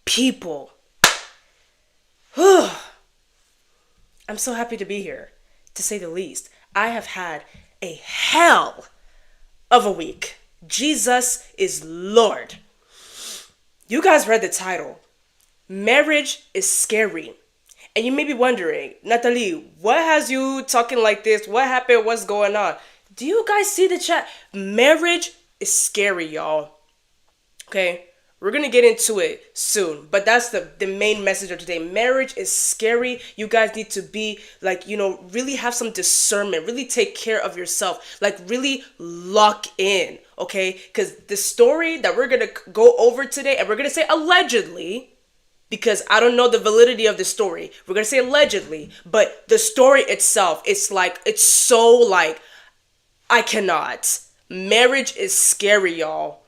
people. I'm so happy to be here, to say the least. I have had a hell of a week. Jesus is Lord. You guys read the title. Marriage is scary. And you may be wondering, Natalie, what has you talking like this? What happened? What's going on? Do you guys see the chat? Marriage is scary, y'all. Okay? We're going to get into it soon. But that's the main message of today. Marriage is scary. You guys need to be really have some discernment. Really take care of yourself. Really lock in. Okay? Because the story that we're going to go over today, and we're going to say allegedly, because I don't know the validity of the story. We're going to say allegedly, but the story itself, it's so I cannot. Marriage is scary, y'all.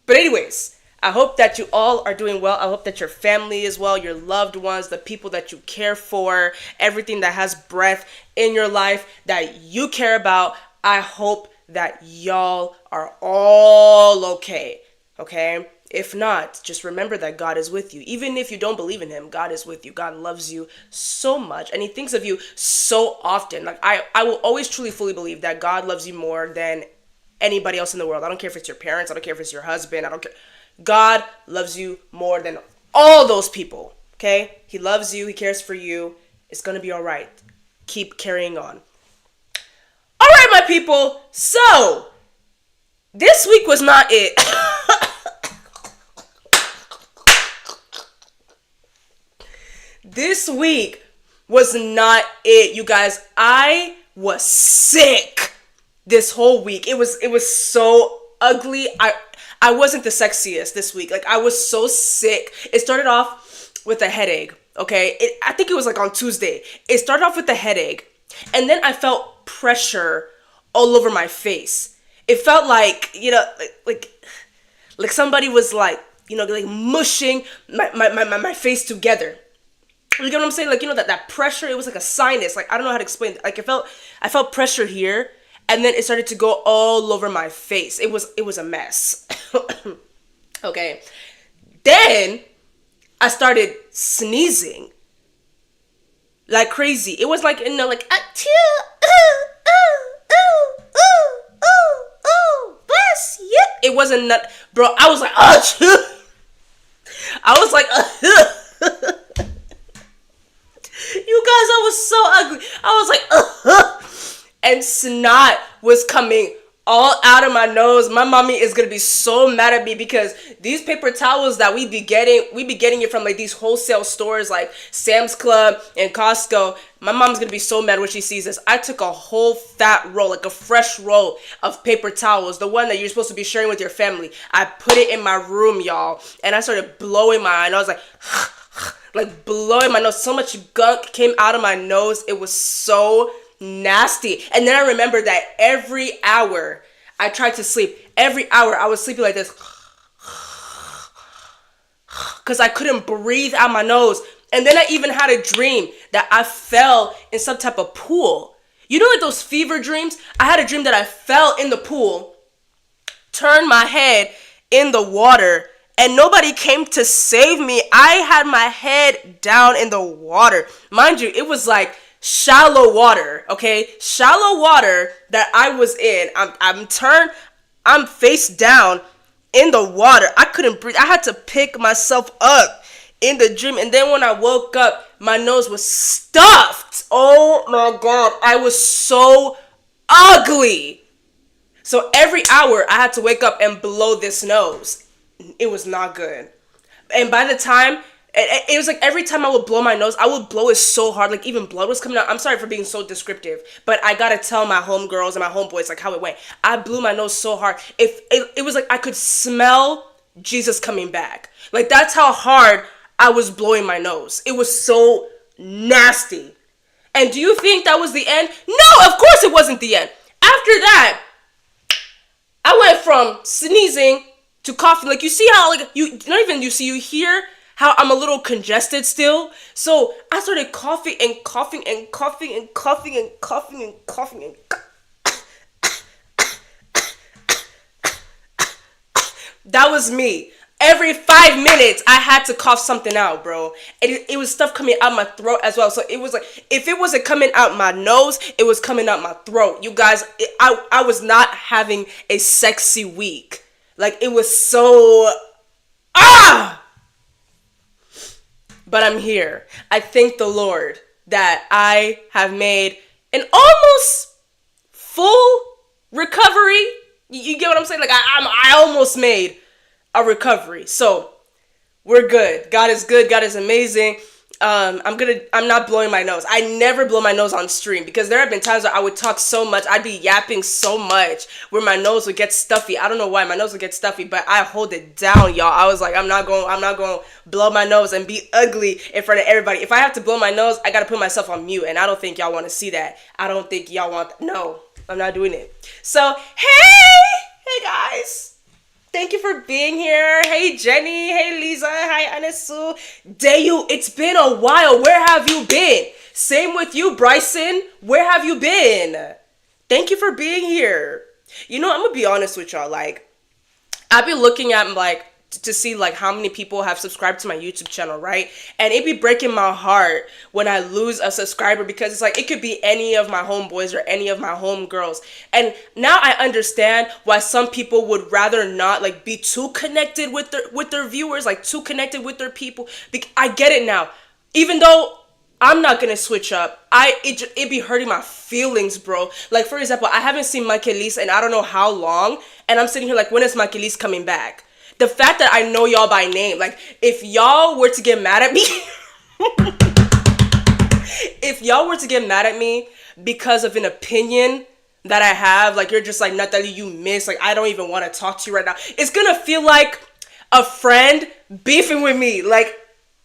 But anyways, I hope that you all are doing well. I hope that your family is well, your loved ones, the people that you care for, everything that has breath in your life that you care about. I hope that y'all are all okay. Okay? If not, just remember that God is with you. Even if you don't believe in him, God is with you. God loves you so much. And he thinks of you so often. I will always truly fully believe that God loves you more than anybody else in the world. I don't care if it's your parents. I don't care if it's your husband. I don't care. God loves you more than all those people. Okay? He loves you. He cares for you. It's going to be all right. Keep carrying on. All right, my people. So, this week was not it. This week was not it, you guys. I was sick this whole week. It was so ugly. I wasn't the sexiest this week. I was so sick. It started off with a headache, okay? I think it was on Tuesday. It started off with a headache, and then I felt pressure all over my face. It felt like somebody was mushing my face together. You get what I'm saying? That pressure, it was like a sinus. I don't know how to explain it. I felt pressure here, and then it started to go all over my face. It was a mess. Okay. Then I started sneezing like crazy. It was achoo, bless you. It wasn't nut, bro. I was like, achoo. I was like, you guys, I was so ugly. I was like, and snot was coming all out of my nose. My mommy is gonna be so mad at me because these paper towels that we be getting it from these wholesale stores like Sam's Club and Costco. My mom's gonna be so mad when she sees this. I took a whole fat roll, a fresh roll of paper towels, the one that you're supposed to be sharing with your family. I put it in my room, y'all, and I started blowing my nose, blowing my nose. So much gunk came out of my nose. It was so nasty. And then I remember that every hour I tried to sleep. Every hour I was sleeping like this because I couldn't breathe out my nose. And then I even had a dream that I fell in some type of pool. You know, those fever dreams? I had a dream that I fell in the pool, turned my head in the water, and nobody came to save me. I had my head down in the water. Mind you, it was shallow water, okay? Shallow water that I was in. I'm face down in the water. I couldn't breathe. I had to pick myself up in the dream. And then when I woke up, my nose was stuffed. Oh my God. I was so ugly. So every hour I had to wake up and blow this nose. It was not good. And by the time, it was every time I would blow my nose, I would blow it so hard, even blood was coming out. I'm sorry for being so descriptive, but I gotta tell my homegirls and my homeboys how it went. I blew my nose so hard. It was I could smell Jesus coming back. That's how hard I was blowing my nose. It was so nasty. And do you think that was the end? No, of course it wasn't the end. After that, I went from sneezing to coughing. You see how you hear how I'm a little congested still? So I started coughing and coughing and coughing and coughing and coughing and coughing and that was me. every 5 minutes I had to cough something out, bro. It was stuff coming out my throat as well. So it was like, if it wasn't coming out my nose, it was coming out my throat. You guys, I was not having a sexy week. Like, it was so, but I'm here. I thank the Lord that I have made an almost full recovery. You get what I'm saying? Like, I almost made a recovery. So we're good. God is good. God is amazing. I'm not blowing my nose. I never blow my nose on stream because there have been times where I would talk so much. I'd be yapping so much where my nose would get stuffy. I don't know why my nose would get stuffy, but I hold it down, y'all. I was like, I'm not going to blow my nose and be ugly in front of everybody. If I have to blow my nose, I got to put myself on mute. And I don't think y'all want to see that. I don't think y'all want, no, I'm not doing it. So, hey guys. Thank you for being here. Hey, Jenny. Hey, Lisa. Hi, Anisu. Dayu, it's been a while. Where have you been? Same with you, Bryson. Where have you been? Thank you for being here. You know, I'm going to be honest with y'all. Like, I've been looking at, like, to see, like, how many people have subscribed to my YouTube channel, right? And it be breaking my heart when I lose a subscriber because it's like, it could be any of my homeboys or any of my homegirls. And now I understand why some people would rather not, like, be too connected with their viewers, like, too connected with their people. I get it now. Even though I'm not gonna switch up, it be hurting my feelings, bro. Like, for example, I haven't seen Mike Elise in I don't know how long, and I'm sitting here like, when is Mike Elise coming back? The fact that I know y'all by name, like, if y'all were to get mad at me, because of an opinion that I have, like, you're just like, Natalie, you miss, like, I don't even want to talk to you right now. It's gonna feel like a friend beefing with me. Like,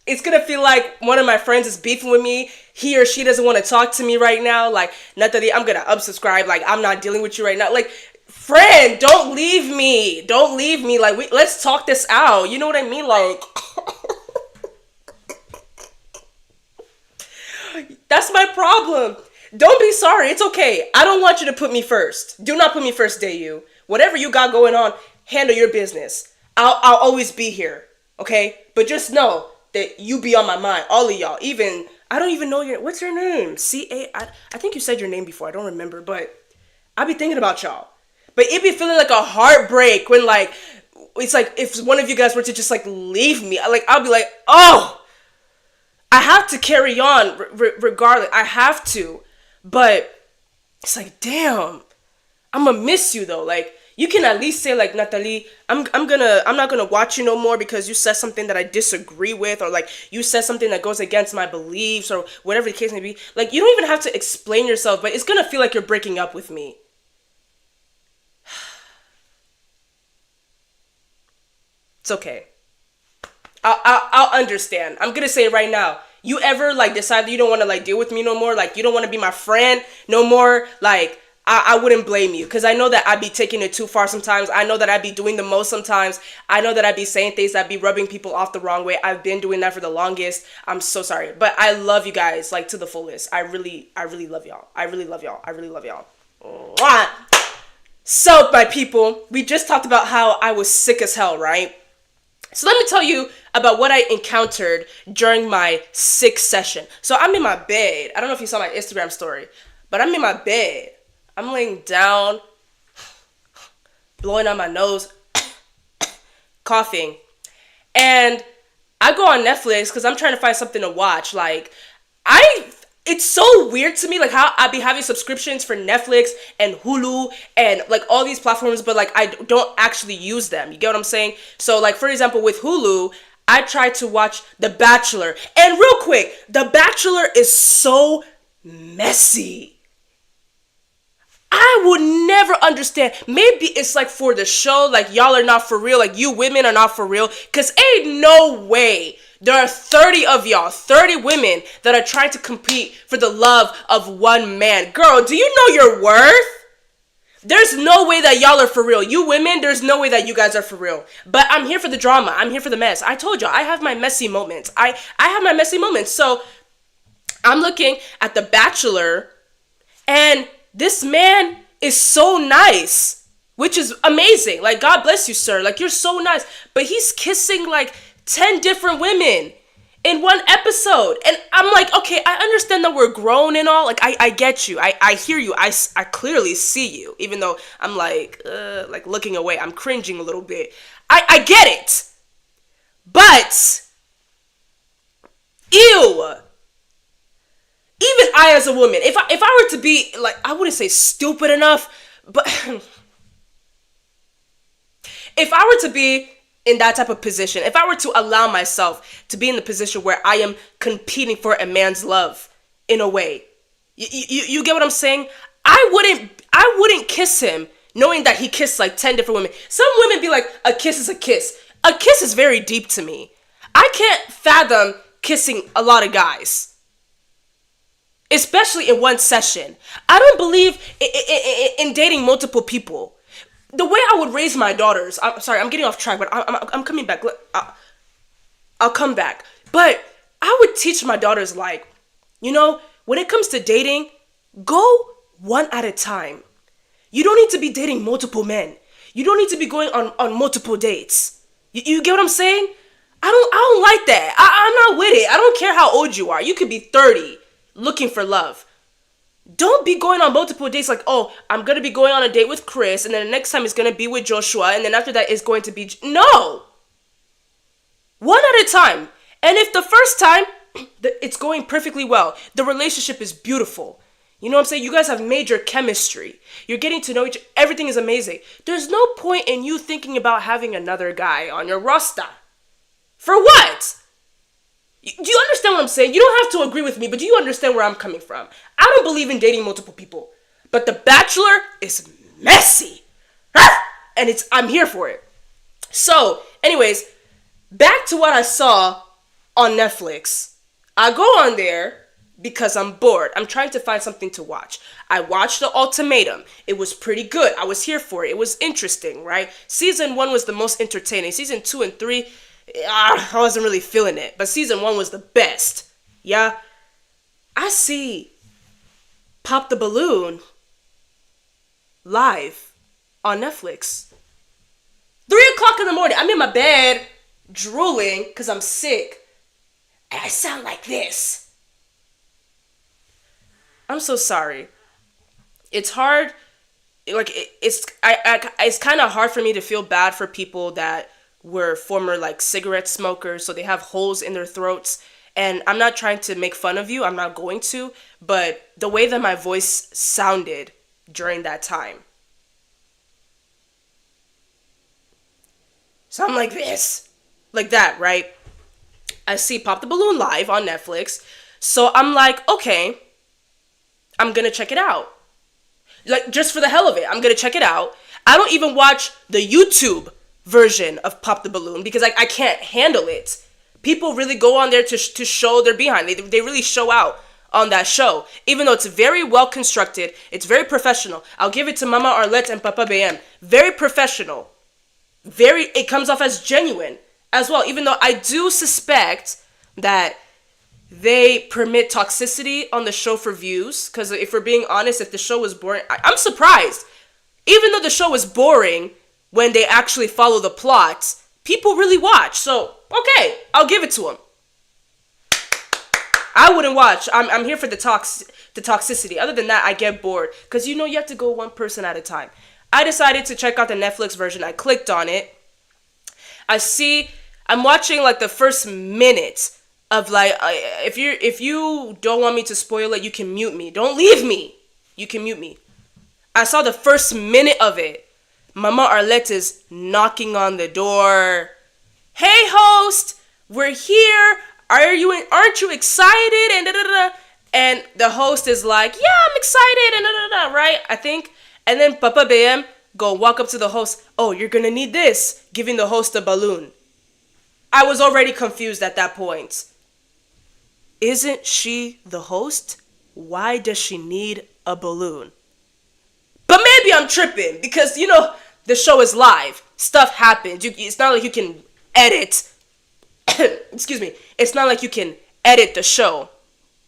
it's gonna feel like one of my friends is beefing with me. He or she doesn't want to talk to me right now. Like, Natalie, I'm gonna unsubscribe. Like, I'm not dealing with you right now. Like, friend, don't leave me. Don't leave me. Like, let's talk this out. You know what I mean? Like, that's my problem. Don't be sorry. It's okay. I don't want you to put me first. Do not put me first, Dayu. Whatever you got going on, handle your business. I'll always be here. Okay? But just know that you be on my mind. All of y'all. Even, I don't even know what's your name? I think you said your name before. I don't remember. But I be thinking about y'all. But it be feeling like a heartbreak when, like, it's like if one of you guys were to just, like, leave me. Like, I'll be like, oh, I have to carry on regardless. I have to. But it's like, damn, I'm gonna miss you, though. Like, you can at least say, like, Natalie, I'm not gonna watch you no more because you said something that I disagree with, or, like, you said something that goes against my beliefs, or whatever the case may be. Like, you don't even have to explain yourself, but it's gonna feel like you're breaking up with me. It's okay. I'll understand. I'm gonna say it right now. You ever, like, decide that you don't want to, like, deal with me no more? Like, you don't want to be my friend no more? Like, I wouldn't blame you. Because I know that I'd be taking it too far sometimes. I know that I'd be doing the most sometimes. I know that I'd be saying things that'd be rubbing people off the wrong way. I've been doing that for the longest. I'm so sorry. But I love you guys, like, to the fullest. I really love y'all. I really love y'all. I really love y'all. Mwah! So, my people, we just talked about how I was sick as hell, right? So let me tell you about what I encountered during my sick session. So I'm in my bed. I don't know if you saw my Instagram story, but I'm in my bed. I'm laying down, blowing on my nose, coughing. And I go on Netflix because I'm trying to find something to watch. Like, it's so weird to me, like, how I be having subscriptions for Netflix and Hulu and, like, all these platforms, but, like, I don't actually use them. You get what I'm saying? So, like, for example, with Hulu, I tried to watch The Bachelor. And real quick, The Bachelor is so messy. I would never understand. Maybe it's, like, for the show, like, y'all are not for real, like, you women are not for real, because ain't no way there are 30 of y'all, 30 women that are trying to compete for the love of one man. Girl, do you know your worth? There's no way that y'all are for real. You women, there's no way that you guys are for real. But I'm here for the drama. I'm here for the mess. I told y'all, I have my messy moments. I have my messy moments. So I'm looking at The Bachelor, and this man is so nice. which is amazing. Like, God bless you, sir. Like, you're so nice. But he's kissing like 10 different women in one episode. And I'm like, okay, I understand that we're grown and all. Like, I get you. I hear you. I clearly see you. Even though I'm like looking away. I'm cringing a little bit. I get it. But, ew. Even I as a woman, if I were to be, like, I wouldn't say stupid enough, but if I were to be in that type of position, if I were to allow myself to be in the position where I am competing for a man's love, in a way, you get what I'm saying? I wouldn't kiss him knowing that he kissed like 10 different women. Some women be like, a kiss is a kiss. A kiss is very deep to me. I can't fathom kissing a lot of guys, especially in one session. I don't believe in dating multiple people. The way I would raise my daughters, I'm sorry, I'm getting off track, but I'm coming back. I'll come back. But I would teach my daughters, like, when it comes to dating, go one at a time. You don't need to be dating multiple men. You don't need to be going on multiple dates. You get what I'm saying? I don't like that. I'm not with it. I don't care how old you are. You could be 30 looking for love. Don't be going on multiple dates like, oh, I'm going to be going on a date with Chris, and then the next time it's going to be with Joshua, and then after that it's going to be... No! One at a time. And if the first time, it's going perfectly well, the relationship is beautiful. You know what I'm saying? You guys have major chemistry. You're getting to know each other. Everything is amazing. There's no point in you thinking about having another guy on your roster. For what? Do you understand what I'm saying? You don't have to agree with me, but do you understand where I'm coming from? I don't believe in dating multiple people, but The Bachelor is messy. And I'm here for it. So, anyways, back to what I saw on Netflix. I go on there because I'm bored. I'm trying to find something to watch. I watched The Ultimatum. It was pretty good. I was here for it. It was interesting, right? Season 1 was the most entertaining. Season 2 and 3... I wasn't really feeling it, but season 1 was the best. Yeah, I see Pop the Balloon live on Netflix. 3:00 in the morning. I'm in my bed drooling because I'm sick, and I sound like this. I'm so sorry. It's hard. Like it's kind of hard for me to feel bad for people that were former like cigarette smokers, so they have holes in their throats. And I'm not trying to make fun of you, I'm not going to, but the way that my voice sounded during that time. So I'm like this, like that, right? I see Pop the Balloon live on Netflix, so I'm like, okay, I'm gonna check it out. Like, just for the hell of it, I'm gonna check it out. I don't even watch the YouTube version of Pop the Balloon because I can't handle it. People really go on there to show their behind. They really show out on that show, even though it's very well constructed. It's very professional. I'll give it to Mama Arlette and Papa BM. Very professional. It comes off as genuine as well, even though I do suspect that they permit toxicity on the show for views, because if we're being honest, if the show was boring, I'm surprised. Even though the show was boring, when they actually follow the plot, people really watch. So, okay, I'll give it to them. I wouldn't watch. I'm here for the toxicity. Other than that, I get bored. Because you have to go one person at a time. I decided to check out the Netflix version. I clicked on it. I'm watching like the first minute of like, if you don't want me to spoil it, you can mute me. Don't leave me. You can mute me. I saw the first minute of it. Mama Arlette is knocking on the door. Hey, host, we're here. Aren't you excited? And and the host is like, yeah, I'm excited. And right? I think. And then Papa BM walk up to the host. Oh, you're gonna need this. Giving the host a balloon. I was already confused at that point. Isn't she the host? Why does she need a balloon? But maybe I'm tripping because, the show is live. Stuff happens. It's not like you can edit. Excuse me. It's not like you can edit the show,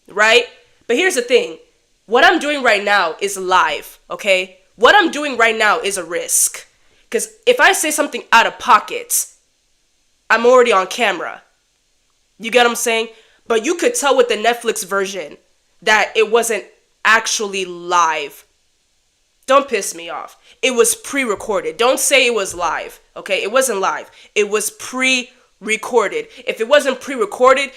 right? But here's the thing. What I'm doing right now is live, okay? What I'm doing right now is a risk. Because if I say something out of pocket, I'm already on camera. You get what I'm saying? But you could tell with the Netflix version that it wasn't actually live. Don't piss me off. It was pre-recorded. Don't say it was live, okay? It wasn't live. It was pre-recorded. If it wasn't pre-recorded,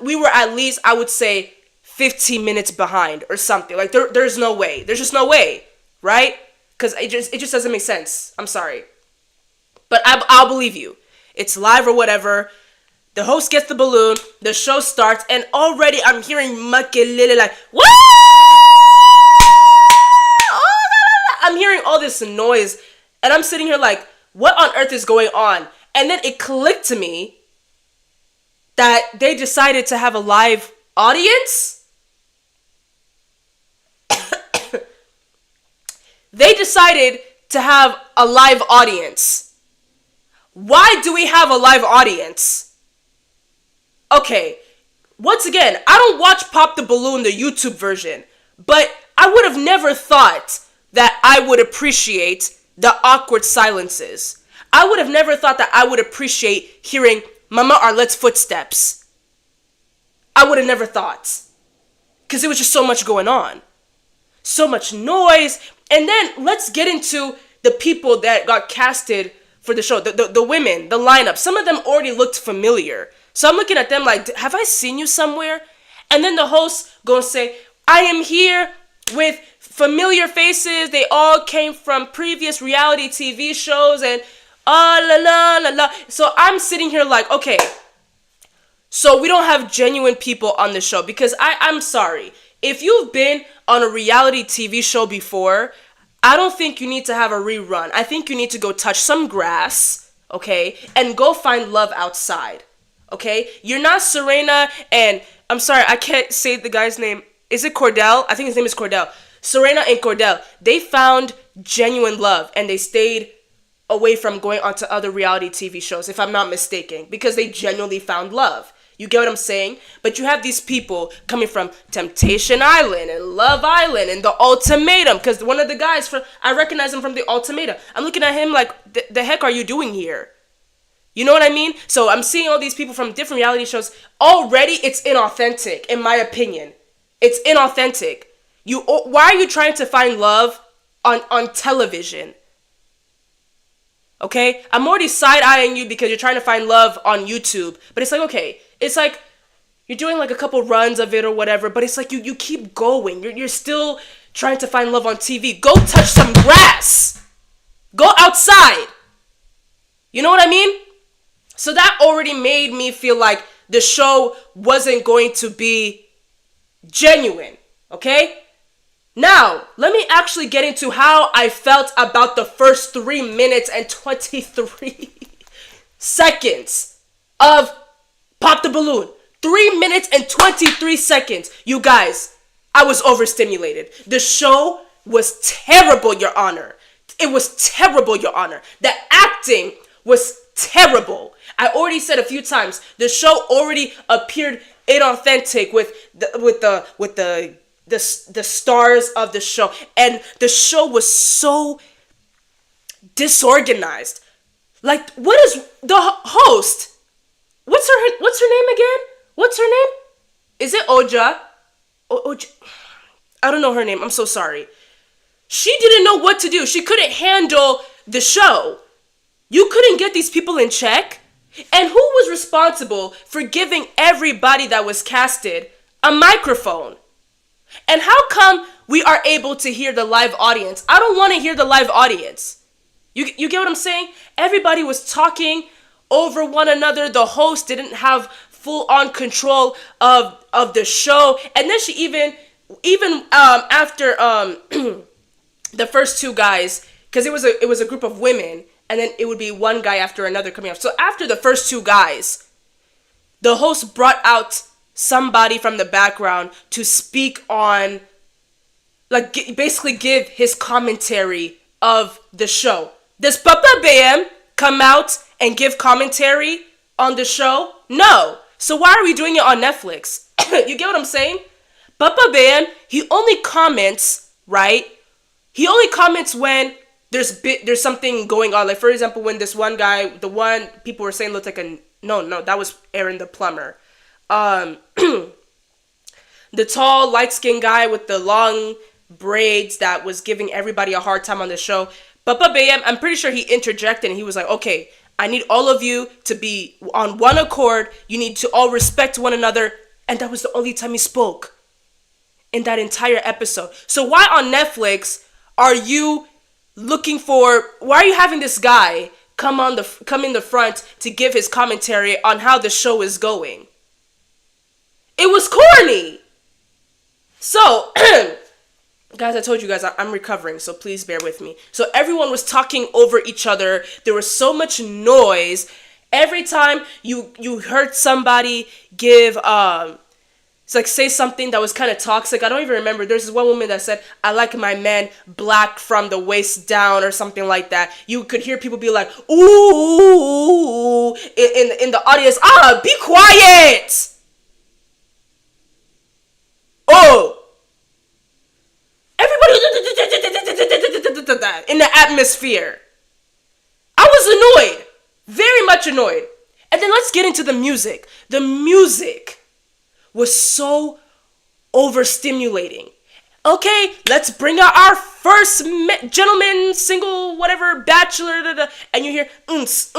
we were at least, I would say, 15 minutes behind or something. Like, there's no way. There's just no way, right? Because it just doesn't make sense. I'm sorry. But I'll believe you. It's live or whatever. The host gets the balloon. The show starts. And already I'm hearing makelele like, what? I'm hearing all this noise. And I'm sitting here like, what on earth is going on? And then it clicked to me that they decided to have a live audience. They decided to have a live audience. Why do we have a live audience? Okay, once again, I don't watch Pop the Balloon, the YouTube version, but I would have never thought that I would appreciate the awkward silences. I would have never thought that I would appreciate hearing Mama Arlette's footsteps. I would have never thought. Because there was just so much going on. So much noise. And then let's get into the people that got casted for the show. The women, the lineup. Some of them already looked familiar. So I'm looking at them like, have I seen you somewhere? And then the host gonna say, I am here with familiar faces. They all came from previous reality TV shows and la la la la. So I'm sitting here like, okay, so we don't have genuine people on the show because I'm sorry. If you've been on a reality TV show before, I don't think you need to have a rerun. I think you need to go touch some grass, okay, and go find love outside, okay? You're not Serena and, I'm sorry, I can't say the guy's name. Is it Cordell? I think his name is Cordell. Serena and Cordell, they found genuine love and they stayed away from going on to other reality TV shows, if I'm not mistaken, because they genuinely found love. You get what I'm saying? But you have these people coming from Temptation Island and Love Island and The Ultimatum, because one of the guys, I recognize him from The Ultimatum. I'm looking at him like, the heck are you doing here? You know what I mean? So I'm seeing all these people from different reality shows. Already, it's inauthentic, in my opinion. It's inauthentic. Why are you trying to find love on television? Okay? I'm already side-eyeing you because you're trying to find love on YouTube. But it's like, okay, it's like you're doing like a couple runs of it or whatever, but it's like you keep going. You're still trying to find love on TV. Go touch some grass. Go outside. You know what I mean? So that already made me feel like the show wasn't going to be genuine. Okay? Now, let me actually get into how I felt about the first 3 minutes and 23 seconds of Pop the Balloon. 3 minutes and 23 seconds. You guys, I was overstimulated. The show was terrible, Your Honor. It was terrible, Your Honor. The acting was terrible. I already said a few times, the show already appeared inauthentic with the stars of the show, and the show was so disorganized. Like, what is the host? What's her name again? What's her name? Is it Oja? Oja? I don't know her name. I'm so sorry. She didn't know what to do. She couldn't handle the show. You couldn't get these people in check. And who was responsible for giving everybody that was casted a microphone? And how come we are able to hear the live audience? I don't want to hear the live audience. You get what I'm saying? Everybody was talking over one another. The host didn't have full-on control of the show. And then she even after the first two guys, because it was a group of women, and then it would be one guy after another coming up. So after the first two guys, the host brought out somebody from the background to speak on, like, basically give his commentary of the show. Does Papa Bam come out and give commentary on the show? No. So why are we doing it on Netflix? You get what I'm saying? Papa Bam, he only comments, right, He only comments when there's something going on. Like, for example, when this one guy, the one people were saying looked like no, that was Aaron the plumber. The tall, light-skinned guy with the long braids that was giving everybody a hard time on the show. Papa Bayam, I'm pretty sure he interjected and he was like, okay, I need all of you to be on one accord. You need to all respect one another. And that was the only time he spoke in that entire episode. So why on Netflix are you why are you having this guy come in the front to give his commentary on how the show is going? It was corny. So, guys, I told you guys I'm recovering, so please bear with me. So everyone was talking over each other. There was so much noise. Every time you heard somebody give say something that was kind of toxic. I don't even remember. There's this one woman that said, I like my men black from the waist down or something like that. You could hear people be like, ooh, in the audience. Be quiet. Oh. Everybody in the atmosphere. I was annoyed. Very much annoyed. And then let's get into the music. The music was so overstimulating. Okay, let's bring out our first gentleman, single, whatever, bachelor, and you hear, unts.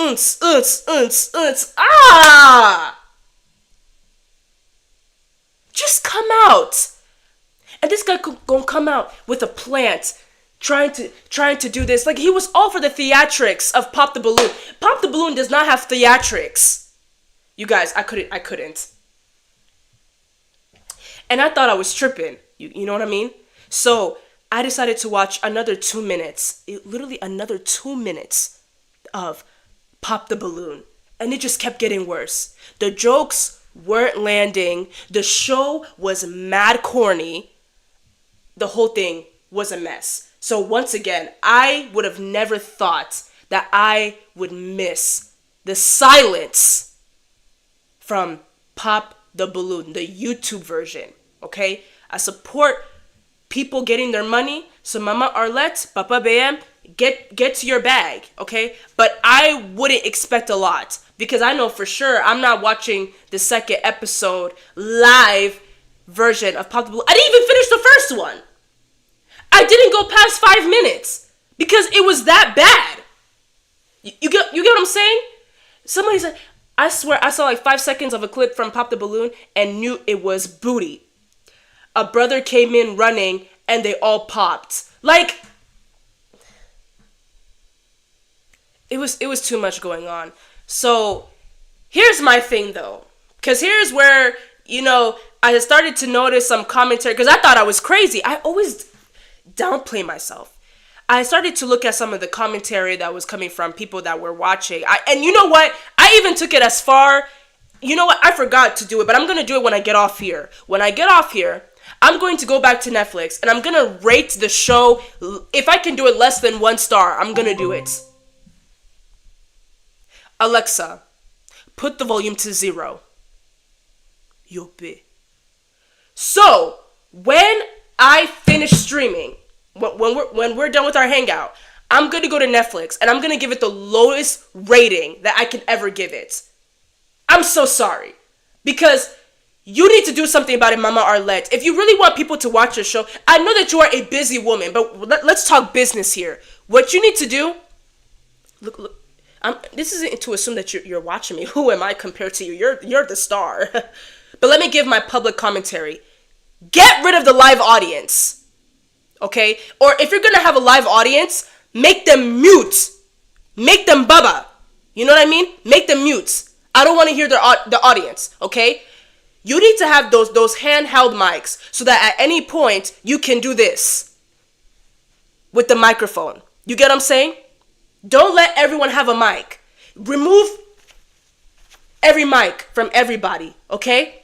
Just come out. And this guy gonna come out with a plant, trying to do this. Like, he was all for the theatrics of Pop the Balloon. Pop the Balloon does not have theatrics. You guys, I couldn't. And I thought I was tripping. You know what I mean? So I decided to watch another 2 minutes. Literally another 2 minutes of Pop the Balloon. And it just kept getting worse. The jokes weren't landing. The show was mad corny. The whole thing was a mess. So once again, I would have never thought that I would miss the silence from Pop the Balloon, the YouTube version, okay? I support people getting their money, so Mama Arlette, Papa BM, get to your bag, okay? But I wouldn't expect a lot, because I know for sure I'm not watching the second episode live version of Pop the Balloon. I didn't even finish the first one. I didn't go past 5 minutes, because it was that bad. You get what I'm saying? Somebody said, I swear I saw like 5 seconds of a clip from Pop the Balloon and knew it was booty. A brother came in running and they all popped. Like, it was too much going on. So here's my thing though. Because here's where, I started to notice some commentary, because I thought I was crazy. I always downplay myself. I started to look at some of the commentary that was coming from people that were watching. And you know what? I even took it as far. You know what? I forgot to do it, but I'm going to do it when I get off here. When I get off here, I'm going to go back to Netflix and I'm going to rate the show. If I can do it less than 1 star, I'm going to do it. Alexa, put the volume to 0. Yope. So, when I finish streaming, when we're done with our hangout, I'm going to go to Netflix and I'm going to give it the lowest rating that I can ever give it. I'm so sorry. Because you need to do something about it, Mama Arlette. If you really want people to watch your show, I know that you are a busy woman, but let's talk business here. What you need to do, look, this isn't to assume that you're watching me. Who am I compared to you? You're the star. But let me give my public commentary. Get rid of the live audience. Okay? Or if you're going to have a live audience, make them mute. Make them baba. You know what I mean? Make them mute. I don't want to hear the audience. Okay? You need to have those handheld mics so that at any point you can do this with the microphone. You get what I'm saying? Don't let everyone have a mic. Remove every mic from everybody. Okay?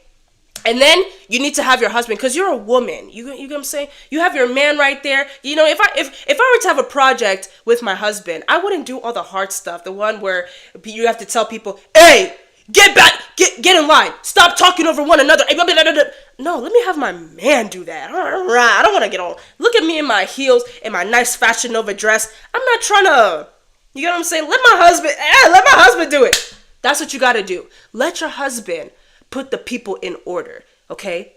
And then you need to have your husband, because you're a woman. You get what I'm saying? You have your man right there. You know, if I were to have a project with my husband, I wouldn't do all the hard stuff. The one where you have to tell people, hey, get back, get in line. Stop talking over one another. No, let me have my man do that. I don't want to get on. Look at me in my heels and my nice Fashion Nova dress. I'm not trying to, you know what I'm saying? Let my husband do it. That's what you got to do. Let your husband put the people in order, okay?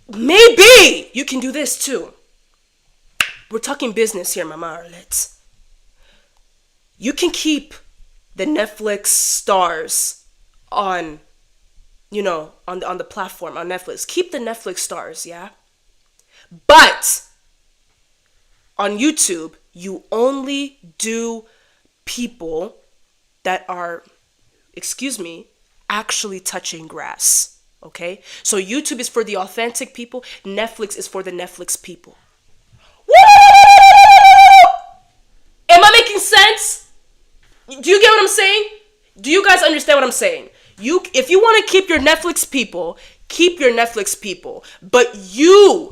Maybe you can do this too. We're talking business here, Mama Arlette. You can keep the Netflix stars on, you know, on the platform, on Netflix. Keep the Netflix stars, yeah? But on YouTube, you only do people that are, actually touching grass, okay? So YouTube is for the authentic people. Netflix is for the Netflix people. Woo! Am I making sense? Do you get what I'm saying? Do you guys understand what I'm saying? If you want to keep your Netflix people, keep your Netflix people. But you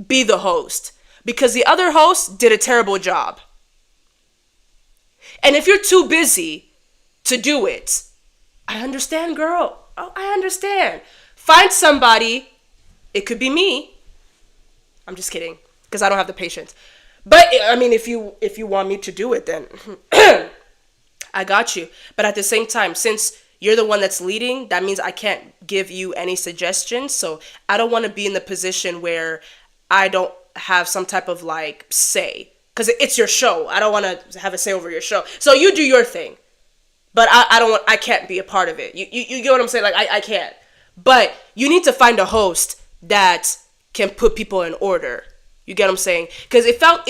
be the host. Because the other host did a terrible job. And if you're too busy to do it, I understand, girl. Oh, I understand. Find somebody. It could be me. I'm just kidding. Because I don't have the patience. But, I mean, if you want me to do it, then I got you. But at the same time, since you're the one that's leading, that means I can't give you any suggestions. So I don't want to be in the position where I don't have some type of, like, say. Because it's your show. I don't want to have a say over your show. So you do your thing. But I can't be a part of it. You get what I'm saying? Like, I can't. But you need to find a host that can put people in order. You get what I'm saying? Because it felt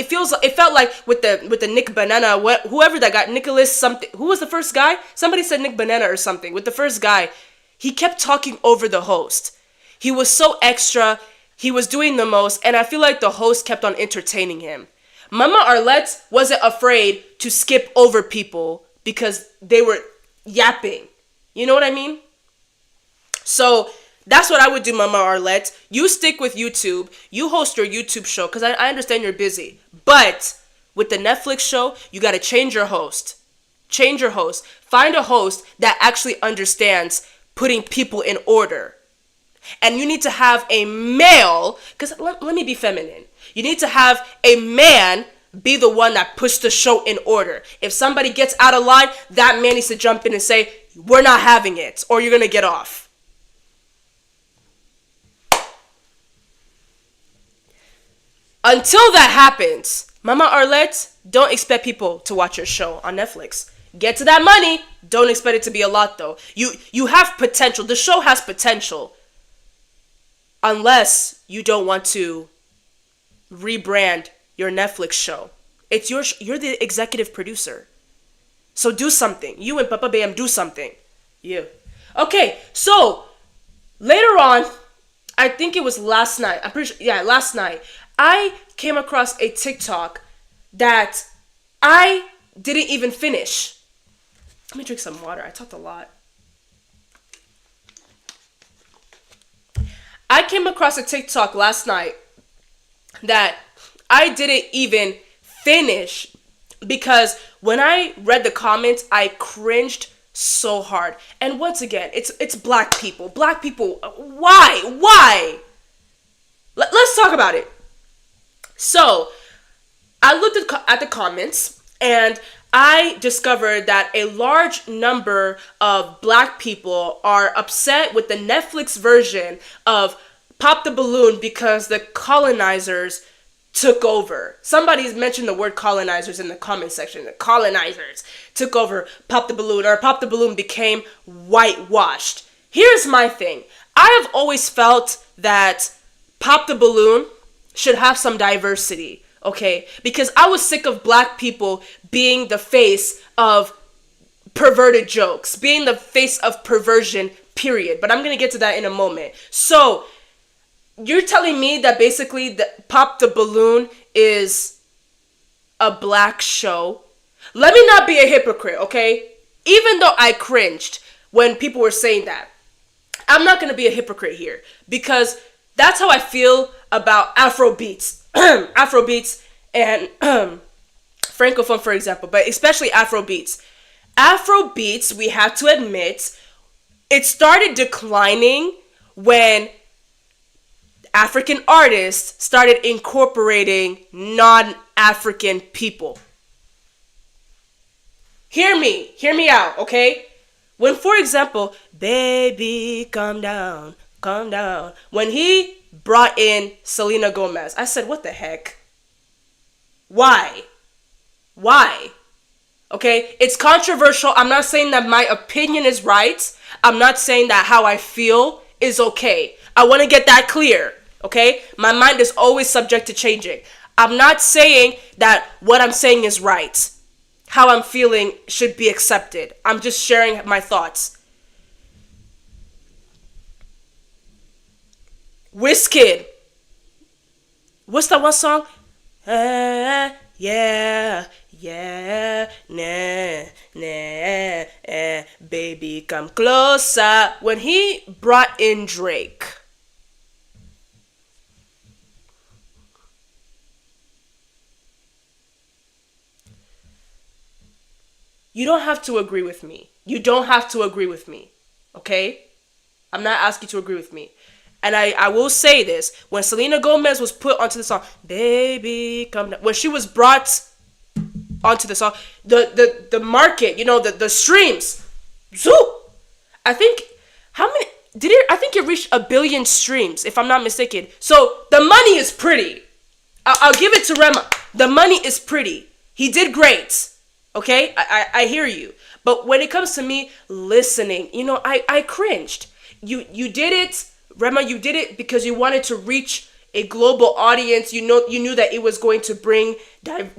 like with the Nick Banana, whoever that got, Nicholas something. Who was the first guy? Somebody said Nick Banana or something. With the first guy, he kept talking over the host. He was so extra. He was doing the most. And I feel like the host kept on entertaining him. Mama Arlette wasn't afraid to skip over people because they were yapping. You know what I mean? So that's what I would do, Mama Arlette. You stick with YouTube. You host your YouTube show because I understand you're busy. But with the Netflix show, you got to change your host. Change your host. Find a host that actually understands putting people in order. And you need to have a male, because let me be feminine. You need to have a man be the one that puts the show in order. If somebody gets out of line, that man needs to jump in and say, we're not having it, or you're going to get off. Until that happens, Mama Arlette, don't expect people to watch your show on Netflix. Get to that money. Don't expect it to be a lot, though. You have potential. The show has potential. Unless you don't want to rebrand your Netflix show. It's you're the executive producer. So do something. You and Papa Bam, do something. You. Okay, so later on, I think it was last night. I'm pretty sure, last night. I came across a TikTok that I didn't even finish. Let me drink some water. I talked a lot. I came across a TikTok last night that I didn't even finish because when I read the comments, I cringed so hard. And once again, it's black people. Black people, why? Let's talk about it. So, I looked at the comments and I discovered that a large number of black people are upset with the Netflix version of Pop the Balloon because the colonizers took over. Somebody's mentioned the word colonizers in the comment section. The colonizers took over Pop the Balloon, or Pop the Balloon became whitewashed. Here's my thing. I have always felt that Pop the Balloon should have some diversity, okay? Because I was sick of black people being the face of perverted jokes, being the face of perversion, period. But I'm going to get to that in a moment. So, you're telling me that basically the Pop the Balloon is a black show? Let me not be a hypocrite, okay? Even though I cringed when people were saying that, I'm not going to be a hypocrite here because that's how I feel about Afrobeats. Afrobeats and Francophone, for example, but especially Afrobeats. Afrobeats, we have to admit, it started declining when African artists started incorporating non-African people. Hear me out, okay? When, for example, baby, calm down, when he brought in Selena Gomez, I said, what the heck? Why? Okay, it's controversial. I'm not saying that my opinion is right. I'm not saying that how I feel is okay. I want to get that clear, okay? My mind is always subject to changing. I'm not saying that what I'm saying is right. How I'm feeling should be accepted. I'm just sharing my thoughts. Wizkid. What's that one song? Yeah, nah, baby, come closer. When he brought in Drake, you don't have to agree with me. Okay? I'm not asking you to agree with me. And I will say this. When Selena Gomez was put onto the song, baby, come down. When she was brought onto the song, the market, the streams, zoo. I think, how many, I think it reached 1 billion streams, if I'm not mistaken. So, the money is pretty. I'll give it to Rema. The money is pretty. He did great. Okay? I hear you. But when it comes to me listening, I cringed. You did it, Rema, you did it because you wanted to reach a global audience. You knew that it was going to bring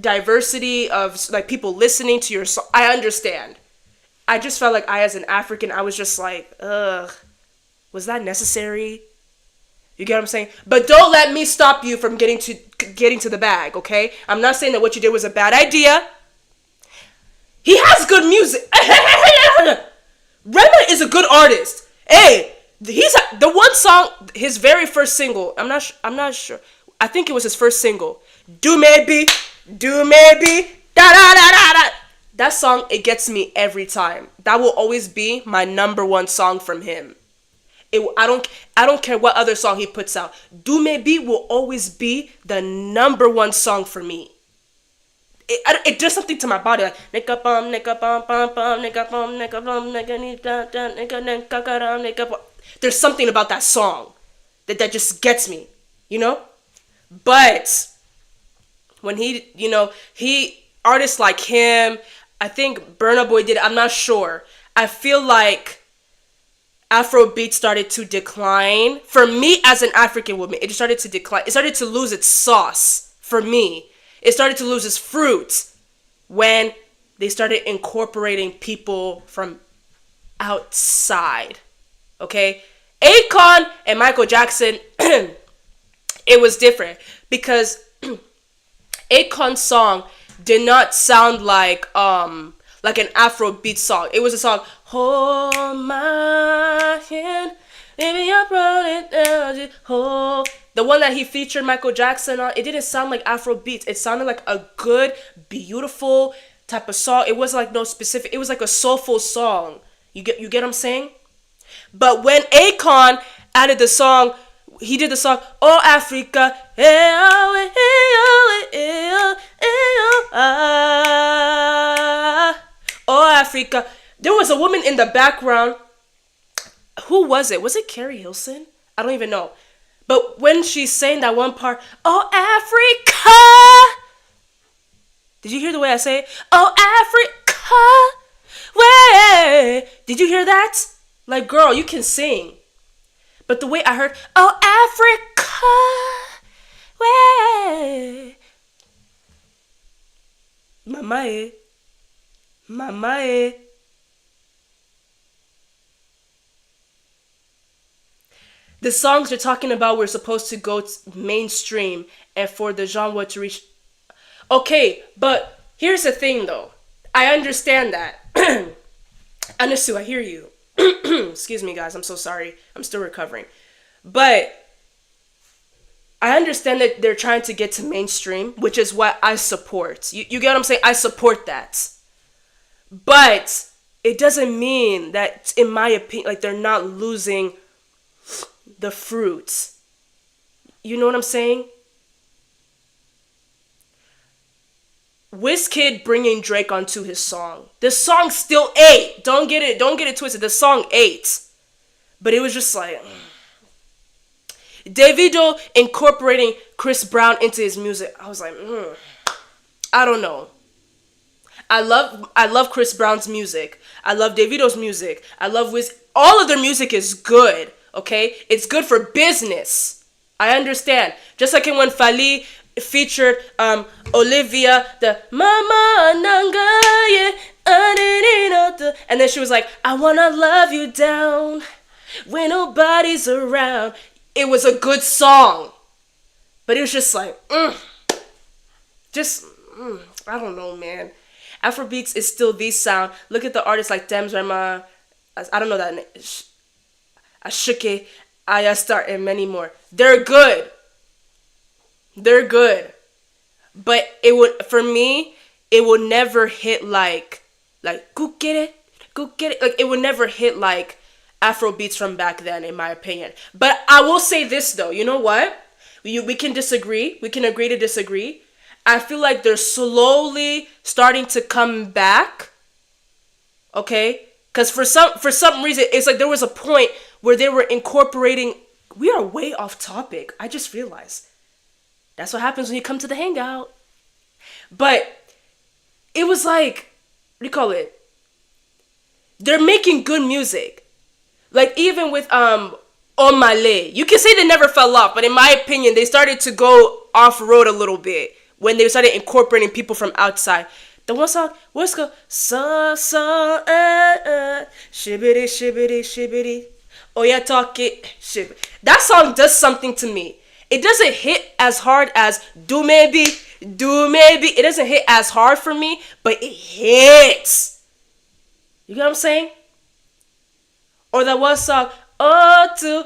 diversity of like people listening to your song. I understand. I just felt like as an African, I was just like, ugh, was that necessary? You get what I'm saying? But don't let me stop you from getting to the bag, okay? I'm not saying that what you did was a bad idea. He has good music. Rema is a good artist. Hey, he's the one song, his very first single. I'm not sure. I think it was his first single. Do maybe, da da da da da. That song, it gets me every time. That will always be my number one song from him. I don't care what other song he puts out. Do maybe will always be the number one song for me. It does something to my body, like there's something about that song that just gets me, But when he artists like him, I think Burna Boy did it, I'm not sure. I feel like Afrobeat started to decline. For me as an African woman, it started to decline. It started to lose its sauce for me. It started to lose its fruit when they started incorporating people from outside. Okay? Akon and Michael Jackson, it was different because Akon's song did not sound like an Afrobeat song. It was a song, hold my hand, baby, I brought it down, just hold. The one that he featured Michael Jackson on, it didn't sound like Afrobeats. It sounded like a good, beautiful type of song. It wasn't like no specific, it was like a soulful song. You get what I'm saying? But when Akon added the song, he did the song, Oh Africa, Oh Africa. There was a woman in the background. Who was it? Was it Carrie Hilson? I don't even know. But when she's saying that one part, Oh Africa. Did you hear the way I say it? Oh Africa. Way. Did you hear that? Like, girl, you can sing. But the way I heard, Oh Africa. Way. Mama. The songs you're talking about were supposed to go mainstream and for the genre to reach. Okay, but here's the thing though. I understand that. Anisu, I hear you. Excuse me, guys. I'm so sorry. I'm still recovering. But I understand that they're trying to get to mainstream, which is what I support. You get what I'm saying? I support that. But it doesn't mean that, in my opinion, like they're not losing the fruits. You know what I'm saying? Wizkid bringing Drake onto his song. The song still ate. Don't get it twisted. The song ate. But it was just like... Davido incorporating Chris Brown into his music. I was like, I don't know. I love Chris Brown's music. I love Davido's music. I love Wiz. All of their music is good, okay? It's good for business. I understand. Just like when Fali featured Olivia, the Mama Nanga, and then she was like, I wanna love you down when nobody's around. It was a good song. But it was just like, I don't know, man. Afrobeats is still the sound. Look at the artists like Dems Rema, I don't know that name, Ashuke, Ayastar, and many more. They're good. They're good. But for me, it would never hit like, go get it. Like, it would never hit like Afrobeats from back then, in my opinion. But I will say this, though. You know what? We can disagree. We can agree to disagree. I feel like they're slowly starting to come back. Okay? Because for some reason, it's like there was a point where they were incorporating... We are way off topic. I just realized. That's what happens when you come to the hangout. But it was like... What do you call it? They're making good music. Like, even with Omale. You can say they never fell off, but in my opinion, they started to go off-road a little bit when they started incorporating people from outside. The one song, what's called? Shibbity, shibbity, shibbity. Oh yeah, talk it, shibbity. That song does something to me. It doesn't hit as hard as Do Maybe. It doesn't hit as hard for me, but it hits. You get what I'm saying? Or that one song, oh two.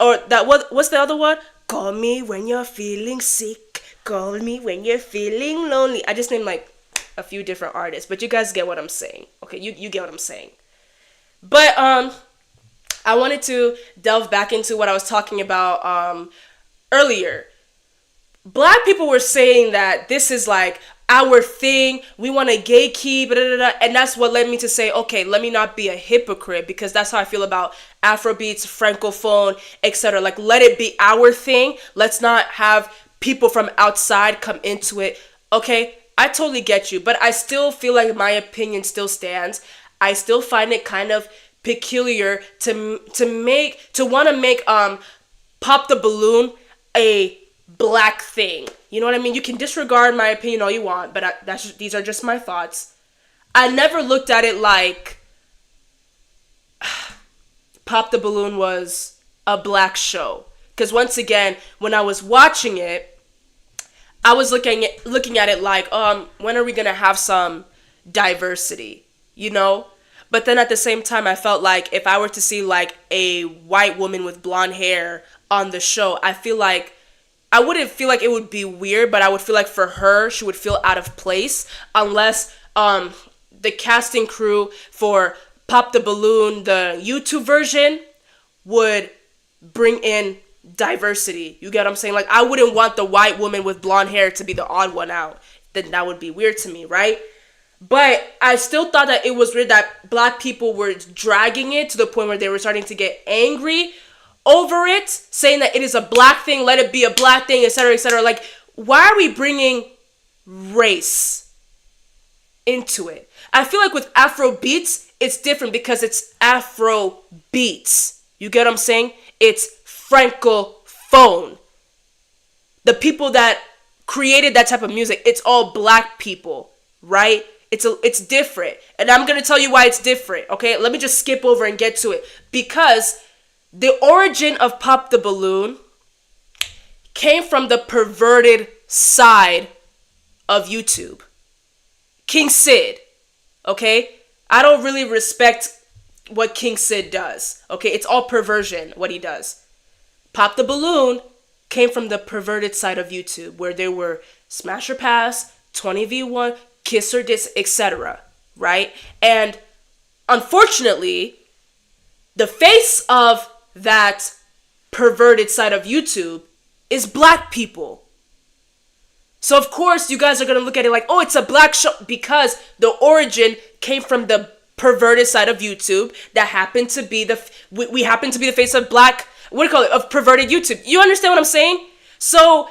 Or that what's the other one? Call me when you're feeling sick. Call me when you're feeling lonely. I just named like a few different artists, but you guys get what I'm saying. Okay, you get what I'm saying. But I wanted to delve back into what I was talking about earlier. Black people were saying that this is like our thing. We want to gatekeep, and that's what led me to say, okay, let me not be a hypocrite, because that's how I feel about Afrobeats, Francophone, etc. Like, let it be our thing. Let's not have people from outside come into it. Okay, I totally get you, but I still feel like my opinion still stands. I still find it kind of peculiar to want to make Pop the Balloon a black thing. You know what I mean? You can disregard my opinion all you want, but these are just my thoughts. I never looked at it like Pop the Balloon was a black show. Because once again, when I was watching it, I was looking at it like, when are we gonna have some diversity? You know? But then at the same time, I felt like if I were to see like a white woman with blonde hair on the show, I wouldn't feel like it would be weird, but I would feel like for her, she would feel out of place unless the casting crew for Pop the Balloon, the YouTube version, would bring in diversity. You get what I'm saying? Like, I wouldn't want the white woman with blonde hair to be the odd one out. Then that would be weird to me, right? But I still thought that it was weird that black people were dragging it to the point where they were starting to get angry over it, saying that it is a black thing, let it be a black thing, etc., etc. Like, why are we bringing race into it? I feel like with Afro beats, it's different because it's Afro beats. You get what I'm saying? It's Francophone. The people that created that type of music, it's all black people, right? It's different. And I'm going to tell you why it's different, okay? Let me just skip over and get to it. Because the origin of Pop the Balloon came from the perverted side of YouTube. King Sid, okay? I don't really respect what King Sid does, okay? It's all perversion, what he does. Pop the Balloon came from the perverted side of YouTube, where there were Smash or Pass, 20v1, Kiss or Diss, etc., right? And unfortunately, the face of that perverted side of YouTube is black people. So of course you guys are going to look at it like, oh, it's a black show, because the origin came from the perverted side of YouTube that happened to be we happen to be the face of black, what do you call it, of perverted YouTube. You understand what I'm saying? So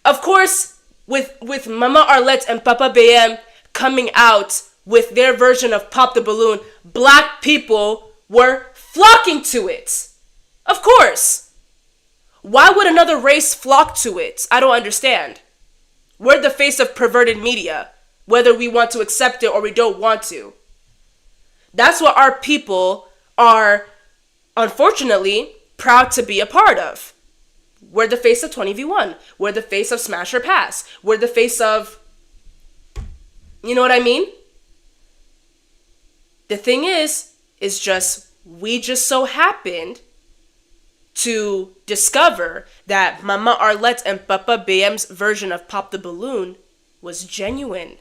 of course with Mama Arlette and Papa BM coming out with their version of Pop the Balloon, black people were flocking to it. Of course. Why would another race flock to it? I don't understand. We're the face of perverted media, whether we want to accept it or we don't want to. That's what our people are, unfortunately, proud to be a part of. We're the face of 20v1. We're the face of Smash or Pass. We're the face of... You know what I mean? The thing is just, we just so happened to discover that Mama Arlette and Papa BM's version of Pop the Balloon was genuine.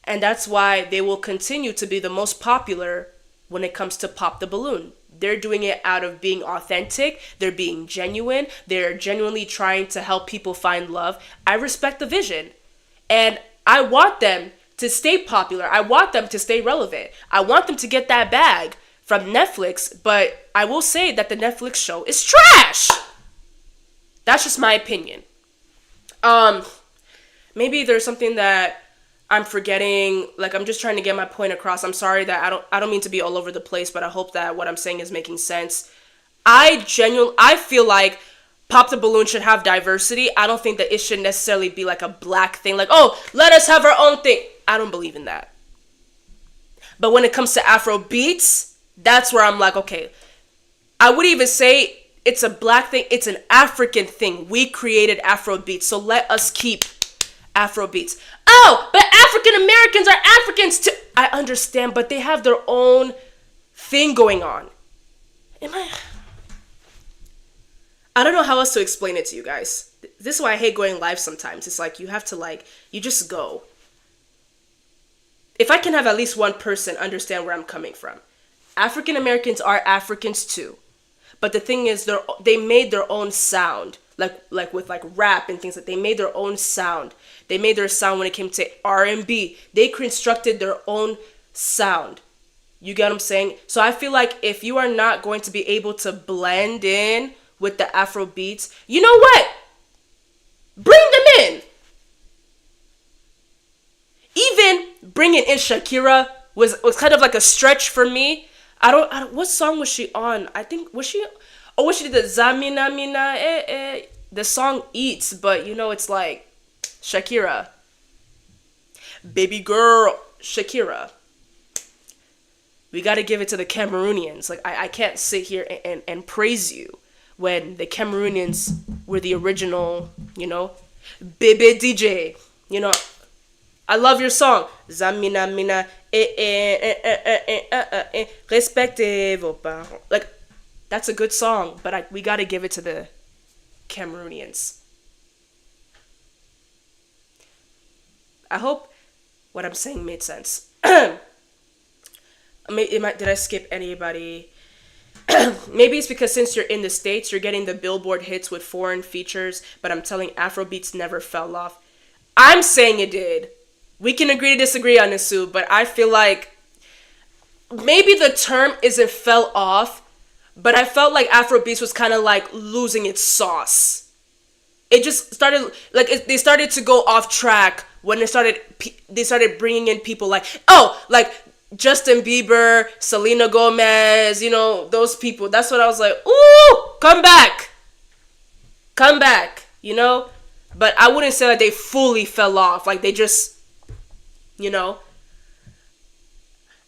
And that's why they will continue to be the most popular when it comes to Pop the Balloon. They're doing it out of being authentic. They're being genuine. They're genuinely trying to help people find love. I respect the vision. And I want them to stay popular. I want them to stay relevant. I want them to get that bag from Netflix, but I will say that the Netflix show is trash. That's just my opinion. Maybe there's something that I'm forgetting. Like, I'm just trying to get my point across. I'm sorry that I don't mean to be all over the place, but I hope that what I'm saying is making sense. I feel like Pop the Balloon should have diversity. I don't think that it should necessarily be like a black thing. Like, oh, let us have our own thing. I don't believe in that. But when it comes to Afro beats, that's where I'm like, okay, I would even say it's a black thing. It's an African thing. We created Afro beats, so let us keep Afro beats. Oh, but African Americans are Africans too. I understand, but they have their own thing going on. I don't know how else to explain it to you guys. This is why I hate going live sometimes. It's like you have to you just go. If I can have at least one person understand where I'm coming from. African Americans are Africans too. But the thing is, they made their own sound. Like with rap and things like that. They made their own sound. They made their sound when it came to R&B. They constructed their own sound. You get what I'm saying? So I feel like if you are not going to be able to blend in with the Afro beats, you know what? Bring them in. Even bringing in Shakira was kind of like a stretch for me. I don't what song was she on? I think was she did the Zamina Mina the song Eats, but it's like Shakira. Baby girl Shakira. We got to give it to the Cameroonians. Like I can't sit here and praise you when the Cameroonians were the original, Bebe DJ, I love your song. Zamina mina respectez vos parents. Like, that's a good song, but we gotta give it to the Cameroonians. I hope what I'm saying made sense. Did I skip anybody? Maybe it's because since you're in the States, you're getting the Billboard hits with foreign features, but I'm telling Afrobeats never fell off. I'm saying it did. We can agree to disagree on this, Sue, but I feel like maybe the term isn't fell off, but I felt like Afrobeats was kind of like losing its sauce. It just started, they started to go off track when they started bringing in people like Justin Bieber, Selena Gomez, those people. That's what I was like, ooh, come back. But I wouldn't say that they fully fell off. Like, they just,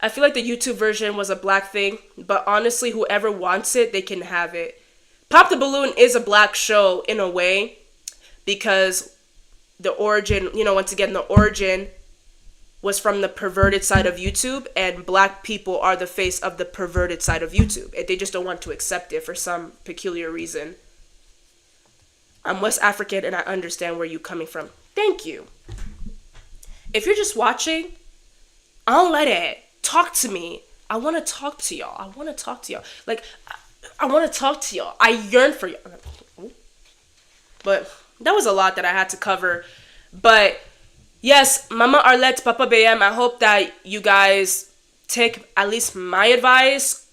I feel like the YouTube version was a black thing, but honestly, whoever wants it, they can have it. Pop the Balloon is a black show in a way, because the origin, once again, the origin was from the perverted side of YouTube, and black people are the face of the perverted side of YouTube. They just don't want to accept it for some peculiar reason. I'm West African, and I understand where you're coming from. Thank you. If you're just watching, I don't let it. Talk to me. I want to talk to y'all. Like, I want to talk to y'all. I yearn for y'all. But that was a lot that I had to cover. But yes, Mama Arlette, Papa BM, I hope that you guys take at least my advice.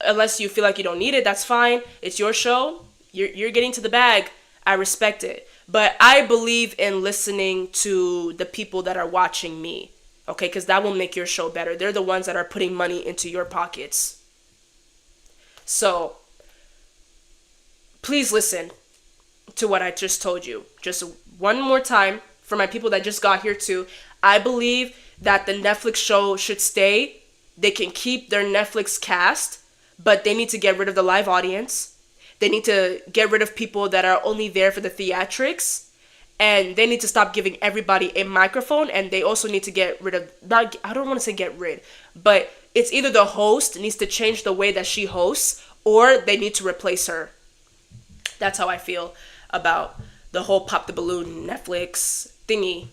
Unless you feel like you don't need it, that's fine. It's your show. You're getting to the bag. I respect it. But I believe in listening to the people that are watching me. Okay, because that will make your show better. They're the ones that are putting money into your pockets. So, please listen to what I just told you. Just one more time for my people that just got here too. I believe that the Netflix show should stay. They can keep their Netflix cast, but they need to get rid of the live audience. They need to get rid of people that are only there for the theatrics. And they need to stop giving everybody a microphone. And they also need to get rid of, I don't want to say get rid, but it's either the host needs to change the way that she hosts, or they need to replace her. That's how I feel about the whole Pop the Balloon Netflix thingy.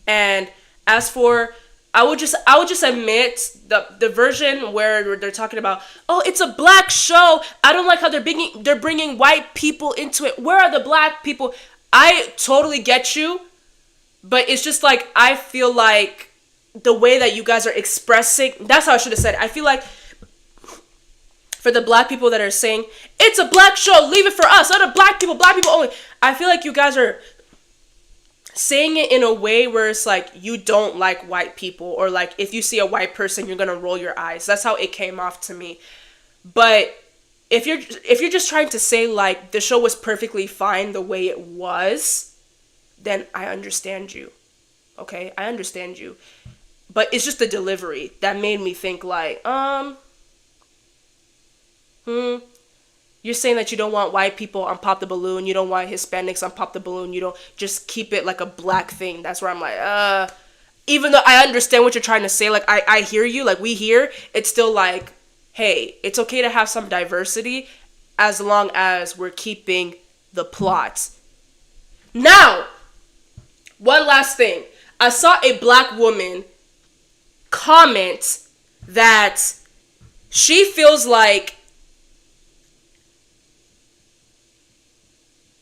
And as for, I would just admit the version where they're talking about, oh, it's a black show. I don't like how they're bringing white people into it. Where are the black people? I totally get you, but it's just like, I feel like the way that you guys are expressing, that's how I should have said it. I feel like for the black people that are saying, it's a black show, leave it for us, not a black people only. I feel like you guys are saying it in a way where it's like you don't like white people, or like if you see a white person, you're gonna roll your eyes. That's how it came off to me. But if you're just trying to say like the show was perfectly fine the way it was, then I understand you. Okay, I understand you. But it's just the delivery that made me think like, you're saying that you don't want white people on Pop the Balloon, you don't want Hispanics on Pop the Balloon, you don't, just keep it like a black thing. That's where I'm like, even though I understand what you're trying to say, like I hear you, like we hear, it's still like, hey, it's okay to have some diversity as long as we're keeping the plot. Now, one last thing. I saw a black woman comment that she feels like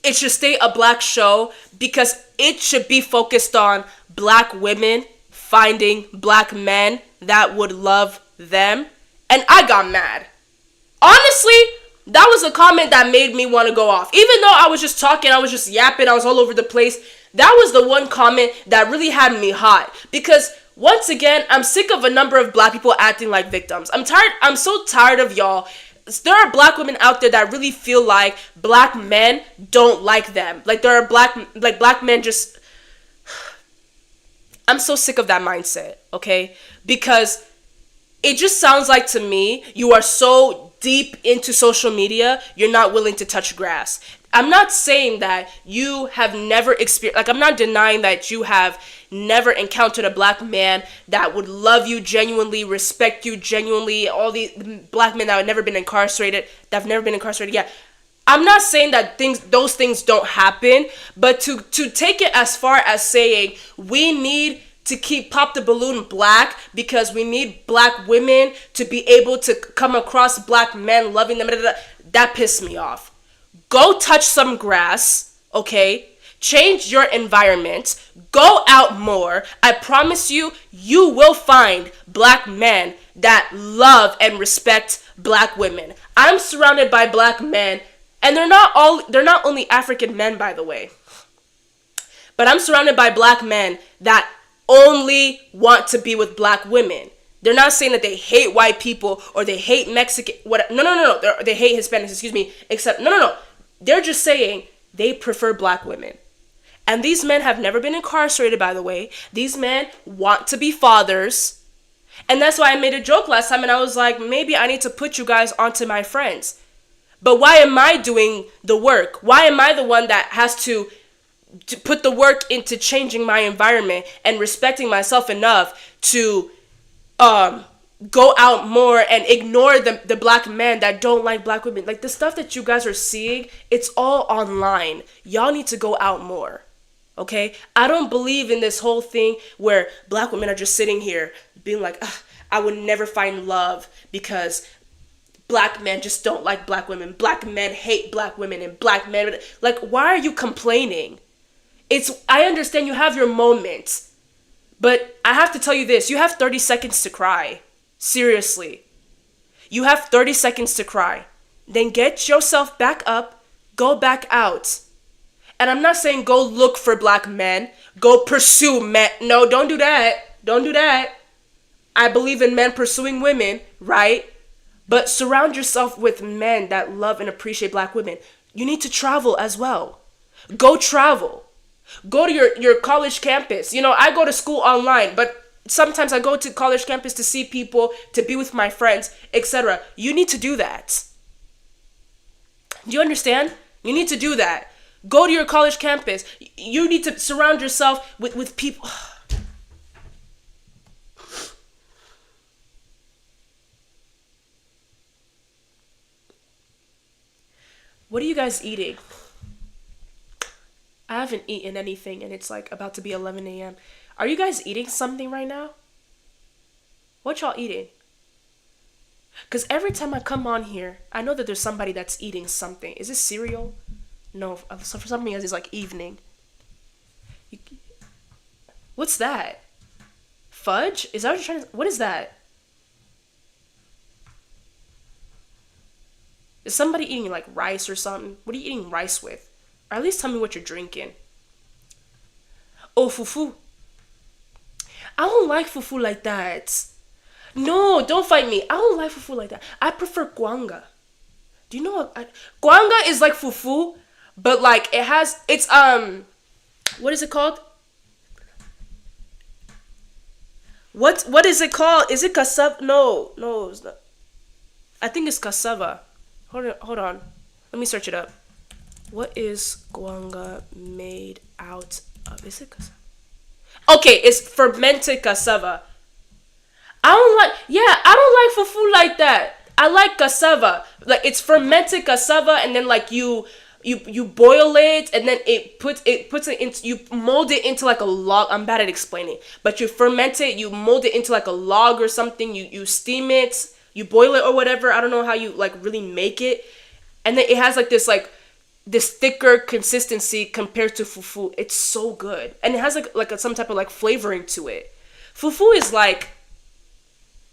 it should stay a black show because it should be focused on black women finding black men that would love them. And I got mad. Honestly, that was a comment that made me want to go off. Even though I was just talking, I was just yapping, I was all over the place. That was the one comment that really had me hot. Because once again, I'm sick of a number of black people acting like victims. I'm so tired of y'all. There are black women out there that really feel like black men don't like them. Like there are black men just... I'm so sick of that mindset, okay? Because it just sounds like to me, you are so deep into social media, you're not willing to touch grass. I'm not saying that you have never experienced, like I'm not denying that you have never encountered a black man that would love you genuinely, respect you genuinely, all these black men that have never been incarcerated, yeah. I'm not saying that those things don't happen, but to take it as far as saying we need to keep Pop the Balloon black because we need black women to be able to come across black men loving them, that pissed me off. Go touch some grass, okay? Change your environment. Go out more. I promise you, you will find black men that love and respect black women. I'm surrounded by black men, and they're not only African men, by the way. But I'm surrounded by black men that only want to be with black women. They're not saying that they hate white people or they hate Mexican, no. They hate Hispanics, except, no. They're just saying they prefer black women. And these men have never been incarcerated, by the way. These men want to be fathers. And that's why I made a joke last time and I was like, maybe I need to put you guys onto my friends. But why am I doing the work? Why am I the one that has to put the work into changing my environment and respecting myself enough to go out more and ignore the black men that don't like black women? Like the stuff that you guys are seeing, it's all online. Y'all need to go out more. Okay? I don't believe in this whole thing where black women are just sitting here being like, I would never find love because black men just don't like black women. Black men hate black women, and black men, like, why are you complaining? I understand you have your moments, but I have to tell you this, you have 30 seconds to cry. Seriously. You have 30 seconds to cry. Then get yourself back up, go back out. And I'm not saying go look for black men, go pursue men. No, don't do that. Don't do that. I believe in men pursuing women, right? But surround yourself with men that love and appreciate black women. You need to travel as well. Go travel. Go to your college campus. You know, I go to school online, but sometimes I go to college campus to see people, to be with my friends, etc. You need to do that. Do you understand? You need to do that. Go to your college campus. You need to surround yourself with people. What are you guys eating? I haven't eaten anything and it's like about to be 11 a.m. Are you guys eating something right now? What y'all eating? Because every time I come on here, I know that there's somebody that's eating something. Is this cereal? No, so for some reason it's like evening. What's that? Fudge? Is that what you're trying to... What is that? Is somebody eating like rice or something? What are you eating rice with? Or at least tell me what you're drinking. Oh, fufu. I don't like fufu like that. No, don't fight me. I don't like fufu like that. I prefer guanga. Do you know what? Guanga is like fufu, but like it's what is it called? What is it called? Is it cassava? No, it's not. I think it's cassava. Hold on. Let me search it up. What is guanga made out of? Is it cassava? Okay, it's fermented cassava. I don't like fufu like that. I like cassava. Like, it's fermented cassava, and then like you boil it, and then it puts it into, you mold it into like a log. I'm bad at explaining, but you ferment it, you mold it into like a log or something. You steam it, you boil it or whatever. I don't know how you like really make it, and then it has like this thicker consistency compared to fufu. It's so good, and it has like some type of like flavoring to it. Fufu is like,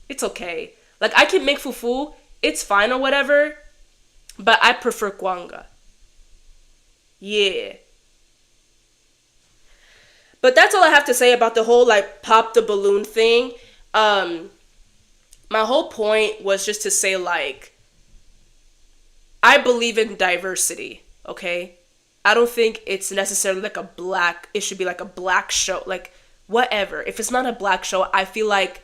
it's okay. Like, I can make fufu, it's fine or whatever, but I prefer guanga. Yeah. But that's all I have to say about the whole like pop the balloon thing. My whole point was just to say, like, I believe in diversity, okay? I don't think it's necessarily like it should be like a black show, like whatever. If it's not a black show, I feel like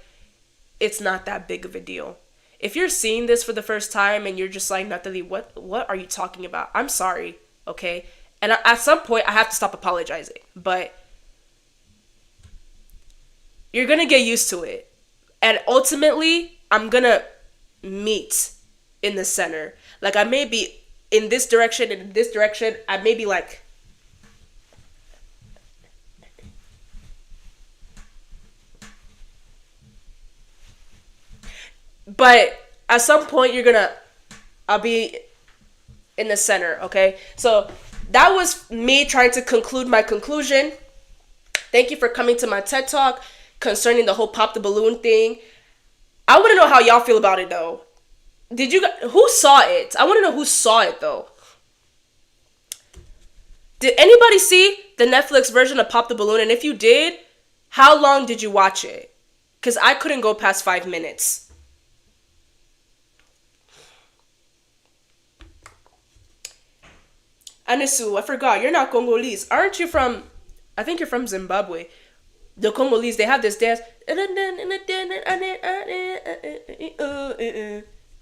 it's not that big of a deal. If you're seeing this for the first time and you're just like, Natalie, what are you talking about? I'm sorry, okay? And at some point, I have to stop apologizing. But you're going to get used to it. And ultimately, I'm going to meet in the center. Like, I may be in this direction and in this direction. I may be like... But at some point, I'll be in the center, okay? So that was me trying to conclude my conclusion. Thank you for coming to my TED Talk concerning the whole pop the balloon thing. I want to know how y'all feel about it, though. Who saw it? I want to know who saw it, though. Did anybody see the Netflix version of Pop the Balloon? And if you did, how long did you watch it? Because I couldn't go past 5 minutes. Anisu, I forgot. You're not Congolese. Aren't you from... I think you're from Zimbabwe. The Congolese, they have this dance.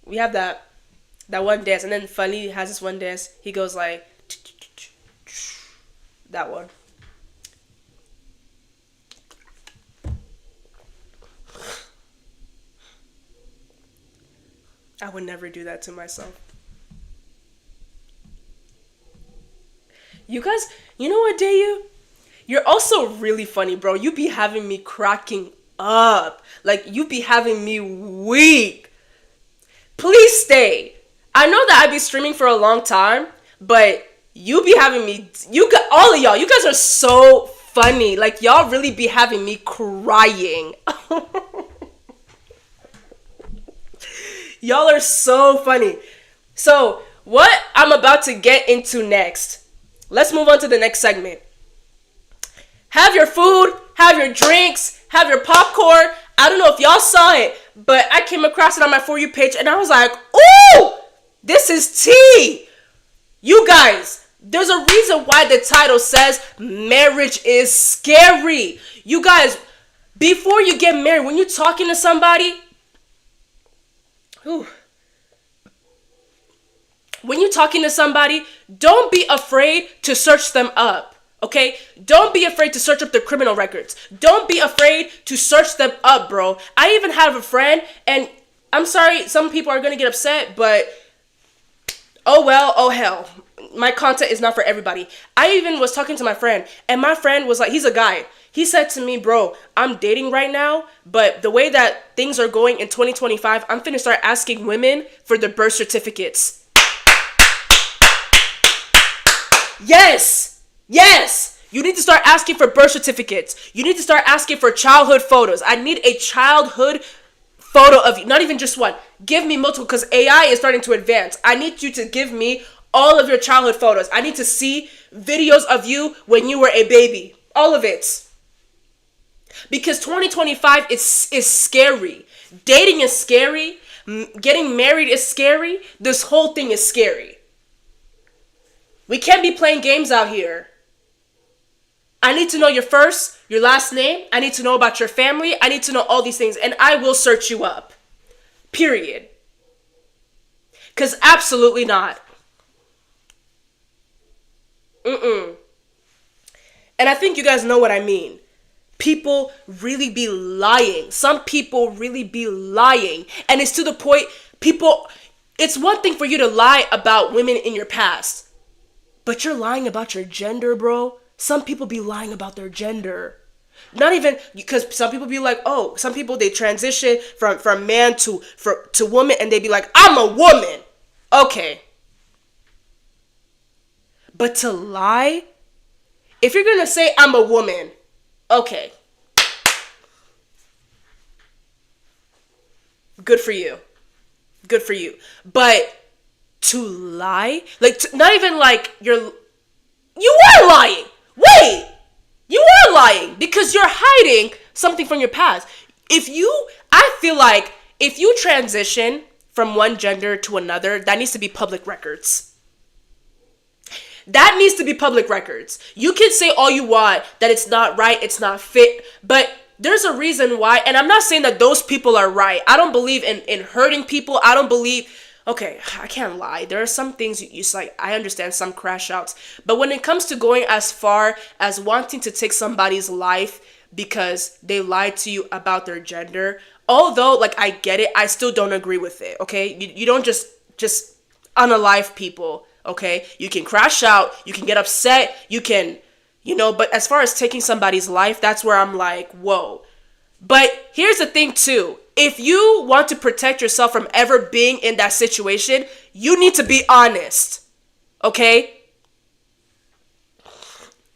We have that one dance. And then Fali has this one dance. He goes like... That one. I would never do that to myself. You guys, you know what, Dayu? You're also really funny, bro. You be having me cracking up. Like, you be having me weak. Please stay. I know that I'd be streaming for a long time, but you be having me, all of y'all, you guys are so funny. Like, y'all really be having me crying. Y'all are so funny. So, what I'm about to get into next, let's move on to the next segment. Have your food, have your drinks, have your popcorn. I don't know if y'all saw it, but I came across it on my For You page and I was like, ooh, this is tea. You guys, there's a reason why the title says marriage is scary. You guys, before you get married, when you're talking to somebody, when you're talking to somebody, don't be afraid to search them up. Okay? Don't be afraid to search up their criminal records. Don't be afraid to search them up, bro. I even have a friend, and I'm sorry, some people are going to get upset, but oh well, oh hell. My content is not for everybody. I even was talking to my friend, and my friend was like, he's a guy. He said to me, bro, I'm dating right now, but the way that things are going in 2025, I'm finna start asking women for their birth certificates. Yes, you need to start asking for birth certificates. You need to start asking for childhood photos. I need a childhood photo of you, not even just one. Give me multiple, because AI is starting to advance. I need you to give me all of your childhood photos. I need to see videos of you when you were a baby. All of it. Because 2025 is scary. Dating is scary. Getting married is scary. This whole thing is scary. We can't be playing games out here. I need to know your first, your last name. I need to know about your family. I need to know all these things. And I will search you up. Period. Because absolutely not. And I think you guys know what I mean. People really be lying. Some people really be lying. And it's to the point, it's one thing for you to lie about women in your past. But you're lying about your gender, bro. Some people be lying about their gender. Not even, because some people be like, oh, some people, they transition from man to woman, and they be like, I'm a woman. Okay. But to lie, if you're going to say I'm a woman, okay. Good for you. Good for you. But to lie, like, not even like you are lying. Wait, you are lying because you're hiding something from your past. I feel like if you transition from one gender to another, that needs to be public records. That needs to be public records. You can say all you want that it's not right, it's not fit, but there's a reason why, and I'm not saying that those people are right. I don't believe in hurting people. I don't believe, okay, I can't lie. There are some things you like, I understand some crash outs, but when it comes to going as far as wanting to take somebody's life because they lied to you about their gender, although, like, I get it, I still don't agree with it, okay? You don't just unalive people. Okay, you can crash out, you can get upset, you can, but as far as taking somebody's life, that's where I'm like, whoa. But here's the thing too. If you want to protect yourself from ever being in that situation, you need to be honest. Okay?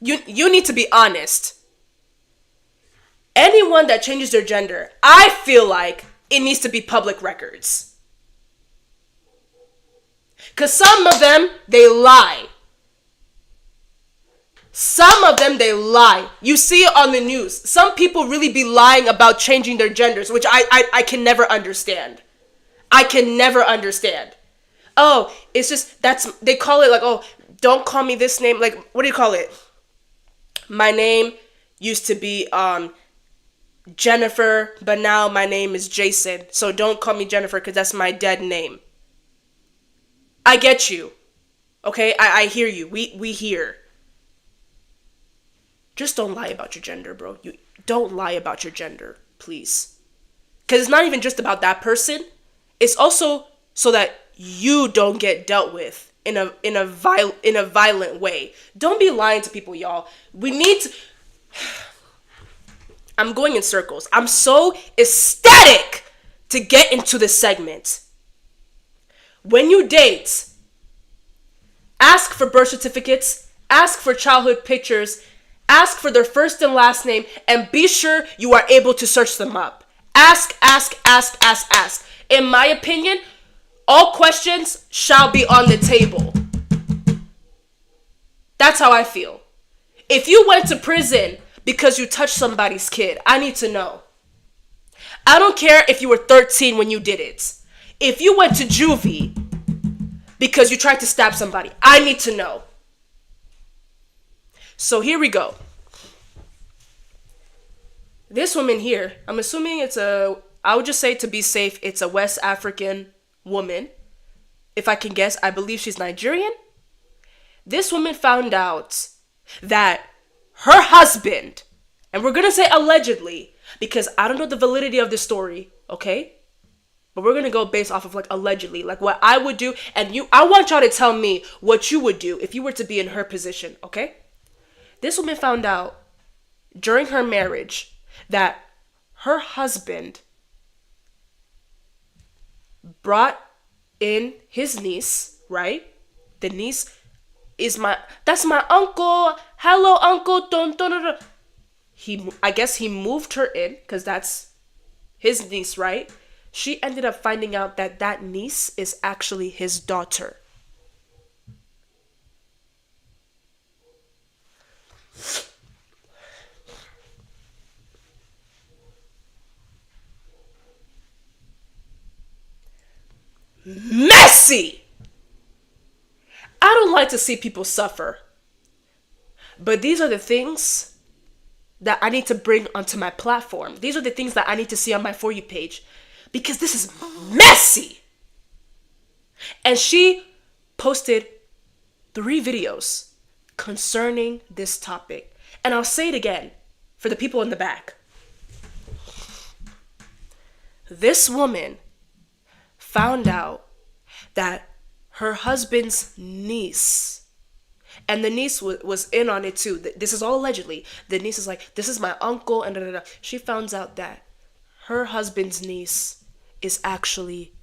You need to be honest. Anyone that changes their gender, I feel like it needs to be public records. Because some of them, they lie. Some of them, they lie. You see it on the news. Some people really be lying about changing their genders, which I can never understand. I can never understand. Oh, it's just, they call it like, oh, don't call me this name. Like, what do you call it? My name used to be Jennifer, but now my name is Jason. So don't call me Jennifer because that's my dead name. I get you. Okay, I hear you. We hear. Just don't lie about your gender, bro. You don't lie about your gender, please. Because it's not even just about that person. It's also so that you don't get dealt with in a violent way. Don't be lying to people, y'all. We need to. I'm going in circles. I'm so ecstatic to get into this segment. When you date, ask for birth certificates, ask for childhood pictures, ask for their first and last name, and be sure you are able to search them up. Ask. In my opinion, all questions shall be on the table. That's how I feel. If you went to prison because you touched somebody's kid, I need to know. I don't care if you were 13 when you did it. If you went to juvie because you tried to stab somebody, I need to know. So here we go. This woman here, I'm assuming I would just say to be safe, it's a West African woman. If I can guess, I believe she's Nigerian. This woman found out that her husband, and we're going to say allegedly, because I don't know the validity of this story, okay? But we're going to go based off of like allegedly, like what I would do. And I want y'all to tell me what you would do if you were to be in her position, okay? This woman found out during her marriage that her husband brought in his niece, right? The niece is that's my uncle. Hello, uncle. Dun, dun, dun, dun. I guess he moved her in because that's his niece, right? She ended up finding out that that niece is actually his daughter. Messy! I don't like to see people suffer. But these are the things that I need to bring onto my platform. These are the things that I need to see on my For You page. Because this is messy. And she posted 3 videos concerning this topic. And I'll say it again for the people in the back. This woman found out that her husband's niece, and the niece was in on it too. This is all allegedly. The niece is like, this is my uncle, and da da da. She found out that her husband's niece is actually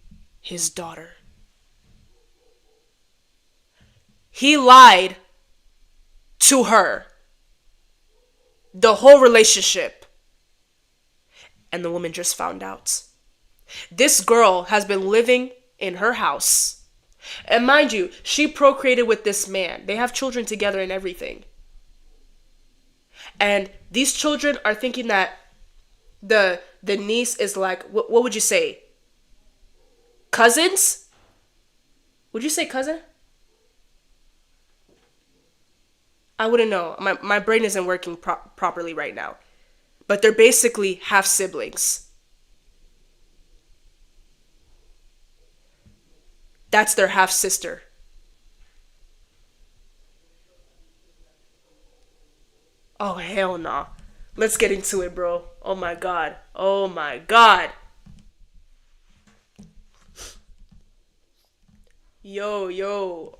his daughter. He lied to her the whole relationship, and the woman just found out. This girl has been living in her house. And mind you, she procreated with this man. They have children together and everything. And these children are thinking that the niece is like, what would you say? Cousins? Would you say cousin? I wouldn't know. My brain isn't working properly right now. But they're basically half siblings. That's their half sister. Oh, hell no. Let's get into it, bro. Oh my god. Oh my god. Yo.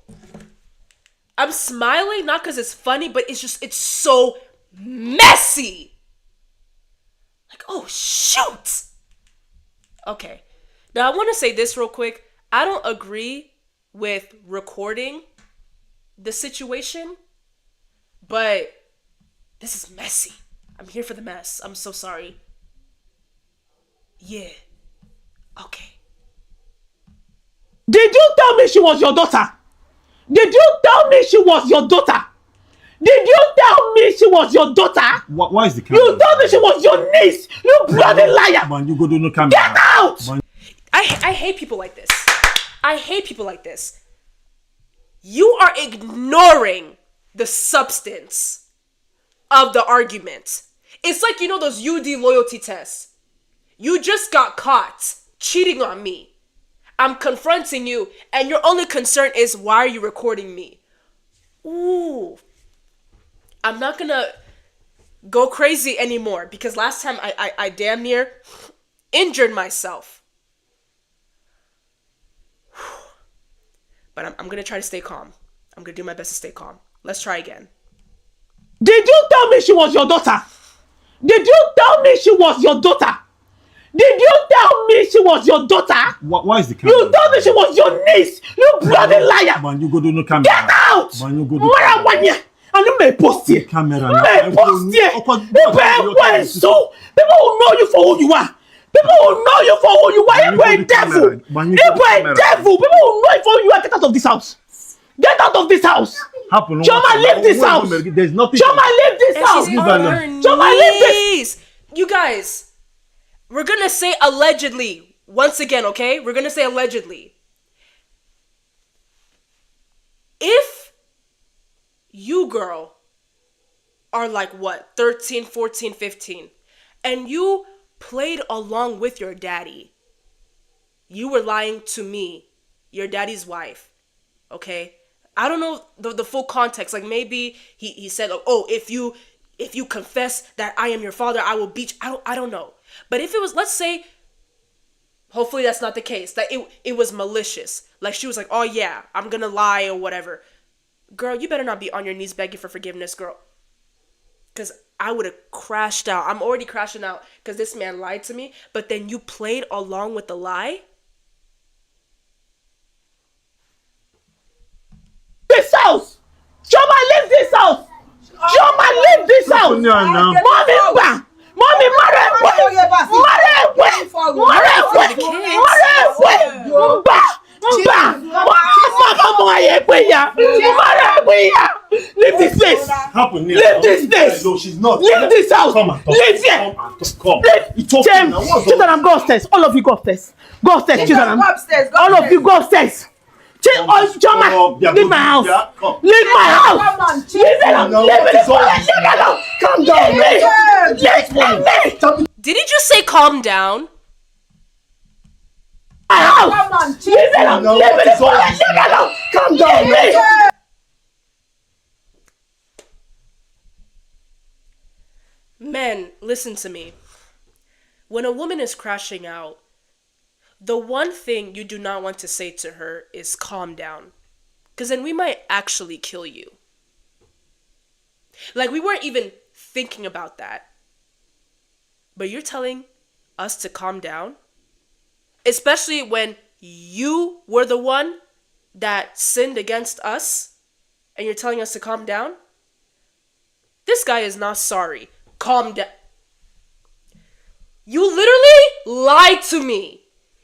I'm smiling not because it's funny, but it's so messy. Like, oh, shoot. Okay. Now, I want to say this real quick. I don't agree with recording the situation, but this is messy. I'm here for the mess. I'm so sorry. Yeah. Okay. Did you tell me she was your daughter? Did you tell me she was your daughter? Did you tell me she was your daughter? Why is the camera? You told me she was your niece. You bloody liar. Man, you go do no camera. Get out! Man. I hate people like this. I hate people like this. You are ignoring the substance of the argument. It's like, those UD loyalty tests. You just got caught cheating on me. I'm confronting you, and your only concern is, why are you recording me? Ooh. I'm not gonna go crazy anymore, because last time I damn near injured myself. But I'm gonna try to stay calm. I'm gonna do my best to stay calm. Let's try again. Did you tell me she was your daughter? Did you tell me she was your daughter? Did you tell me she was your daughter? Why is the camera? You told me she was your niece. You bloody liar. Man, you go to no camera. Get out. Man, you go to Mara wanya. And you may post here. Camera. May post here. So people will know you for who you are. People will know you for who you are. You are a devil. You are a devil. People will know you for who you are. Get out of this house. Get out of this house. Chioma, leave this house. There's nothing. Chioma, leave this house. She's on her Chioma, leave this. You guys, we're gonna say allegedly once again, okay? We're gonna say allegedly. If you, girl, are like what, 13, 14, 15, and you played along with your daddy, you were lying to me, your daddy's wife, okay? I don't know the full context. Like maybe he said, oh, if you confess that I am your father, I will beat you. I don't know. But if it was, let's say, hopefully that's not the case, that it was malicious. Like she was like, oh yeah, I'm gonna lie or whatever. Girl, you better not be on your knees begging for forgiveness, girl. Because I would have crashed out. I'm already crashing out because this man lied to me. But then you played along with the lie? This house! Chioma, leave this house! Chioma, leave this house! Mommy, Mommy, leave this place! Leave this place! No, she's not. Leave this house! Come on, Leave here! Come. Children, go upstairs. All of you go upstairs. Go upstairs, children. All of you go upstairs. Chioma, leave my house. Leave my house. Leave it alone. Leave it alone. Calm down, man. Did he just say calm down? My house. Leave it alone. Leave it alone. Calm down, man. Men, listen to me. When a woman is crashing out, the one thing you do not want to say to her is calm down. Because then we might actually kill you. Like, we weren't even thinking about that. But you're telling us to calm down? Especially when you were the one that sinned against us and you're telling us to calm down? This guy is not sorry. Calm down. You literally lied to me.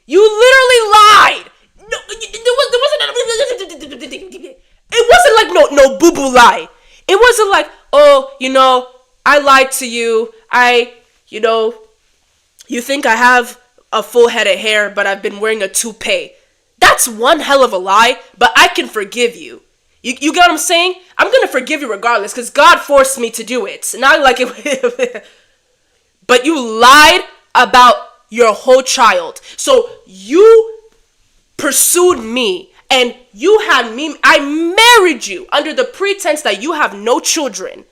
You literally lied. No, it wasn't like no boo-boo lie. It wasn't like, oh, I lied to you. You think I have a full head of hair, but I've been wearing a toupee. That's one hell of a lie, but I can forgive you. You get what I'm saying? I'm going to forgive you regardless because God forced me to do it. Not like it. But you lied about your whole child. So you pursued me and you had me. I married you under the pretense that you have no children.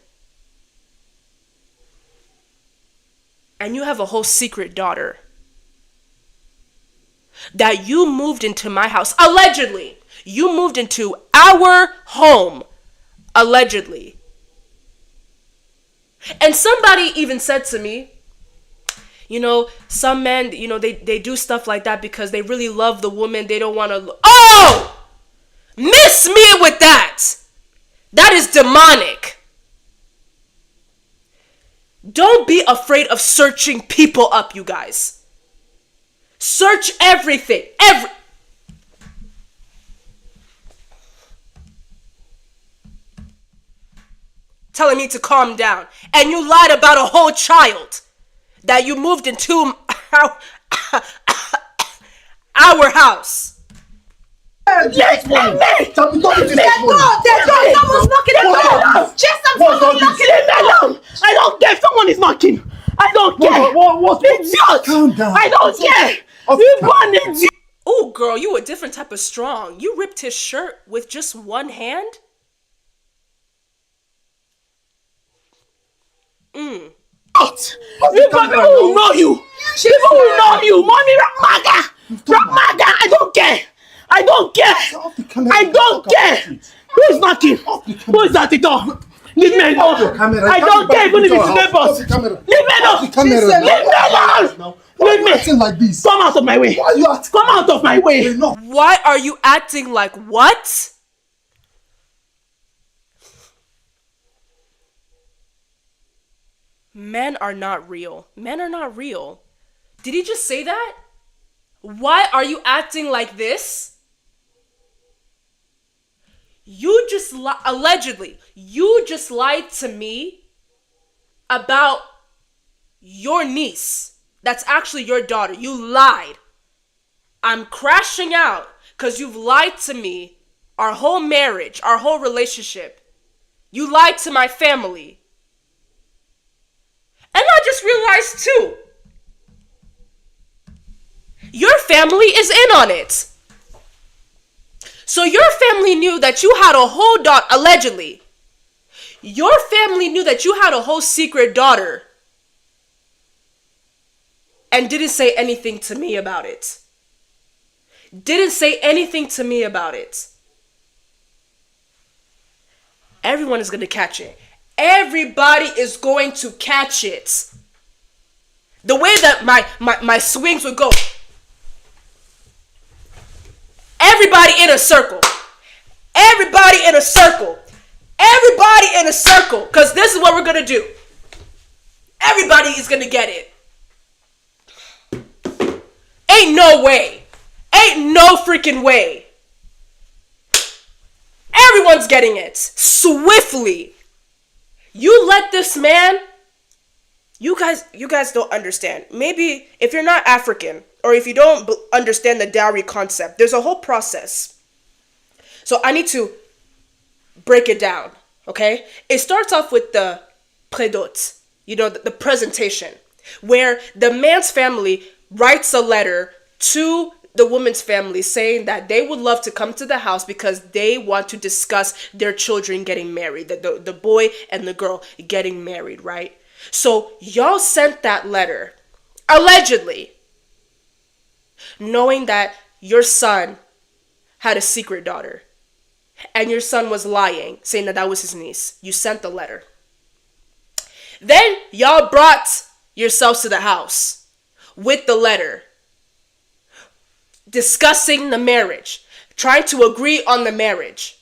And you have a whole secret daughter. That you moved into my house. Allegedly. You moved into our home. Allegedly. And somebody even said to me, some men, they do stuff like that because they really love the woman. They don't want to. Oh! Miss me with that. That is demonic. Don't be afraid of searching people up, you guys. Search everything. Telling me to calm down. And you lied about a whole child. That you moved into our house. Yes, man. Someone's knocking at the door. Chisom, someone's knocking at the door. I don't care if someone is knocking. I don't care. Idiot. Calm down. I don't care. You born idiot. Oh, girl, you a different type of strong. You ripped his shirt with just one hand? People will know you. People will know you. Mommy, Ramaga. I don't care. I don't care. Who is knocking? Who is at the door? Leave me alone. I don't care even if it's neighbors. Leave me alone. Leave me. Acting like this. Come out of my way. Why are you acting? Come out of my way. Enough. Why are you acting like what? Men are not real. Men are not real. Did he just say that? Why are you acting like this? You just allegedly, you just lied to me about your niece. That's actually your daughter. You lied. I'm crashing out because you've lied to me. Our whole marriage, our whole relationship. You lied to my family. And I just realized too, your family is in on it. So your family knew that you had a whole daughter, allegedly. Your family knew that you had a whole secret daughter and didn't say anything to me about it. Didn't say anything to me about it. Everyone is going to catch it. Everybody is going to catch it. The way that my swings would go. Everybody in a circle. Everybody in a circle. Everybody in a circle. Because this is what we're going to do. Everybody is going to get it. Ain't no way. Ain't no freaking way. Everyone's getting it. Swiftly. You let this man, you guys don't understand. Maybe if you're not African or if you don't understand the dowry concept, there's a whole process. So I need to break it down, okay? It starts off with the prédot, the presentation, where the man's family writes a letter to the woman's family saying that they would love to come to the house because they want to discuss their children getting married, the boy and the girl getting married, right? So y'all sent that letter, allegedly, knowing that your son had a secret daughter and your son was lying, saying that was his niece. You sent the letter. Then y'all brought yourselves to the house with the letter, discussing the marriage, trying to agree on the marriage.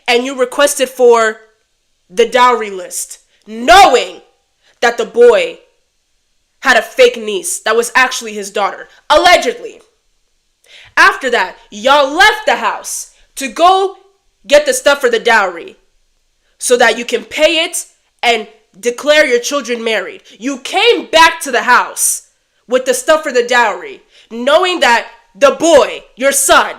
And you requested for the dowry list, knowing that the boy had a fake niece that was actually his daughter, allegedly. After that, y'all left the house to go get the stuff for the dowry so that you can pay it and declare your children married. You came back to the house with the stuff for the dowry, knowing that the boy, your son,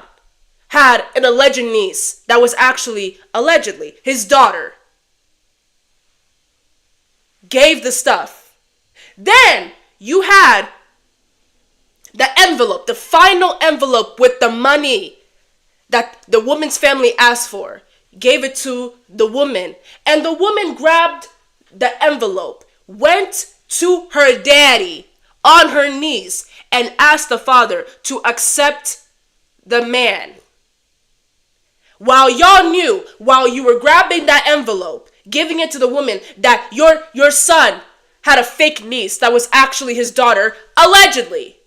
had an alleged niece that was actually, allegedly, his daughter. Gave the stuff. Then you had the envelope, the final envelope with the money that the woman's family asked for. Gave it to the woman. And the woman grabbed the envelope, went to her daddy on her knees, and asked the father to accept the man. While y'all knew, while you were grabbing that envelope, giving it to the woman, that your son had a fake niece that was actually his daughter, allegedly.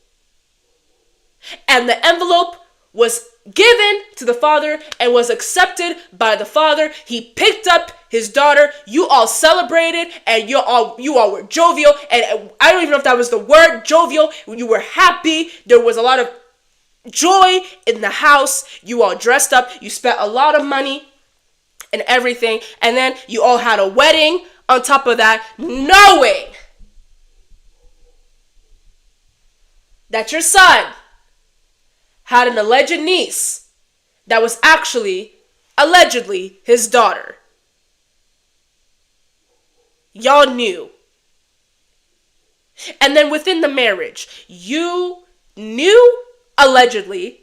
And the envelope was given to the father and was accepted by the father. He picked up his daughter. You all celebrated and you all were jovial. And I don't even know if that was the word, jovial. You were happy. There was a lot of joy in the house. You all dressed up. You spent a lot of money and everything. And then you all had a wedding on top of that, knowing that your son had an alleged niece that was actually, allegedly, his daughter. Y'all knew. And then within the marriage, you knew, allegedly,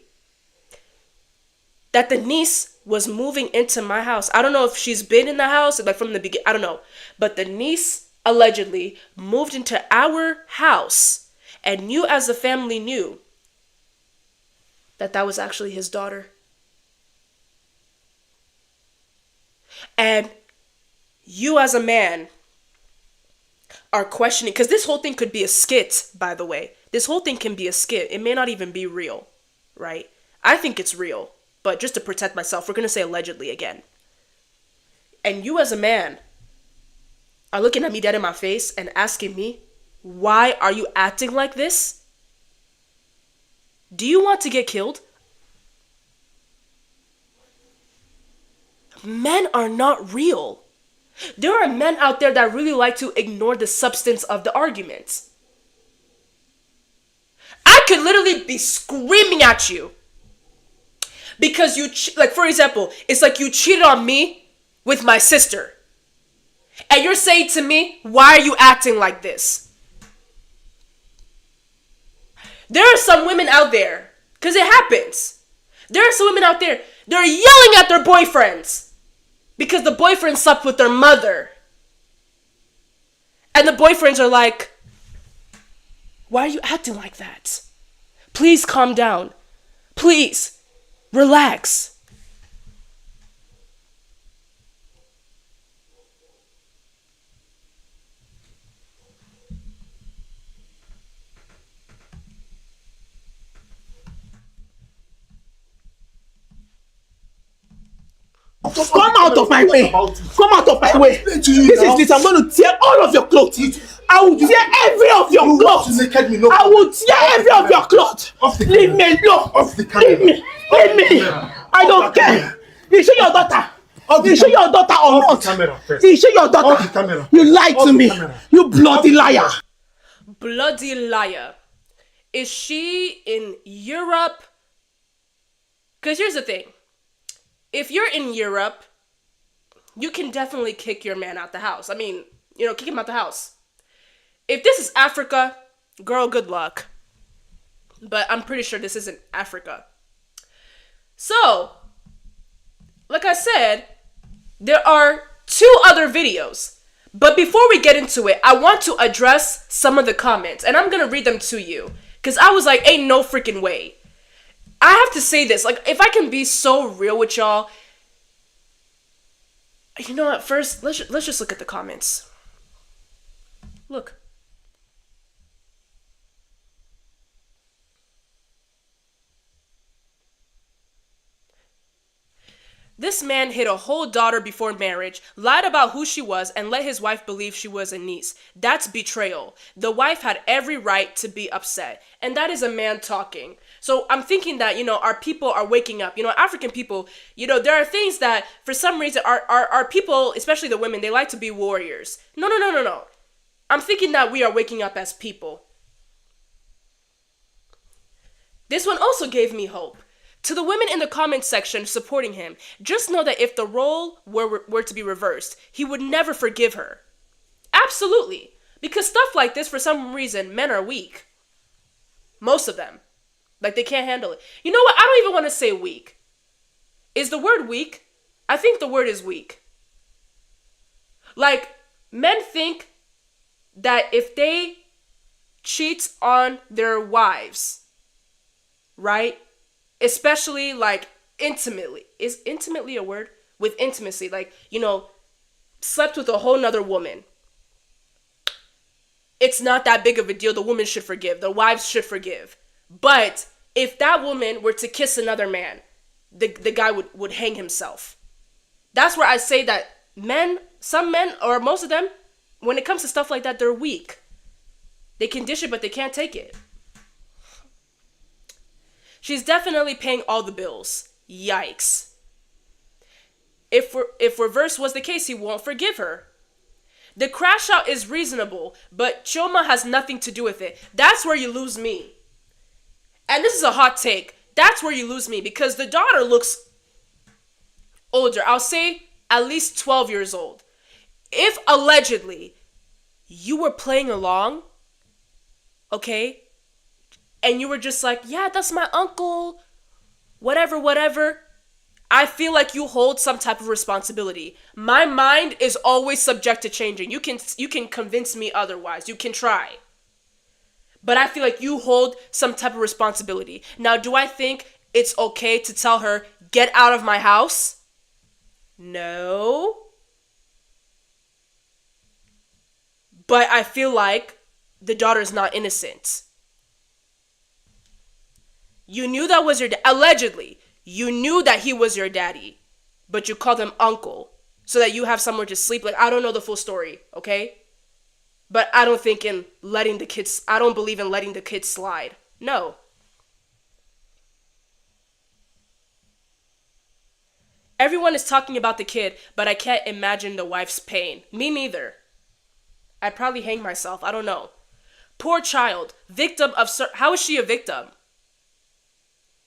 that the niece was moving into my house. I don't know if she's been in the house, like from the beginning, I don't know. But the niece, allegedly, moved into our house. And you as a family knew that was actually his daughter. And you as a man are questioning, because this whole thing could be a skit, by the way. this whole thing can be a skit. It may not even be real, right? I think it's real, but just to protect myself, we're going to say allegedly again. And you as a man are looking at me dead in my face and asking me, why are you acting like this? Do you want to get killed? Men are not real. There are men out there that really like to ignore the substance of the arguments. I could literally be screaming at you because like for example, it's like you cheated on me with my sister. And you're saying to me, why are you acting like this? There are some women out there, because it happens. There are some women out there, they're yelling at their boyfriends because the boyfriend slept with their mother. And the boyfriends are like, why are you acting like that? Please calm down. Please, relax. Come out of my way. Come out of my way. This is this. I'm going to tear all of your clothes. I will tear every of your clothes. I will tear every of your clothes. Leave me alone. Leave me. Leave me. I don't care. Is she your daughter? Is she your daughter or not? Is she your daughter? You lied to me. You bloody liar. Bloody liar. Is she in Europe? Because here's the thing. If you're in Europe, you can definitely kick your man out the house. I mean, kick him out the house. If this is Africa, girl, good luck. But I'm pretty sure this isn't Africa. So, like I said, there are 2 other videos. But before we get into it, I want to address some of the comments. And I'm going to read them to you. Because I was like, ain't no freaking way. I have to say this, like, if I can be so real with y'all, you know what, first, let's just look at the comments. Look. This man hit a whole daughter before marriage, lied about who she was, and let his wife believe she was a niece. That's betrayal. The wife had every right to be upset. And that is a man talking. So I'm thinking that, our people are waking up. African people, there are things that, for some reason, our people, especially the women, they like to be warriors. No. I'm thinking that we are waking up as people. This one also gave me hope. To the women in the comment section supporting him, just know that if the role were to be reversed, he would never forgive her. Absolutely. Because stuff like this, for some reason, men are weak. Most of them. Like, they can't handle it. You know what? I don't even want to say weak. Is the word weak? I think the word is weak. Like, men think that if they cheat on their wives, right? Especially, like, intimately. Is intimately a word? With intimacy. Like, slept with a whole nother woman. It's not that big of a deal. The woman should forgive. The wives should forgive. But if that woman were to kiss another man, the guy would hang himself. That's where I say that some men, or most of them, when it comes to stuff like that, they're weak. They can dish it, but they can't take it. She's definitely paying all the bills. Yikes. If reverse was the case, he won't forgive her. The crash out is reasonable, but Chioma has nothing to do with it. That's where you lose me. And this is a hot take. That's where you lose me, because the daughter looks older. I'll say at least 12 years old. If allegedly you were playing along, okay, and you were just like, yeah, that's my uncle, whatever, I feel like you hold some type of responsibility. My mind is always subject to changing. You can convince me otherwise. You can try. But I feel like you hold some type of responsibility. Now, do I think it's okay to tell her, get out of my house? No. But I feel like the daughter's not innocent. You knew that was your allegedly. You knew that he was your daddy, but you called him uncle so that you have somewhere to sleep. Like, I don't know the full story, okay? But I don't think in letting the kids, I don't believe in letting the kids slide. No. Everyone is talking about the kid, but I can't imagine the wife's pain. Me neither. I'd probably hang myself. I don't know. Poor child. Victim of... How is she a victim?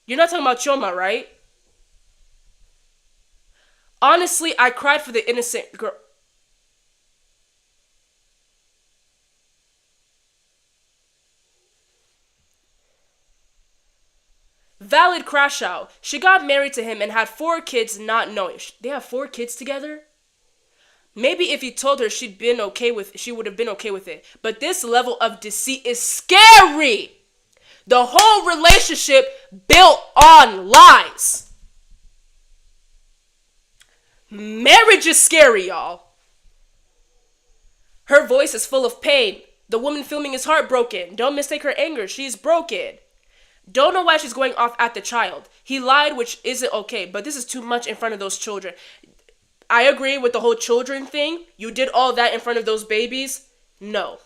You're not talking about Chioma, right? Honestly, I cried for the innocent girl. Valid crash out. She got married to him and had 4 kids not knowing. They have 4 kids together? Maybe if you told her she would have been okay with it. But this level of deceit is scary. The whole relationship built on lies. Marriage is scary, y'all. Her voice is full of pain. The woman filming is heartbroken. Don't mistake her anger. She's broken. Don't know why she's going off at the child. He lied, which isn't okay, but this is too much in front of those children. I agree with the whole children thing. You did all that in front of those babies? No.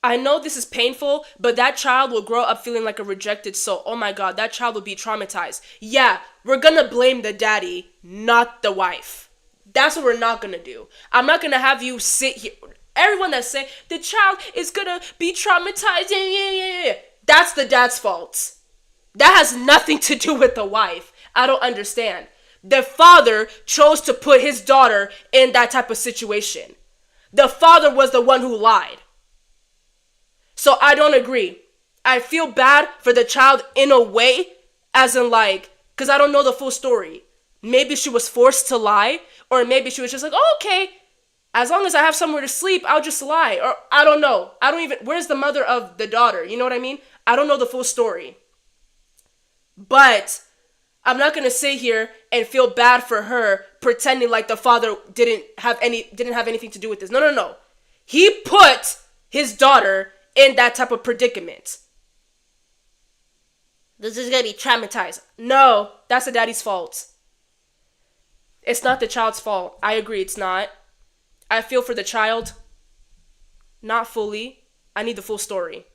I know this is painful, but that child will grow up feeling like a rejected soul. Oh my God, that child will be traumatized. Yeah, we're gonna blame the daddy, not the wife. That's what we're not gonna do. I'm not gonna have you sit here. Everyone that say the child is gonna be traumatized, yeah. That's the dad's fault. That has nothing to do with the wife. I don't understand. The father chose to put his daughter in that type of situation. The father was the one who lied. So I don't agree. I feel bad for the child in a way, as in like, because I don't know the full story. Maybe she was forced to lie, or maybe she was just like, oh, okay, as long as I have somewhere to sleep, I'll just lie. Or I don't know. Where's the mother of the daughter? You know what I mean? I don't know the full story. But I'm not going to sit here and feel bad for her pretending like the father didn't have anything to do with this. No. He put his daughter in that type of predicament. This is going to be traumatized. No, that's the daddy's fault. It's not the child's fault. I agree, it's not. I feel for the child. Not fully. I need the full story.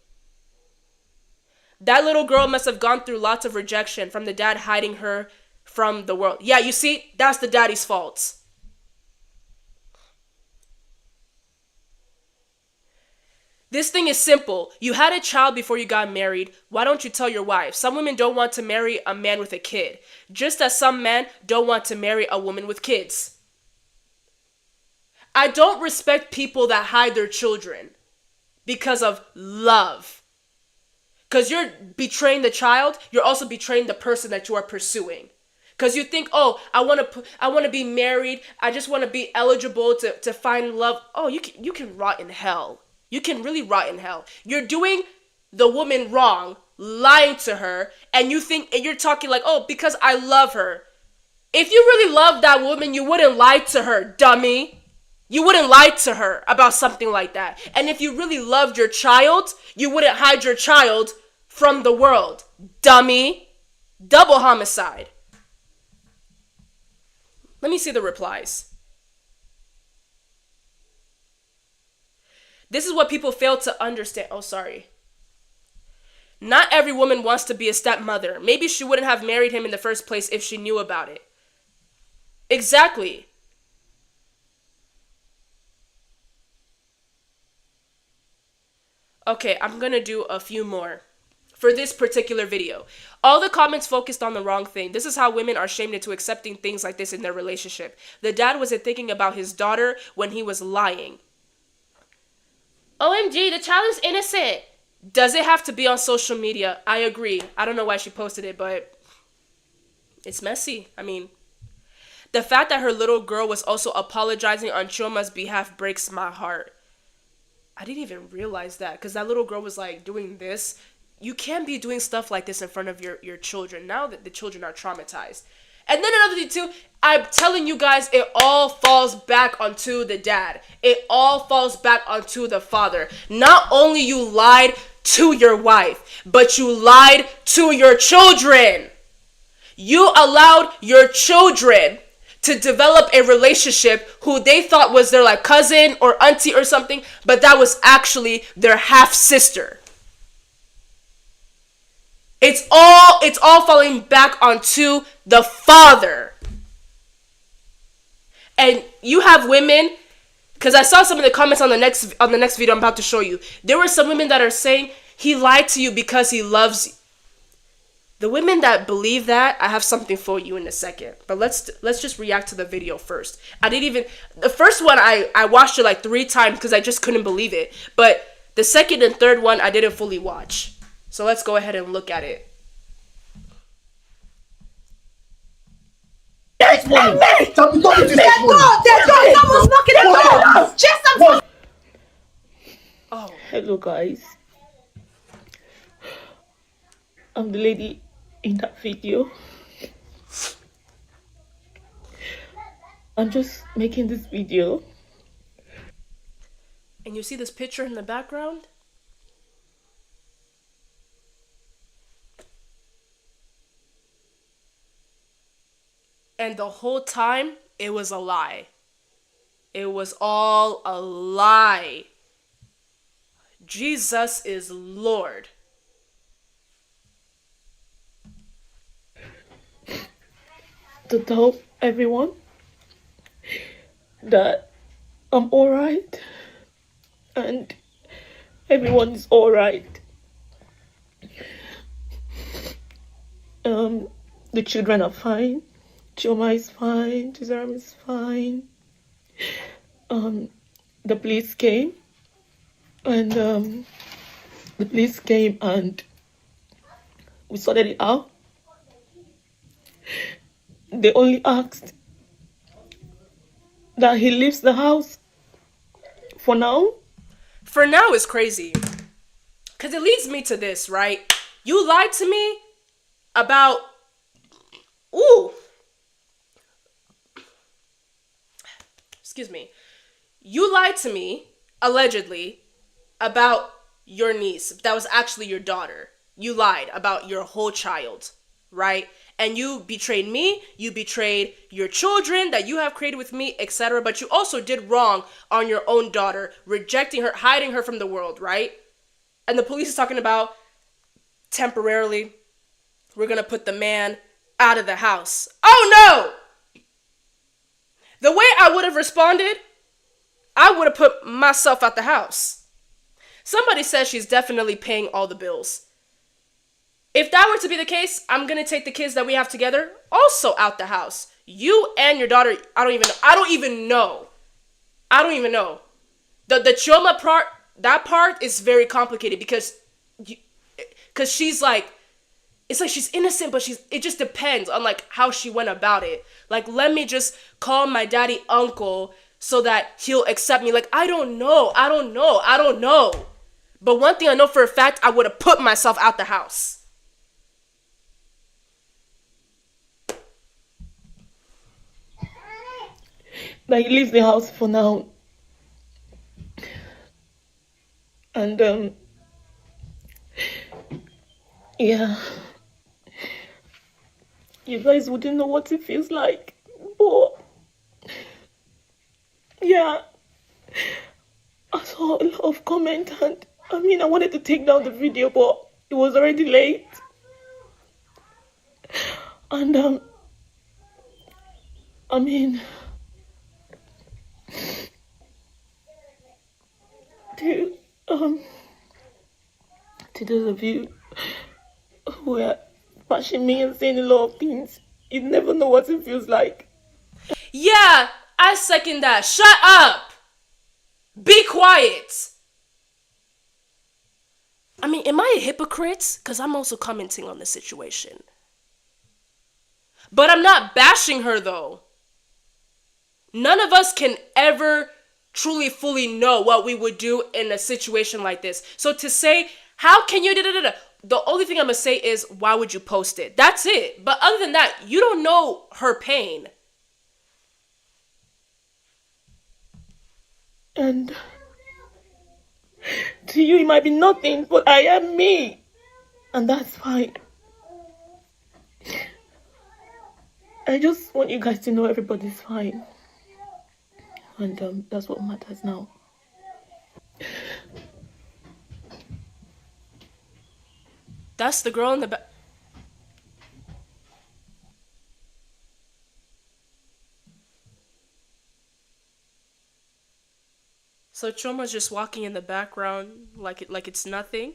That little girl must have gone through lots of rejection from the dad hiding her from the world. Yeah, you see, that's the daddy's fault. This thing is simple. You had a child before you got married. Why don't you tell your wife? Some women don't want to marry a man with a kid, just as some men don't want to marry a woman with kids. I don't respect people that hide their children because of love. Because you're betraying the child, you're also betraying the person that you are pursuing. Because you think, oh, I want to be married. I just want to be eligible to find love. Oh, you can rot in hell. You can really rot in hell. You're doing the woman wrong, lying to her, and you're talking like, oh, because I love her. If you really love that woman, you wouldn't lie to her, dummy. You wouldn't lie to her about something like that. And if you really loved your child, you wouldn't hide your child from the world, dummy. Double homicide. Let me see the replies. This is what people fail to understand. Oh, sorry. Not every woman wants to be a stepmother. Maybe she wouldn't have married him in the first place if she knew about it. Exactly. Okay, I'm gonna do a few more for this particular video. All the comments focused on the wrong thing. This is how women are shamed into accepting things like this in their relationship. The dad wasn't thinking about his daughter when he was lying. OMG, the child is innocent. Does it have to be on social media? I agree. I don't know why she posted it, but it's messy. I mean, the fact that her little girl was also apologizing on Chioma's behalf breaks my heart. I didn't even realize that because that little girl was like doing this. You can't be doing stuff like this in front of your children now that the children are traumatized. And then another thing too, I'm telling you guys, it all falls back onto the dad. It all falls back onto the father. Not only you lied to your wife, but you lied to your children. You allowed your children to develop a relationship who they thought was their like cousin or auntie or something, but that was actually their half sister. It's all falling back onto the father. And you have women, because I saw some of the comments on the next video I'm about to show you. There were some women that are saying he lied to you because he loves you. The women that believe that, I have something for you in a second. But let's just react to the video first. The first one I watched it like 3 times because I just couldn't believe it. But the second and third one I didn't fully watch. So let's go ahead and look at it. Yes, money. Someone's knocking the door. Chisom. Oh. Hello guys, I'm the lady in that video. I'm just making this video. And you see this picture in the background? And the whole time, it was a lie. It was all a lie. Jesus is Lord. To tell everyone that I'm alright and everyone is alright. The children are fine. Chioma is fine. Chisom is fine. The police came and we sorted it out. They only asked that he leaves the house for now. For now is crazy. Because it leads me to this, right? You lied to me about... Ooh. Excuse me. You lied to me, allegedly, about your niece. That was actually your daughter. You lied about your whole child, right? And you betrayed me, you betrayed your children that you have created with me, etc. But you also did wrong on your own daughter, rejecting her, hiding her from the world, right? And the police is talking about temporarily, we're gonna put the man out of the house. Oh no! The way I would have responded, I would have put myself out the house. Somebody says she's definitely paying all the bills. If that were to be the case, I'm going to take the kids that we have together also out the house. You and your daughter, I don't even know. The Chioma part, that part is very complicated because she's like, it's like she's innocent, but it just depends on like how she went about it. Like, let me just call my daddy uncle so that he'll accept me. Like, I don't know. But one thing I know for a fact, I would have put myself out the house. That he leaves the house for now. And yeah, you guys wouldn't know what it feels like, but yeah, I saw a lot of comments and I wanted to take down the video, but it was already late. And to those of you who are bashing me and saying a lot of things, you never know what it feels like. Yeah, I second that. Shut up. Be quiet. I mean, am I a hypocrite? Because I'm also commenting on the situation. But I'm not bashing her, though. None of us can ever truly fully know what we would do in a situation like this. So to say, how can you the only thing I'm gonna say is, why would you post it? That's it. But other than that, you don't know her pain. And to you, it might be nothing, but I am me. And that's fine. I just want you guys to know everybody's fine. And that's what matters now. That's the girl in the back. So Choma's just walking in the background like it's nothing.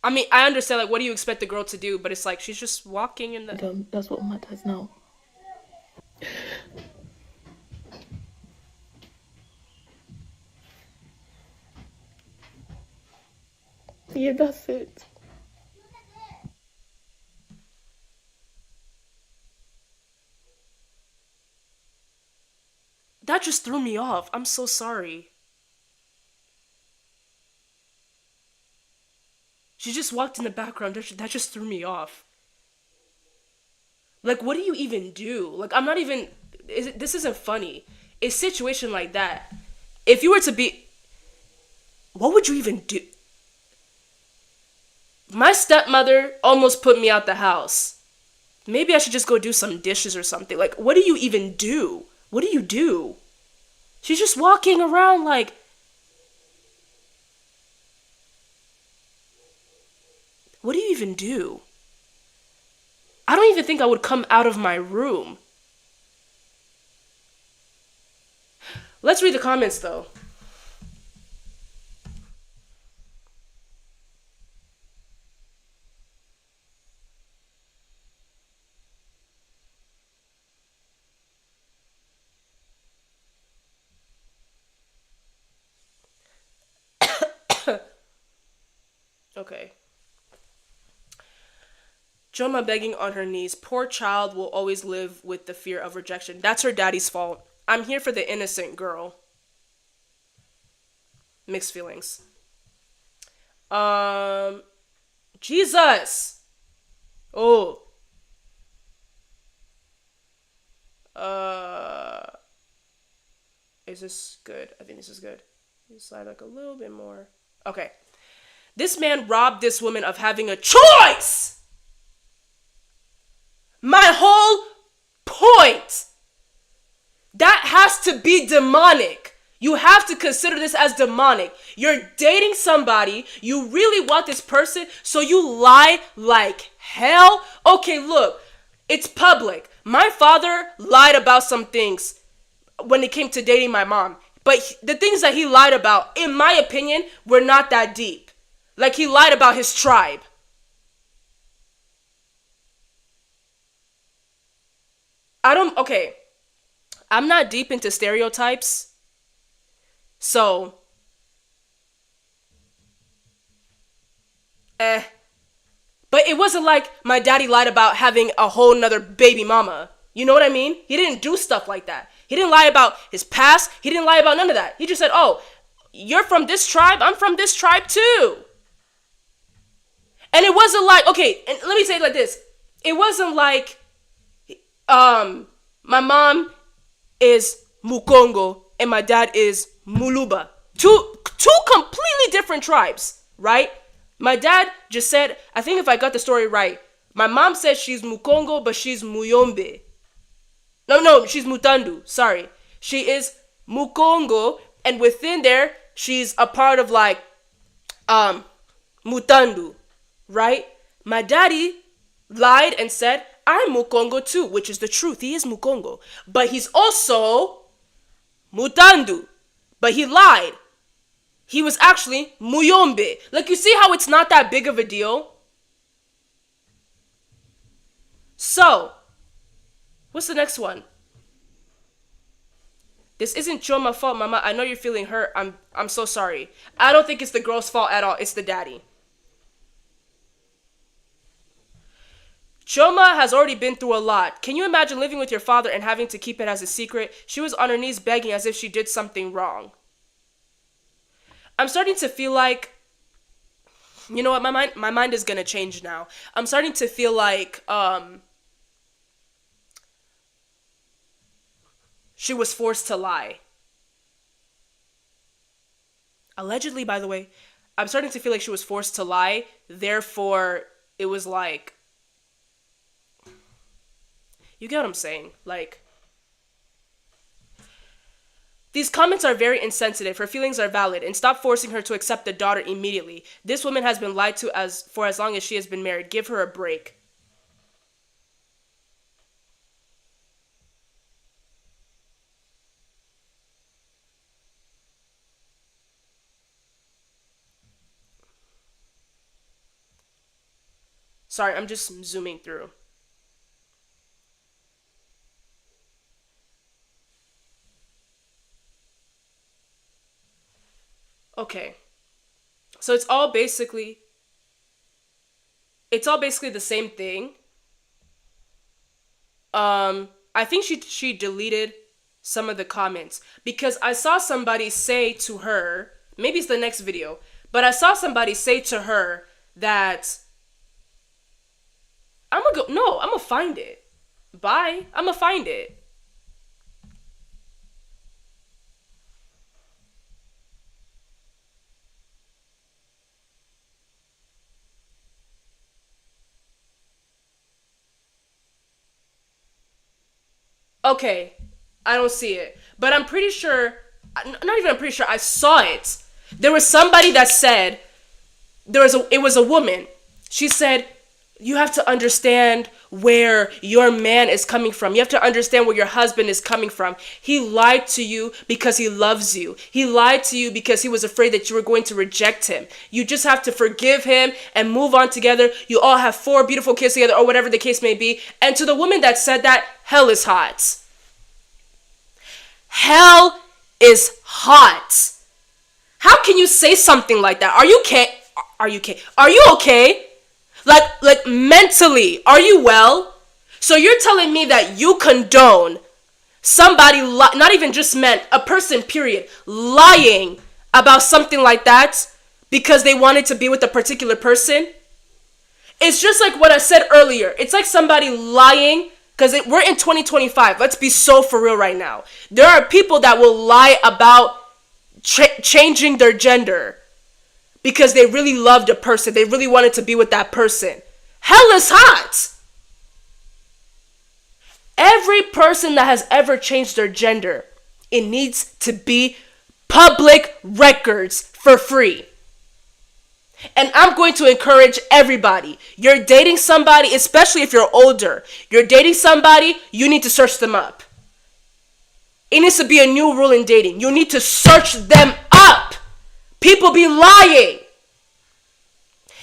I mean, I understand, like, what do you expect the girl to do? But it's like, she's just walking in the... And that's what matters now. Yeah, that's it. That just threw me off. I'm so sorry. She just walked in the background. That just threw me off. Like, what do you even do? Like, I'm not even... this isn't funny. A situation like that, if you were to be... What would you even do? My stepmother almost put me out the house. Maybe I should just go do some dishes or something. Like, what do you even do? What do you do? She's just walking around like... What do you even do? I don't even think I would come out of my room. Let's read the comments though. Okay. Choma begging on her knees. Poor child will always live with the fear of rejection. That's her daddy's fault. I'm here for the innocent girl. Mixed feelings. Jesus. Oh. Is this good? I think this is good. Slide like a little bit more. Okay. This man robbed this woman of having a choice. My whole point. That has to be demonic. You have to consider this as demonic. You're dating somebody. You really want this person, so you lie like hell. Okay, look. It's public. My father lied about some things when it came to dating my mom. But the things that he lied about, in my opinion, were not that deep. Like, he lied about his tribe. Okay. I'm not deep into stereotypes. So. But it wasn't like my daddy lied about having a whole nother baby mama. You know what I mean? He didn't do stuff like that. He didn't lie about his past. He didn't lie about none of that. He just said, oh, you're from this tribe? I'm from this tribe too. And it wasn't like, okay, and let me say it like this. It wasn't like, my mom is Mukongo and my dad is Muluba. Two completely different tribes, right? My dad just said, I think if I got the story right, my mom said she's Mukongo, but she's Muyombe. No, she's Mutandu. Sorry. She is Mukongo, and within there, she's a part of like, Mutandu, right? My daddy lied and said, I'm Mukongo too, which is the truth. He is Mukongo. But he's also Mutandu. But he lied. He was actually Muyombe. Like, you see how it's not that big of a deal? So, what's the next one? This isn't Choma's fault, Mama. I know you're feeling hurt. I'm so sorry. I don't think it's the girl's fault at all. It's the daddy. Choma has already been through a lot. Can you imagine living with your father and having to keep it as a secret? She was on her knees begging as if she did something wrong. I'm starting to feel like, you know what, my mind is gonna change now. I'm starting to feel like she was forced to lie. Allegedly, by the way, I'm starting to feel like she was forced to lie. Therefore, it was like, you get what I'm saying? Like, these comments are very insensitive. Her feelings are valid, and stop forcing her to accept the daughter immediately. This woman has been lied to for as long as she has been married. Give her a break. Sorry, I'm just zooming through. Okay. So it's all basically the same thing. I think she deleted some of the comments because I saw somebody say to her, maybe it's the next video, but I saw somebody say to her that I'm gonna find it. Bye. I'm gonna find it. Okay, I don't see it. But I'm pretty sure, not even I'm pretty sure, I saw it. There was somebody that said, it was a woman. She said, you have to understand where your man is coming from. You have to understand where your husband is coming from. He lied to you because he loves you. He lied to you because he was afraid that you were going to reject him. You just have to forgive him and move on together. You all have 4 beautiful kids together, or whatever the case may be. And to the woman that said that, hell is hot. Hell is hot. How can you say something like that? Are you okay? Are you okay? Are you okay? Like mentally, are you well? So you're telling me that you condone somebody, not even just men, a person, period, lying about something like that because they wanted to be with a particular person? It's just like what I said earlier. It's like somebody lying, because we're in 2025. Let's be so for real right now. There are people that will lie about changing their gender because they really loved a person. They really wanted to be with that person. Hell is hot. Every person that has ever changed their gender, it needs to be public records for free. And I'm going to encourage everybody. You're dating somebody, especially if you're older. You're dating somebody, you need to search them up. It needs to be a new rule in dating. You need to search them up. People be lying.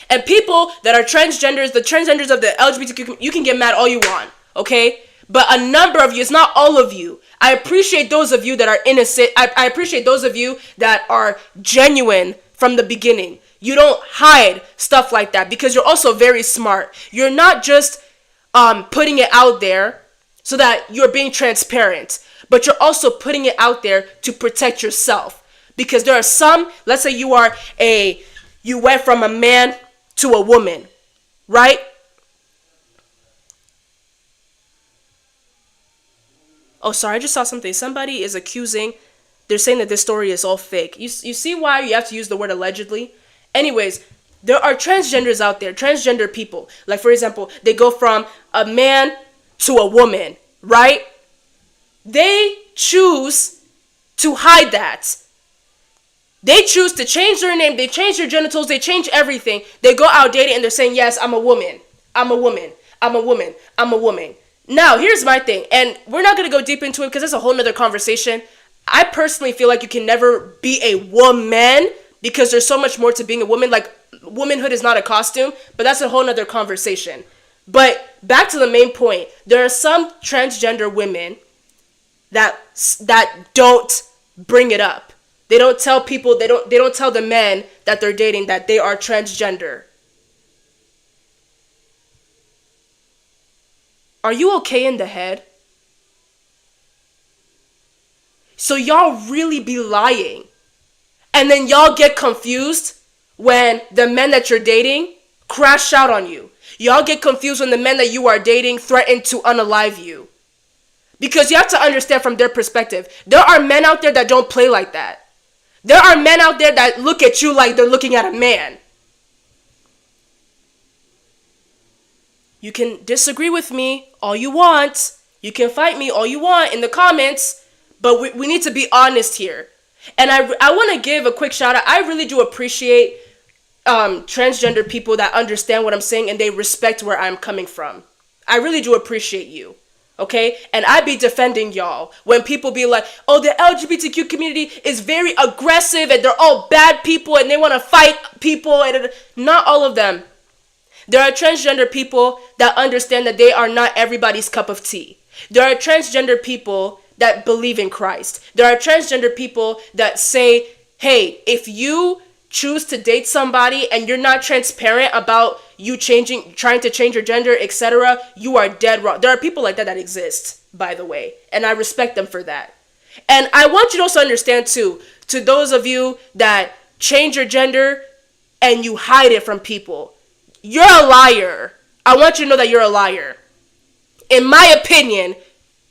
And people that are transgenders, the transgenders of the LGBTQ, you can get mad all you want, okay? But a number of you, it's not all of you. I appreciate those of you that are innocent. I appreciate those of you that are genuine from the beginning. You don't hide stuff like that because you're also very smart. You're not just putting it out there so that you're being transparent, but you're also putting it out there to protect yourself. Because there are some, let's say you went from a man to a woman, right? Oh, sorry, I just saw something. Somebody is accusing, they're saying that this story is all fake. You see why you have to use the word allegedly? Anyways, there are transgenders out there, transgender people. Like, for example, they go from a man to a woman, right? They choose to hide that. They choose to change their name, they change their genitals, they change everything. They go out dating and they're saying, yes, I'm a woman. I'm a woman. I'm a woman. I'm a woman. Now, here's my thing, and we're not going to go deep into it because it's a whole nother conversation. I personally feel like you can never be a woman because there's so much more to being a woman. Like, womanhood is not a costume, but that's a whole nother conversation. But back to the main point, there are some transgender women that don't bring it up. They don't tell people, they don't tell the men that they're dating that they are transgender. Are you okay in the head? So y'all really be lying And then y'all get confused when the men that you're dating crash out on you. Y'all get confused when the men that you are dating threaten to unalive you. Because you have to understand from their perspective. There are men out there that don't play like that. There are men out there that look at you like they're looking at a man. You can disagree with me all you want. You can fight me all you want in the comments. But we need to be honest here. And I want to give a quick shout out. I really do appreciate transgender people that understand what I'm saying and they respect where I'm coming from. I really do appreciate you. Okay? And I be defending y'all when people be like, oh, the LGBTQ community is very aggressive and they're all bad people and they want to fight people. And not all of them. There are transgender people that understand that they are not everybody's cup of tea. There are transgender people that believe in Christ. There are transgender people that say, hey, if you choose to date somebody and you're not transparent about you trying to change your gender, etc., you are dead wrong. There are people like that that exist, by the way, and I respect them for that. And I want you to also understand too, to those of you that change your gender and you hide it from people, you're a liar. I want you to know that you're a liar. In my opinion,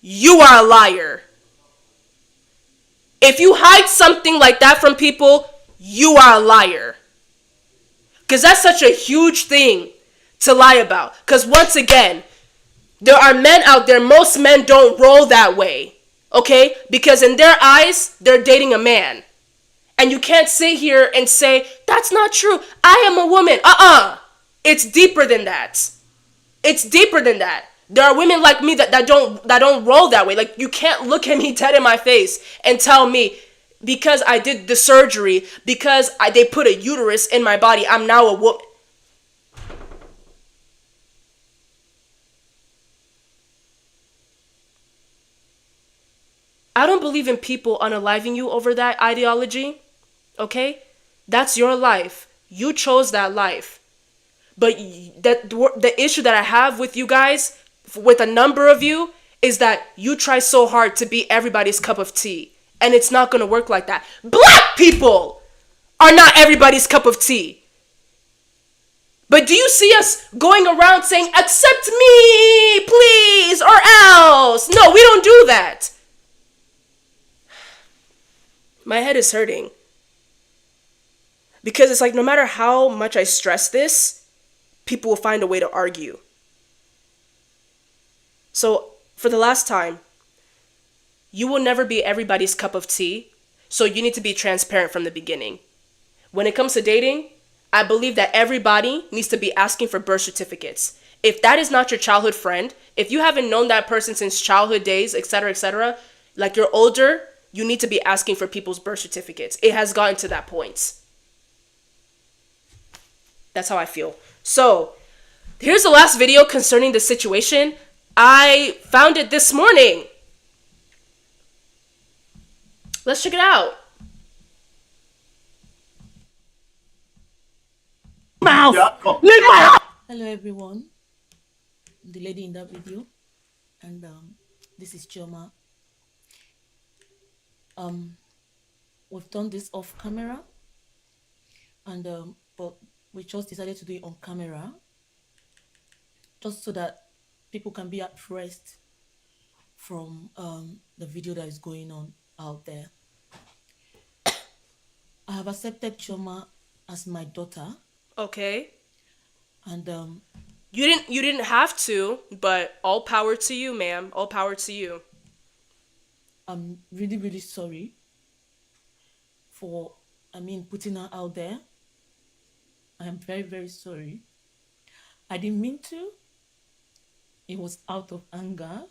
you are a liar. If you hide something like that from people, you are a liar. Because that's such a huge thing to lie about. Because once again, there are men out there, most men don't roll that way. Okay? Because in their eyes, they're dating a man. And you can't sit here and say, that's not true. I am a woman. It's deeper than that. It's deeper than that. There are women like me that don't roll that way. Like, you can't look at me dead in my face and tell me because I did the surgery, because they put a uterus in my body, I'm now a woman. I don't believe in people unaliving you over that ideology. Okay? That's your life. You chose that life. But the issue that I have with you guys, with a number of you, is that you try so hard to be everybody's cup of tea. And it's not going to work like that. Black people are not everybody's cup of tea. But do you see us going around saying, accept me, please, or else? No, we don't do that. My head is hurting. Because it's like, no matter how much I stress this, people will find a way to argue. So, for the last time, you will never be everybody's cup of tea, so you need to be transparent from the beginning. When it comes to dating, I believe that everybody needs to be asking for birth certificates. If that is not your childhood friend, if you haven't known that person since childhood days, etc., like you're older, you need to be asking for people's birth certificates. It has gotten to that point. That's how I feel. So, here's the last video concerning the situation. I found it this morning. Let's check it out. Mouth! Leave my house! Hello everyone, the lady in that video, and this is Chioma. We've done this off camera, and but we just decided to do it on camera, just so that people can be at rest from the video that is going on out there. I have accepted Chioma as my daughter. Okay. And you didn't have to, but all power to you, ma'am. All power to you. I'm really, really sorry for, putting her out there. I am very, very sorry. I didn't mean to. It was out of anger.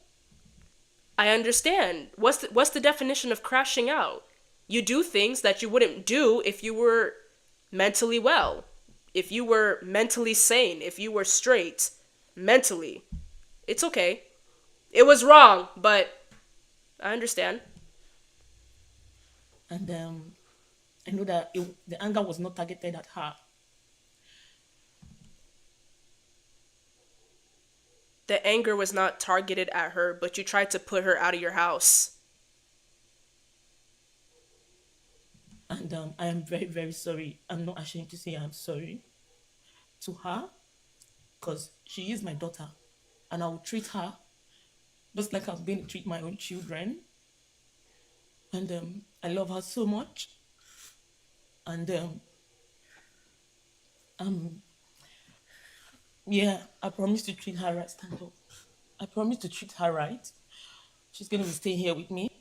I understand. What's the definition of crashing out? You do things that you wouldn't do if you were mentally well, if you were mentally sane, if you were straight mentally. It's okay. It was wrong, but I understand. And I know that the anger was not targeted at her. The anger was not targeted at her, but you tried to put her out of your house. And And I am very, very sorry. I'm not ashamed to say I'm sorry to her because she is my daughter and I will treat her just like I'm going to treat my own children. And I love her so much. And yeah, I promise to treat her right. Stand up. I promise to treat her right. She's going to be staying here with me.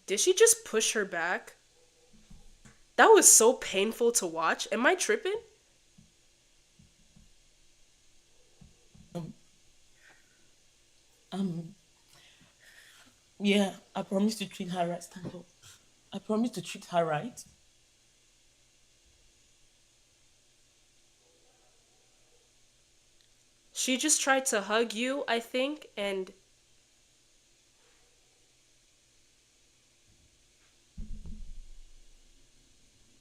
Did she just push her back? That was so painful to watch. Am I tripping? Yeah, I promise to treat her right. Stand up. I promise to treat her right. She just tried to hug you, I think, and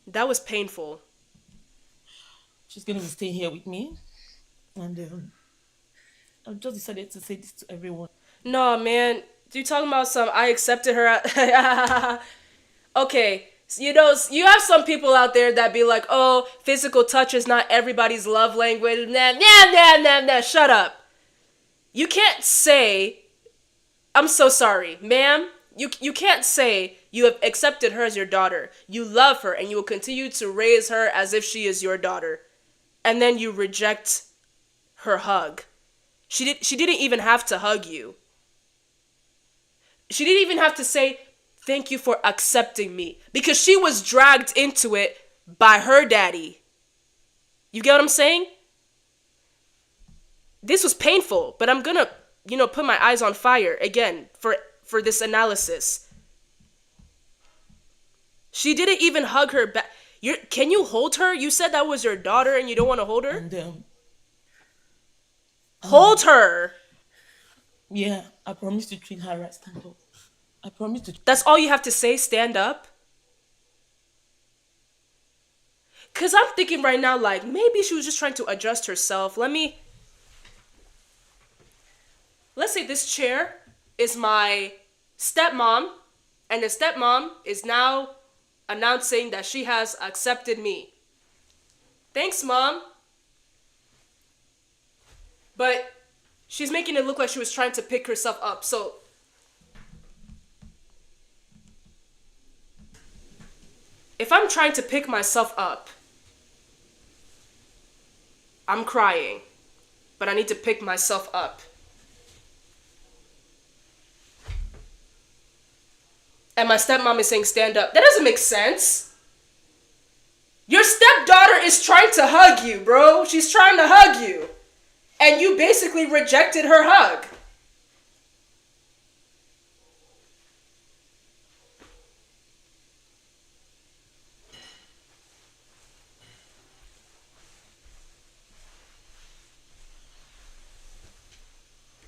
that was painful. She's going to be staying here with me. And I've just decided to say this to everyone. No, man. You talking about some I accepted her. Okay. You know, you have some people out there that be like, oh, physical touch is not everybody's love language. Nah. Shut up. You can't say, I'm so sorry, ma'am. You can't say you have accepted her as your daughter. You love her and you will continue to raise her as if she is your daughter. And then you reject her hug. She didn't even have to hug you. She didn't even have to say, thank you for accepting me. Because she was dragged into it by her daddy. You get what I'm saying? This was painful, but I'm gonna, put my eyes on fire again for this analysis. She didn't even hug her back. Can you hold her? You said that was your daughter and you don't want to hold her? And hold her. yeah, I promise to treat her right. Stand up. I promise to. That's all you have to say? Stand up? Because I'm thinking right now, like, maybe she was just trying to adjust herself. Let's say this chair is my stepmom, and the stepmom is now announcing that she has accepted me. Thanks, Mom. But she's making it look like she was trying to pick herself up, so if I'm trying to pick myself up, I'm crying, but I need to pick myself up. And my stepmom is saying stand up. That doesn't make sense. Your stepdaughter is trying to hug you, bro. She's trying to hug you. And you basically rejected her hug.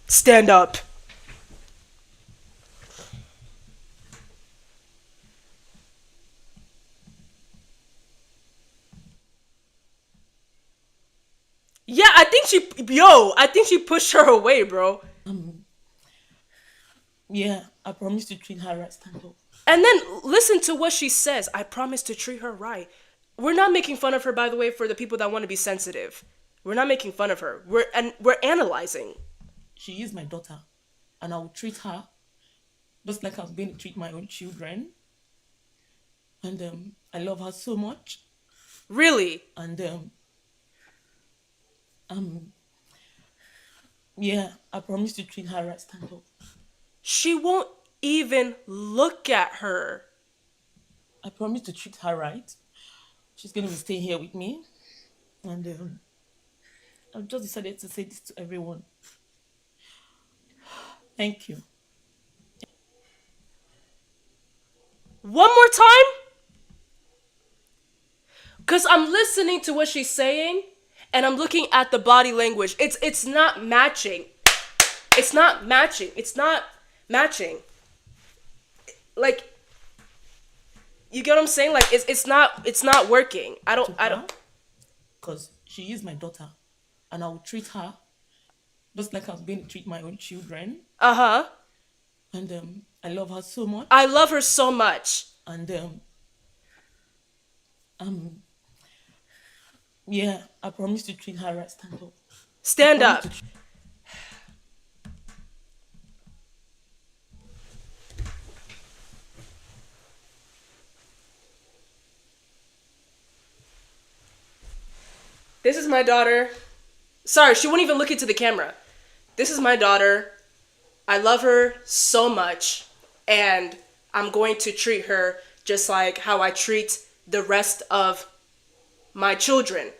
Stand up. Yeah, I think she pushed her away, bro. Yeah, I promise to treat her right. Stand up. And then listen to what she says. I promise to treat her right. We're not making fun of her, by the way, for the people that want to be sensitive. We're not making fun of her. We're analyzing. She is my daughter, and I will treat her just like I'm going to treat my own children. And I love her so much. Really? And yeah, I promise to treat her right. Stand up. She won't even look at her. I promise to treat her right. She's going to be staying here with me. And I've just decided to say this to everyone. Thank you. One more time? Because I'm listening to what she's saying, and I'm looking at the body language. It's not matching. It's not matching. It's not matching. Like, you get what I'm saying? Like, it's not working. I don't. Because she is my daughter, and I will treat her just like I'm going to treat my own children. Uh-huh. And I love her so much. I love her so much. And yeah, I promise to treat her right. Stand up. Stand up. This is my daughter. Sorry, she wouldn't even look into the camera. This is my daughter. I love her so much. And I'm going to treat her just like how I treat the rest of my children.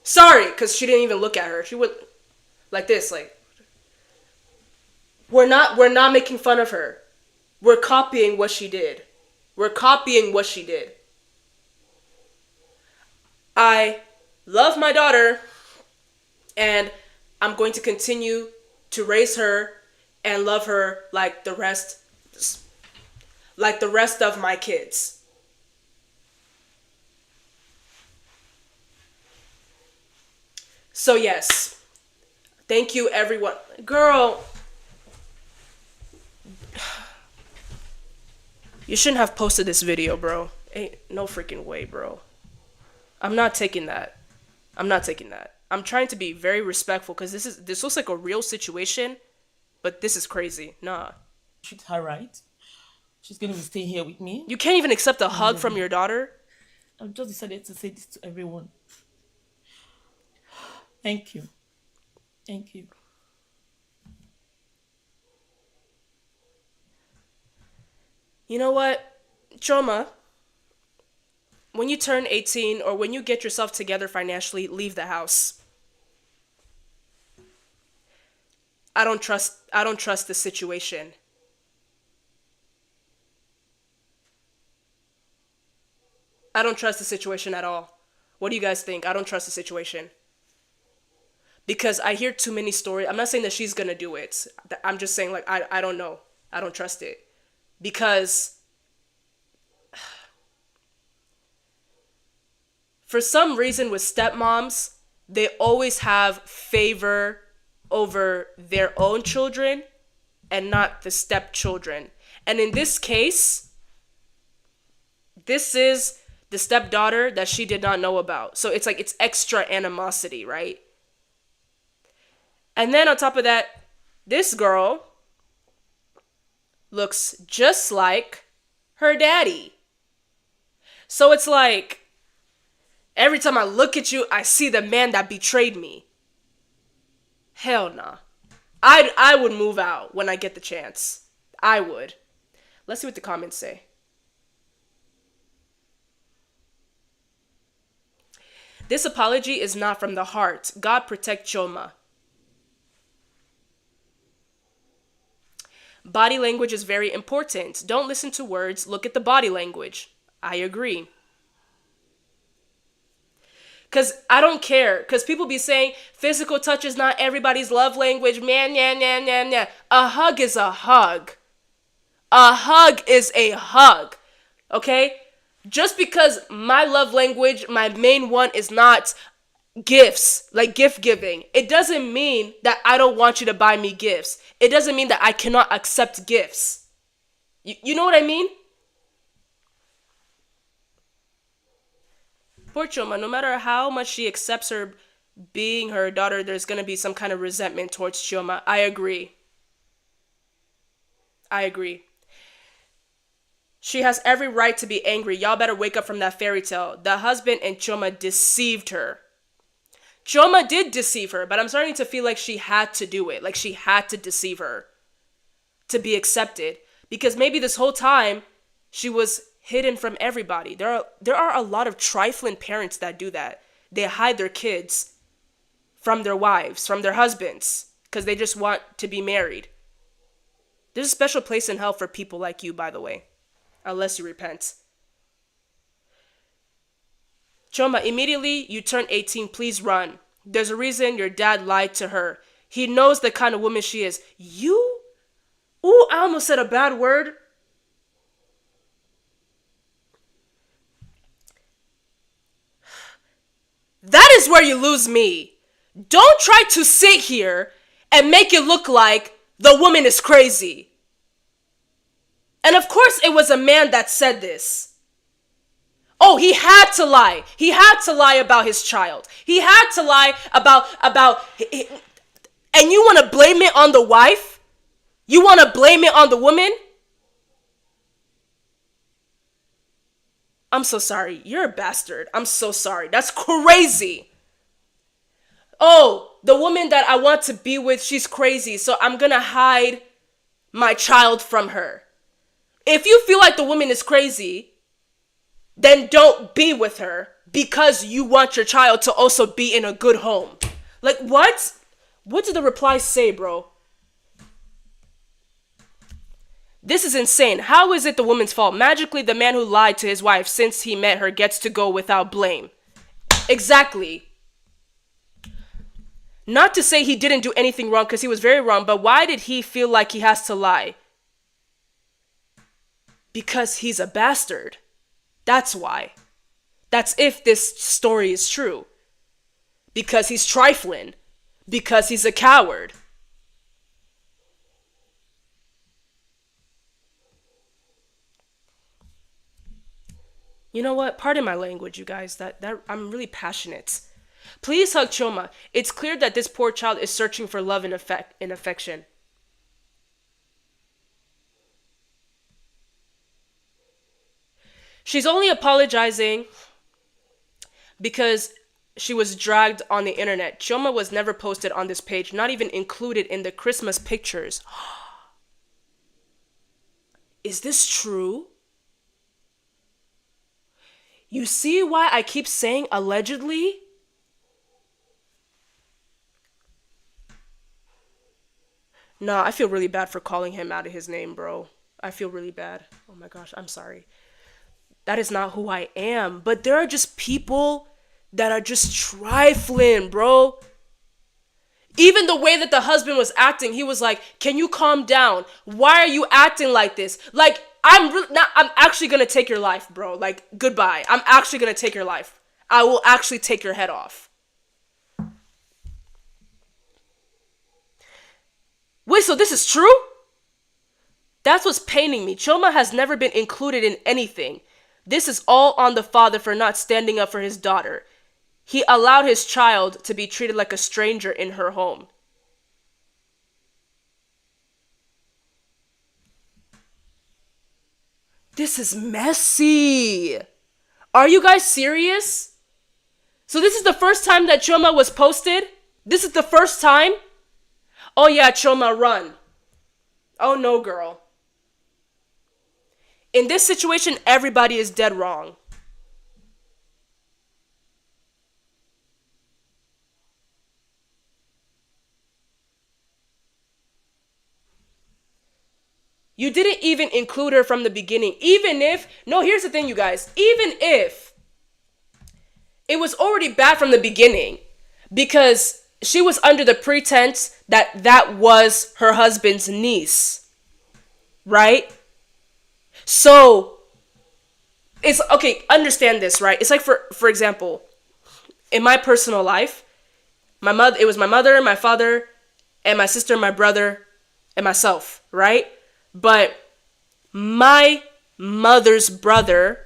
Sorry, because she didn't even look at her. She would like this, like we're not making fun of her. We're copying what she did. We're copying what she did. I love my daughter, and I'm going to continue to raise her and love her like the rest of my kids. So yes, thank you everyone. Girl, you shouldn't have posted this video, bro. Ain't no freaking way, bro. I'm not taking that. I'm not taking that. I'm trying to be very respectful because this looks like a real situation, but this is crazy. Nah. Treat her right. She's gonna be staying here with me. You can't even accept a hug from your daughter? I've just decided to say this to everyone. Thank you. Thank you. You know what, Choma? When you turn 18 or when you get yourself together financially, leave the house. I don't trust the situation. I don't trust the situation at all. What do you guys think? I don't trust the situation. Because I hear too many stories. I'm not saying that she's gonna do it. I'm just saying, like, I don't know. I don't trust it. Because for some reason with stepmoms, they always have favor over their own children and not the stepchildren. And in this case, this is the stepdaughter that she did not know about. So it's like it's extra animosity, right? And then on top of that, this girl looks just like her daddy. So it's like every time I look at you, I see the man that betrayed me. Hell nah. I would move out when I get the chance. I would. Let's see what the comments say. This apology is not from the heart. God protect Choma. Body language is very important. Don't listen to words. Look at the body language. I agree. Because I don't care. Because people be saying physical touch is not everybody's love language. Man. A hug is a hug. A hug is a hug. Okay? Just because my love language, my main one, is not gifts, like gift giving, it doesn't mean that I don't want you to buy me gifts. It doesn't mean that I cannot accept gifts. You know what I mean? Poor Choma, no matter how much she accepts her being her daughter, there's going to be some kind of resentment towards Choma. I agree. She has every right to be angry. Y'all better wake up from that fairy tale. The husband and Choma deceived her. Choma did deceive her, but I'm starting to feel like she had to do it. Like she had to deceive her to be accepted. Because maybe this whole time she was hidden from everybody. There are a lot of trifling parents that do that. They hide their kids from their wives, from their husbands, because they just want to be married. There's a special place in hell for people like you, by the way. Unless you repent. Choma, immediately you turn 18, please run. There's a reason your dad lied to her. He knows the kind of woman she is. You? Ooh, I almost said a bad word. That is where you lose me. Don't try to sit here and make it look like the woman is crazy. And of course it was a man that said this. Oh, he had to lie. He had to lie about his child. He had to lie about, and you want to blame it on the wife? You want to blame it on the woman? I'm so sorry. You're a bastard. I'm so sorry. That's crazy. Oh, the woman that I want to be with, she's crazy, so I'm gonna hide my child from her. If you feel like the woman is crazy, then don't be with her because you want your child to also be in a good home. Like, what? What did the reply say, bro? This is insane. How is it the woman's fault? Magically, the man who lied to his wife since he met her gets to go without blame. Exactly. Not to say he didn't do anything wrong, because he was very wrong, but why did he feel like he has to lie? Because he's a bastard. That's why. That's if this story is true. Because he's trifling. Because he's a coward. You know what? Pardon my language, you guys. That I'm really passionate. Please hug Choma. It's clear that this poor child is searching for love and affection. She's only apologizing because she was dragged on the internet. Choma was never posted on this page, not even included in the Christmas pictures. Is this true? You see why I keep saying allegedly? Nah, I feel really bad for calling him out of his name, bro. I feel really bad. Oh my gosh, I'm sorry. That is not who I am. But there are just people that are just trifling, bro. Even the way that the husband was acting, he was like, can you calm down? Why are you acting like this? Like, I'm actually gonna take your life, bro. Like, goodbye. I'm actually gonna take your life. I will actually take your head off. Wait, so this is true? That's what's paining me. Choma has never been included in anything. This is all on the father for not standing up for his daughter. He allowed his child to be treated like a stranger in her home. This is messy. Are you guys serious? So this is the first time that Choma was posted? This is the first time? Oh yeah, Choma, run. Oh no, girl. In this situation, everybody is dead wrong. You didn't even include her from the beginning. Even if, no, here's the thing, you guys. Even if it was already bad from the beginning, because she was under the pretense that that was her husband's niece, right? So, it's, okay, understand this, right? It's like, for example, in my personal life, it was my mother, my father, and my sister, my brother, and myself, right? But my mother's brother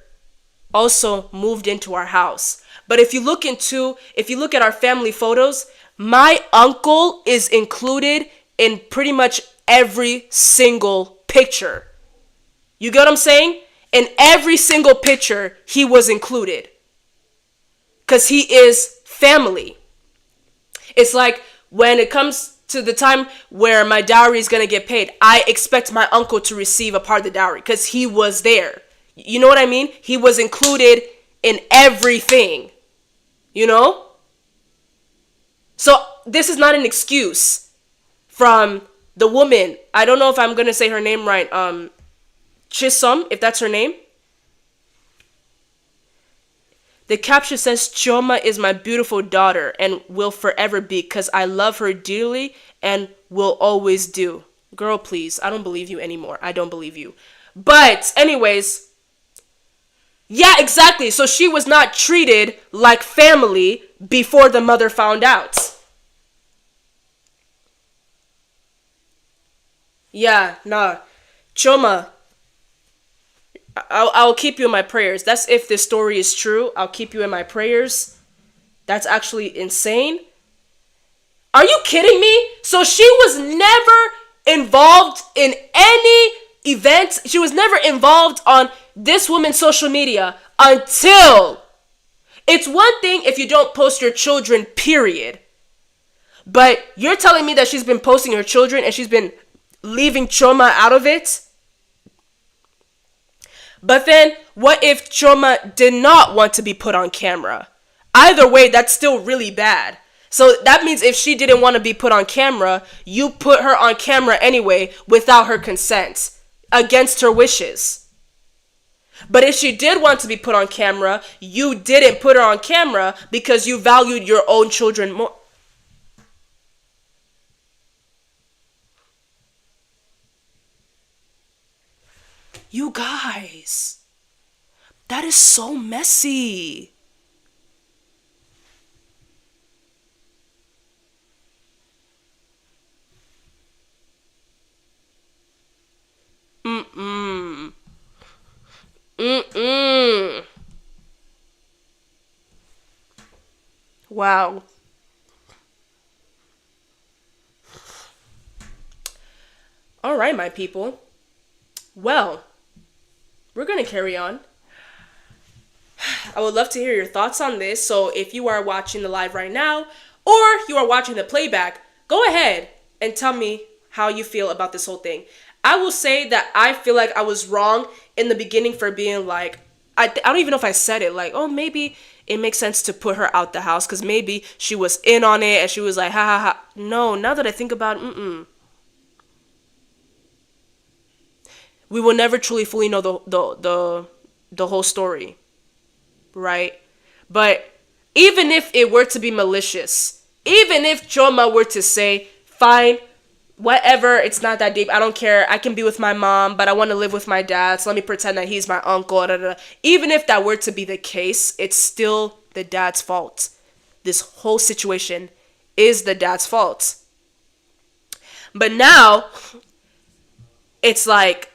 also moved into our house. But if you look at our family photos, my uncle is included in pretty much every single picture. You get what I'm saying? In every single picture, he was included. Because he is family. It's like when it comes to the time where my dowry is going to get paid, I expect my uncle to receive a part of the dowry because he was there. You know what I mean? He was included in everything. You know? So this is not an excuse from the woman. I don't know if I'm going to say her name right. Chisom, if that's her name. The caption says, Choma is my beautiful daughter and will forever be because I love her dearly and will always do. Girl, please. I don't believe you anymore. I don't believe you. But anyways, yeah, exactly. So she was not treated like family before the mother found out. Yeah, nah. Choma, I'll keep you in my prayers. That's if this story is true. I'll keep you in my prayers. That's actually insane. Are you kidding me? So she was never involved in any events. She was never involved on this woman's social media until... It's one thing if you don't post your children, period. But you're telling me that she's been posting her children and she's been leaving Choma out of it? But then, what if Choma did not want to be put on camera? Either way, that's still really bad. So that means if she didn't want to be put on camera, you put her on camera anyway without her consent, against her wishes. But if she did want to be put on camera, you didn't put her on camera because you valued your own children more. You guys, that is so messy. Mm-mm. Mm-mm. Wow. All right, my people. Well, we're going to carry on. I would love to hear your thoughts on this. So if you are watching the live right now or you are watching the playback, go ahead and tell me how you feel about this whole thing. I will say that I feel like I was wrong in the beginning for being like, I don't even know if I said it, like, oh, maybe it makes sense to put her out the house because maybe she was in on it and she was like, ha ha ha. No, now that I think about it, we will never truly fully know the whole story, right? But even if it were to be malicious, even if Choma were to say, fine, whatever, it's not that deep, I don't care, I can be with my mom, but I want to live with my dad, so let me pretend that he's my uncle, da, da, da. Even if that were to be the case, it's still the dad's fault. This whole situation is the dad's fault. But now, it's like,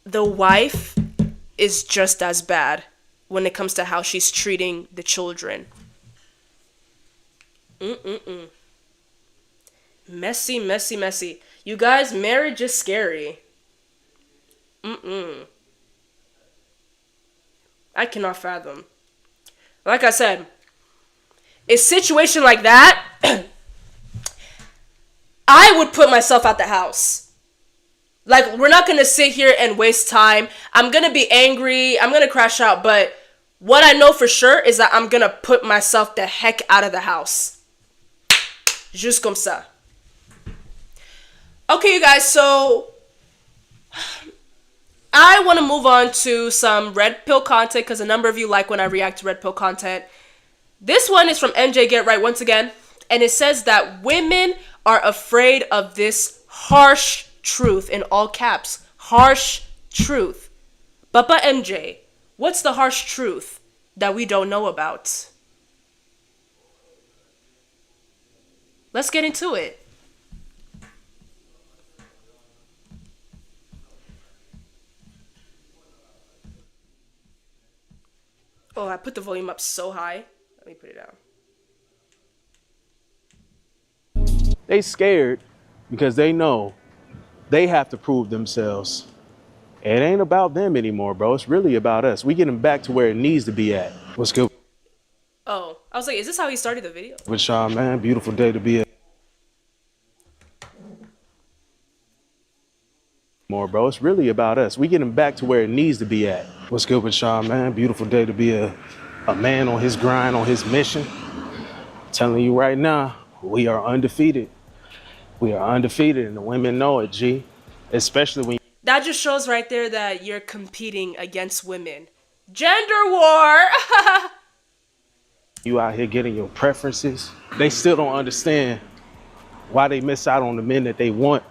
the wife is just as bad when it comes to how she's treating the children. Messy, messy, messy. You guys, marriage is scary. I cannot fathom. Like I said, a situation like that, I would put myself out the house. Like, we're not going to sit here and waste time. I'm going to be angry. I'm going to crash out. But what I know for sure is that I'm going to put myself the heck out of the house. Juste comme ça. Okay, you guys, so I want to move on to some RedPill content because a number of you like when I react to RedPill content. This one is from NJ GetRight once again, and it says that women are afraid of this harsh truth, in all caps, harsh truth. Papa MJ, what's the harsh truth that we don't know about? Let's get into it. Oh, I put the volume up so high. Let me put it down. They scared because they know they have to prove themselves. It ain't about them anymore, bro. It's really about us. We get them back to where it needs to be at. What's good? Oh, I was like, is this how he started the video? With y'all, man. Beautiful day to be more, bro. It's really about us. We get them back to where it needs to be at. What's good with y'all, man? Beautiful day to be a man on his grind, on his mission. I'm telling you right now, we are undefeated. We are undefeated, and the women know it, G. Especially when that just shows right there that you're competing against women. Gender war! you out here getting your preferences. They still don't understand why they miss out on the men that they want.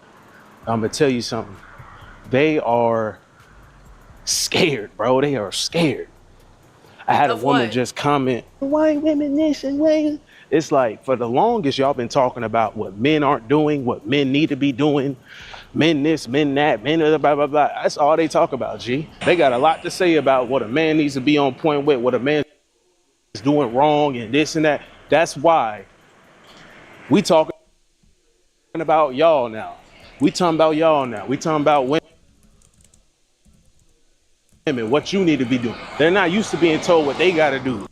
I'm gonna tell you something. They are scared, bro. They are scared. I had a woman just comment, white women this and white. It's like for the longest, y'all been talking about what men aren't doing, what men need to be doing, men this, men that, men blah, blah, blah, blah. That's all they talk about, G. They got a lot to say about what a man needs to be on point with, what a man is doing wrong and this and that. That's why we talking about y'all now. We talking about y'all now. We talking about women, what you need to be doing. They're not used to being told what they got to do.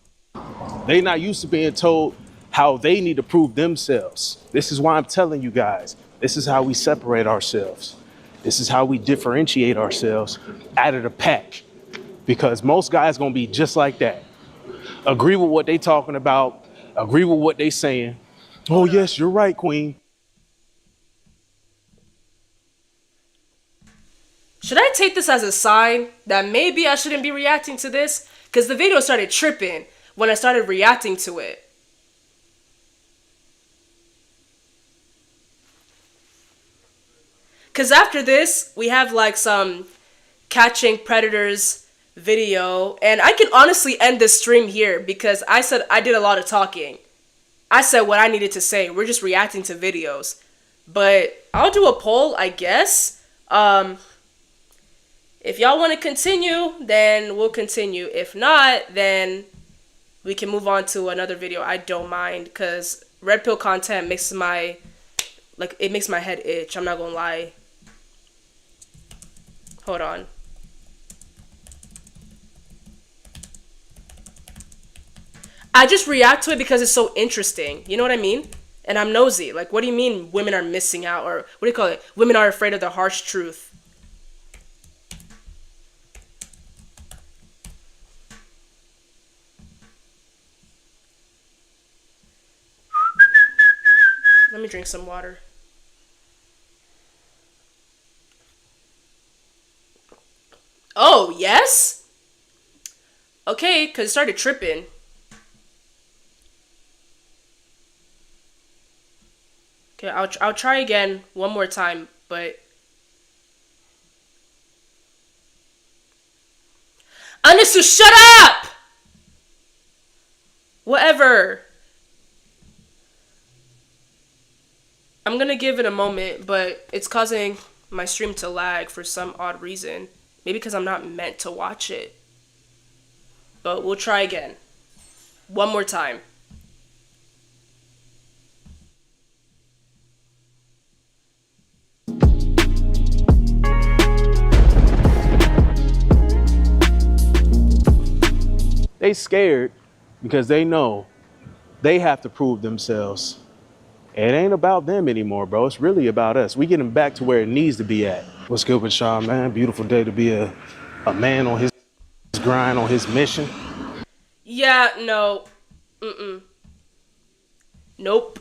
They're not used to being told how they need to prove themselves. This is why I'm telling you guys, this is how we separate ourselves. This is how we differentiate ourselves out of the pack. Because most guys gonna be just like that. Agree with what they talking about, agree with what they saying. Oh yes, you're right, queen. Should I take this as a sign that maybe I shouldn't be reacting to this? Because the video started tripping when I started reacting to it. Because after this, we have like some catching predators video. And I can honestly end this stream here because I said I did a lot of talking. I said what I needed to say. We're just reacting to videos. But I'll do a poll, I guess. If y'all want to continue, then we'll continue. If not, then we can move on to another video. I don't mind because RedPill content makes my head itch. I'm not gonna lie. Hold on. I just react to it because it's so interesting. You know what I mean? And I'm nosy. Like, what do you mean women are missing out? Or what do you call it? Women are afraid of the harsh truth. Let me drink some water. Oh, yes? Okay, because it started tripping. Okay, I'll try again one more time, but... Anisu, shut up! Whatever. I'm gonna give it a moment, but it's causing my stream to lag for some odd reason. Maybe because I'm not meant to watch it. But we'll try again. One more time. They scared because they know they have to prove themselves. It ain't about them anymore, bro. It's really about us. We getting back to where it needs to be at. What's good with y'all, man? Beautiful day to be a man on his grind, on his mission. Yeah, no. Nope.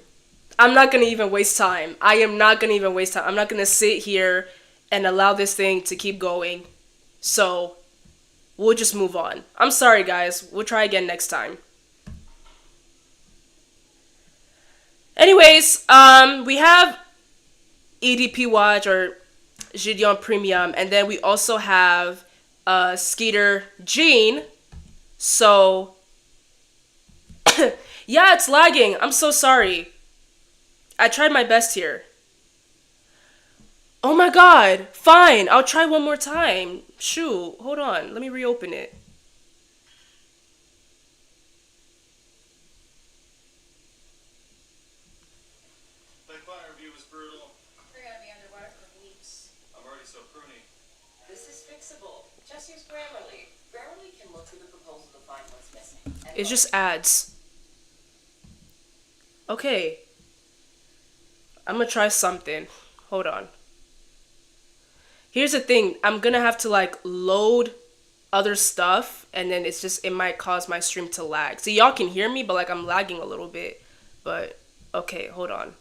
I'm not gonna even waste time. I am not gonna even waste time. I'm not gonna sit here and allow this thing to keep going. So, we'll just move on. I'm sorry, guys. We'll try again next time. Anyways, we have EDPWatch or Gideon Premium, and then we also have Skeeter Jean. So, yeah, it's lagging. I'm so sorry. I tried my best here. Oh my god. Fine. I'll try one more time. Shoot. Hold on. Let me reopen it. It's just ads. Okay. I'm gonna try something. Hold on. Here's the thing. I'm gonna have to like load other stuff and then it might cause my stream to lag. So y'all can hear me, but like I'm lagging a little bit. But okay, hold on.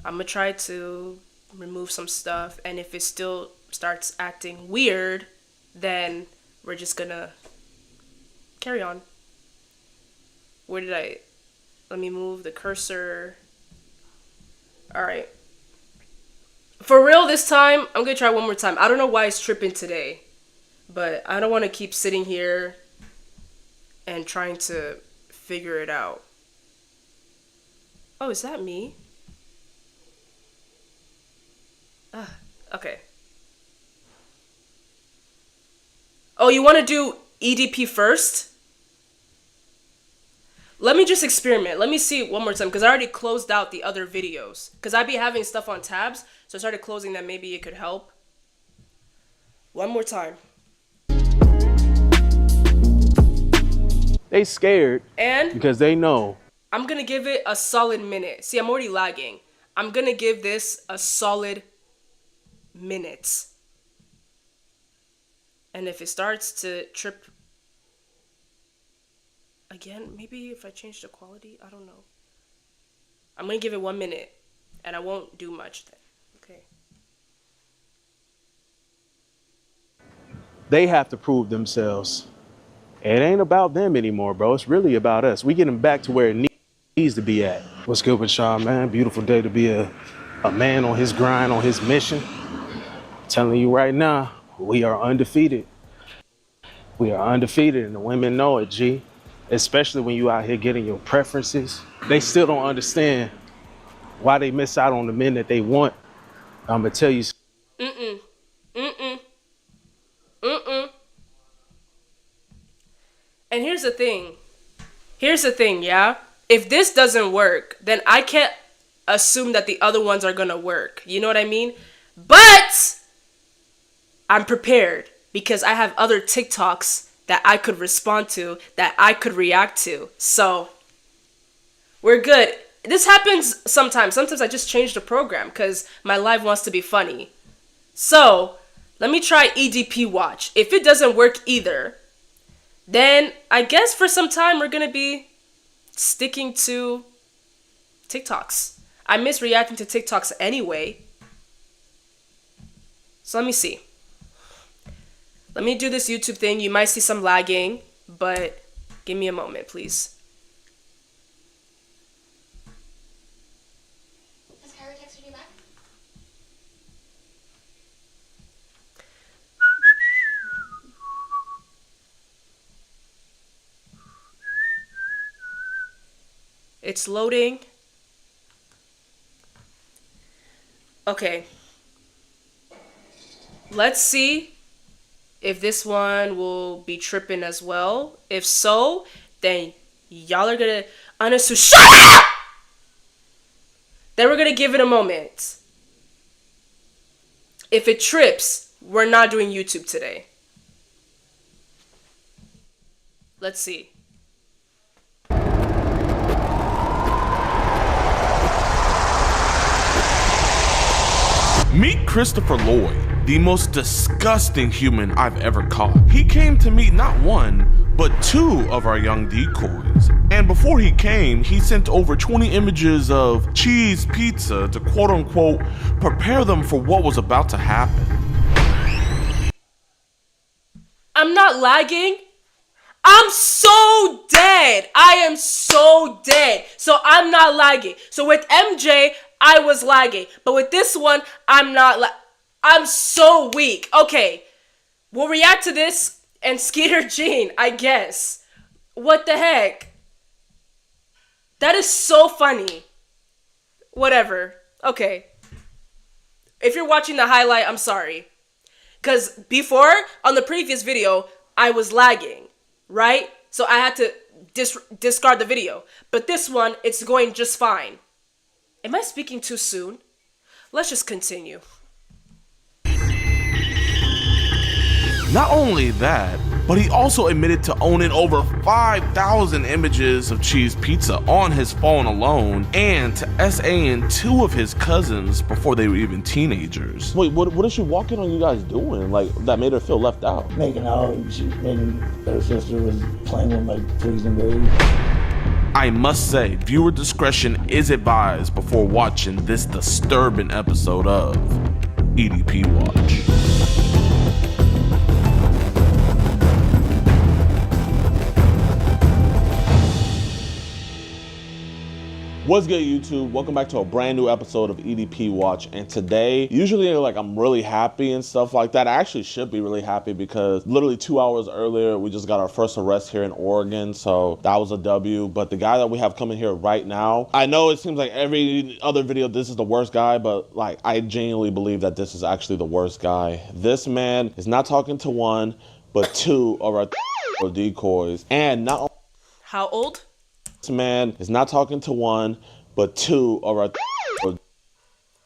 I'm gonna try to remove some stuff, and if it still starts acting weird, then we're just gonna carry on. Let me move the cursor. Alright. For real this time, I'm gonna try one more time. I don't know why it's tripping today, but I don't want to keep sitting here and trying to figure it out. Oh, is that me? Okay. Oh, you want to do EDP first? Let me just experiment. Let me see it one more time, because I already closed out the other videos. Because I'd be having stuff on tabs, so I started closing them. Maybe it could help. One more time. They scared And because they know. I'm going to give it a solid minute. See, I'm already lagging. I'm going to give this a solid minute. And if it starts to trip again, maybe if I change the quality, I don't know. I'm going to give it 1 minute, and I won't do much then. Okay. They have to prove themselves. It ain't about them anymore, bro. It's really about us. We getting back to where it needs to be at. What's good with y'all, man? Beautiful day to be a man on his grind, on his mission. I'm telling you right now, we are undefeated. We are undefeated, and the women know it, G. Especially when you out here getting your preferences. They still don't understand why they miss out on the men that they want. I'm gonna tell you. And here's the thing, yeah? If this doesn't work, then I can't assume that the other ones are gonna work. You know what I mean? But I'm prepared because I have other TikToks that I could respond to, that I could react to. So we're good. This happens sometimes. Sometimes I just change the program because my live wants to be funny. So let me try EDPWatch. If it doesn't work either, then I guess for some time we're gonna be sticking to TikToks. I miss reacting to TikToks anyway. So let me see. Let me do this YouTube thing. You might see some lagging, but give me a moment, please. Has Kyra texted you back? It's loading. Okay. Let's see if this one will be tripping as well. If so, then y'all are gonna unassuming. Shut up! Then we're gonna give it a moment. If it trips, we're not doing YouTube today. Let's see. Meet Christopher Lloyd, the most disgusting human I've ever caught. He came to meet not one, but two of our young decoys. And before he came, he sent over 20 images of cheese pizza to quote unquote prepare them for what was about to happen. I'm not lagging. I'm so dead. I am so dead. So I'm not lagging. So with MJ, I was lagging. But with this one, I'm not I'm so weak. Okay. We'll react to this and Skeeter Jean, I guess. What the heck? That is so funny. Whatever. Okay. If you're watching the highlight, I'm sorry. Because before, on the previous video, I was lagging, right? So I had to discard the video. But this one, it's going just fine. Am I speaking too soon? Let's just continue. Not only that, but he also admitted to owning over 5,000 images of cheese pizza on his phone alone, and to SAing two of his cousins before they were even teenagers. Wait, what is she walking on you guys doing? Like, that made her feel left out? Making out, and her sister was playing with my freezing baby. I must say, viewer discretion is advised before watching this disturbing episode of EDPWatch. What's good, YouTube? Welcome back to a brand new episode of EDPWatch. And today, usually like I'm really happy and stuff like that. I actually should be really happy because literally 2 hours earlier, we just got our first arrest here in Oregon. So that was a W. But the guy that we have coming here right now, I know it seems like every other video, this is the worst guy, but like I genuinely believe that this is actually the worst guy. This man is not talking to one, but two of our decoys. And not How old? This man is not talking to one, but two of our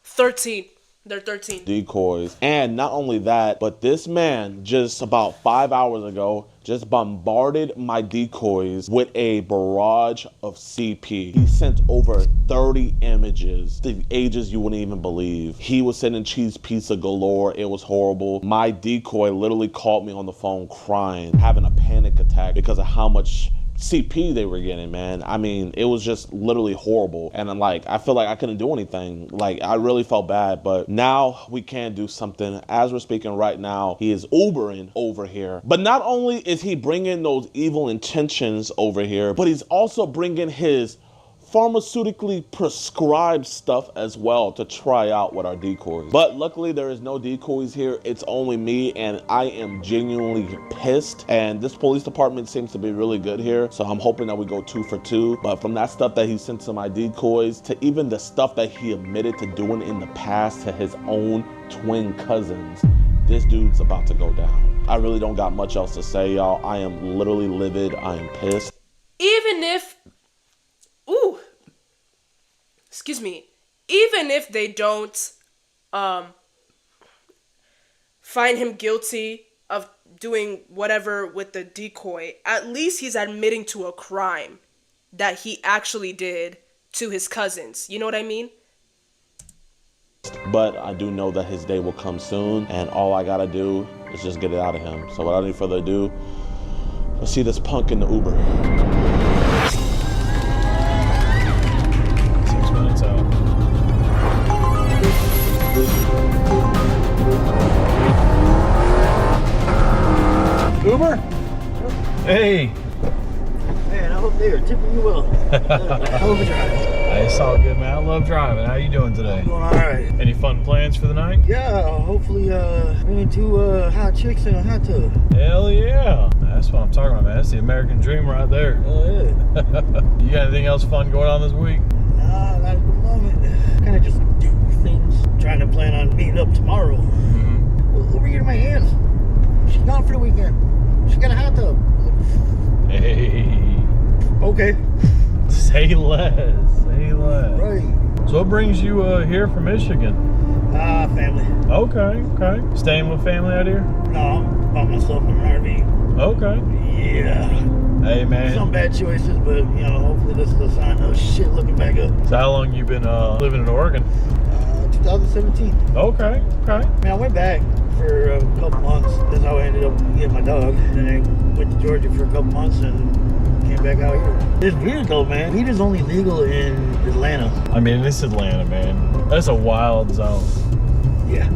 13. They're 13. decoys. And not only that, but this man just about 5 hours ago just bombarded my decoys with a barrage of CP. He sent over 30 images, the ages you wouldn't even believe. He was sending cheese pizza galore. It was horrible. My decoy literally called me on the phone crying, having a panic attack because of how much CP they were getting, man. I mean, it was just literally horrible. And I'm like, I feel like I couldn't do anything. Like, I really felt bad, but now we can do something. As we're speaking right now, he is Ubering over here. But not only is he bringing those evil intentions over here, but he's also bringing his pharmaceutically prescribed stuff as well to try out with our decoys. But luckily there is no decoys here. It's only me, and I am genuinely pissed. And this police department seems to be really good here, so I'm hoping that we go 2 for 2. But from that stuff that he sent to my decoys to even the stuff that he admitted to doing in the past to his own twin cousins, this dude's about to go down. I really don't got much else to say, y'all. I am literally livid. I am pissed. Even if even if they don't find him guilty of doing whatever with the decoy, at least he's admitting to a crime that he actually did to his cousins. You know what I mean? But I do know that his day will come soon, and all I gotta do is just get it out of him. So without any further ado, let's see this punk in the Uber. 6 minutes out. Uber? Hey. Man, I hope they are tipping you well. Hell of a drive. It's all good, man. I love driving. How you doing today? Doing all right. Any fun plans for the night? Yeah, hopefully bringing 2 hot chicks in a hot tub. Hell yeah. That's what I'm talking about, man. That's the American dream right there. Oh yeah. You got anything else fun going on this week? Nah, not at the moment. Kind of just do things. Trying to plan on meeting up tomorrow. Mm-hmm. Over here to my aunt. She's gone for the weekend. She got a hot tub. Hey. Okay. Say less. Say less. Right. So what brings you here from Michigan? Family. Okay, okay. Staying with family out here? No, I'm by myself in an RV. Okay. Yeah. Hey, man. Some bad choices, but you know, hopefully this is a sign of shit looking back up. So how long you been living in Oregon? 2017. Okay, okay. I mean, I went back for a couple months. That's how I ended up getting my dog. Then I went to Georgia for a couple months and came back out here. It's weird though, man. Weed is only legal in Atlanta. I mean, it's Atlanta, man. That's a wild zone. Yeah.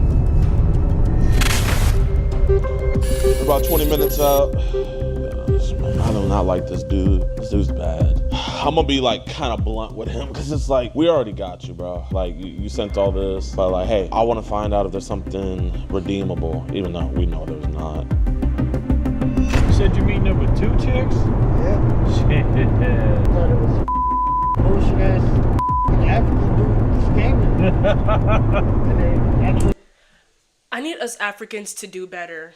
About 20 minutes out. I do not like this dude. This dude's bad. I'm gonna be like kind of blunt with him because it's like, we already got you, bro. Like you sent all this, but like, hey, I want to find out if there's something redeemable, even though we know there's not. You said you're meeting up with 2 chicks? Yeah. Shit. Thought it was bullshit ass African dude scamming. And they actually. I need us Africans to do better.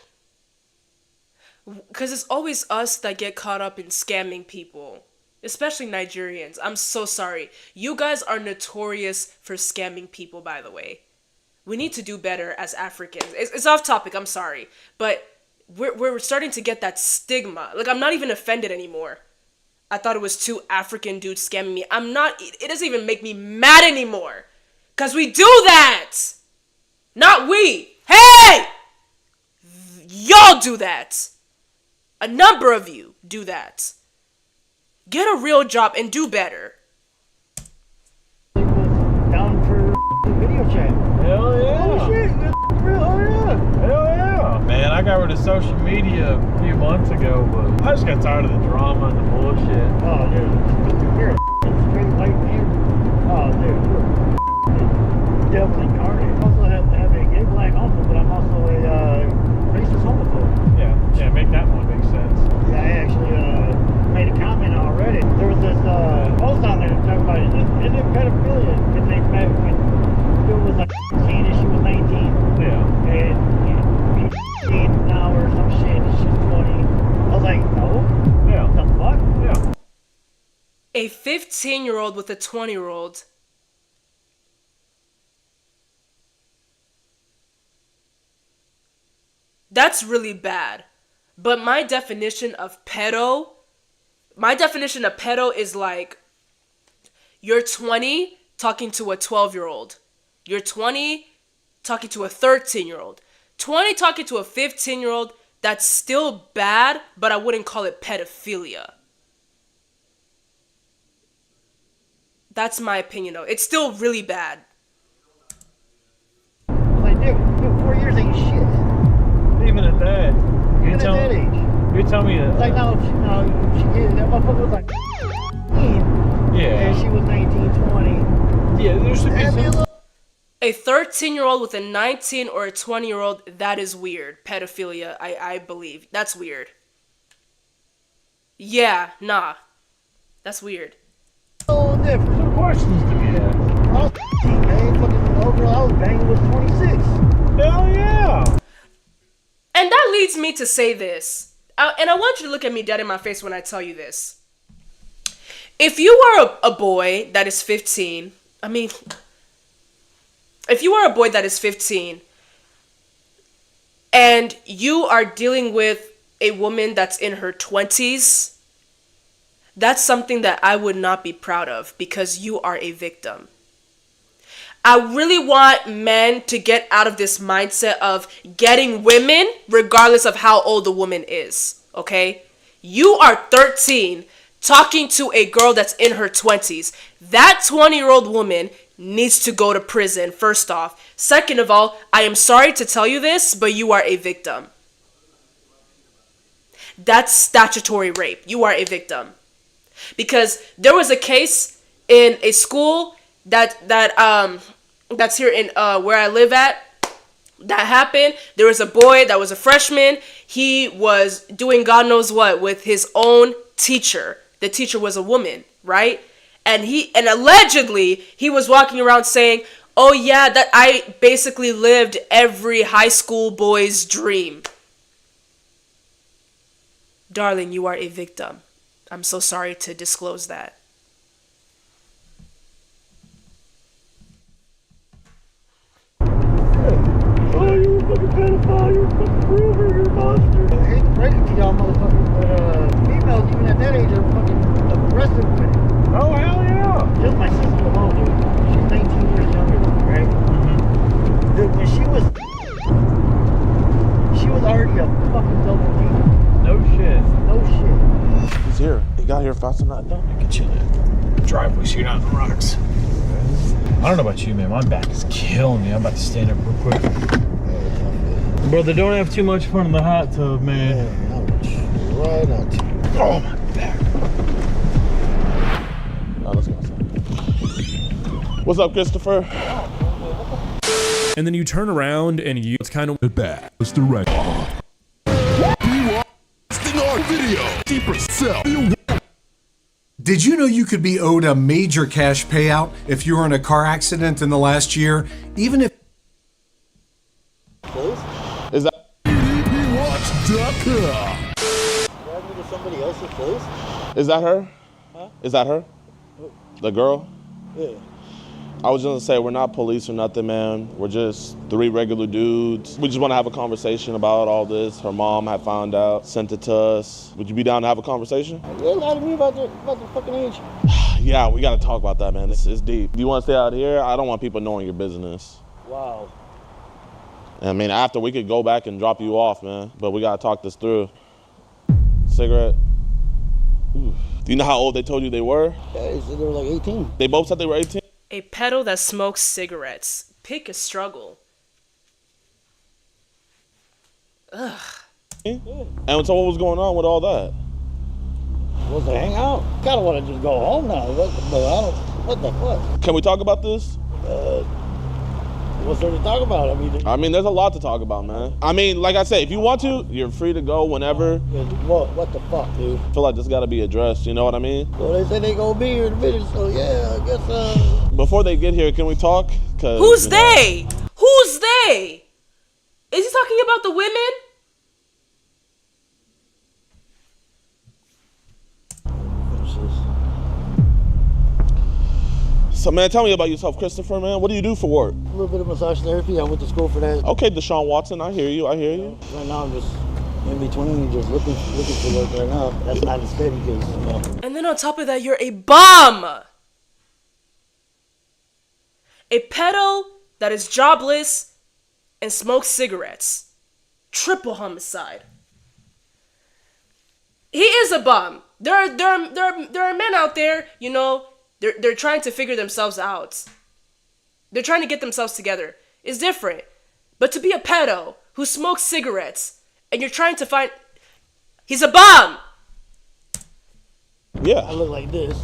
Because it's always us that get caught up in scamming people. Especially Nigerians. I'm so sorry. You guys are notorious for scamming people, by the way. We need to do better as Africans. It's off topic, I'm sorry. But we're starting to get that stigma. Like, I'm not even offended anymore. I thought it was 2 African dudes scamming me. I'm not, it doesn't even make me mad anymore. Because we do that! Not we! Hey! Y'all do that! A number of you do that. Get a real job and do better. Down for video chat. Hell yeah. Oh shit, that's real. Oh yeah. Hell yeah. Man, I got rid of social media a few months ago, but I just got tired of the drama and the bullshit. Oh, dude, you're a straight white man. Oh, dude, you're definitely incarnate. I also have a gay black uncle, but I'm also a racist homophobe. Yeah, make that one make sense. Yeah, I actually made a comment already. There was this post on there talking about is it pedophilia? Because they met when it was like 18 and she was 19. Yeah. And 18 now or some shit and she's 20. I was like, no. Yeah. What the fuck? Yeah. A 15-year-old with a 20-year-old. That's really bad. But my definition of pedo is like you're 20 talking to a 12-year-old. You're 20 talking to a 13-year-old. 20 talking to a 15-year-old, that's still bad, but I wouldn't call it pedophilia. That's my opinion though. It's still really bad. Like, dude, 4 years ain't shit. Even at that, Even at that age. you tell me that. Like, now, if she did, that motherfucker was like, Yeah. and she was 19, 20. Yeah, there should be some. A 13-year-old with a 19 or a 20-year-old, that is weird. Pedophilia, I believe. That's weird. Yeah, nah. That's weird. So different. Some questions to be asked. I was man, fucking old girl I was banging was 26. Hell yeah. And that leads me to say this. And I want you to look at me dead in my face when I tell you this. If you are a boy that is 15, if you are a boy that is 15 and you are dealing with a woman that's in her 20s, that's something that I would not be proud of because you are a victim. I really want men to get out of this mindset of getting women regardless of how old the woman is, okay? You are 13 talking to a girl that's in her 20s. That 20-year-old woman needs to go to prison, first off. Second of all, I am sorry to tell you this, but you are a victim. That's statutory rape. You are a victim. Because there was a case in a school that's here in where I live at that happened. There was a boy that was a freshman. He was doing God knows what with his own teacher. The teacher was a woman, right? And allegedly he was walking around saying, "Oh yeah, that I basically lived every high school boy's dream." Darling, you are a victim. I'm so sorry to disclose that. Oh, you're a fucking pedophile, you're a fucking groomer, you're a monster. I hate to break it to y'all motherfuckers, but females even at that age are fucking aggressive with it. Oh, hell yeah. Just my sister alone, dude. She's 19 years younger than me, right? Mm-hmm. Dude, when she was already a fucking double D. No shit. No shit. He's here. He got here faster than I thought. I can chill it. Driveway, so you're not in the rocks. I don't know about you, man. My back is killing me. I'm about to stand up real quick. Brother, don't have too much fun in the hot tub, man. Right on to you. Oh, my back. Now let's go outside. What's up, Christopher? And then you turn around and it's kind of bad. It's the right. Did you know you could be owed a major cash payout if you were in a car accident in the last year, even if... Is that EDPWatch.com. Drive me to somebody else's place? Is that her? Huh? Is that her? The girl? Yeah. I was gonna say we're not police or nothing, man. We're just three regular dudes. We just want to have a conversation about all this. Her mom had found out, sent it to us. Would you be down to have a conversation? You lied to me about the fucking age. Yeah, we gotta talk about that, man. It's deep. Do you want to stay out here? I don't want people knowing your business. Wow. I mean, after we could go back and drop you off, man. But we gotta talk this through. Cigarette. Ooh. Do you know how old they told you they were? Yeah, they said they were like 18. They both said they were 18? A pedo that smokes cigarettes. Pick a struggle. Ugh. And so what was going on with all that? Was to hang out? Kinda wanna just go home now, but I don't What the fuck? Can we talk about this? What's there to talk about? I mean, there's a lot to talk about, man. I mean, like I said, if you want to, you're free to go whenever. What the fuck, dude? I feel like this got to be addressed, you know what I mean? Well, they said they gonna be here in a minute, so yeah, I guess, Before they get here, can we talk? Who's they? Who's they? Is he talking about the women? So, man, tell me about yourself, Christopher, man. What do you do for work? A little bit of massage therapy. I went to school for that. Okay, Deshaun Watson, I hear you. Right now, I'm just in between, just looking for work right now. That's not as steady because, you know. And then on top of that, you're a bum. A pedo that is jobless and smokes cigarettes. Triple homicide. He is a bum. There are men out there, you know, they're trying to figure themselves out. They're trying to get themselves together. It's different. But to be a pedo who smokes cigarettes and you're trying to find... He's a bum! Yeah. I look like this.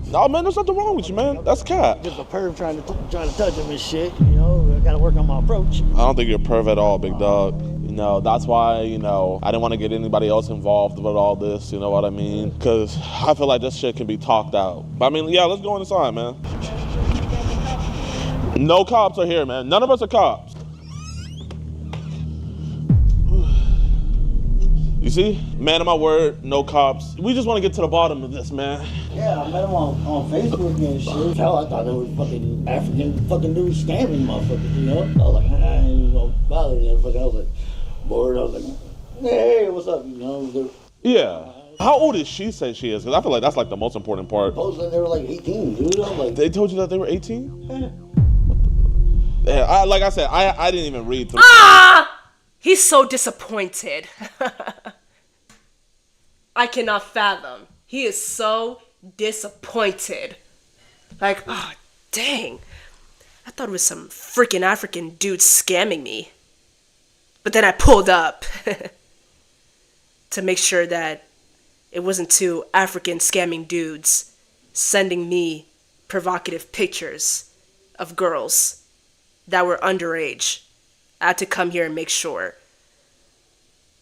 No, man, there's nothing wrong with you, man. That's cat. Just a perv trying to touch him and shit. You know, I gotta work on my approach. I don't think you're a perv at all, big dog. You know, that's why, you know, I didn't want to get anybody else involved with all this, you know what I mean? Because I feel like this shit can be talked out. But I mean, yeah, let's go inside, man. No cops are here, man. None of us are cops. You see? Man of my word, no cops. We just want to get to the bottom of this, man. Yeah, I met him on Facebook and shit. Hell, I thought they were fucking African fucking dudes scamming motherfuckers, you know? I was like, I ain't gonna bother them. I was like, bored. I was like, hey, what's up, you know? Yeah. How old is she say she is? Because I feel like that's like the most important part. Supposedly they were like 18, dude. I'm like, They told you that they were 18? yeah. Yeah, like I said, I didn't even read through. He's so disappointed. I cannot fathom. He is so disappointed. Like, oh, dang. I thought it was some freaking African dude scamming me. But then I pulled up to make sure that it wasn't two African scamming dudes sending me provocative pictures of girls that were underage. I had to come here and make sure.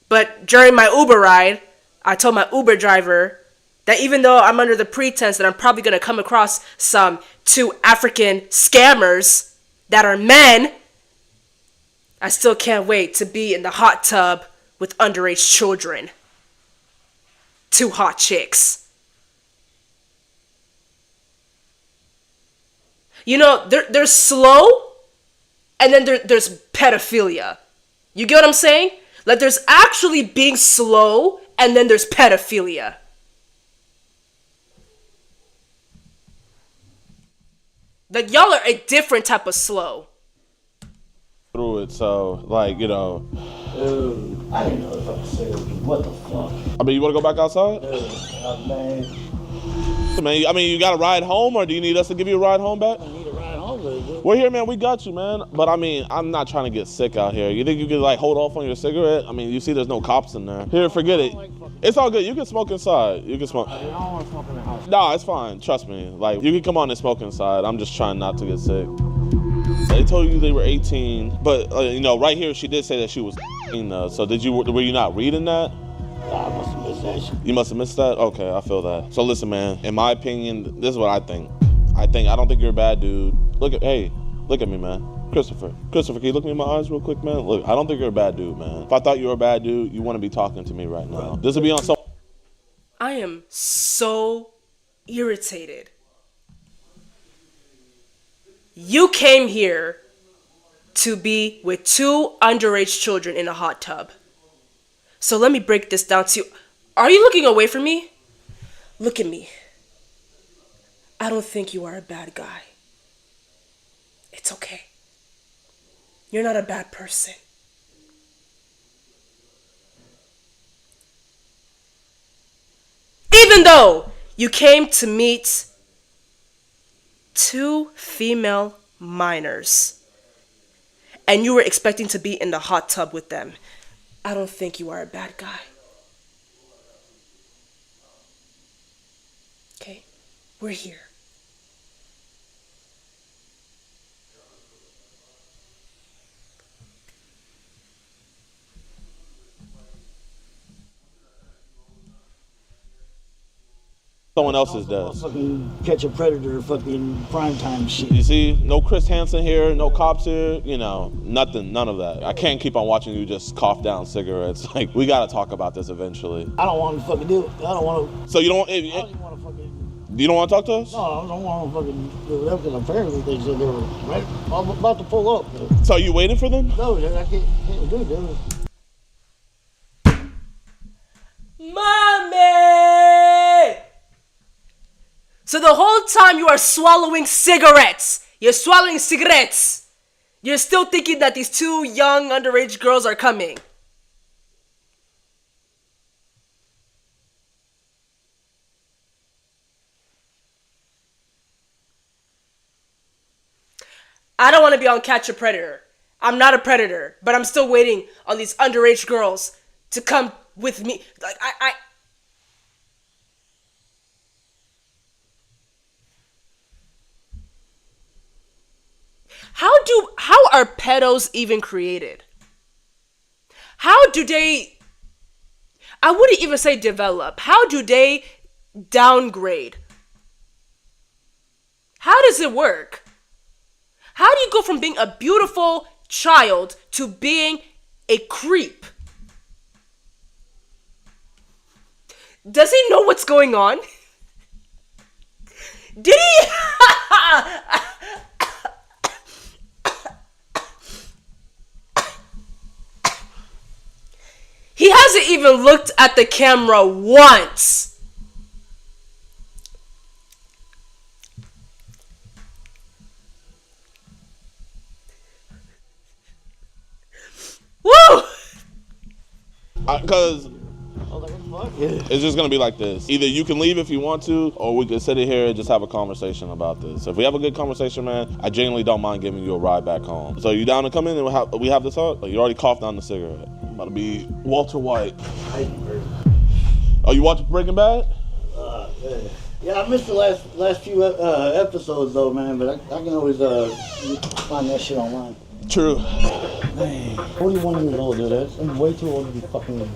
But during my Uber ride, I told my Uber driver that even though I'm under the pretense that I'm probably going to come across some two African scammers that are men, I still can't wait to be in the hot tub with underage children. Two hot chicks. You know, there's slow, and then there's pedophilia. You get what I'm saying? Like, there's actually being slow, and then there's pedophilia. Like, y'all are a different type of slow. Through it, so, like, you know. Dude, I didn't know if I could say what the fuck. I mean, you want to go back outside? Man. Man, I mean, you got a ride home, or do you need us to give you a ride home back? I need a ride home, dude. We're here, man. We got you, man. But, I mean, I'm not trying to get sick out here. You think you could, like, hold off on your cigarette? I mean, you see there's no cops in there. Here, forget it. It's all good. You can smoke inside. You can smoke. I don't want to smoke in the house. Nah, it's fine. Trust me. Like, you can come on and smoke inside. I'm just trying not to get sick. They told you they were 18, but, you know, right here, she did say that she was so were you not reading that? I must have missed that shit. You must have missed that? Okay, I feel that. So listen, man, in my opinion, this is what I think. I don't think you're a bad dude. Look at me, man. Christopher, can you look me in my eyes real quick, man? Look, I don't think you're a bad dude, man. If I thought you were a bad dude, you wouldn't be talking to me right now. This would be on some... I am so irritated. You came here to be with two underage children in a hot tub. So let me break this down to you. Are you looking away from me? Look at me. I don't think you are a bad guy. It's okay. You're not a bad person. Even though you came to meet two female minors and you were expecting to be in the hot tub with them, I don't think you are a bad guy. Okay? We're here. Someone else's desk. Fucking Catch a Predator, fucking primetime shit. You see, no Chris Hansen here, no cops here, you know, nothing, none of that. I can't keep on watching you just cough down cigarettes. Like, we gotta talk about this eventually. I don't want to fucking do it. I don't want to. So you don't? I don't even want to fucking. You don't want to talk to us? No, I don't want to fucking do that because apparently they said they were right. I'm about to pull up. So are you waiting for them? No, I can't do it, dude. Mommy! So the whole time you are swallowing cigarettes. You're swallowing cigarettes. You're still thinking that these two young underage girls are coming. I don't want to be on Catch a Predator. I'm not a predator, but I'm still waiting on these underage girls to come with me. Like How are pedos even created? How do they, I wouldn't even say develop. How do they downgrade? How does it work? How do you go from being a beautiful child to being a creep? Does he know what's going on? Did he? He hasn't even looked at the camera once. Woo! Because it's just gonna be like this. Either you can leave if you want to, or we can sit here and just have a conversation about this. If we have a good conversation, man, I genuinely don't mind giving you a ride back home. So you down to come in and we have this talk? You already coughed on the cigarette. About to be Walter White. Oh, you watched Breaking Bad? Yeah, I missed the last few episodes though, man. But I can always find that shit online. True. Man, 41 years old, dude. I'm way too old to be fucking.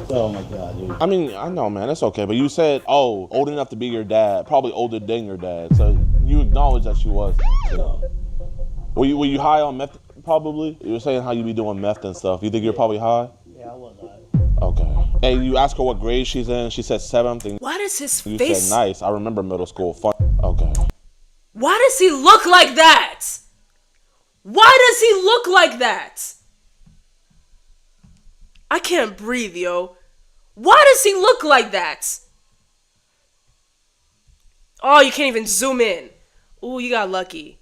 Oh my god, dude. I mean, I know, man. It's okay. But you said, oh, old enough to be your dad. Probably older than your dad. So you acknowledge that she was. No. Were you high on meth? Probably. You were saying how you be doing meth and stuff. You think you're probably high? Yeah, I was high. Okay. Hey, you ask her what grade she's in. She said 7th. Why does his You face... said nice. I remember middle school. Fun. Okay. Why does he look like that? Why does he look like that? I can't breathe, yo. Why does he look like that? Oh, you can't even zoom in. Ooh, you got lucky.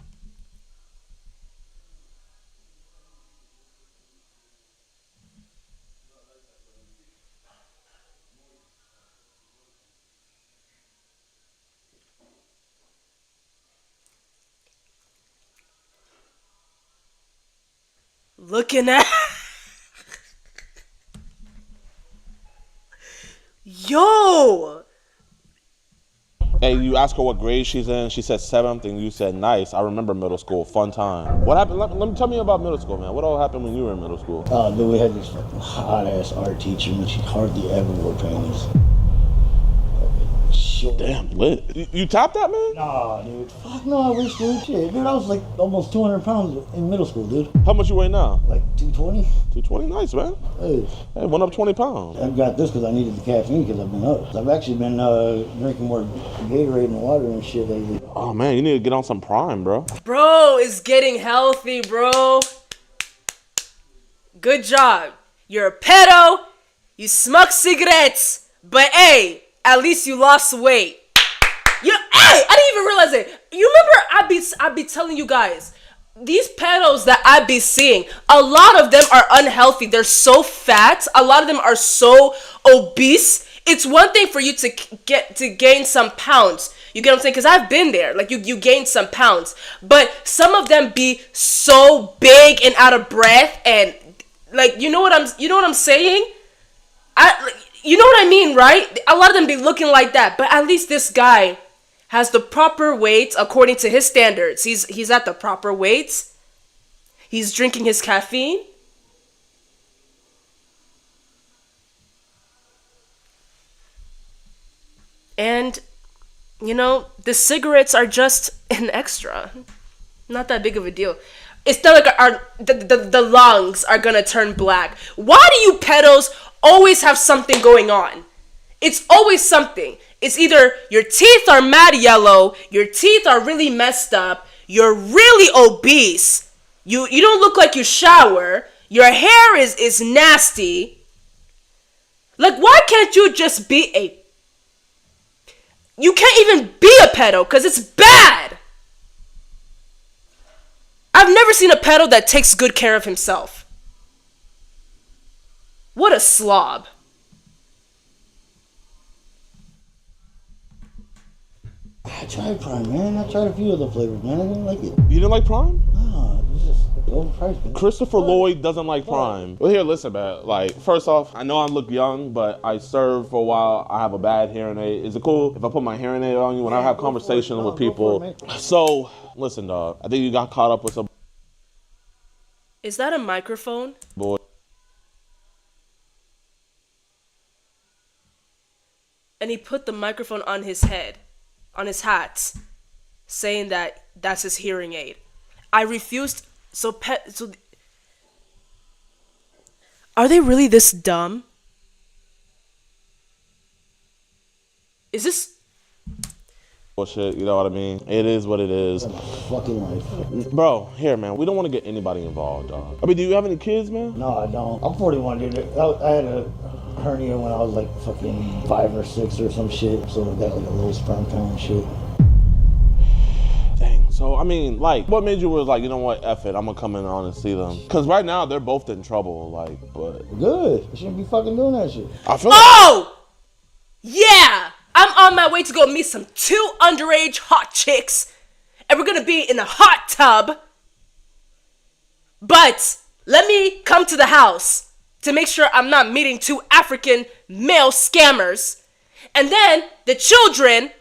Looking at... Yo! Hey, you ask her what grade she's in. She said 7th, and you said nice. I remember middle school. Fun time. What happened? Tell me about middle school, man. What all happened when you were in middle school? Oh, dude, we had this fucking hot-ass art teacher, and she hardly ever wore panties. Damn, lit. You tapped that, man? Nah, dude. Fuck no, I wish, dude. Shit, dude, I was like almost 200 pounds in middle school, dude. How much you weigh now? Like 220. 220, nice, man. Hey, went up 20 pounds. I got this because I needed the caffeine because I've been up. I've actually been drinking more Gatorade and water and shit lately. Oh, man, you need to get on some Prime, bro. Bro is getting healthy, bro. Good job. You're a pedo. You smoke cigarettes. But hey, at least you lost weight. Hey, I didn't even realize it. You remember I be telling you guys, these pedos that I be seeing, a lot of them are unhealthy. They're so fat. A lot of them are so obese. It's one thing for you to gain some pounds. You get what I'm saying? Because I've been there. Like you gain some pounds. But some of them be so big and out of breath and like you know what I'm saying? You know what I mean, right? A lot of them be looking like that, but at least this guy has the proper weight according to his standards. He's at the proper weight. He's drinking his caffeine. And, you know, the cigarettes are just an extra. Not that big of a deal. It's not like the lungs are gonna turn black. Why do you pedos always have something going on? It's always something. It's either your teeth are mad yellow, your teeth are really messed up, you're really obese, you don't look like you shower, your hair is nasty. Like, why can't you just be a... You can't even be a pedo, because it's bad. I've never seen a pedo that takes good care of himself. What a slob. I tried Prime, man. I tried a few of the flavors, man. I didn't like it. You didn't like Prime? Nah, it was just overpriced, man. Christopher Lloyd doesn't like Prime. Well, here, listen, man. Like, first off, I know I look young, but I served for a while. I have a bad hearing aid. Is it cool if I put my hearing aid on you when I have conversation with people? So, listen, dog. I think you got caught up with some... Is that a microphone? boy. And he put the microphone on his head, on his hat, saying that that's his hearing aid. I refused. So are they really this dumb? Is this... Bullshit, you know what I mean? It is what it is. Fucking life. Bro, here, man. We don't want to get anybody involved, dog. I mean, do you have any kids, man? No, I don't. I'm 41, dude. I had a hernia when I was like fucking 5 or 6 or some shit. So I got like a little sperm count and shit. Dang. So, I mean, like, what made you was like, you know what, F it, I'm gonna come in on and see them? Because right now, they're both in trouble, like, but... Good. I shouldn't be fucking doing that shit. I feel Oh! Yeah! I'm on my way to go meet some 2 underage hot chicks. And we're gonna be in a hot tub. But let me come to the house to make sure I'm not meeting 2 African male scammers. And then the children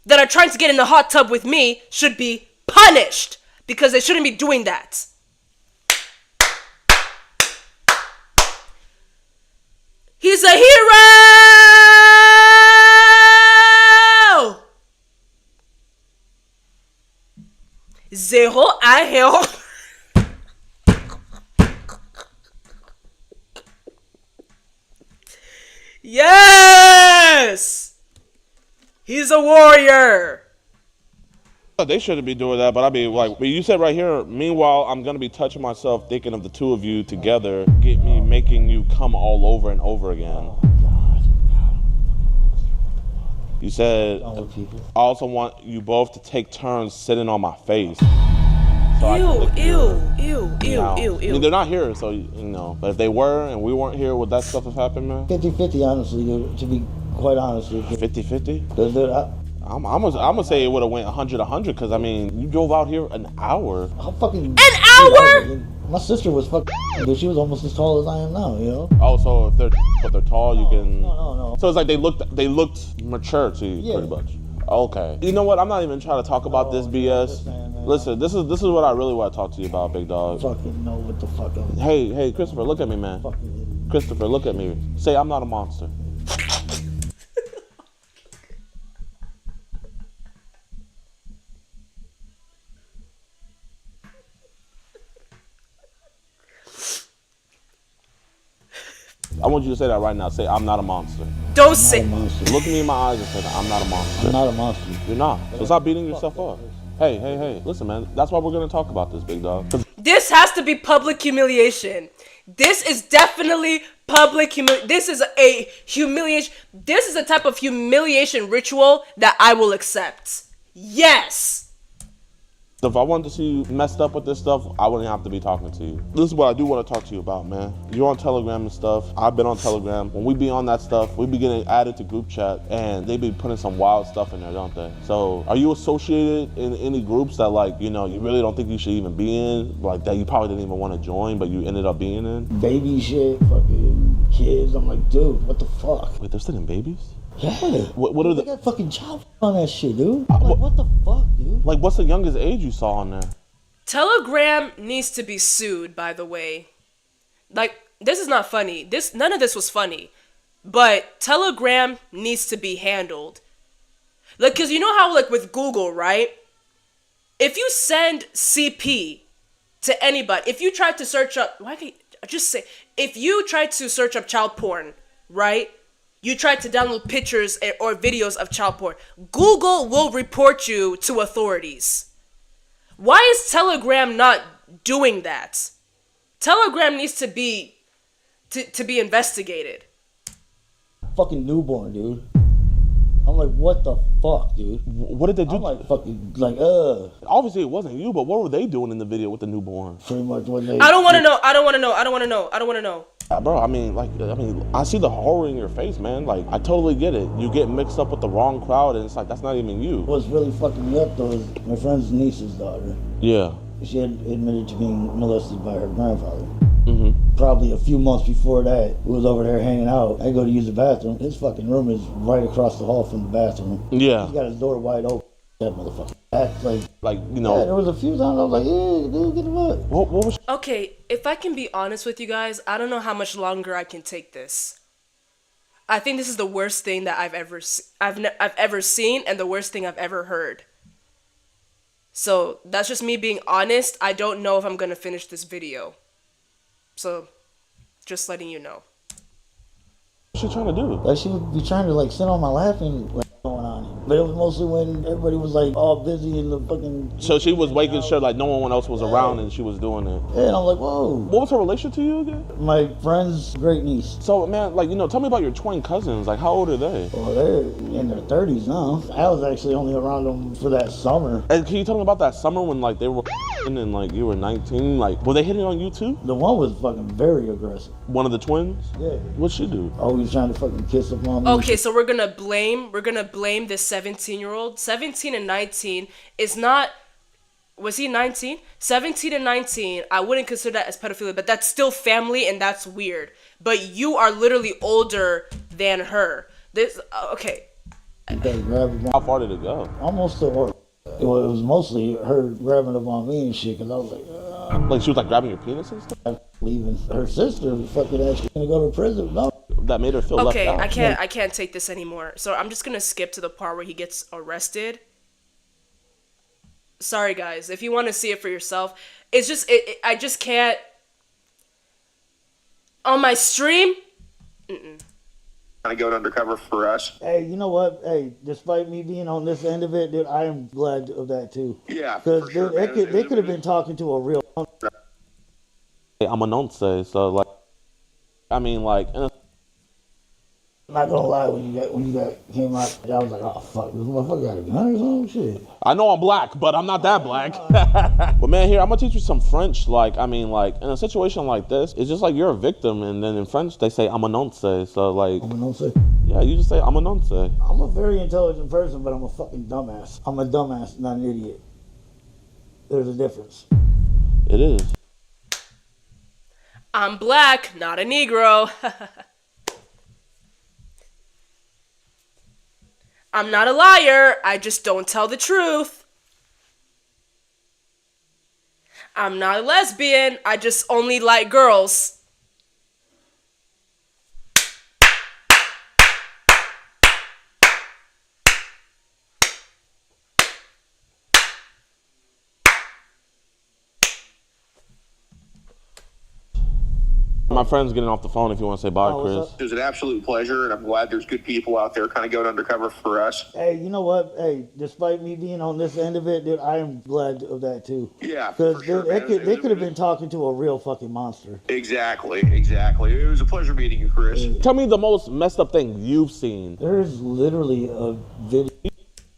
that are trying to get in the hot tub with me should be punished because they shouldn't be doing that. He's a hero! Zero a hero. Yes! He's a warrior. They shouldn't be doing that, but I mean, like, you said right here, meanwhile, I'm going to be touching myself thinking of the 2 of you together, get me making you come all over and over again. You said, I also want you both to take turns sitting on my face. So Ew. I mean, they're not here, so, you know, but if they were and we weren't here, would that stuff have happened, man? 50-50, honestly, dude, to be quite honest with you. 50-50? I'm gonna say it would have went 100-100 because I mean you drove out here an hour. How fucking an hour? My sister was fucking, dude. She was almost as tall as I am now. You know. Oh, so if they're tall, you can. No. So it's like they looked mature to you, pretty much. Okay. You know what? I'm not even trying to talk about this BS. Listen, this is what I really want to talk to you about, big dog. Fucking know what the fuck. Hey, Christopher, look at me, man. Christopher, look at me. Say I'm not a monster. I want you to say that right now. Say, I'm not a monster. Don't say. Look me in my eyes and say that I'm not a monster. I'm not a monster. You're not. So stop beating yourself up. Hey. Listen, man. That's why we're going to talk about this, big dog. This has to be public humiliation. This is definitely public humiliation. This is a humiliation. This is a type of humiliation ritual that I will accept. Yes. If I wanted to see you messed up with this stuff, I wouldn't have to be talking to you. This is what I do want to talk to you about, man. You're on Telegram and stuff. I've been on Telegram. When we be on that stuff, we be getting added to group chat, and they be putting some wild stuff in there, don't they? So, are you associated in any groups that, like, you know, you really don't think you should even be in? Like, that you probably didn't even want to join, but you ended up being in? Baby shit, fucking kids. I'm like, dude, what the fuck? Wait, they're still in babies? Yeah. What are they got fucking child on that shit, dude. I'm like, what the fuck, dude? Like, what's the youngest age you saw on there? Telegram needs to be sued, by the way. Like, this is not funny. None of this was funny. But Telegram needs to be handled. Like, because you know how, like, with Google, right? If you send CP to anybody, if you try to search up, if you try to search up child porn, right? You try to download pictures or videos of child porn, Google will report you to authorities. Why is Telegram not doing that? Telegram needs to be investigated. Fucking newborn, dude. I'm like, what the fuck, dude? What did they do? I'm like, fucking, like, Obviously, it wasn't you, but what were they doing in the video with the newborn? Pretty much when they... I don't want to know. I don't want to know. I don't want to know. I don't want to know. Bro, I see the horror in your face, man. Like, I totally get it. You get mixed up with the wrong crowd, and it's like, that's not even you. What's really fucking me up, though, is my friend's niece's daughter. Yeah. She had admitted to being molested by her grandfather. Mm-hmm. Probably a few months before that, we was over there hanging out. I go to use the bathroom. His fucking room is right across the hall from the bathroom. Yeah. He's got his door wide open. That motherfucker. That's like, you know. Yeah, there was a few times I was like, yeah, dude, get him up. What was... Okay, if I can be honest with you guys, I don't know how much longer I can take this. I think this is the worst thing that I've ever seen, and the worst thing I've ever heard. So that's just me being honest. I don't know if I'm gonna finish this video. So, just letting you know. What's she trying to do? Like, she would be trying to, like, sit on my lap and, like, going on. But it was mostly when everybody was, like, all busy in the fucking... So she was making sure, like, no one else was around and she was doing it. Yeah, and I'm like, whoa. What was her relation to you again? My friend's great niece. So, man, like, you know, tell me about your twin cousins. Like, how old are they? Well, they're in their 30s now. I was actually only around them for that summer. And can you tell me about that summer when, like, they were and, like, you were 19? Like, were they hitting on you, too? The one was fucking very aggressive. One of the twins? Yeah. What'd she do? Oh, he was trying to fucking kiss up on me. Okay, so we're gonna blame this 17-year-old. 17 and 19 is not... Was he 19? 17 and 19, I wouldn't consider that as pedophilia, but that's still family and that's weird. But you are literally older than her. This... Okay. How far did it go? Almost to her. Well, it was mostly her grabbing up on me and shit, because I was like... Like, she was, like, grabbing your penis and stuff? Leaving. Her sister fucking actually gonna go to prison. No. That made her feel left out. Okay, I can't take this anymore. So I'm just gonna skip to the part where he gets arrested. Sorry, guys. If you want to see it for yourself, it's just... I just can't... On my stream... Mm-mm. Kind of going undercover for us. Hey, you know what? Hey, despite me being on this end of it, dude, I am glad of that too. Yeah, because sure, they could have been talking to a real. Hey, I'm a nonce, so like, I mean, like. I'm not gonna lie, when you got came out, I was like, oh fuck, this motherfucker got a gun or some shit. I know I'm black, but I'm not that black. But man, here, I'm gonna teach you some French. Like, I mean, like, in a situation like this, it's just like you're a victim, and then in French, they say, I'm a nonce. So, like... I'm a nonce? Yeah, you just say, I'm a nonce. I'm a very intelligent person, but I'm a fucking dumbass. I'm a dumbass, not an idiot. There's a difference. It is. I'm black, not a Negro. I'm not a liar, I just don't tell the truth. I'm not a lesbian, I just only like girls. My friend's getting off the phone if you want to say bye, Chris. It was an absolute pleasure, and I'm glad there's good people out there kind of going undercover for us. Hey, you know what? Hey, despite me being on this end of it, dude, I am glad of that too. Yeah, because sure, they could have been talking to a real fucking monster. Exactly. It was a pleasure meeting you, Chris. Tell me the most messed up thing you've seen. There's literally a video.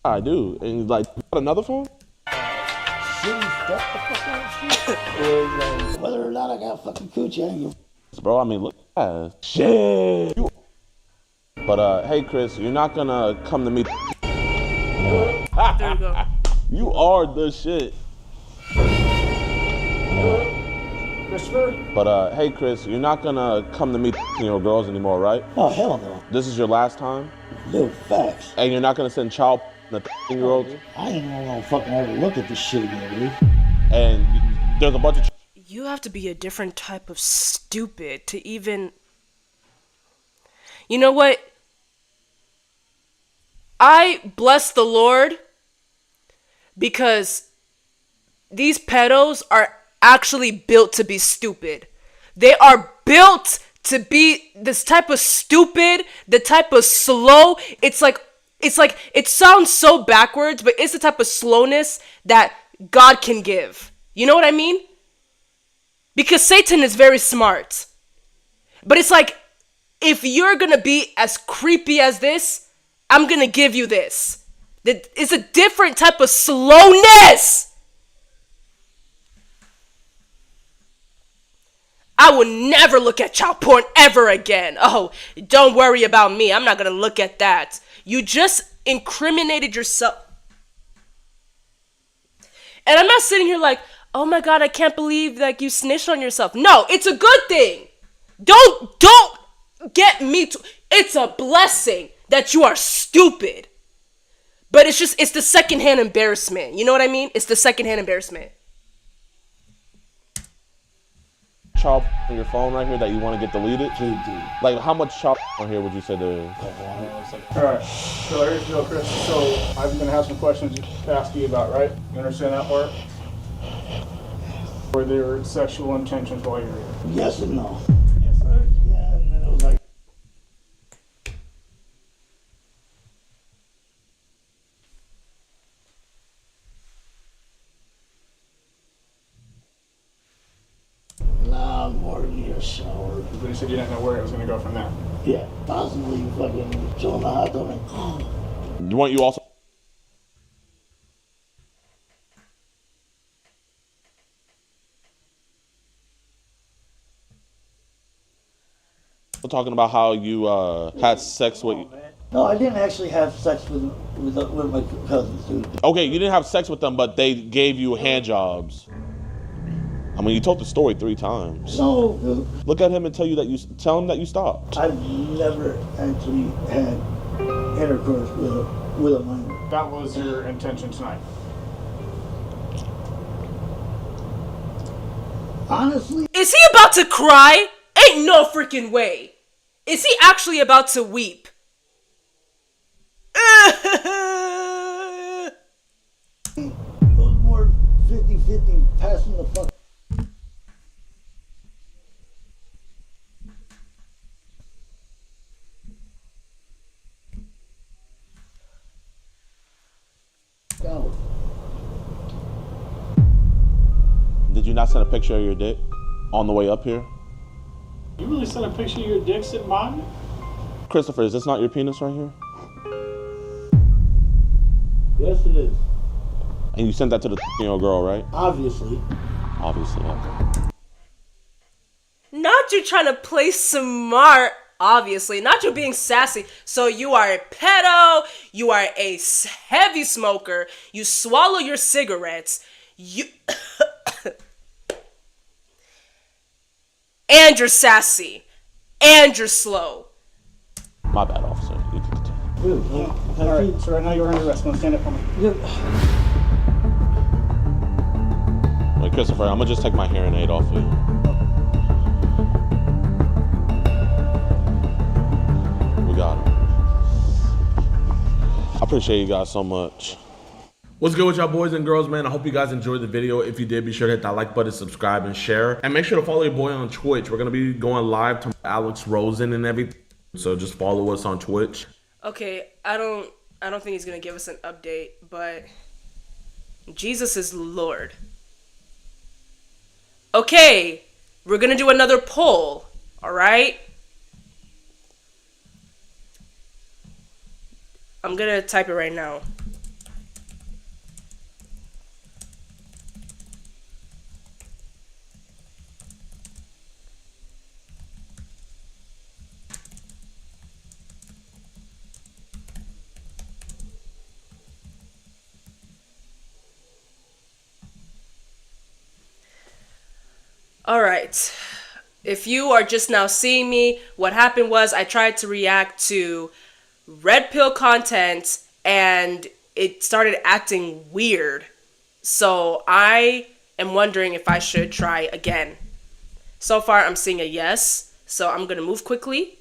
I do. And like, you got another phone? Whether or not I got fucking coochie, I ain't give. Bro, I mean, look at shit. But hey, Chris, you're not gonna come to me. There you go. You are the shit. Christopher? But hey, Chris, you're not gonna come to me your girls anymore, right? Oh hell no. This is your last time. Dude, facts. And you're not gonna send child the 10-year-olds. I ain't even gonna fucking ever look at this shit again, dude. And there's a bunch of. You have to be a different type of stupid to even... You know what? I bless the Lord because these pedos are actually built to be stupid. They are built to be this type of stupid, the type of slow. It's like it sounds so backwards, but it's the type of slowness that God can give. You know what I mean? Because Satan is very smart. But it's like, if you're gonna be as creepy as this, I'm gonna give you this. It's a different type of slowness. I will never look at child porn ever again. Oh, don't worry about me. I'm not gonna look at that. You just incriminated yourself. And I'm not sitting here like, oh my God, I can't believe like you snitched on yourself. No, it's a good thing. Don't get me to. It's a blessing that you are stupid. But it's the secondhand embarrassment. You know what I mean? It's the secondhand embarrassment. Child on your phone right here that you want to get deleted? Like, how much child on here would you say there is? Alright, so here's the deal, Chris. So I'm going to have some questions to ask you about, right? You understand that part? Were there sexual intentions while you were here? Yes and no. Yes, sir. Yeah, and then it was like, nah, more than your shower. But you said you didn't know where it was going to go from there. Yeah, possibly fucking chilling the hot dog and Weren't you also talking about how you had sex with? No, I didn't actually have sex with my cousins, dude. Okay, you didn't have sex with them, but they gave you hand jobs. I mean, you told the story 3 times. No, dude. Look at him and tell him that you stopped. I've never actually had intercourse with a minor. That was your intention tonight? Honestly? Is he about to cry? Ain't no freaking way. Is he actually about to weep? It was more 50-50 passing the fuck. Did you not send a picture of your dick on the way up here? You really sent a picture of your dick sitting by me? Christopher, is this not your penis right here? Yes, it is. And you sent that to the year-old girl, right? Obviously. Obviously, okay. Not you trying to play smart, obviously. Not you being sassy. So you are a pedo. You are a heavy smoker. You swallow your cigarettes. You... and you're sassy. And you're slow. My bad, officer. You can continue. Dude, alright, so right now you're under arrest. Come on, stand up for me. Wait, Christopher, I'm gonna just take my hearing aid off of you. We got him. I appreciate you guys so much. What's good with y'all boys and girls, man? I hope you guys enjoyed the video. If you did, be sure to hit that like button, subscribe, and share. And make sure to follow your boy on Twitch. We're going to be going live to Alex Rosen and everything. So just follow us on Twitch. Okay, I don't think he's going to give us an update, but Jesus is Lord. Okay, we're going to do another poll, all right? I'm going to type it right now. All right. If you are just now seeing me, what happened was I tried to react to RedPill content and it started acting weird. So I am wondering if I should try again. So far, I'm seeing a yes. So I'm going to move quickly,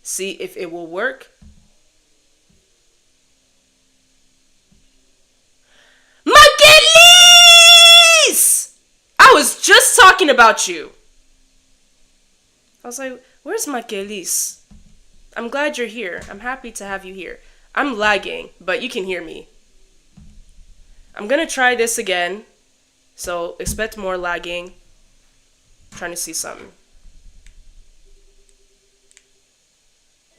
see if it will work. Kelis! I was just talking about you. I was like, where's my Kelis? I'm glad you're here. I'm happy to have you here. I'm lagging, but you can hear me. I'm gonna try this again. So expect more lagging. I'm trying to see something.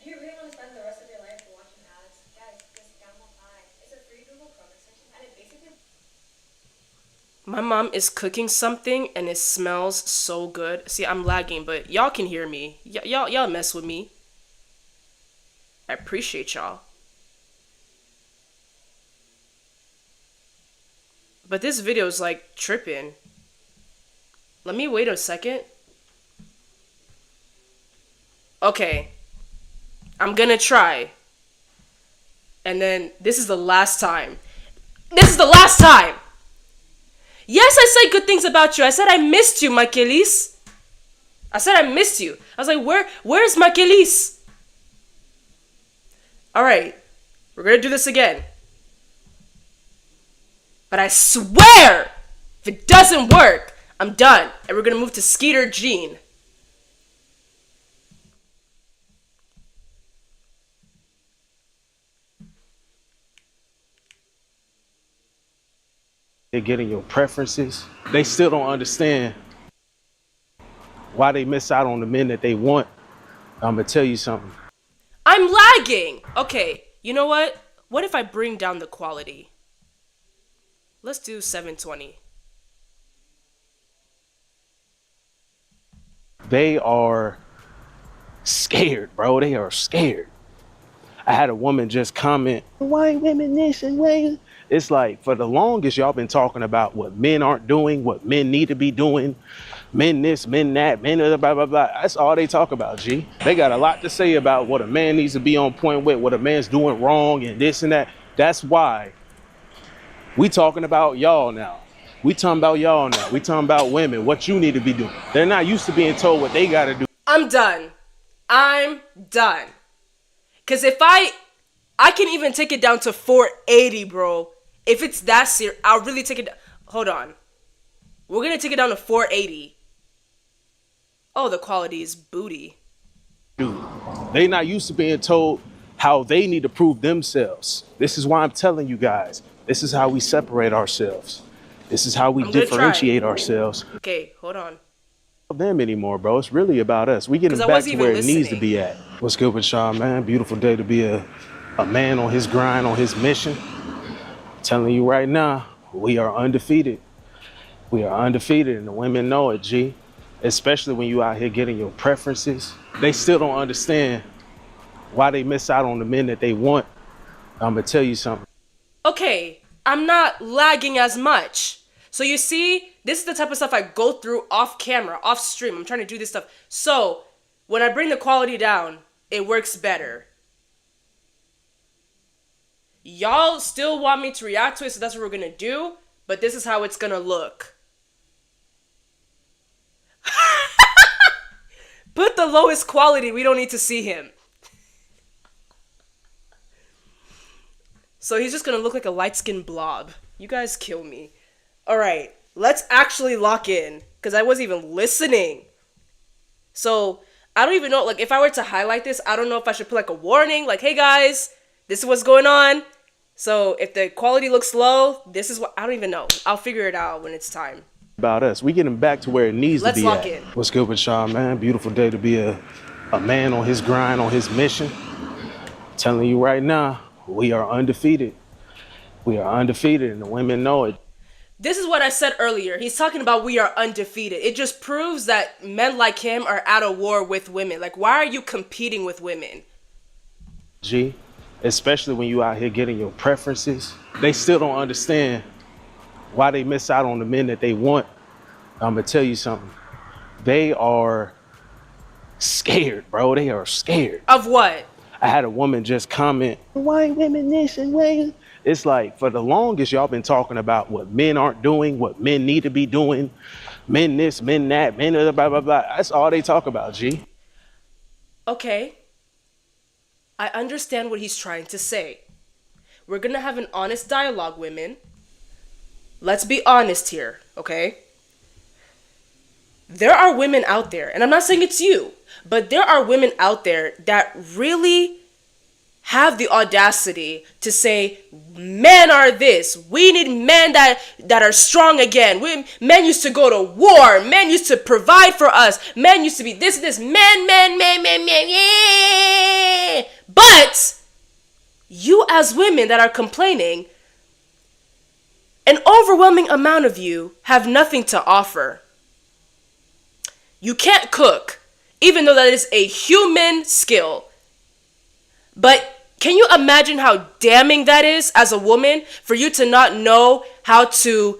Do you really want to spend the rest of your life watching ads? Guys, this Gamma Eye is a free Google Chrome extension and it basically... My mom is cooking something and it smells so good. See, I'm lagging, but y'all can hear me. Y'all mess with me. I appreciate y'all. But this video is like tripping. Let me wait a second. Okay. I'm gonna try. And then this is the last time. This is the last time! Yes, I said good things about you. I said I missed you, my Kelis. I said I missed you. I was like, where's my Kelis? Alright. We're gonna do this again. But I swear, if it doesn't work, I'm done. And we're gonna move to Skeeter Jean. They're getting your preferences. They still don't understand why they miss out on the men that they want. I'm gonna tell you something. I'm lagging. Okay, you know what? What if I bring down the quality? Let's do 720. They are scared, bro. They are scared. I had a woman just comment, why ain't women this and why? It's like, for the longest, y'all been talking about what men aren't doing, what men need to be doing. Men this, men that, men blah, blah, blah. That's all they talk about, G. They got a lot to say about what a man needs to be on point with, what a man's doing wrong and this and that. That's why we talking about y'all now. We talking about y'all now. We talking about women, what you need to be doing. They're not used to being told what they got to do. I'm done. I'm done. Because if I can even take it down to 480, bro. If it's that serious, I'll really take it down. Hold on. We're going to take it down to 480. Oh, the quality is booty. Dude, they not used to being told how they need to prove themselves. This is why I'm telling you guys, this is how we separate ourselves. This is how we differentiate ourselves. Okay, hold on. Them anymore, bro. It's really about us. We getting back to where it needs to be at. What's good with y'all, man? Beautiful day to be a man on his grind, on his mission. I'm telling you right now, we are undefeated. We are undefeated, and the women know it, G. Especially when you out here getting your preferences. They still don't understand why they miss out on the men that they want. I'm gonna tell you something. Okay, I'm not lagging as much. So you see, this is the type of stuff I go through off camera, off stream. I'm trying to do this stuff. So when I bring the quality down, it works better. Y'all still want me to react to it, so that's what we're gonna do. But this is how it's gonna look. Put the lowest quality, we don't need to see him. So he's just gonna look like a light-skinned blob. You guys kill me. Alright, let's actually lock in, because I wasn't even listening. So, I don't even know, like, if I were to highlight this, I don't know if I should put, like, a warning, like, hey guys, this is what's going on. So, if the quality looks low, this is what, I don't even know. I'll figure it out when it's time. About us. We getting back to where it needs to be at. Let's lock in. What's good with y'all, man? Beautiful day to be a man on his grind, on his mission. I'm telling you right now, we are undefeated. We are undefeated, and the women know it. This is what I said earlier. He's talking about we are undefeated. It just proves that men like him are at a war with women. Like, why are you competing with women? G, especially when you out here getting your preferences. They still don't understand why they miss out on the men that they want. I'm gonna tell you something. They are scared, bro. They are scared. Of what? I had a woman just comment, why ain't women this and why? It's like, for the longest, y'all been talking about what men aren't doing, what men need to be doing. Men this, men that, men blah, blah, blah. That's all they talk about, G. Okay. I understand what he's trying to say. We're gonna have an honest dialogue, women. Let's be honest here. okay? There are women out there, and I'm not saying it's you, but there are women out there that really have the audacity to say, men are this. We need men that are strong again. Men used to go to war. Men used to provide for us. Men used to be this. Men. Yeah. But you as women that are complaining, an overwhelming amount of you have nothing to offer. You can't cook, even though that is a human skill. But can you imagine how damning that is as a woman for you to not know how to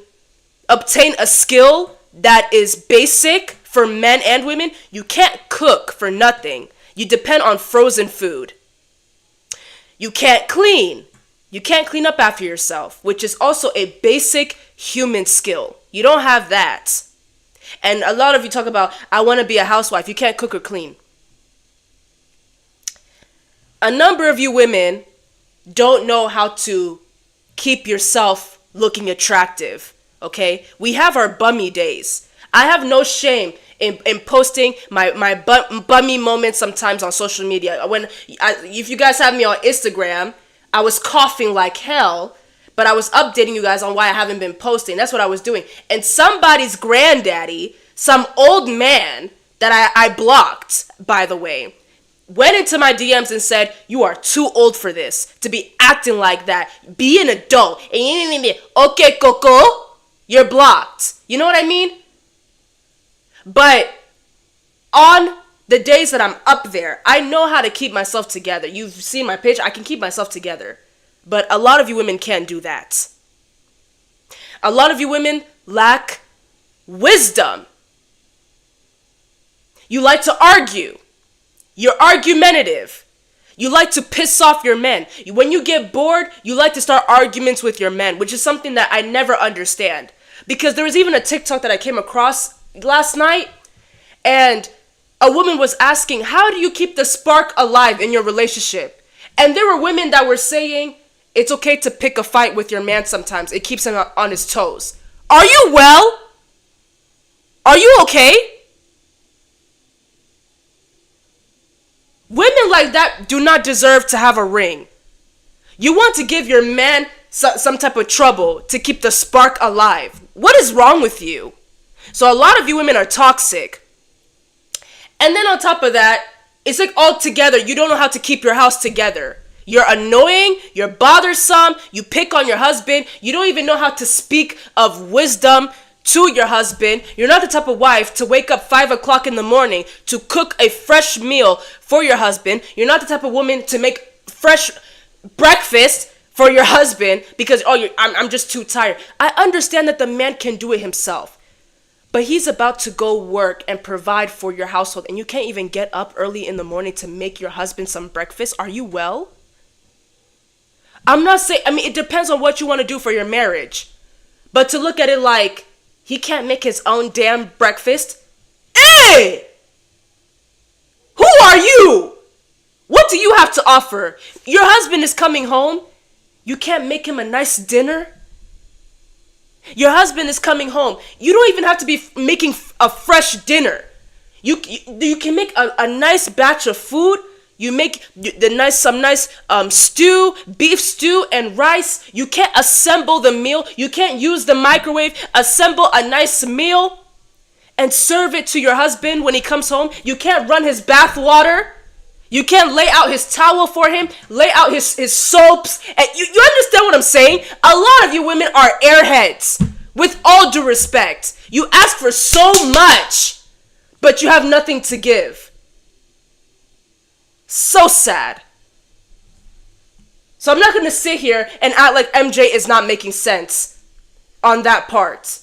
obtain a skill that is basic for men and women? You can't cook for nothing. You depend on frozen food. You can't clean. You can't clean up after yourself, which is also a basic human skill. You don't have that. And a lot of you talk about, I want to be a housewife. You can't cook or clean. A number of you women don't know how to keep yourself looking attractive, okay? We have our bummy days. I have no shame in posting my bummy moments sometimes on social media. If you guys have me on Instagram, I was coughing like hell, but I was updating you guys on why I haven't been posting. That's what I was doing. And somebody's granddaddy, some old man that I blocked, by the way, went into my DMs and said, you are too old for this, to be acting like that. Be an adult. Okay, Coco, you're blocked. You know what I mean? But on the days that I'm up there, I know how to keep myself together. You've seen my page. I can keep myself together. But a lot of you women can't do that. A lot of you women lack wisdom. You like to argue. You're argumentative. You like to piss off your men. When you get bored, you like to start arguments with your men, which is something that I never understand. Because there was even a TikTok that I came across last night, and a woman was asking, how do you keep the spark alive in your relationship? And there were women that were saying, it's okay to pick a fight with your man sometimes. It keeps him on his toes. Are you well? Are you okay? Women like that do not deserve to have a ring. You want to give your man some type of trouble to keep the spark alive. What is wrong with you? So a lot of you women are toxic. And then on top of that, it's like all together, you don't know how to keep your house together. You're annoying, you're bothersome, you pick on your husband, you don't even know how to speak of wisdom to your husband. You're not the type of wife to wake up 5 o'clock in the morning to cook a fresh meal for your husband. You're not the type of woman to make fresh breakfast for your husband because, I'm just too tired. I understand that the man can do it himself, but he's about to go work and provide for your household, and you can't even get up early in the morning to make your husband some breakfast. Are you well? I'm not saying, it depends on what you want to do for your marriage, but to look at it like, he can't make his own damn breakfast? Hey! Who are you? What do you have to offer? Your husband is coming home. You can't make him a nice dinner? Your husband is coming home. You don't even have to be making a fresh dinner. You can make a nice batch of food. You make some nice stew, beef stew and rice. You can't assemble the meal. You can't use the microwave. Assemble a nice meal and serve it to your husband when he comes home. You can't run his bath water. You can't lay out his towel for him, lay out his soaps. And you understand what I'm saying? A lot of you women are airheads. With all due respect, you ask for so much, but you have nothing to give. So sad. So I'm not going to sit here and act like MJ is not making sense on that part.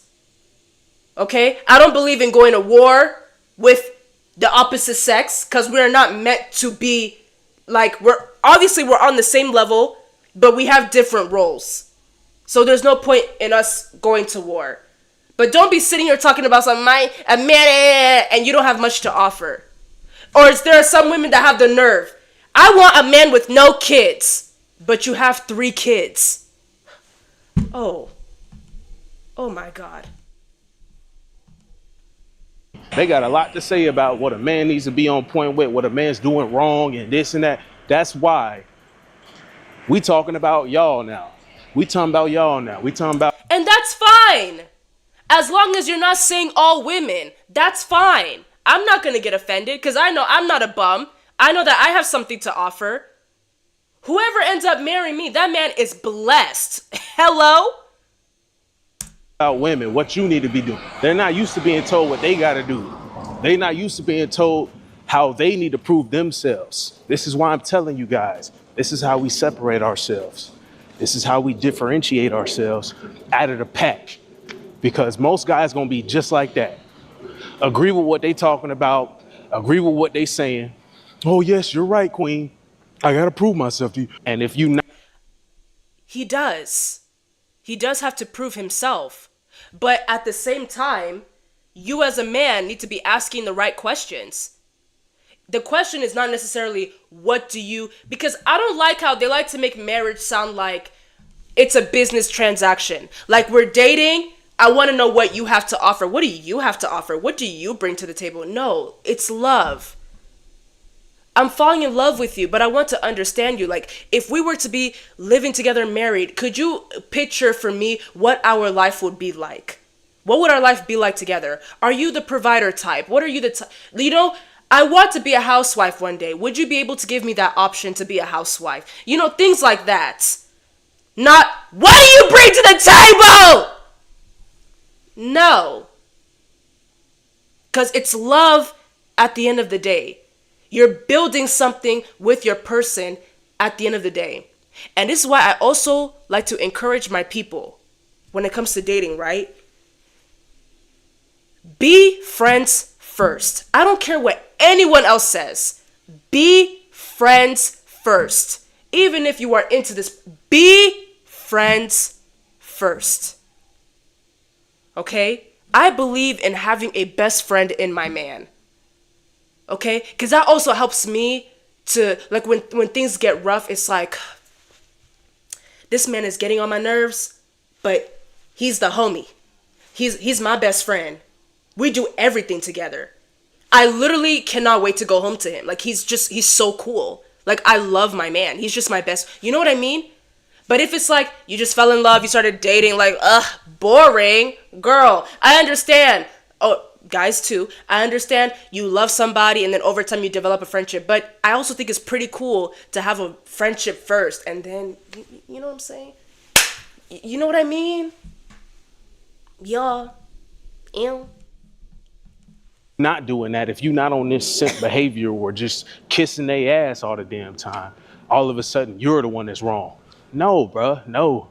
Okay? I don't believe in going to war with the opposite sex because we're not meant to be like, we're on the same level, but we have different roles. So there's no point in us going to war. But don't be sitting here talking about a man and you don't have much to offer. Or is there some women that have the nerve? I want a man with no kids, but you have 3 kids. Oh my God. They got a lot to say about what a man needs to be on point with, what a man's doing wrong and this and that. That's why we talking about y'all now. We talking about y'all now. We talking about... And that's fine. As long as you're not saying all women, that's fine. I'm not going to get offended because I know I'm not a bum. I know that I have something to offer. Whoever ends up marrying me, that man is blessed. Hello? About women, what you need to be doing. They're not used to being told what they got to do. They're not used to being told how they need to prove themselves. This is why I'm telling you guys, this is how we separate ourselves. This is how we differentiate ourselves out of the pack. Because most guys gonna be just like that. Agree with what they talking about, agree with what they saying. Oh yes, you're right, queen. I gotta prove myself to you. And if you not... He does. He does have to prove himself. But at the same time, you as a man need to be asking the right questions. The question is not necessarily what do you... Because I don't like how they like to make marriage sound like it's a business transaction. Like we're dating, I want to know what you have to offer. What do you have to offer? What do you bring to the table? No, it's love. I'm falling in love with you, but I want to understand you. Like, if we were to be living together married, could you picture for me what our life would be like? What would our life be like together? Are you the provider type? What are you the type? You know, I want to be a housewife one day. Would you be able to give me that option to be a housewife? You know, things like that. Not, what do you bring to the table? No. Because it's love at the end of the day. You're building something with your person at the end of the day. And this is why I also like to encourage my people when it comes to dating, right? Be friends first. I don't care what anyone else says. Be friends first. Even if you are into this, be friends first. Okay? I believe in having a best friend in my man. Okay? Because that also helps me to, like, when things get rough, it's like, this man is getting on my nerves, but he's the homie. He's my best friend. We do everything together. I literally cannot wait to go home to him. Like, he's so cool. Like, I love my man. He's just my best. You know what I mean? But if it's like, you just fell in love, you started dating, like, boring. Girl, I understand. Oh, guys too. I understand you love somebody and then over time you develop a friendship. But I also think it's pretty cool to have a friendship first. And then, you know what I'm saying? You know what I mean? Yeah. Ew. Not doing that, if you're not on this simp behavior or just kissing their ass all the damn time, all of a sudden you're the one that's wrong. No, bruh, no.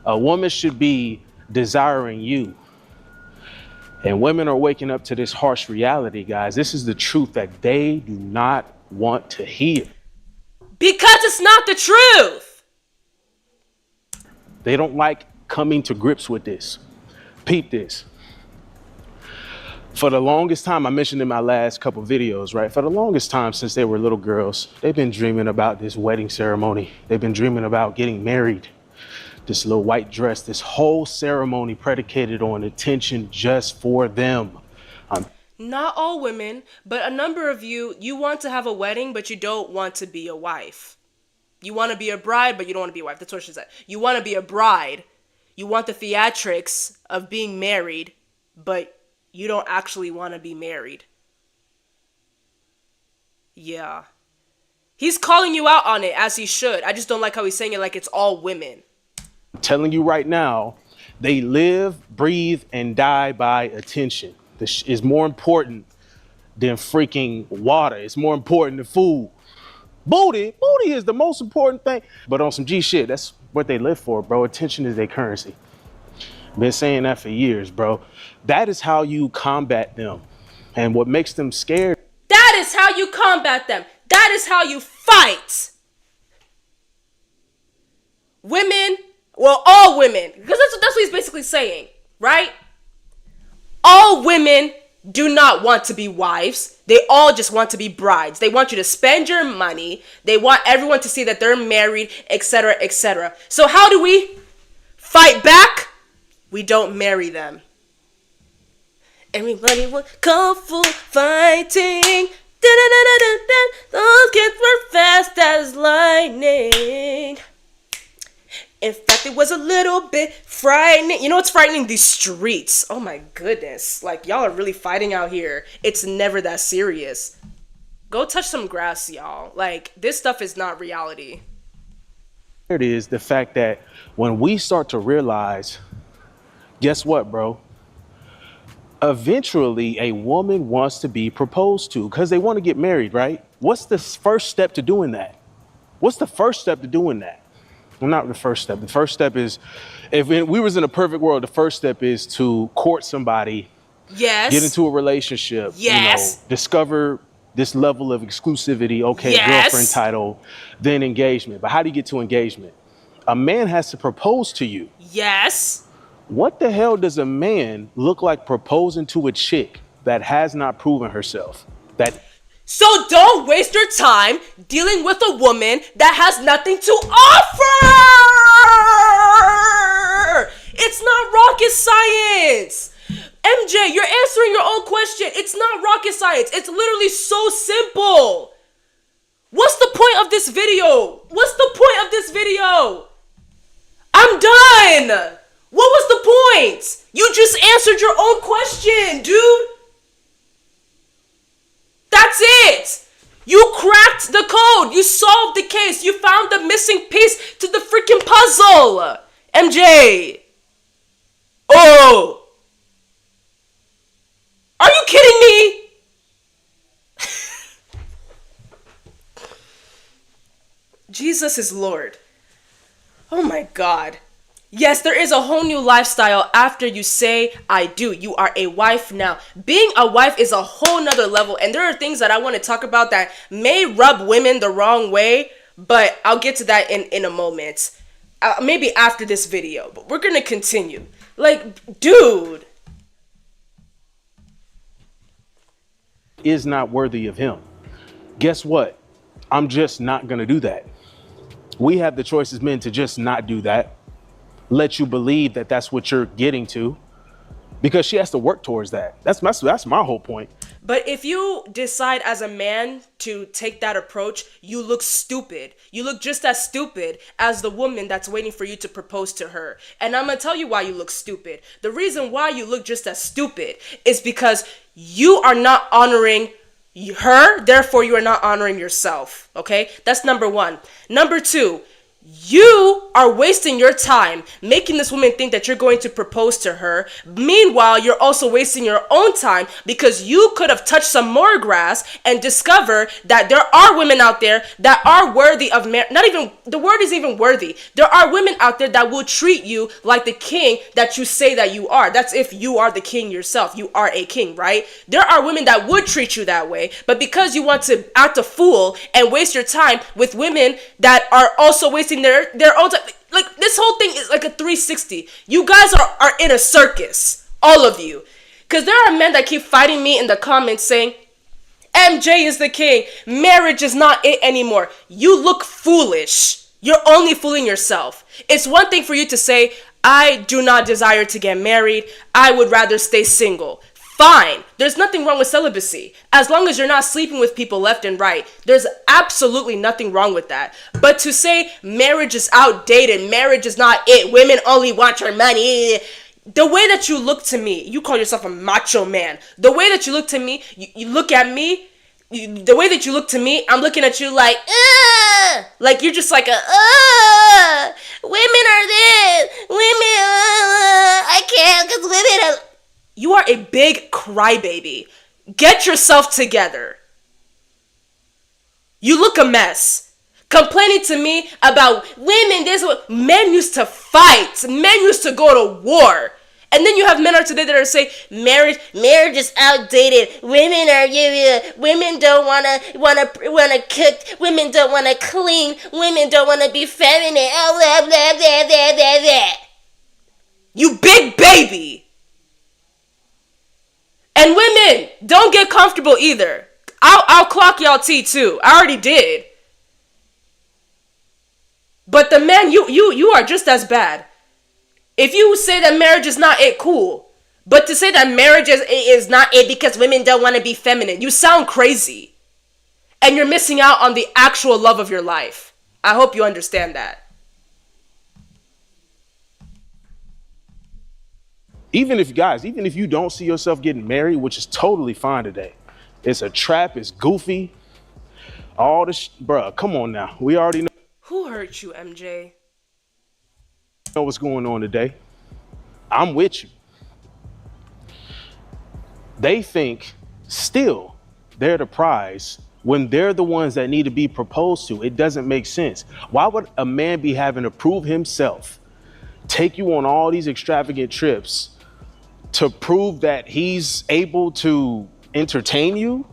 A woman should be desiring you. And women are waking up to this harsh reality, guys. This is the truth that they do not want to hear. Because it's not the truth. They don't like coming to grips with this. Peep this. For the longest time, I mentioned in my last couple videos, right? For the longest time since they were little girls, they've been dreaming about this wedding ceremony. They've been dreaming about getting married. This little white dress, this whole ceremony predicated on attention just for them. Not all women, but a number of you want to have a wedding, but you don't want to be a wife. You want to be a bride, but you don't want to be a wife. That's what she said. You want to be a bride. You want the theatrics of being married, but you don't actually want to be married. Yeah. He's calling you out on it, as he should. I just don't like how he's saying it like it's all women. I'm telling you right now, they live, breathe, and die by attention. This is more important than freaking water. It's more important than food. Booty is the most important thing. But on some G shit, that's what they live for, bro. Attention is their currency. Been saying that for years, bro. That is how you combat them. And what makes them scared. That is how you combat them. That is how you fight. Women, well, all women, because that's what he's basically saying, right? All women do not want to be wives. They all just want to be brides. They want you to spend your money. They want everyone to see that they're married, etc., etc. So how do we fight back? We don't marry them. Everybody was kung fu fighting. Those kids were fast as lightning. In fact, it was a little bit frightening. You know what's frightening? These streets. Oh my goodness. Like, y'all are really fighting out here. It's never that serious. Go touch some grass, y'all. Like, this stuff is not reality. It is the fact that when we start to realize, guess what, bro? Eventually, a woman wants to be proposed to because they want to get married, right? What's the first step to doing that? What's the first step to doing that? Well, not the first step. The first step is, if we was in a perfect world, the first step is to court somebody, yes, get into a relationship, yes, discover this level of exclusivity, okay, yes, girlfriend title, then engagement. But how do you get to engagement? A man has to propose to you. Yes. What the hell does a man look like proposing to a chick that has not proven herself? So don't waste your time dealing with a woman that has nothing to offer. It's not rocket science. MJ, you're answering your own question. It's not rocket science. It's literally so simple. What's the point of this video? What's the point of this video? I'm done. What was the point? You just answered your own question, dude. That's it. You cracked the code. You solved the case. You found the missing piece to the freaking puzzle. MJ. Oh. Are you kidding me? Jesus is Lord. Oh my God. Yes, there is a whole new lifestyle after you say, I do. You are a wife now. Being a wife is a whole nother level. And there are things that I want to talk about that may rub women the wrong way, but I'll get to that in a moment. Maybe after this video, but we're going to continue. Like, dude. Is not worthy of him. Guess what? I'm just not going to do that. We have the choice as men to just not do that. Let you believe that that's what you're getting to, because she has to work towards that. That's my whole point. But if you decide as a man to take that approach, you look stupid. You look just as stupid as the woman that's waiting for you to propose to her. And I'm going to tell you why you look stupid. The reason why you look just as stupid is because you are not honoring her, therefore you are not honoring yourself. Okay? That's number one. Number two, you are wasting your time making this woman think that you're going to propose to her. Meanwhile, you're also wasting your own time because you could have touched some more grass and discover that there are women out there that are worthy of not even, the word is even worthy. There are women out there that will treat you like the king that you say that you are. That's if you are the king yourself. You are a king, right? There are women that would treat you that way, but because you want to act a fool and waste your time with women that are also wasting their own time. Like, this whole thing is like a 360. You guys are in a circus, all of you, because there are men that keep fighting me in the comments saying MJ is the king, marriage is not it anymore. You look foolish. You're only fooling yourself. It's one thing for you to say, I do not desire to get married, I would rather stay single. Fine. There's nothing wrong with celibacy. As long as you're not sleeping with people left and right, there's absolutely nothing wrong with that. But to say marriage is outdated, marriage is not it, women only want your money. The way that you look to me, you call yourself a macho man. The way that you look to me, you look at me, the way that you look to me, I'm looking at you like, like you're just like women are this, women, I can't because women are... You are a big crybaby. Get yourself together. You look a mess. Complaining to me about women, men used to fight. Men used to go to war. And then you have men today that are saying marriage is outdated. Women don't wanna cook. Women don't wanna clean. Women don't wanna be feminine. Blah, blah, blah, blah, blah, blah. You big baby. And women, don't get comfortable either. I'll clock y'all tea too. I already did. But the men, you are just as bad. If you say that marriage is not it, cool. But to say that marriage is not it because women don't want to be feminine, you sound crazy. And you're missing out on the actual love of your life. I hope you understand that. Even if you don't see yourself getting married, which is totally fine today, it's a trap, it's goofy, all this, bruh, come on now. We already Who hurt you, MJ? know what's going on today. I'm with you. They think still they're the prize when they're the ones that need to be proposed to. It doesn't make sense. Why would a man be having to prove himself, take you on all these extravagant trips to prove that he's able to entertain you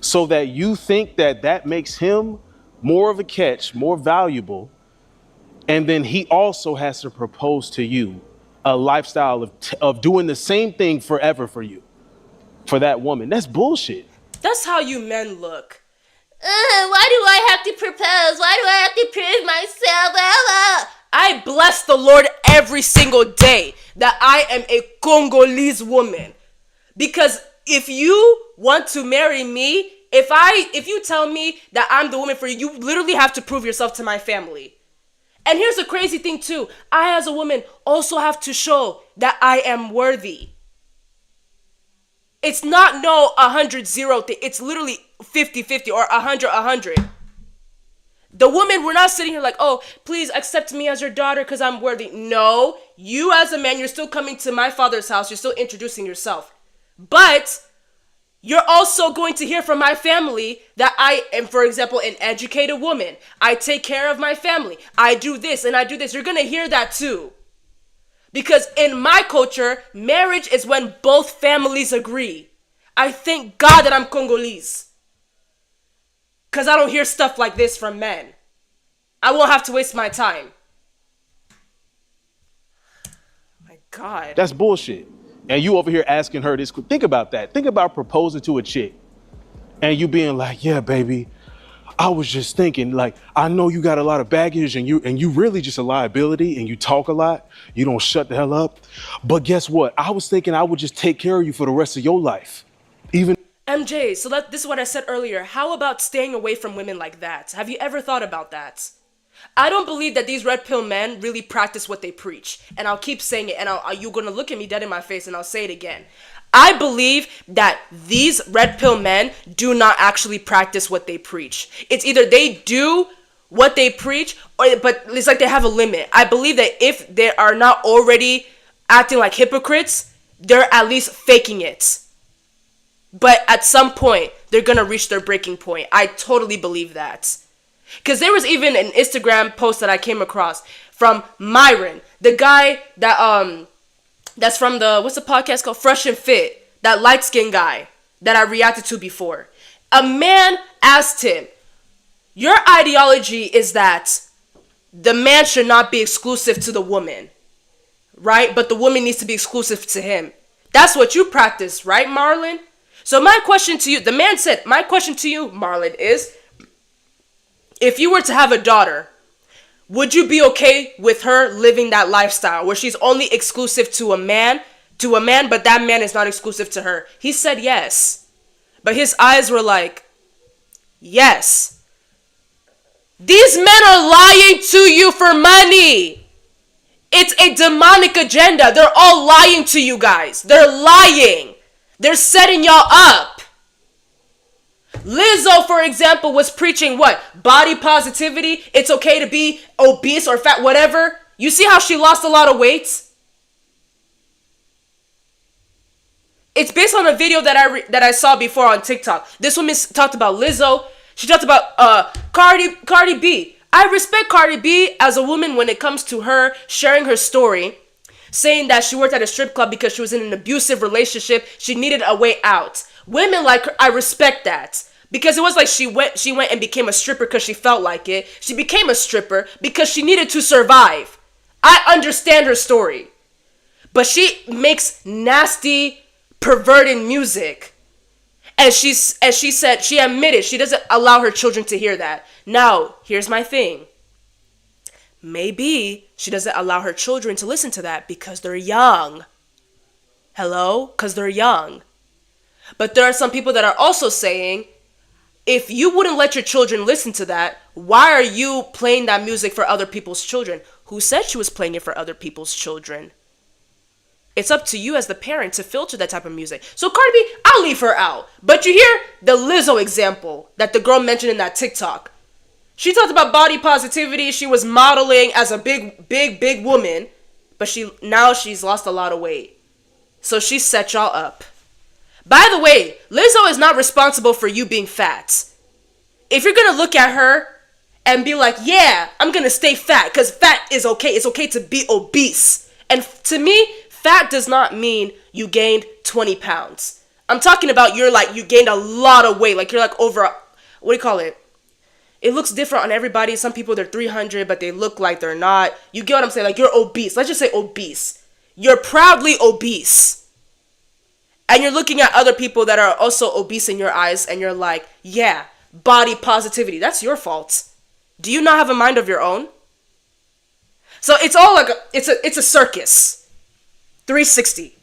so that you think that that makes him more of a catch, more valuable, and then he also has to propose to you a lifestyle of doing the same thing forever for you, for that woman? That's bullshit. That's how you men look. Why do I have to propose? Why do I have to prove myself? I bless the Lord every single day that I am a Congolese woman. Because if you want to marry me, if you tell me that I'm the woman for you, you literally have to prove yourself to my family. And here's the crazy thing too. I as a woman also have to show that I am worthy. It's not no 100-0 thing. It's literally 50-50 or 100-100. The woman, we're not sitting here like, oh, please accept me as your daughter because I'm worthy. No, you as a man, you're still coming to my father's house. You're still introducing yourself. But you're also going to hear from my family that I am, for example, an educated woman. I take care of my family. I do this and I do this. You're going to hear that too. Because in my culture, marriage is when both families agree. I thank God that I'm Congolese. Because I don't hear stuff like this from men. I won't have to waste my time. My God. That's bullshit. And you over here asking her this. Think about that. Think about proposing to a chick and you being like, yeah, baby, I was just thinking, like, I know you got a lot of baggage and you really just a liability and you talk a lot. You don't shut the hell up. But guess what? I was thinking I would just take care of you for the rest of your life. Even MJ, so this is what I said earlier. How about staying away from women like that? Have you ever thought about that? I don't believe that these red pill men really practice what they preach. And I'll keep saying it, and you're going to look at me dead in my face and I'll say it again. I believe that these red pill men do not actually practice what they preach. It's either they do what they preach, but it's like they have a limit. I believe that if they are not already acting like hypocrites, they're at least faking it. But at some point, they're going to reach their breaking point. I totally believe that. Because there was even an Instagram post that I came across from Myron, the guy that that's from what's the podcast called? Fresh and Fit, that light-skinned guy that I reacted to before. A man asked him, your ideology is that the man should not be exclusive to the woman, right? But the woman needs to be exclusive to him. That's what you practice, right, Marlon? So my question to you, the man said, my question to you, Marlon, is, if you were to have a daughter, would you be okay with her living that lifestyle where she's only exclusive to a man, but that man is not exclusive to her? He said yes. But his eyes were like, yes. These men are lying to you for money. It's a demonic agenda. They're all lying to you guys. They're lying. They're setting y'all up. Lizzo, for example, was preaching what? Body positivity. It's okay to be obese or fat, whatever. You see how she lost a lot of weight? It's based on a video that I saw before on TikTok. This woman talked about Lizzo. She talked about Cardi B. I respect Cardi B as a woman when it comes to her sharing her story, saying that she worked at a strip club because she was in an abusive relationship. She needed a way out. Women like her, I respect that. Because it was like she went and became a stripper because she felt like it. She became a stripper because she needed to survive. I understand her story. But she makes nasty, perverted music. And she said, she admitted she doesn't allow her children to hear that. Now, here's my thing. Maybe she doesn't allow her children to listen to that because they're young. Hello? Because they're young. But there are some people that are also saying, if you wouldn't let your children listen to that, why are you playing that music for other people's children? Who said she was playing it for other people's children? It's up to you as the parent to filter that type of music. So Cardi B, I'll leave her out. But you hear the Lizzo example that the girl mentioned in that TikTok. She talked about body positivity. She was modeling as a big woman. But now she's lost a lot of weight. So she set y'all up. By the way, Lizzo is not responsible for you being fat. If you're gonna look at her and be like, yeah, I'm gonna stay fat because fat is okay. It's okay to be obese. And to me, fat does not mean you gained 20 pounds. I'm talking about you gained a lot of weight. Like you're like over, what do you call it? It looks different on everybody. Some people, they're 300, but they look like they're not. You get what I'm saying? Like you're obese. Let's just say obese. You're proudly obese. And you're looking at other people that are also obese in your eyes and you're like, yeah, body positivity. That's your fault. Do you not have a mind of your own? So it's all like it's a circus. 360.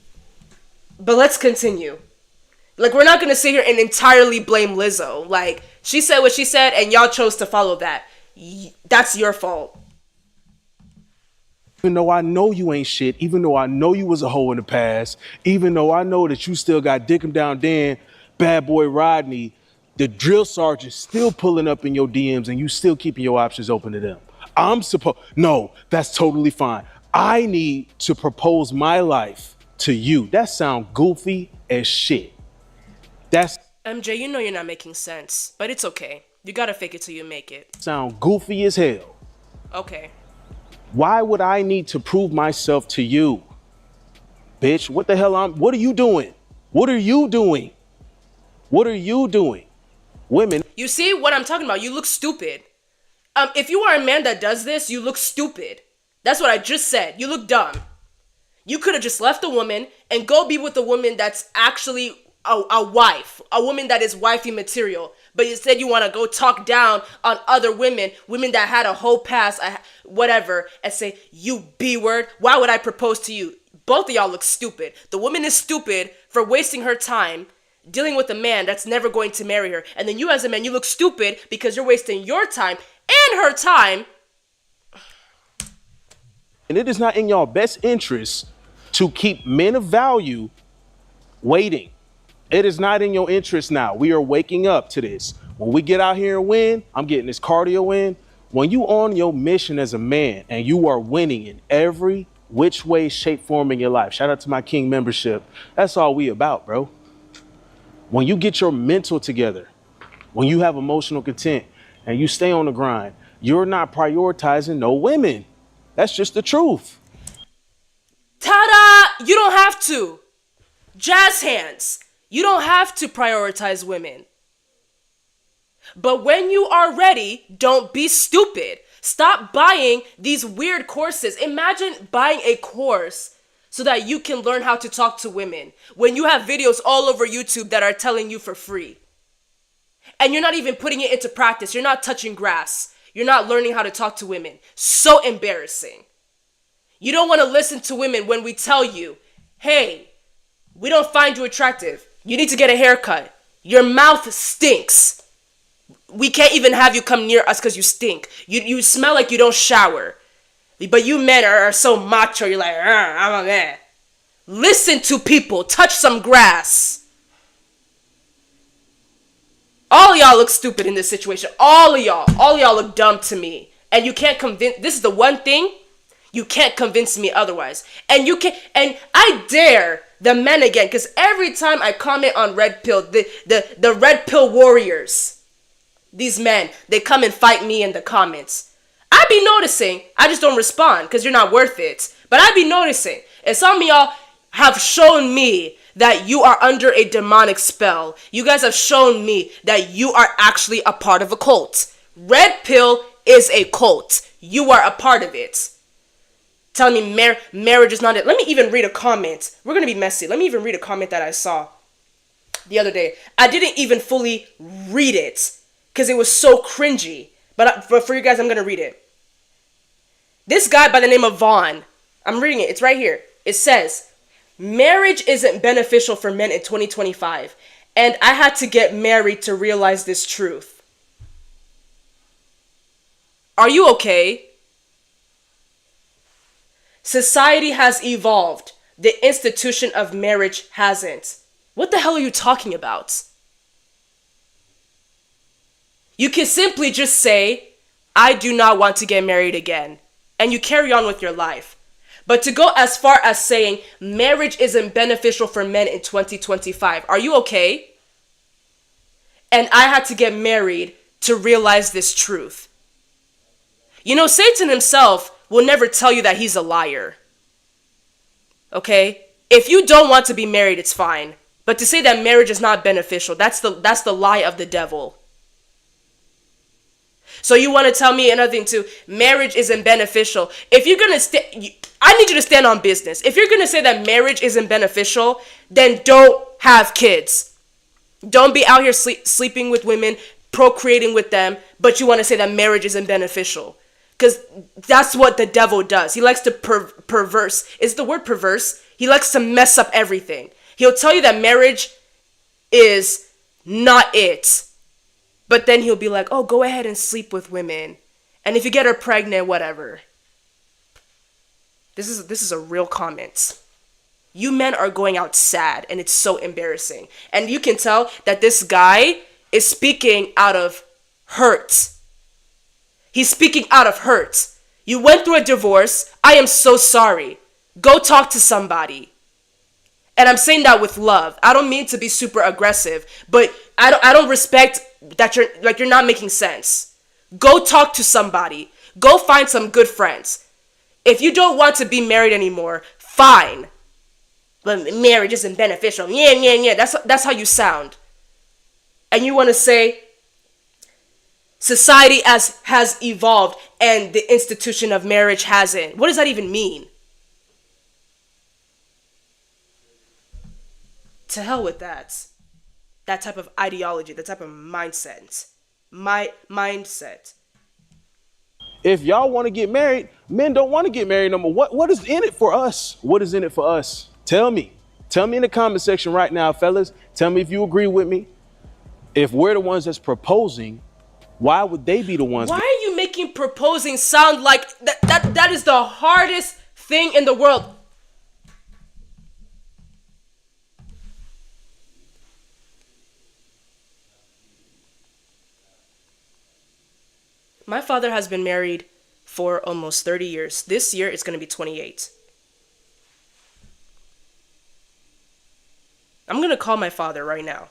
But let's continue. Like, we're not going to sit here and entirely blame Lizzo. Like, she said what she said and y'all chose to follow that. That's your fault. Even though I know you ain't shit, even though I know you was a hoe in the past, even though I know that you still got Dick 'em Down Dan, Bad Boy Rodney, the drill sergeant still pulling up in your DMs and you still keeping your options open to them. No, that's totally fine. I need to propose my life to you. That sound goofy as shit. MJ, you know you're not making sense, but it's okay. You gotta fake it till you make it. Sound goofy as hell. Okay. Why would I need to prove myself to you? Bitch, what the hell what are you doing? What are you doing? What are you doing? Women. You see what I'm talking about? You look stupid. If you are a man that does this, you look stupid. That's what I just said. You look dumb. You could have just left the woman and go be with a woman that's actually a wife, a woman that is wifey material. But instead you want to go talk down on other women that had a whole past, whatever, and say, you B-word, why would I propose to you? Both of y'all look stupid. The woman is stupid for wasting her time dealing with a man that's never going to marry her. And then you as a man, you look stupid because you're wasting your time and her time. And it is not in y'all best interest to keep men of value waiting. It is not in your interest now. We are waking up to this. When we get out here and win, I'm getting this cardio in. When you on your mission as a man and you are winning in every which way, shape, form in your life. Shout out to my King membership. That's all we about, bro. When you get your mental together, when you have emotional content and you stay on the grind, you're not prioritizing no women. That's just the truth. Ta-da! You don't have to. Jazz hands. You don't have to prioritize women. But when you are ready, don't be stupid. Stop buying these weird courses. Imagine buying a course so that you can learn how to talk to women when you have videos all over YouTube that are telling you for free. And you're not even putting it into practice. You're not touching grass. You're not learning how to talk to women. So embarrassing. You don't want to listen to women when we tell you, hey, we don't find you attractive. You need to get a haircut. Your mouth stinks. We can't even have you come near us because you stink. You smell like you don't shower. But you men are so macho. You're like, I'm a man. Listen to people. Touch some grass. All of y'all look stupid in this situation. All of y'all look dumb to me. And you can't convince, this is the one thing, you can't convince me otherwise. And I dare the men again, because every time I comment on RedPill, the RedPill warriors, these men, they come and fight me in the comments. I be noticing, I just don't respond because you're not worth it. But I be noticing, and some of y'all have shown me that you are under a demonic spell. You guys have shown me that you are actually a part of a cult. RedPill is a cult. You are a part of it. Telling me marriage is not it. Let me even read a comment. We're going to be messy. Let me even read a comment that I saw the other day. I didn't even fully read it because it was so cringy. But for you guys, I'm going to read it. This guy by the name of Vaughn, I'm reading it. It's right here. It says, Marriage isn't beneficial for men in 2025, and I had to get married to realize this truth. Are you okay? Society has evolved. The institution of marriage hasn't. What the hell are you talking about? You can simply just say, I do not want to get married again, and you carry on with your life. But to go as far as saying marriage isn't beneficial for men in 2025, are you okay? And I had to get married to realize this truth. You know, Satan himself will never tell you that he's a liar. Okay? If you don't want to be married, it's fine. But to say that marriage is not beneficial, that's the lie of the devil. So you want to tell me another thing too, marriage isn't beneficial. If you're going to I need you to stand on business. If you're going to say that marriage isn't beneficial, then don't have kids. Don't be out here sleeping with women, procreating with them, but you want to say that marriage isn't beneficial. Because that's what the devil does. He likes to perverse. Is the word perverse? He likes to mess up everything. He'll tell you that marriage is not it. But then he'll be like, oh, go ahead and sleep with women. And if you get her pregnant, whatever. This is a real comment. You men are going out sad, and it's so embarrassing. And you can tell that this guy is speaking out of hurt. He's speaking out of hurt. You went through a divorce. I am so sorry. Go talk to somebody. And I'm saying that with love. I don't mean to be super aggressive, but I don't respect that you're not making sense. Go talk to somebody. Go find some good friends. If you don't want to be married anymore, fine. But marriage isn't beneficial. Yeah. That's how you sound. And you want to say society has evolved and the institution of marriage hasn't. What does that even mean? To hell with that. That type of ideology, that type of mindset. Mindset. If y'all want to get married, men don't want to get married no more. What is in it for us? What is in it for us? Tell me. Tell me in the comment section right now, fellas. Tell me if you agree with me. If we're the ones that's proposing, why would they be the ones? Why are you making proposing sound like that is the hardest thing in the world? My father has been married for almost 30 years. This year, it's going to be 28. I'm going to call my father right now.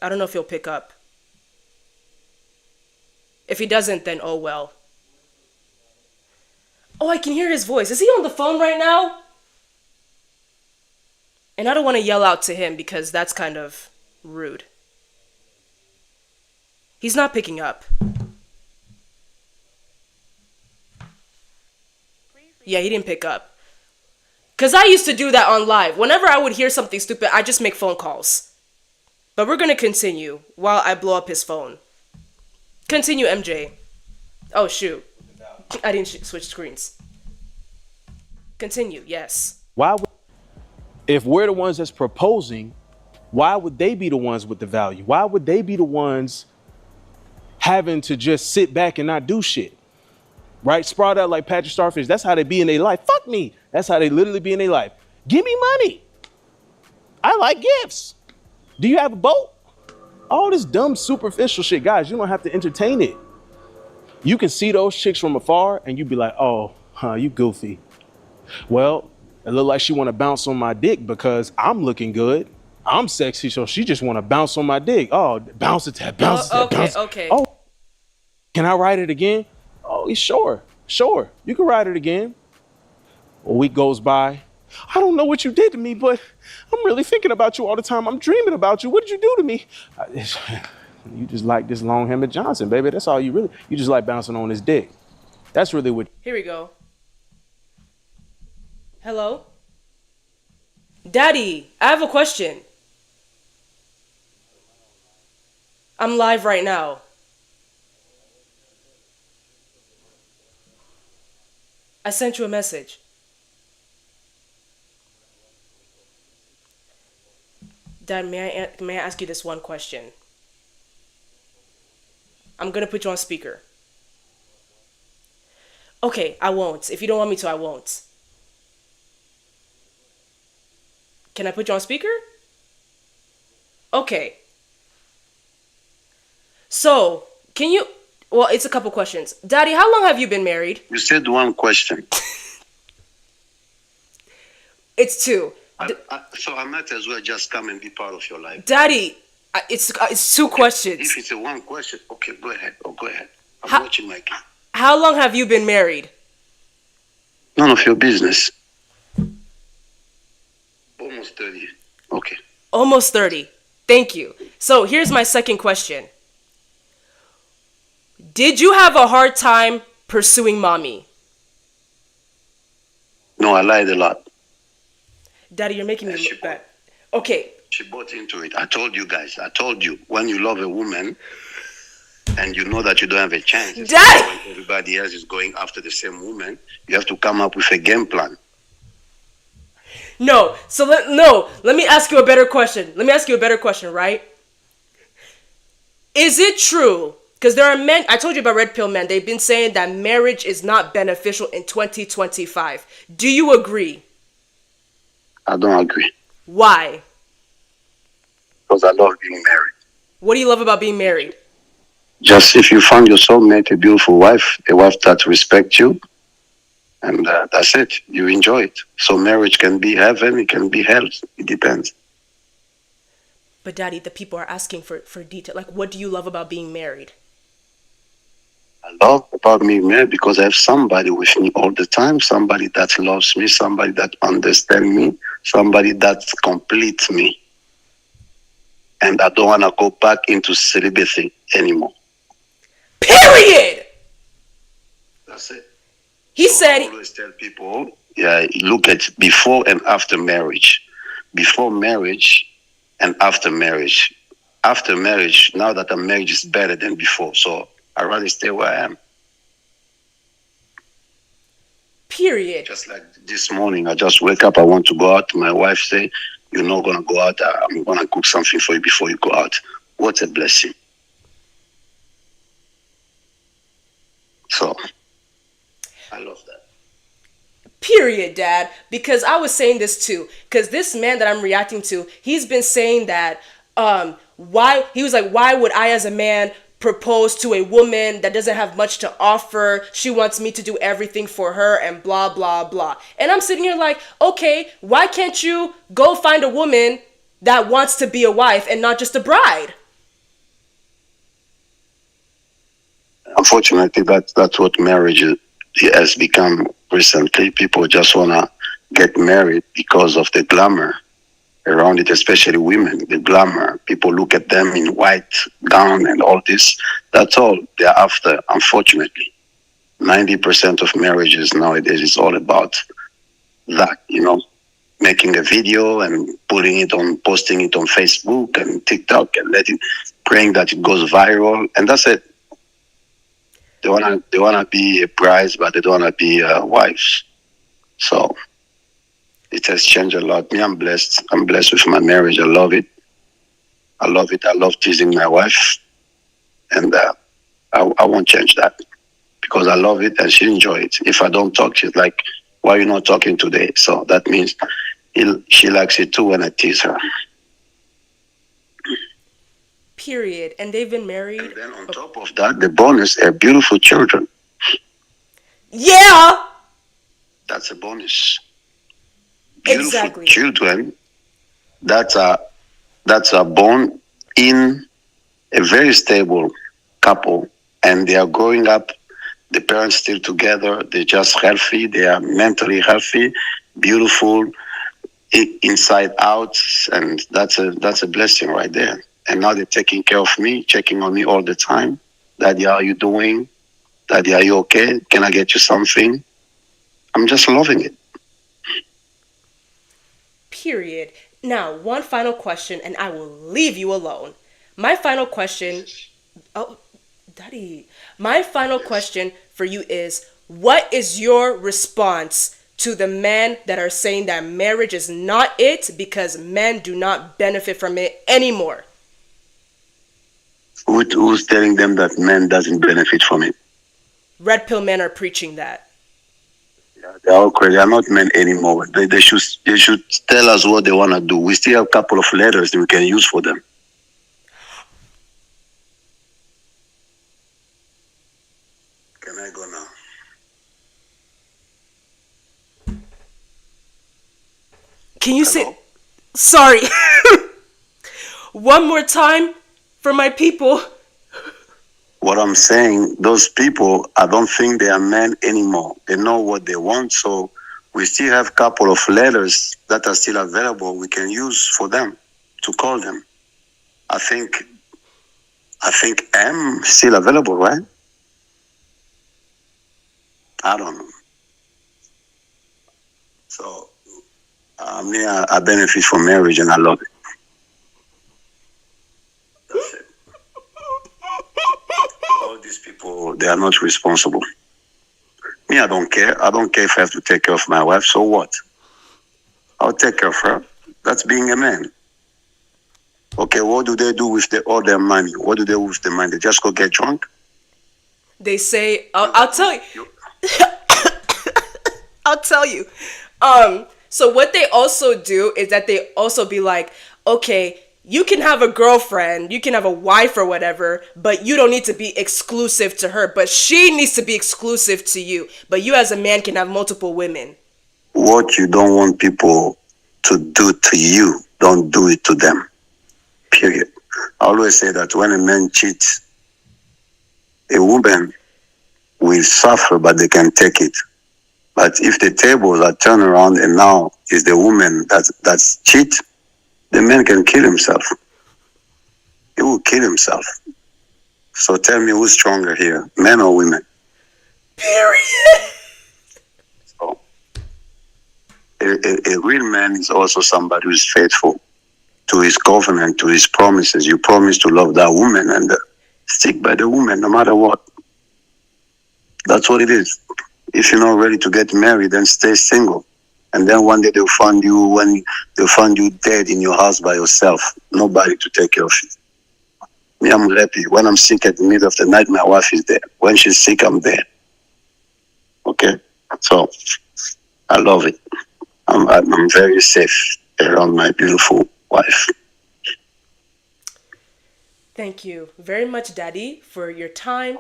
I don't know if he'll pick up. If he doesn't, then oh well. Oh, I can hear his voice. Is he on the phone right now? And I don't want to yell out to him because that's kind of rude. He's not picking up. Yeah, he didn't pick up. Because I used to do that on live. Whenever I would hear something stupid, I just make phone calls. But we're going to continue while I blow up his phone. Continue, MJ. Oh, shoot. I didn't switch screens. Continue, yes. If we're the ones that's proposing, why would they be the ones with the value? Why would they be the ones having to just sit back and not do shit? Right? Sprout out like Patrick Starfish. That's how they be in their life. Fuck me. That's how they literally be in their life. Give me money. I like gifts. Do you have a boat? All this dumb superficial shit, guys, you don't have to entertain it. You can see those chicks from afar and you be like, oh, you goofy. Well, it look like she want to bounce on my dick because I'm looking good. I'm sexy, so she just want to bounce on my dick. Oh, bounce it, bounce it, bounce. Okay. Oh, can I ride it again? Oh, sure. You can ride it again. A week goes by. I don't know what you did to me, but I'm really thinking about you all the time. I'm dreaming about you. What did you do to me? You just like this long-hammered Johnson, baby. That's all you just like bouncing on his dick. That's really what. Here we go. Hello? Daddy, I have a question. I'm live right now. I sent you a message. Dad, may I ask you this one question? I'm gonna put you on speaker. Okay, I won't. If you don't want me to, I won't. Can I put you on speaker? Okay. So, can you... Well, it's a couple questions. Daddy, how long have you been married? You said one question. It's two. So I might as well just come and be part of your life. Daddy, it's two questions. If it's a one question, okay, go ahead. Oh, go ahead. I'm watching my kid. How long have you been married? None of your business. Almost 30. Okay. Almost 30. Thank you. So here's my second question. Did you have a hard time pursuing mommy? No, I lied a lot. Daddy, you're making me look bad. Okay. She bought into it. I told you guys. I told you, when you love a woman and you know that you don't have a chance, Dad! when everybody else is going after the same woman, you have to come up with a game plan. No. So let me ask you a better question. Right? Is it true? Because there are men, I told you about RedPill men, they've been saying that marriage is not beneficial in 2025. Do you agree? I don't agree. Why? Because I love being married. What do you love about being married? Just if you find your soulmate, a beautiful wife, a wife that respects you, and that's it. You enjoy it. So marriage can be heaven, it can be hell. It depends. But Daddy, the people are asking for detail. Like, what do you love about being married? I love about being married because I have somebody with me all the time, somebody that loves me, somebody that understands me, somebody that completes me. And I don't want to go back into celibacy anymore. Period! That's it. He said... I always tell people, look at before and after marriage. Before marriage and after marriage. After marriage, now that I'm married, is better than before. So I'd rather stay where I am. Period. Just like this morning, I just wake up, I want to go out. My wife say, you're not going to go out. I'm going to cook something for you before you go out. What a blessing. So, I love that. Period, Dad. Because I was saying this too. Because this man that I'm reacting to, he's been saying that, why would I as a man propose to a woman that doesn't have much to offer? She wants me to do everything for her and blah, blah, blah. And I'm sitting here like, okay, why can't you go find a woman that wants to be a wife and not just a bride? Unfortunately, that's what marriage has become recently. People just want to get married because of the glamour around it, especially women, the glamour. People look at them in white gown and all this. That's all they're after, unfortunately. 90% of marriages nowadays is all about that, making a video and posting it on Facebook and TikTok and praying that it goes viral, and that's it. They wanna be a brides, but they don't wanna be wives. So it has changed a lot. Me, I'm blessed. I'm blessed with my marriage. I love it. I love teasing my wife, and I won't change that because I love it and she enjoys it. If I don't talk, she's like, "Why are you not talking today?" So that means she likes it too when I tease her. Period. And they've been married. And then on top of that, the bonus are beautiful children. Yeah! That's a bonus. Beautiful exactly. Children that are born in a very stable couple, and they are growing up, the parents still together, they're just healthy, they are mentally healthy, beautiful, inside out, and that's a blessing right there. And now they're taking care of me, checking on me all the time. Daddy, how are you doing? Daddy, are you okay? Can I get you something? I'm just loving it. Period. Now, one final question, and I will leave you alone. My final question... Oh, Daddy. My final question for you is, What is your response to the men that are saying that marriage is not it because men do not benefit from it anymore? Who's telling them that men doesn't benefit from it? Red pill men are preaching that. They're all crazy. They're not men anymore. They should tell us what they want to do. We still have a couple of letters that we can use for them. Can I go now? Can you say, sorry, one more time for my people? What I'm saying, those people, I don't think they are men anymore. They know what they want, so we still have a couple of letters that are still available we can use for them to call them. I think M is still available, right? I don't know. So, I benefit from marriage and I love it. That's it. All these people, they are not responsible. Me, I don't care. I don't care if I have to take care of my wife, so what? I'll take care of her. That's being a man. Okay, what do they do with all their money? What do they do with the money? They just go get drunk? They say, I'll tell you. I'll tell you. So what they also do is that they also be like, okay, you can have a girlfriend, you can have a wife or whatever, but you don't need to be exclusive to her. But she needs to be exclusive to you. But you as a man can have multiple women. What you don't want people to do to you, don't do it to them. Period. I always say that when a man cheats, a woman will suffer, but they can take it. But if the tables are turned around and now is the woman that's cheat, the man can kill himself. He will kill himself. So tell me who's stronger here, men or women? Period. So, a real man is also somebody who is faithful to his covenant, to his promises. You promise to love that woman and stick by the woman no matter what. That's what it is. If you're not ready to get married, then stay single. And then one day they'll find you dead in your house by yourself. Nobody to take care of you. Me, I'm happy. When I'm sick at the middle of the night, my wife is there. When she's sick, I'm there. Okay? So, I love it. I'm very safe around my beautiful wife. Thank you very much, Daddy, for your time.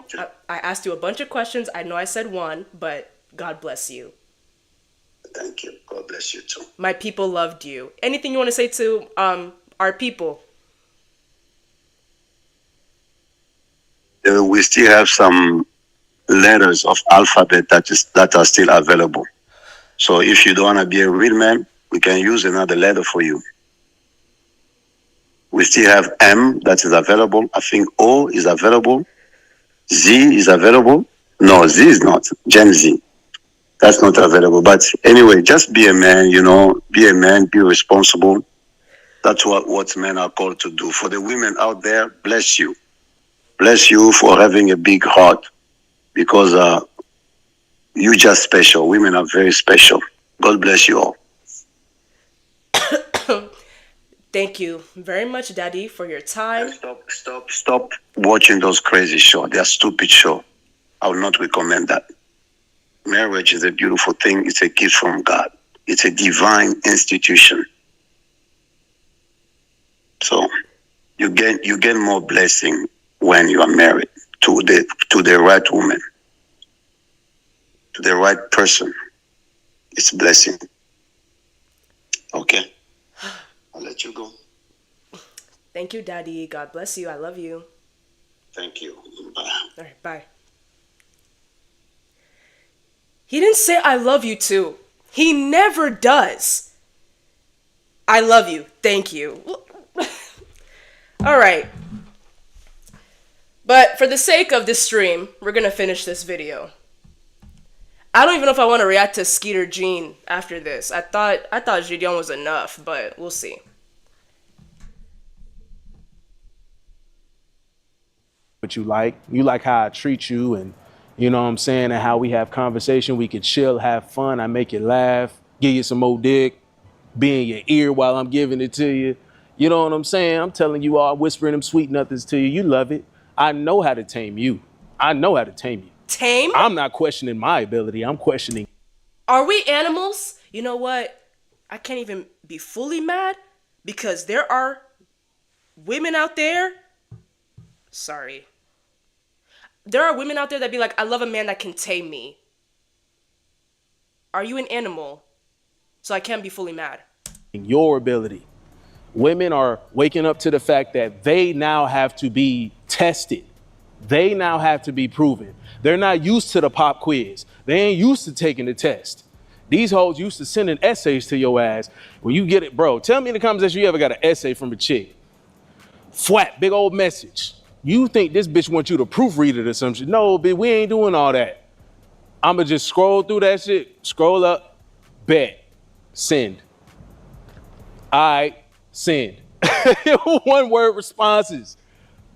I asked you a bunch of questions. I know I said one, but God bless you. Thank you. God bless you too. My people loved you. Anything you want to say to our people? We still have some letters of alphabet that are still available. So if you don't want to be a real man, we can use another letter for you. We still have M that is available. I think O is available. Z is available. No, Z is not. Gen Z. That's not available. But anyway, just be a man, be a man, be responsible. That's what men are called to do. For the women out there, bless you. Bless you for having a big heart because you're just special. Women are very special. God bless you all. Thank you very much, Daddy, for your time. Stop watching those crazy shows. They are stupid shows. I will not recommend that. Marriage is a beautiful thing. It's a gift from God. It's a divine institution. So you get more blessing when you are married to the right woman, to the right person. It's a blessing. Okay. I'll let you go. Thank you, Daddy. God bless you. I love you. Thank you. Bye. All right, bye. He didn't say I love you too. He never does. I love you. Thank you. All right. But for the sake of this stream, we're going to finish this video. I don't even know if I want to react to Skeeter Jean after this. I thought Gideon was enough, but we'll see. What you like how I treat you and You know what I'm saying? And how we have conversation, we could chill, have fun. I make you laugh, give you some more dick, be in your ear while I'm giving it to you. You know what I'm saying? I'm telling you all, whispering them sweet nothings to you. You love it. I know how to tame you. I know how to tame you. Tame? I'm not questioning my ability. I'm questioning. Are we animals? You know what? I can't even be fully mad because there are women out there. Sorry. There are women out there that be like, I love a man that can tame me. Are you an animal? So I can't be fully mad. Your ability. Women are waking up to the fact that they now have to be tested. They now have to be proven. They're not used to the pop quiz. They ain't used to taking the test. These hoes used to sending essays to your ass. When you get it, bro, tell me in the comments section you ever got an essay from a chick. Flat, big old message. You think this bitch wants you to proofread it or some shit. No, bitch, we ain't doing all that. I'ma just scroll through that shit, scroll up, bet, send. I send. One word responses.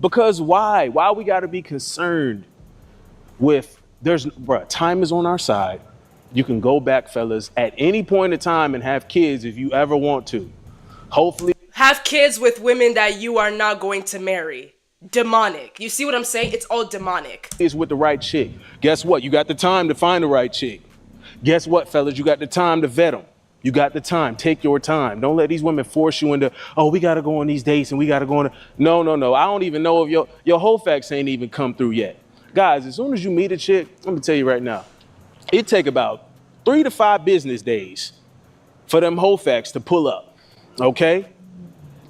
Because why? Why we gotta be concerned with, time is on our side. You can go back, fellas, at any point in time and have kids if you ever want to. Hopefully. Have kids with women that you are not going to marry. Demonic. You see what I'm saying? It's all demonic. It's with the right chick. Guess what? You got the time to find the right chick. Guess what, fellas? You got the time to vet them. You got the time. Take your time. Don't let these women force you into, oh, we got to go on these dates and we got to go on. No. I don't even know if your whole facts ain't even come through yet. Guys, as soon as you meet a chick, I'm going to tell you right now, it take about 3 to 5 business days for them whole facts to pull up. Okay?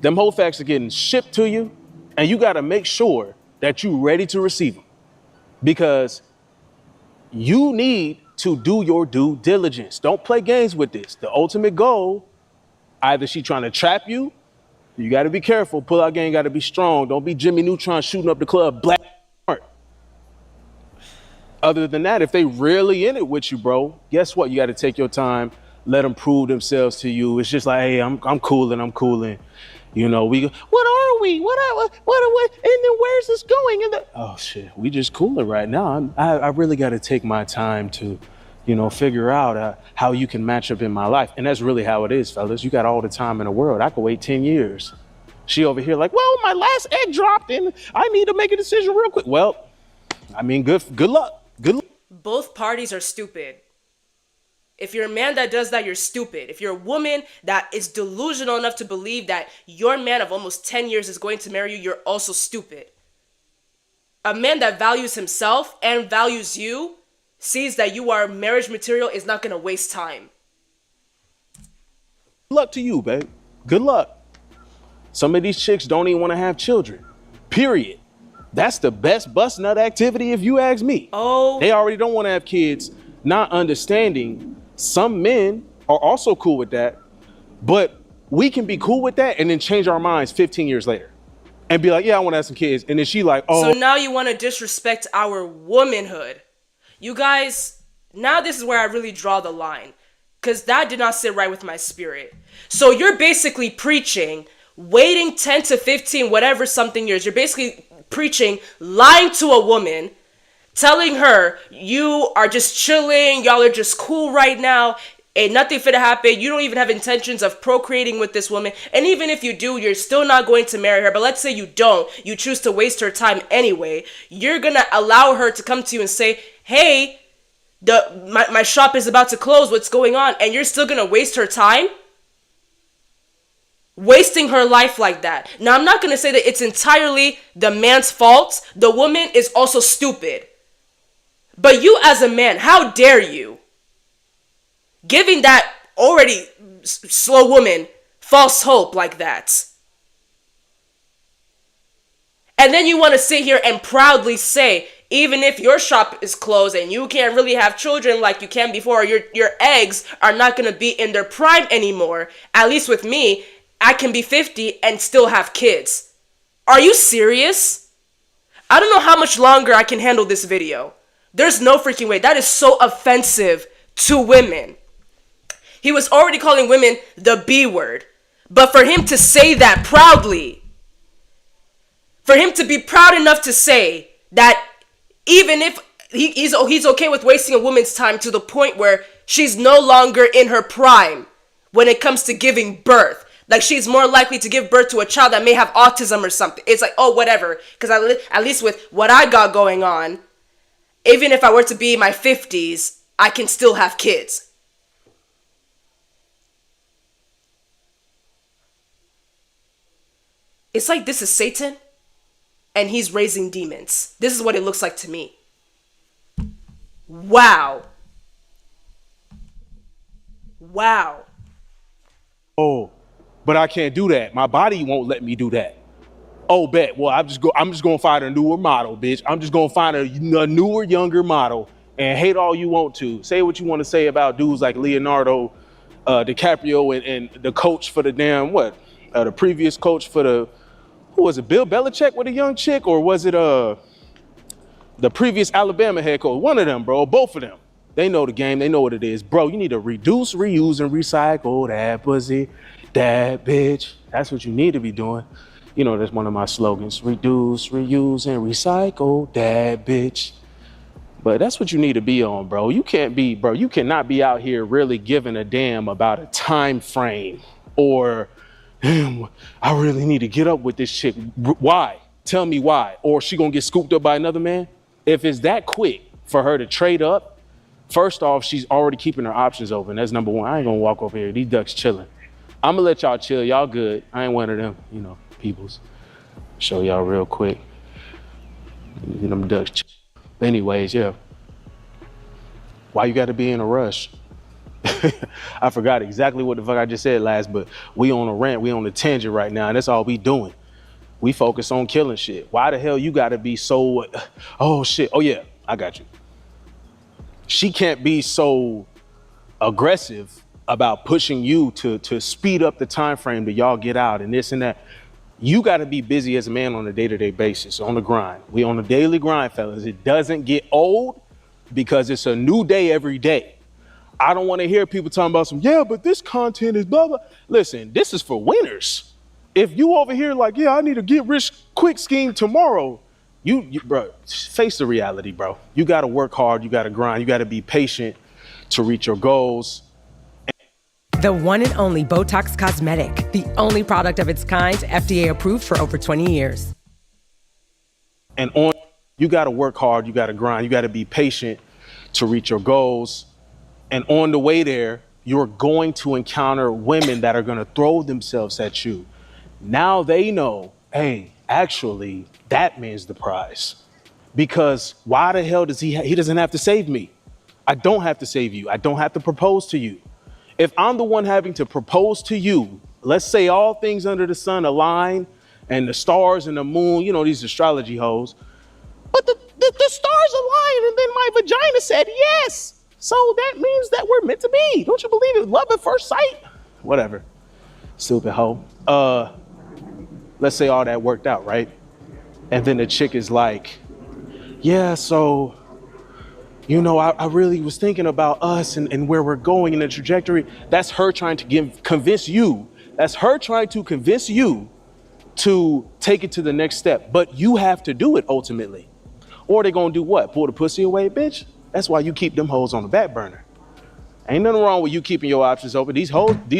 Them whole facts are getting shipped to you, and you got to make sure that you're ready to receive them, because you need to do your due diligence. Don't play games with this. The ultimate goal, either she trying to trap you, you got to be careful. Pull out game got to be strong. Don't be Jimmy Neutron shooting up the club black. Other than that, if they really in it with you, bro, guess what? You got to take your time, let them prove themselves to you. It's just like, hey, I'm cooling. You know, what are we? What, and then where's this going? Oh shit, we just cooling right now. I really got to take my time to, figure out how you can match up in my life. And that's really how it is, fellas. You got all the time in the world. I could wait 10 years. She over here like, well, my last egg dropped and I need to make a decision real quick. Well, I mean, good luck. Both parties are stupid. If you're a man that does that, you're stupid. If you're a woman that is delusional enough to believe that your man of almost 10 years is going to marry you, you're also stupid. A man that values himself and values you, sees that you are marriage material, is not going to waste time. Good luck to you, babe. Good luck. Some of these chicks don't even want to have children. Period. That's the best bust nut activity if you ask me. Oh. They already don't want to have kids, not understanding some men are also cool with that, but we can be cool with that and then change our minds 15 years later and be like, yeah, I want to have some kids. And then she like, oh. So now you want to disrespect our womanhood. You guys, now this is where I really draw the line, because that did not sit right with my spirit. So you're basically preaching waiting 10 to 15, whatever something years. You're basically preaching lying to a woman, telling her you are just chilling, y'all are just cool right now, ain't nothing finna happen, you don't even have intentions of procreating with this woman, and even if you do, you're still not going to marry her. But let's say you don't, you choose to waste her time anyway, you're gonna allow her to come to you and say, hey, my shop is about to close, what's going on? And you're still gonna waste her time? Wasting her life like that. Now, I'm not gonna say that it's entirely the man's fault. The woman is also stupid. But you as a man, how dare you? Giving that already slow woman false hope like that. And then you want to sit here and proudly say, even if your shop is closed and you can't really have children like you can before, your eggs are not going to be in their prime anymore. At least with me, I can be 50 and still have kids. Are you serious? I don't know how much longer I can handle this video. There's no freaking way. That is so offensive to women. He was already calling women the B word. But for him to say that proudly, for him to be proud enough to say that even if he's okay with wasting a woman's time to the point where she's no longer in her prime when it comes to giving birth. Like, she's more likely to give birth to a child that may have autism or something. It's like, oh, whatever. Because at least with what I got going on, even if I were to be in my 50s, I can still have kids. It's like this is Satan, and he's raising demons. This is what it looks like to me. Wow. Wow. Oh, but I can't do that. My body won't let me do that. Oh, bet. Well, I'm just gonna find a newer model, bitch. I'm just gonna find a newer, younger model and hate all you want to. Say what you want to say about dudes like Leonardo DiCaprio and the coach for the damn the previous coach for the, who was it, Bill Belichick with a young chick, or was it the previous Alabama head coach? One of them, bro. Both of them. They know the game. They know what it is. Bro, you need to reduce, reuse, and recycle that pussy, that bitch. That's what you need to be doing. You know, that's one of my slogans. Reduce, reuse, and recycle that bitch. But that's what you need to be on, bro. You cannot be out here really giving a damn about a time frame or, damn, I really need to get up with this chick. Why? Tell me why. Or she gonna get scooped up by another man? If it's that quick for her to trade up, first off, she's already keeping her options open. That's number one. I ain't gonna walk over here. These ducks chilling. I'm gonna let y'all chill. Y'all good. I ain't one of them, peoples. Show y'all real quick. Them ducks. Anyways, yeah. Why you gotta be in a rush? I forgot exactly what the fuck I just said last, but we on a rant, we on a tangent right now, and that's all we doing. We focus on killing shit. Why the hell you gotta be so, oh shit, oh yeah, I got you. She can't be so aggressive about pushing you to speed up the time frame that y'all get out and this and that. You gotta be busy as a man on a day-to-day basis, on the grind. We on a daily grind, fellas. It doesn't get old because it's a new day every day. I don't wanna hear people talking about yeah, but this content is blah, blah. Listen, this is for winners. If you over here like, yeah, I need to get rich quick scheme tomorrow, you bro, face the reality, bro. You gotta work hard, you gotta grind, you gotta be patient to reach your goals. The one and only Botox Cosmetic, the only product of its kind, FDA approved for over 20 years. And you gotta work hard, you gotta grind, you gotta be patient to reach your goals. And on the way there, you're going to encounter women that are gonna throw themselves at you. Now they know, hey, actually, that man's the prize. Because why the hell does he doesn't have to save me. I don't have to save you. I don't have to propose to you. If I'm the one having to propose to you, let's say all things under the sun align and the stars and the moon, these astrology hoes, but the stars align and then my vagina said yes. So that means that we're meant to be. Don't you believe it? Love at first sight? Whatever. Stupid hoe. Let's say all that worked out, right? And then the chick is like, yeah, so, I really was thinking about us and where we're going in the trajectory. That's her trying to convince you. That's her trying to convince you to take it to the next step. But you have to do it ultimately. Or they gonna do what? Pull the pussy away, bitch? That's why you keep them hoes on the back burner. Ain't nothing wrong with you keeping your options open. These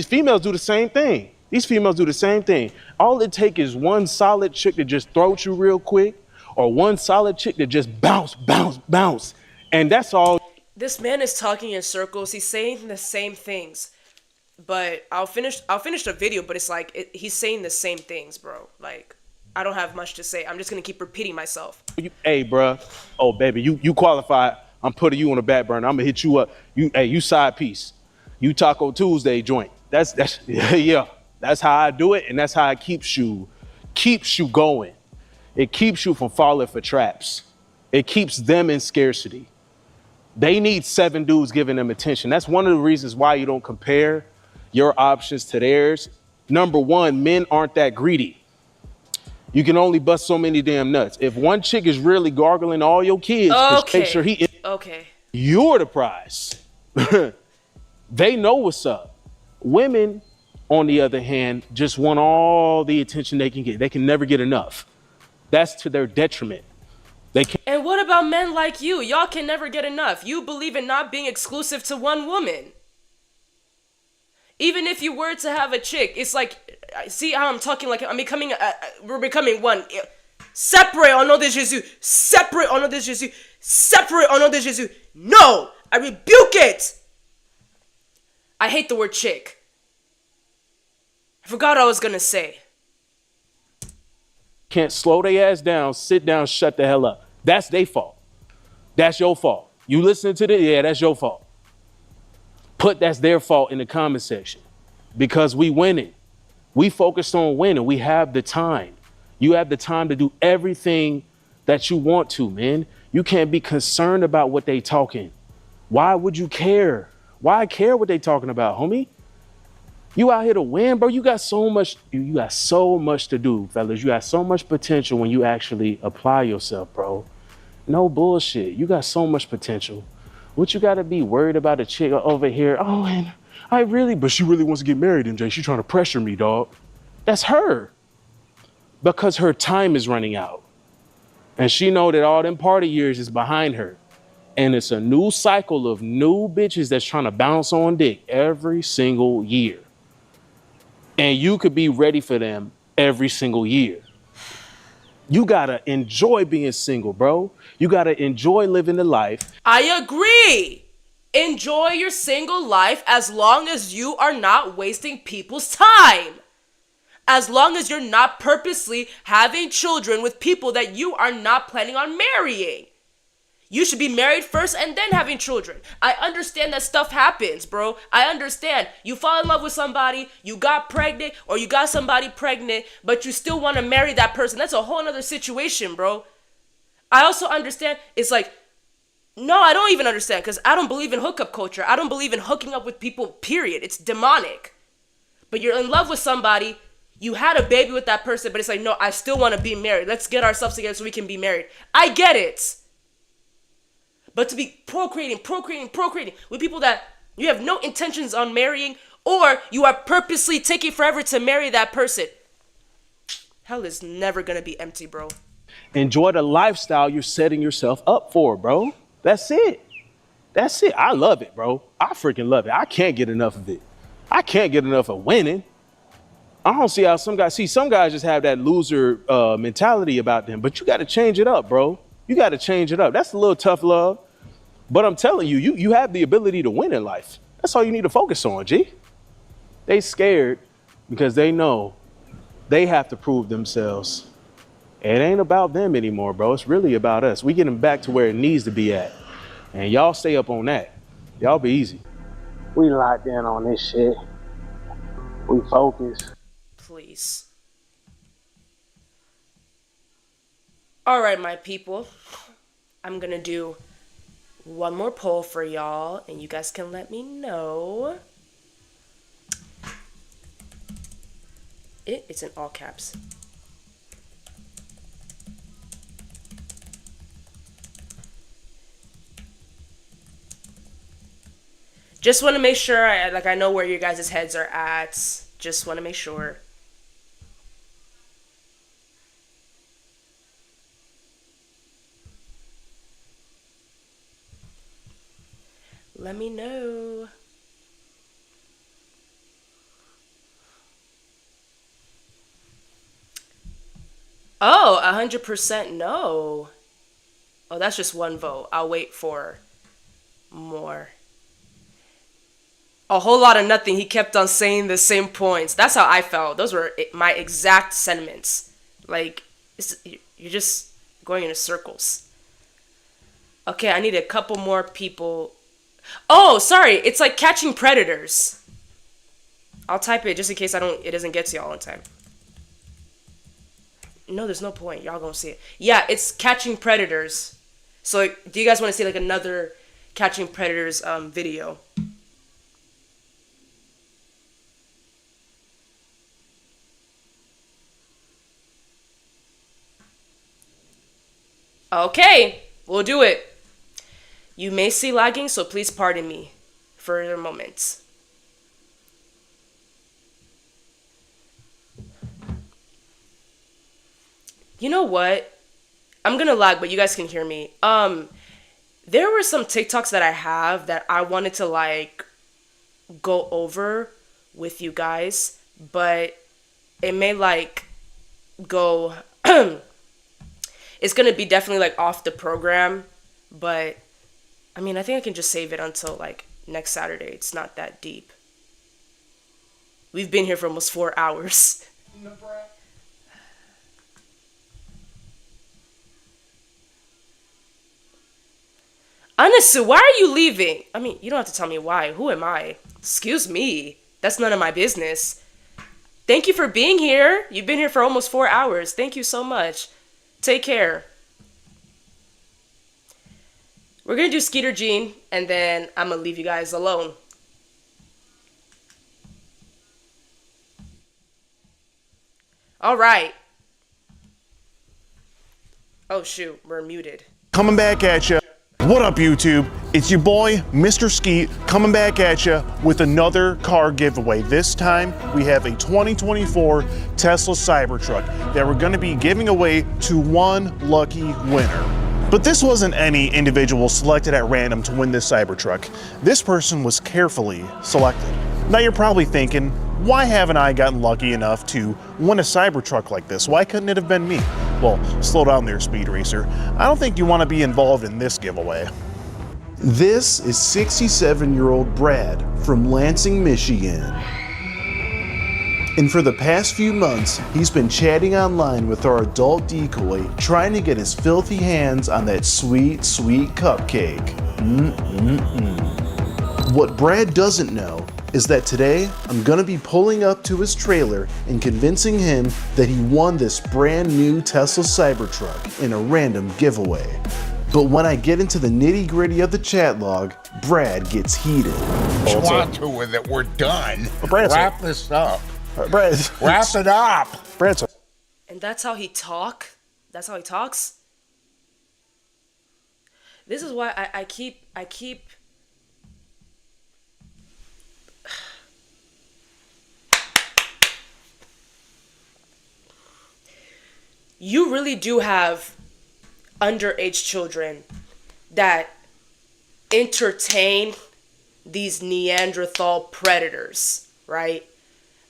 females do the same thing. These females do the same thing. All it takes is one solid chick to just throw at you real quick, or one solid chick to just bounce, bounce, bounce. And that's all. This man is talking in circles. He's saying the same things. But I'll finish the video, but it's like he's saying the same things, bro. Like, I don't have much to say. I'm just gonna keep repeating myself. Hey, bro. Oh, baby, you qualify. I'm putting you on the back burner. I'm gonna hit you up. You side piece. You Taco Tuesday joint. That's yeah. That's how I do it, and that's how it keeps you going. It keeps you from falling for traps. It keeps them in scarcity. They need 7 dudes giving them attention. That's one of the reasons why you don't compare your options to theirs. Number one, men aren't that greedy. You can only bust so many damn nuts. If one chick is really gargling all your kids, make sure you're the prize. They know what's up. Women, on the other hand, just want all the attention they can get. They can never get enough. That's to their detriment. They can't. And what about men like you? Y'all can never get enough. You believe in not being exclusive to one woman. Even if you were to have a chick, it's like, see how I'm talking like I'm becoming, we're becoming one. Separate au nom de Jésus. Separate au nom de Jésus. Separate au nom de Jésus. No! I rebuke it! I hate the word chick. I forgot what I was gonna say. Can't slow their ass down, sit down, shut the hell up. That's their fault. That's your fault. You listen to this? Yeah, that's your fault. Put that's their fault in the comment section because we winning. We focused on winning. We have the time. You have the time to do everything that you want to, man. You can't be concerned about what they talking. Why would you care? Why care what they talking about, homie? You out here to win, bro. You got so much to do, fellas. You got so much potential when you actually apply yourself, bro. No bullshit. You got so much potential. What you gotta be worried about a chick over here? Oh, and but she really wants to get married, MJ. She trying to pressure me, dog. That's her. Because her time is running out. And she know that all them party years is behind her. And it's a new cycle of new bitches that's trying to bounce on dick every single year. And you could be ready for them every single year. You gotta enjoy being single, bro. You gotta enjoy living the life. I agree. Enjoy your single life as long as you are not wasting people's time. As long as you're not purposely having children with people that you are not planning on marrying. You should be married first and then having children. I understand that stuff happens, bro. I understand. You fall in love with somebody, you got pregnant, or you got somebody pregnant, but you still want to marry that person. That's a whole nother situation, bro. I also understand. It's like, no, I don't even understand because I don't believe in hookup culture. I don't believe in hooking up with people, period. It's demonic. But you're in love with somebody. You had a baby with that person, but it's like, no, I still want to be married. Let's get ourselves together so we can be married. I get it. But to be procreating with people that you have no intentions on marrying, or you are purposely taking forever to marry that person, hell is never gonna be empty, bro. Enjoy the lifestyle you're setting yourself up for, bro. That's it. That's it. I love it, bro. I freaking love it. I can't get enough of it. I can't get enough of winning. I don't see how some guys just have that loser mentality about them, but you got to change it up, bro. You got to change it up. That's a little tough love. But I'm telling you, you have the ability to win in life. That's all you need to focus on, G. They scared because they know they have to prove themselves. It ain't about them anymore, bro. It's really about us. We getting back to where it needs to be at. And y'all stay up on that. Y'all be easy. We locked in on this shit. We focus. Please. All right, my people. I'm gonna do one more poll for y'all, and you guys can let me know. It's in all caps. Just want to make sure I know where your guys' heads are at. Just want to make sure. Let me know. Oh, 100% no. Oh, that's just one vote. I'll wait for more. A whole lot of nothing. He kept on saying the same points. That's how I felt. Those were my exact sentiments. Like, you're just going in circles. Okay, I need a couple more people. Oh, sorry. It's like catching predators. I'll type it just in case it doesn't get to y'all in time. No, there's no point. Y'all gonna see it. Yeah, it's catching predators. So, do you guys want to see like another catching predators video? Okay, we'll do it. You may see lagging, so please pardon me for a moment. You know what? I'm gonna lag, but you guys can hear me. There were some TikToks that I have that I wanted to like go over with you guys, but it may like go it's gonna be definitely like off the program, but I mean, I think I can just save it until like next Saturday. It's not that deep. We've been here for almost 4 hours. Anasu, why are you leaving? I mean, you don't have to tell me why. Who am I? Excuse me. That's none of my business. Thank you for being here. You've been here for almost 4 hours. Thank you so much. Take care. We're going to do Skeeter Jean, and then I'm going to leave you guys alone. All right. Oh, shoot. We're muted. Coming back at you. What up, YouTube? It's your boy, Mr. Skeet, coming back at you with another car giveaway. This time, we have a 2024 Tesla Cybertruck that we're going to be giving away to one lucky winner. But this wasn't any individual selected at random to win this Cybertruck. This person was carefully selected. Now you're probably thinking, why haven't I gotten lucky enough to win a Cybertruck like this? Why couldn't it have been me? Well, slow down there, Speed Racer. I don't think you want to be involved in this giveaway. This is 67-year-old Brad from Lansing, Michigan. And for the past few months, he's been chatting online with our adult decoy, trying to get his filthy hands on that sweet, sweet cupcake. What Brad doesn't know is that today I'm gonna be pulling up to his trailer and convincing him that he won this brand new Tesla Cybertruck in a random giveaway. But when I get into the nitty gritty of the chat log, Brad gets heated. Want to with it, we're done. Brad, Wrap this up. Brad, wrap it up. Brad, and that's how he talk? That's how he talks? This is why I keep you really do have underage children that entertain these Neanderthal predators, right?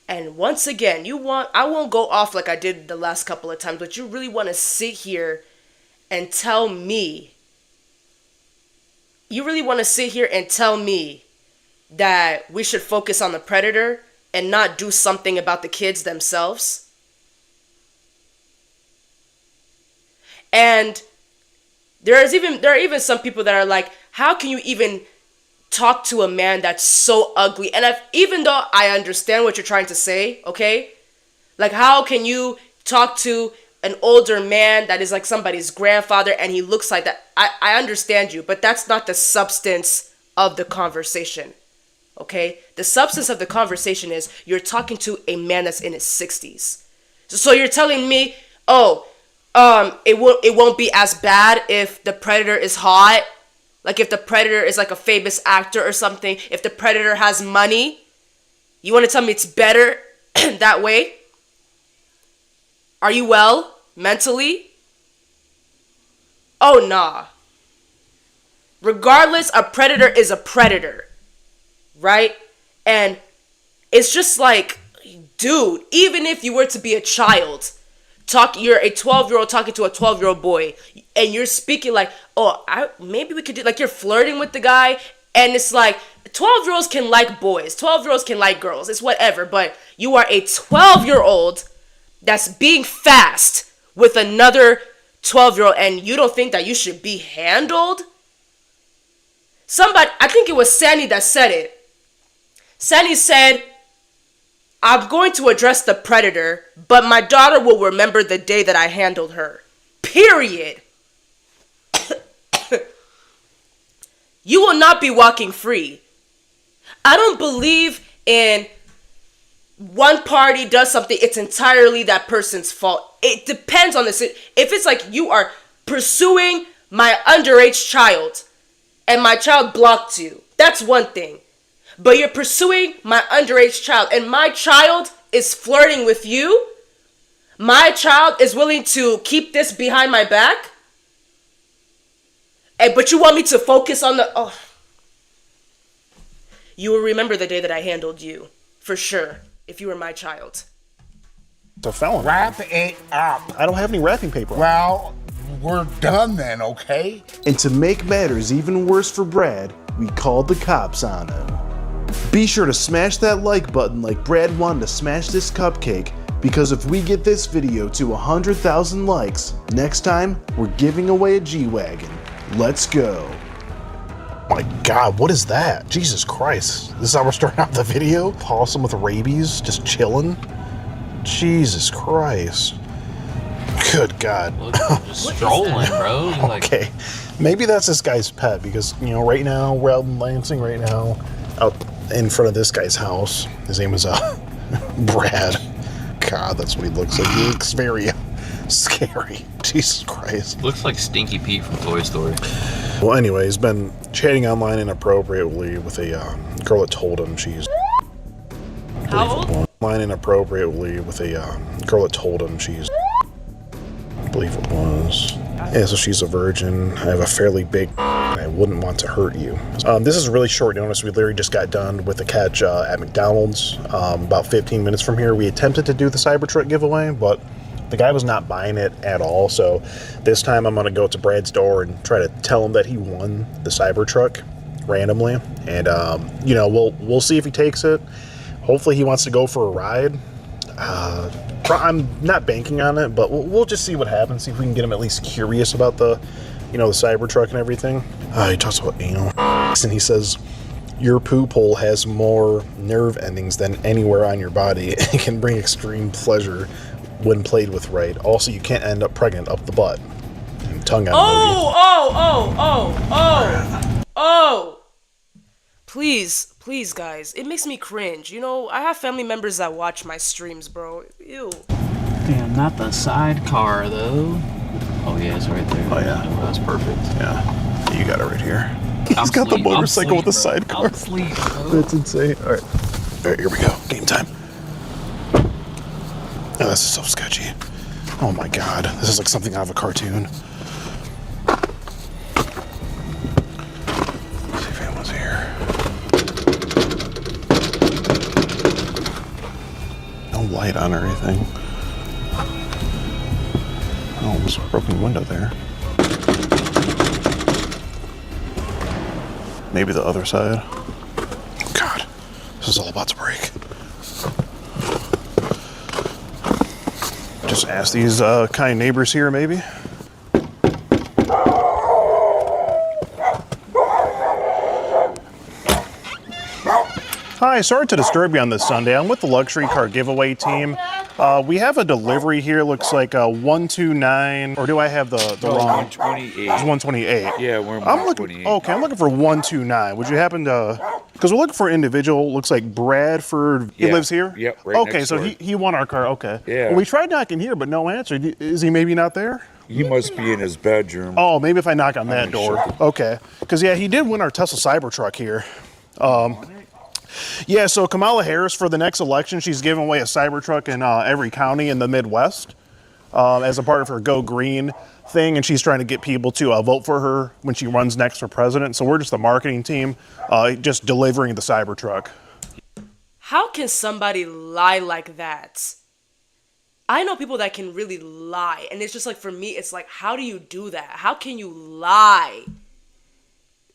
And once again, I won't go off like I did the last couple of times, but you really want to sit here and tell me, that we should focus on the predator and not do something about the kids themselves? And there are even some people that are like, how can you even talk to a man that's so ugly? And even though I understand what you're trying to say, okay? Like, how can you talk to an older man that is like somebody's grandfather and he looks like that? I understand you, but that's not the substance of the conversation, okay? The substance of the conversation is you're talking to a man that's in his 60s. So you're telling me, it won't be as bad if the predator is hot? Like if the predator is like a famous actor or something, if the predator has money, you want to tell me it's better that way? Are you well mentally? Oh, nah. Regardless, a predator is a predator, right? And it's just like, dude, even if you were to be a child, you're a 12-year-old talking to a 12-year-old boy, and you're speaking like, maybe we could do, like, you're flirting with the guy, and it's like, 12-year-olds can like boys, 12-year-olds can like girls, it's whatever, but you are a 12-year-old that's being fast with another 12-year-old, and you don't think that you should be handled? I think it was Sandy that said it. Sandy said, I'm going to address the predator, but my daughter will remember the day that I handled her. Period. You will not be walking free. I don't believe in one party does something, it's entirely that person's fault. It depends on the if it's like you are pursuing my underage child and my child blocked you, that's one thing. But you're pursuing my underage child and my child is flirting with you. My child is willing to keep this behind my back. Hey, but you want me to focus on the... Oh. You will remember the day that I handled you. For sure. If you were my child. It's a felony. Wrap it up. I don't have any wrapping paper. Well, we're done then, okay? And to make matters even worse for Brad, we called the cops on him. Be sure to smash that like button like Brad wanted to smash this cupcake, because if we get this video to 100,000 likes, next time we're giving away a G-Wagon. Let's go. My God, what is that? Jesus Christ. This is how we're starting out the video? Possum with rabies, just chilling? Jesus Christ. Good God. Just strolling, bro. Okay, maybe that's this guy's pet because, you know, right now, we're out in Lansing right now, out in front of this guy's house. His name is Brad. God, that's what he looks like. He looks very scary. Jesus Christ. Looks like Stinky Pete from Toy Story. Well, anyway, he's been chatting online inappropriately with a girl that told him she's... How old? Online inappropriately with a girl that told him she's... I believe it was. Yeah, so she's a virgin. I have a fairly big... I wouldn't want to hurt you. This is really short notice. We literally just got done with a catch at McDonald's about 15 minutes from here. We attempted to do the Cybertruck giveaway, but the guy was not buying it at all. So this time I'm going to go to Brad's door and try to tell him that he won the Cybertruck randomly. And, you know, we'll see if he takes it. Hopefully he wants to go for a ride. I'm not banking on it, but we'll just see what happens. See if we can get him at least curious about the, you know, the Cybertruck and everything. He talks about anal, and he says, your poop hole has more nerve endings than anywhere on your body. It can bring extreme pleasure when played with right. Also, you can't end up pregnant up the butt. And tongue out. Oh! Please, guys. It makes me cringe. You know, I have family members that watch my streams, bro. Ew. Damn, not the sidecar, though. Oh, yeah, it's right there. Oh, yeah. Oh, that's perfect. Yeah. You got it right here. He's got the motorcycle with the sidecar. I'm asleep, bro. That's insane. All right, here we go. Game time. Oh, this is so sketchy. Oh my God, this is like something out of a cartoon. Let's see if anyone's here. No light on or anything. Oh, there's a broken window there. Maybe the other side. Oh God, this is all about to break. Just ask these kind neighbors here, maybe. Hi, sorry to disturb you on this Sunday. I'm with the luxury car giveaway team. We have a delivery here. Looks like 129, or do I have the wrong? 128. It's 128. Yeah, we're I'm looking. Okay, I'm looking for 129. Would you happen to? Because we're looking for an individual. Looks like Bradford. He lives here. Yep. Right Okay, next so door. he won our car. Okay. Yeah. Well, we tried knocking here, but no answer. Is he maybe not there? He must be in his bedroom. Oh, maybe if I knock on that door. Okay. Because yeah, he did win our Tesla Cybertruck here. Yeah, so Kamala Harris, for the next election, she's giving away a Cybertruck in every county in the Midwest as a part of her Go Green thing, and she's trying to get people to vote for her when she runs next for president. So we're just the marketing team, just delivering the Cybertruck. How can somebody lie like that? I know people that can really lie, and it's just like, for me, it's like, how do you do that? How can you lie?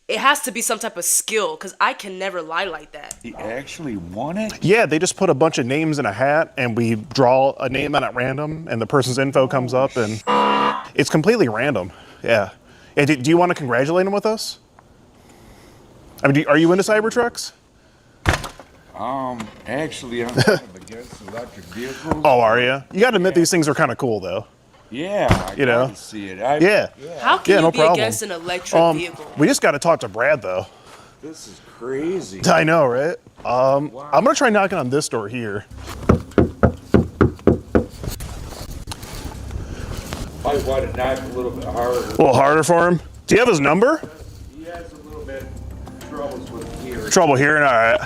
It has to be some type of skill, because I can never lie like that. He actually won it? Yeah, they just put a bunch of names in a hat, and we draw a name out at random, and the person's info comes up, and it's completely random. Yeah. Hey, do you want to congratulate him with us? I mean, are you into Cybertrucks? Actually, I'm kind of against electric vehicles. Oh, are you? You got to admit these things are kind of cool, though. Yeah, I You know? gotta see it. Yeah. How can no you be problem. against an electric vehicle? We just got to talk to Brad, though. This is crazy. I know, right? I'm going to try knocking on this door here. Might want to knock a little bit harder. A little harder for him. Do you have his number? He has a little bit troubles with hearing. Trouble hearing? All right.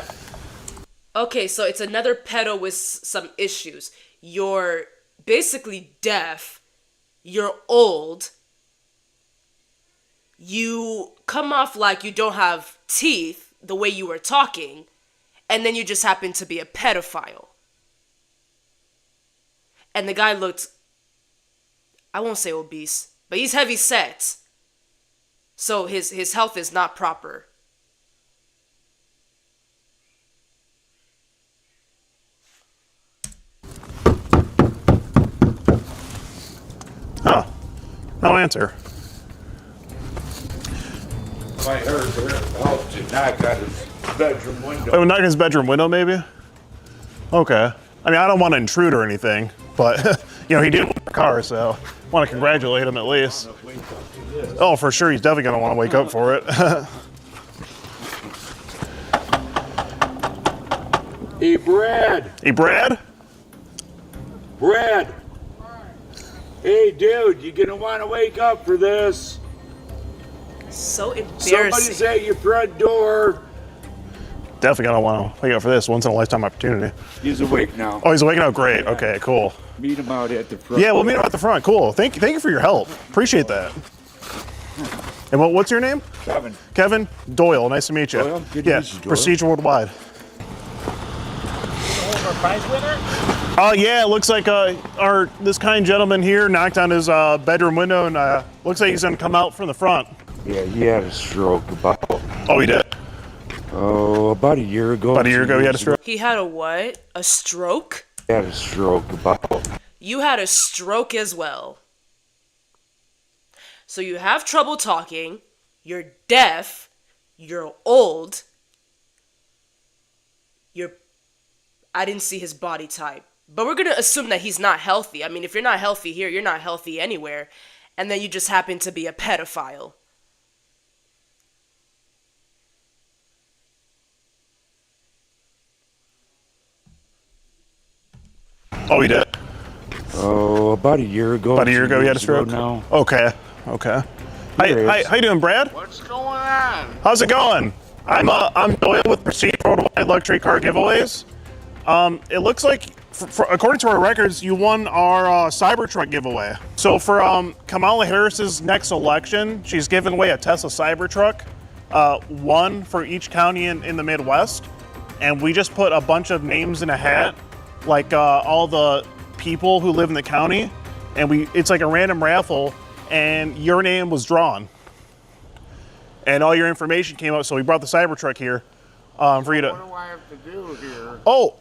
Okay, so it's another pedo with some issues. You're basically deaf. You're old. you come off like you don't have teeth the way you were talking, and then you just happen to be a pedophile. And the guy looked, I won't say obese, but he's heavy set. So his health is not proper. Huh. No answer. I heard the house to knock on his bedroom window. Oh, knock on his bedroom window, maybe? Okay. I mean, I don't want to intrude or anything, but, you know, he did win the car, so I want to congratulate him at least. Oh, for sure, he's definitely going to want to wake up for it. Hey, Brad. Hey, Brad? Brad. Hey, dude, you're going to want to wake up for this. So embarrassing. Somebody's at your front door. Definitely going to want to wake up for this. Once in a lifetime opportunity. He's awake now. Oh, he's awake now? Great. Okay, cool. Meet him out at the front. Yeah, we'll meet him at the front. Cool. Thank you for your help. Appreciate that. And what's your name? Kevin. Kevin Doyle. Nice to meet you. Doyle? Good to yeah, meet you, Doyle. Procedure Worldwide. Yeah, it looks like this kind gentleman here knocked on his bedroom window, and looks like he's gonna come out from the front. Yeah, he had a stroke about. Oh, he did. Oh, about a year ago. About a year ago, he had a stroke. He had a what? A stroke? He had a stroke about. You had a stroke as well. So you have trouble talking, you're deaf, you're old, I didn't see his body type. But we're going to assume that he's not healthy. I mean, if you're not healthy here, you're not healthy anywhere. And then you just happen to be a pedophile. Oh, he did. Oh, about a year ago. About a year ago, he had a stroke. Now. Okay. How you doing, Brad? What's going on? How's it going? I'm Doyle with Procedure Worldwide Luxury Car Giveaways. It looks like, according to our records, you won our Cybertruck giveaway. So for Kamala Harris's next election, she's giving away a Tesla Cybertruck, one for each county in the Midwest. And we just put a bunch of names in a hat, like all the people who live in the county, and it's like a random raffle, and your name was drawn. And all your information came out, so we brought the Cybertruck here for you to... What do I have to do here? Oh,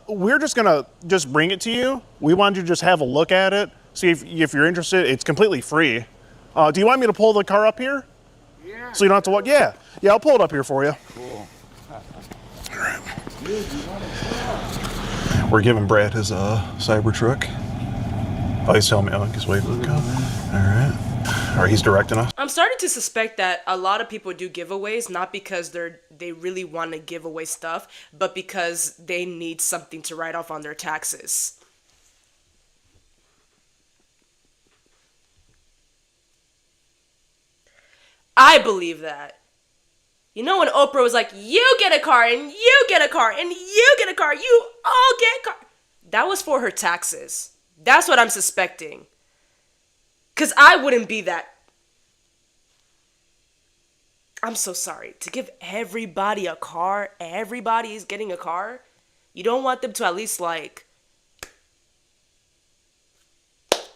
we're just gonna bring it to you. We wanted you to just have a look at it, see if you're interested. It's completely free. Do you want me to pull the car up here? Yeah. So you don't have to walk? Yeah, I'll pull it up here for you. Cool. All right. We're giving Brad his Cybertruck. Oh, he's telling me. Oh, he's waving. All right. Or he's directing us. I'm starting to suspect that a lot of people do giveaways, not because they really want to give away stuff, but because they need something to write off on their taxes. I believe that. You know when Oprah was like, you get a car, and you get a car, and you get a car, you all get a car. That was for her taxes. That's what I'm suspecting. Because I wouldn't be that. I'm so sorry. To give everybody a car, everybody is getting a car. You don't want them to at least like,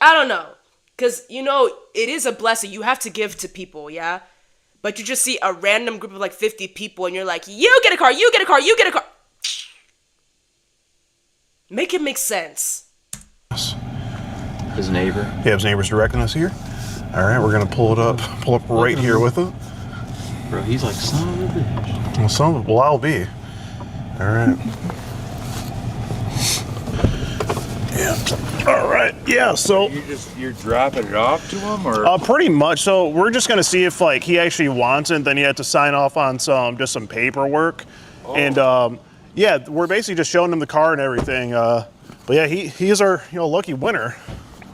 I don't know. Because, you know, it is a blessing. You have to give to people, yeah? But you just see a random group of like 50 people and you're like, you get a car, you get a car, you get a car. Make it make sense. His neighbor. Yeah, his neighbor's directing us here. All right, we're gonna pull up right here with it. Bro, he's like, son of a bitch. Well, I'll be. All right. Yeah. All right. Yeah. So you're dropping it off to him, or pretty much. So we're just gonna see if like he actually wants it. Then you have to sign off on some paperwork, and yeah, we're basically just showing him the car and everything. But yeah, he is our lucky winner.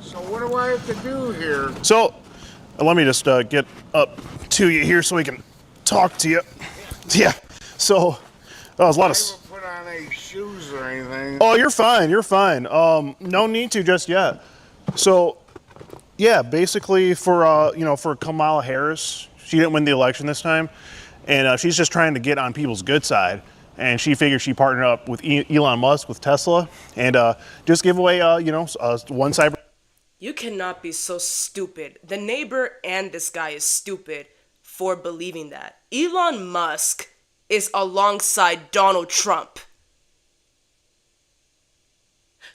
So what do I have to do here? So let me just get up to you here so we can talk to you. Yeah. So that was a lot of. Put on any shoes or anything. Oh, you're fine. You're fine. No need to just yet. So Yeah, basically for for Kamala Harris, she didn't win the election this time, and she's just trying to get on people's good side. And she figured she partnered up with Elon Musk with Tesla, and just give away one cyber. You cannot be so stupid. The neighbor and this guy is stupid for believing that. Elon Musk is alongside Donald Trump.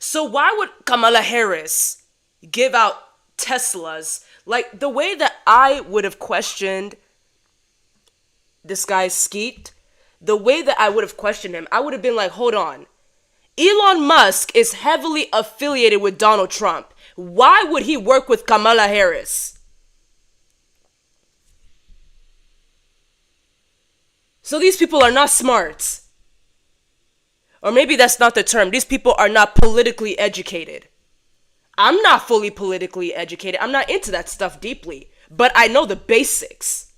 So why would Kamala Harris give out Teslas? Like, the way that I would have questioned this guy Skeet, the way that I would have questioned him, I would have been like, hold on. Elon Musk is heavily affiliated with Donald Trump. Why would he work with Kamala Harris? So these people are not smart. Or maybe that's not the term. These people are not politically educated. I'm not fully politically educated. I'm not into that stuff deeply. But I know the basics.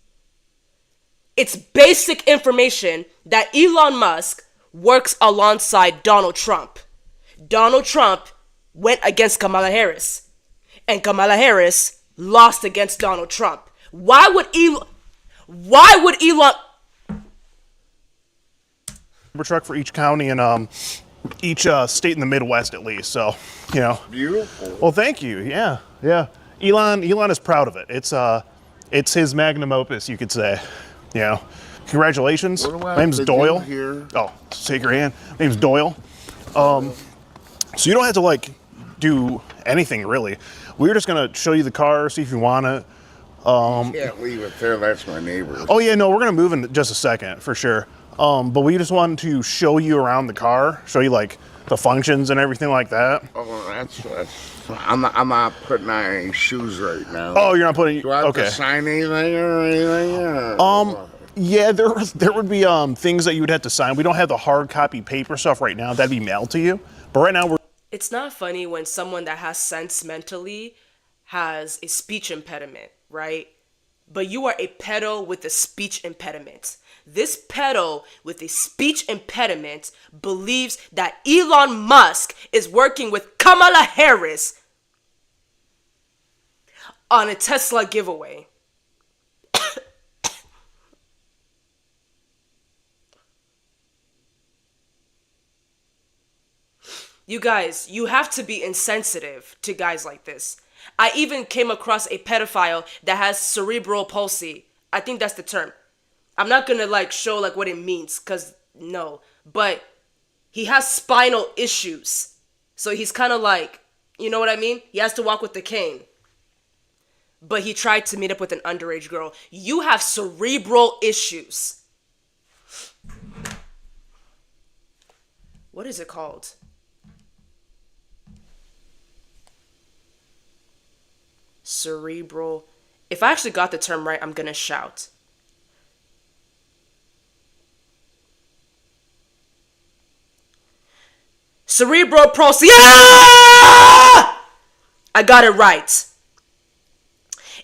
It's basic information that Elon Musk works alongside Donald Trump. Donald Trump went against Kamala Harris. And Kamala Harris lost against Donald Trump. Why would Elon Truck for each county and each state in the Midwest, at least. So, Beautiful. Well, thank you. Yeah. Elon is proud of it. It's his magnum opus, you could say. Congratulations. My name's Doyle. Here? Oh, shake your hand. My name's Doyle. So you don't have to do anything really. We're just gonna show you the car, see if you want it. Can't leave it there. That's my neighbor. Oh yeah, no, we're gonna move in just a second for sure. But we just wanted to show you around the car, show you the functions and everything like that. Oh, that's I'm not putting on any shoes right now. Oh, you're not putting. Do I have okay. to sign anything or anything? Yeah, there would be things that you would have to sign. We don't have the hard copy paper stuff right now. That'd be mailed to you. But right now we're. It's not funny when someone that has sense mentally has a speech impediment, right? But you are a pedo with a speech impediment. This pedo with a speech impediment believes that Elon Musk is working with Kamala Harris on a Tesla giveaway. You guys, you have to be insensitive to guys like this. I even came across a pedophile that has cerebral palsy. I think that's the term. I'm not gonna show what it means, cause no. But he has spinal issues. So he's kind of you know what I mean? He has to walk with the cane. But he tried to meet up with an underage girl. You have cerebral issues. What is it called? Cerebral. If I actually got the term right, I'm gonna shout. Cerebral palsy. I got it right.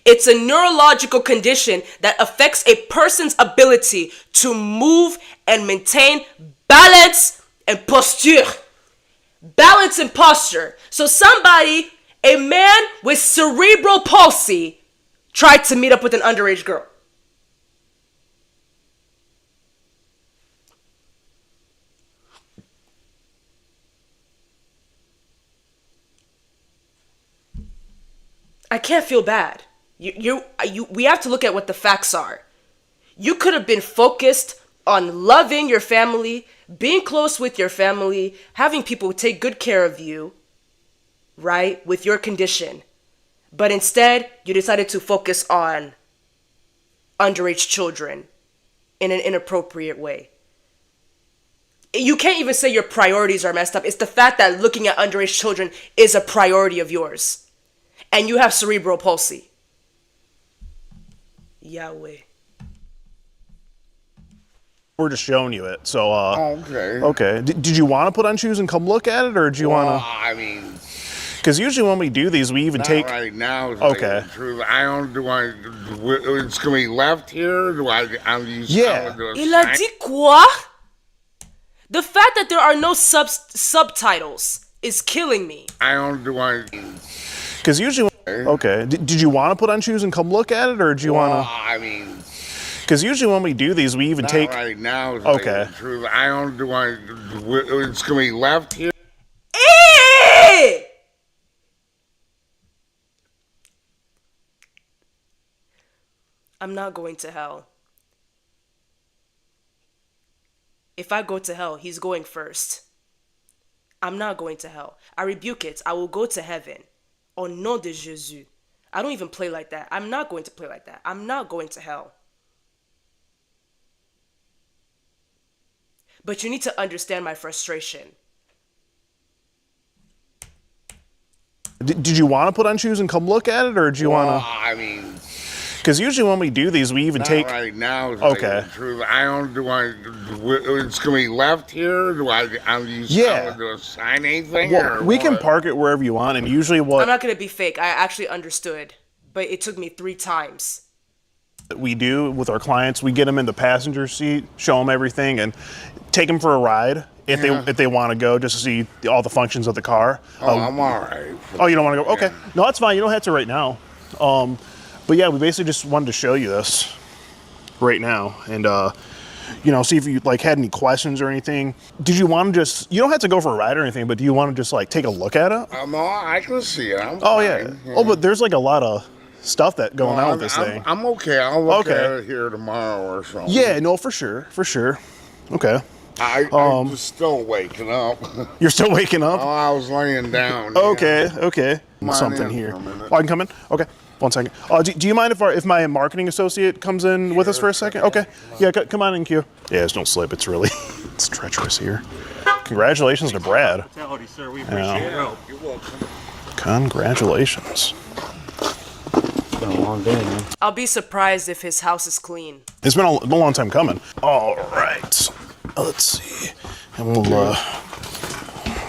It's a neurological condition that affects a person's ability to move and maintain balance and posture. Balance and posture. So somebody, a man with cerebral palsy, tried to meet up with an underage girl. I can't feel bad. We have to look at what the facts are. You could have been focused on loving your family, being close with your family, having people take good care of you, right, with your condition. But instead, you decided to focus on underage children in an inappropriate way. You can't even say your priorities are messed up. It's the fact that looking at underage children is a priority of yours. And you have cerebral palsy. Yahweh. We're just showing you it. So, okay. Okay. Did you want to put on shoes and come look at it, or do you want to? I mean, because usually when we do these, we even not take. right now. Okay. I don't. Do I? It's gonna be left here. Do I? I'm using. Yeah. Il a dit quoi? The fact that there are no subtitles is killing me. I don't do I. Because usually. Okay. Did you want to put on shoes and come look at it, or do you want to? I mean, because usually when we do these, we even not take. right now. Okay. The truth. I don't do. It's gonna be left here. I'm not going to hell. If I go to hell, he's going first. I'm not going to hell. I rebuke it. I will go to heaven. Au nom de Jésus. I don't even play like that. I'm not going to play like that. I'm not going to hell. But you need to understand my frustration. Did you want to put on shoes and come look at it, or do you want to? I mean, because usually when we do these, we even not take. right now. Okay. The truth. I don't do. It's gonna be left here. Do I? Do I sign anything? Well, we can park it wherever you want, and usually I'm not going to be fake. I actually understood. But it took me 3 times. We do with our clients, we get them in the passenger seat, show them everything, and take them for a ride if they want to go, just to see all the functions of the car. I'm all right. Oh, you don't want to go? Okay. No, that's fine. You don't have to right now. But yeah, we basically just wanted to show you this right now, and see if you had any questions or anything. Did you want to just? You don't have to go for a ride or anything, but do you want to just take a look at it? I can see it. I'm fine. Yeah. Oh, but there's a lot of stuff that going on with this thing. I'm okay. I'll look at it here tomorrow or something. Yeah, no, for sure. Okay. I'm just still waking up. You're still waking up? Oh, I was laying down. Okay. Come Something in here. for a minute. Oh, I can come in? Okay. 1 second. Do you mind if my marketing associate comes in with us for a second? Okay. Yeah, come on in, Q. Yeah, just don't slip. It's really, it's treacherous here. Congratulations to Brad. Hospitality, sir. We appreciate your help. You're welcome. Congratulations. It's been a long day, man. I'll be surprised if his house is clean. It's been a long time coming. All right. Let's see. And we'll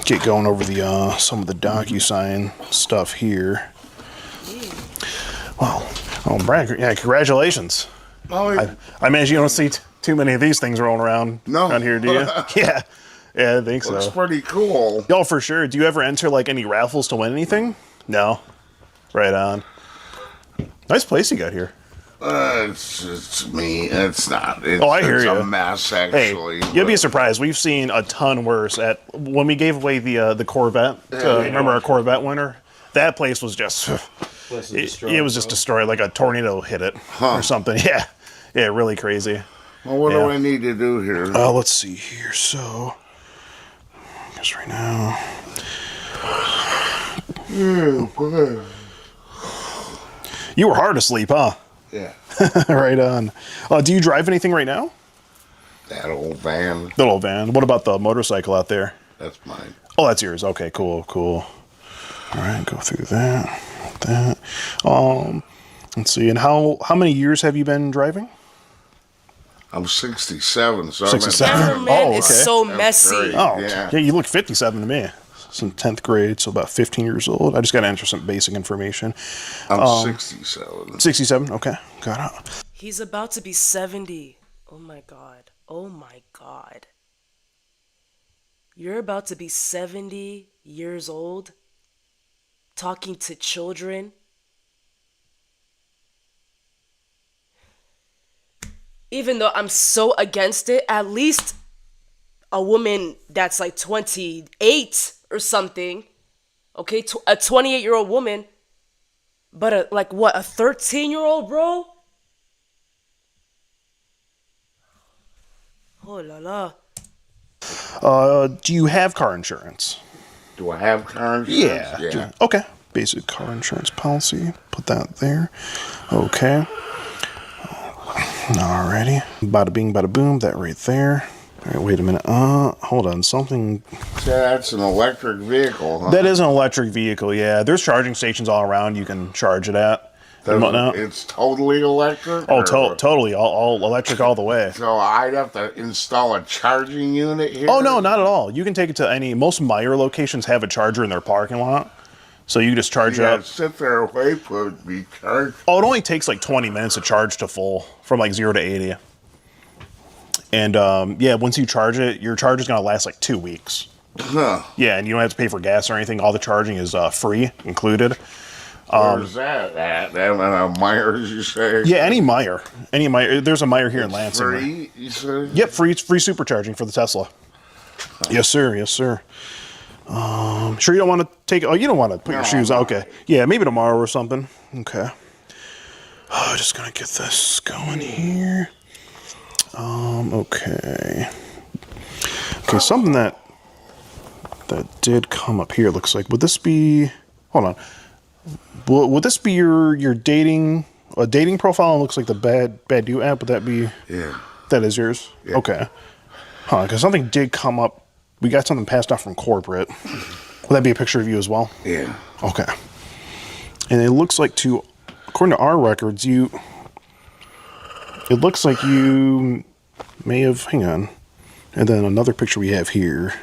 get going over the some of the DocuSign stuff here. Well, Brad, yeah, congratulations. I imagine you don't see too many of these things rolling around around here, do you? Yeah, I think so. Looks pretty cool. Oh, for sure. Do you ever enter any raffles to win anything? No. Right on. Nice place you got here. It's me. It's not. I hear you. It's a mess, actually. Hey, you'll be surprised. We've seen a ton worse. When we gave away the Corvette. Remember our Corvette winner? That place was just. It was just destroyed. Like a tornado hit it or something. Yeah, really crazy. Well, what do I need to do here? Let's see here. So, I guess right now. You were hard asleep, huh? Yeah. Right on. Do you drive anything right now? That old van. That old van. What about the motorcycle out there? That's mine. Oh, that's yours. Okay, cool. All right, go through that. Let's see. And how many years have you been driving? I'm 67. So 67. Man, it's so messy. Oh, yeah. You look 57 to me. It's in 10th grade, so about 15 years old. I just got to enter some basic information. I'm 67. 67. Okay, got it. He's about to be 70. Oh my God. You're about to be 70 years old, talking to children. Even though I'm so against it, at least a woman that's 28 or something, okay, a 28-year-old woman, but a 13-year-old, bro? Oh la la. Do you have car insurance? Do I have car insurance? Yeah. Okay. Basic car insurance policy. Put that there. Okay. Alrighty. Bada bing, bada boom. That right there. All right, wait a minute. Hold on. Something. That's an electric vehicle, huh? That is an electric vehicle, yeah. There's charging stations all around you can charge it at. It's totally electric? Oh, totally. All electric all the way. So I'd have to install a charging unit here? Oh, no, not at all. You can take it to most Meijer locations have a charger in their parking lot. So you just charge it up. Sit there and wait for it to be charged. Oh, it only takes 20 minutes to charge to full from 0 to 80. And once you charge it, your charge is going to last 2 weeks. Huh. Yeah, and you don't have to pay for gas or anything. All the charging is free, included. Where's that at? Myers, you say? Yeah, any Meyer. There's a Meyer here in Lansing. Free, you say? Yep, free supercharging for the Tesla. Yes, sir. Yes, sir. Sure you don't want to take... Oh, you don't want to put your shoes on. Okay. Yeah, maybe tomorrow or something. Okay. Just going to get this going here. Okay. Okay, something that did come up here, looks like. Would this be... Hold on. Would this be your dating profile? It looks like the Bad You app. Would that be... Yeah. That is yours? Yeah. Okay. Huh, because something did come up. We got something passed off from corporate. Would that be a picture of you as well? Yeah. Okay. And it looks like according to our records, it looks like you may have, hang on. And then another picture we have here.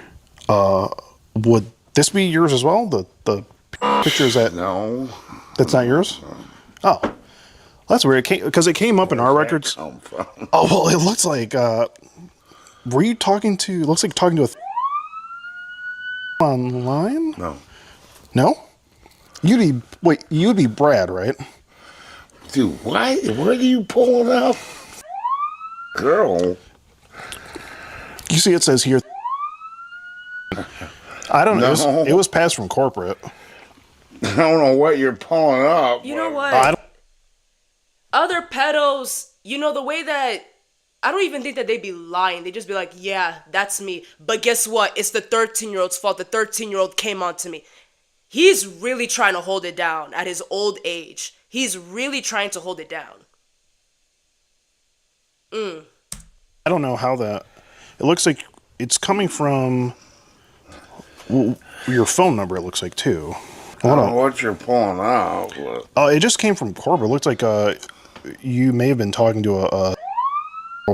Would this be yours as well? The picture is that? No. That's not yours? Oh. That's weird. Because it came up in our records. Come from? Oh, well, it looks like, were you talking to a online? No. No? You'd be Brad, right? Dude, why? What are you pulling up? Girl. You see it says here. I don't know. No. It was passed from corporate. I don't know what you're pulling up. You know what? Other pedos, the way that... I don't even think that they'd be lying. They'd just be like, yeah, that's me. But guess what? It's the 13-year-old's fault. The 13-year-old came on to me. He's really trying to hold it down at his old age. He's really trying to hold it down. I don't know how that... It looks like it's coming from your phone number, it looks like, too. I don't know what you're pulling up. But... it just came from corporate. It looks like you may have been talking to a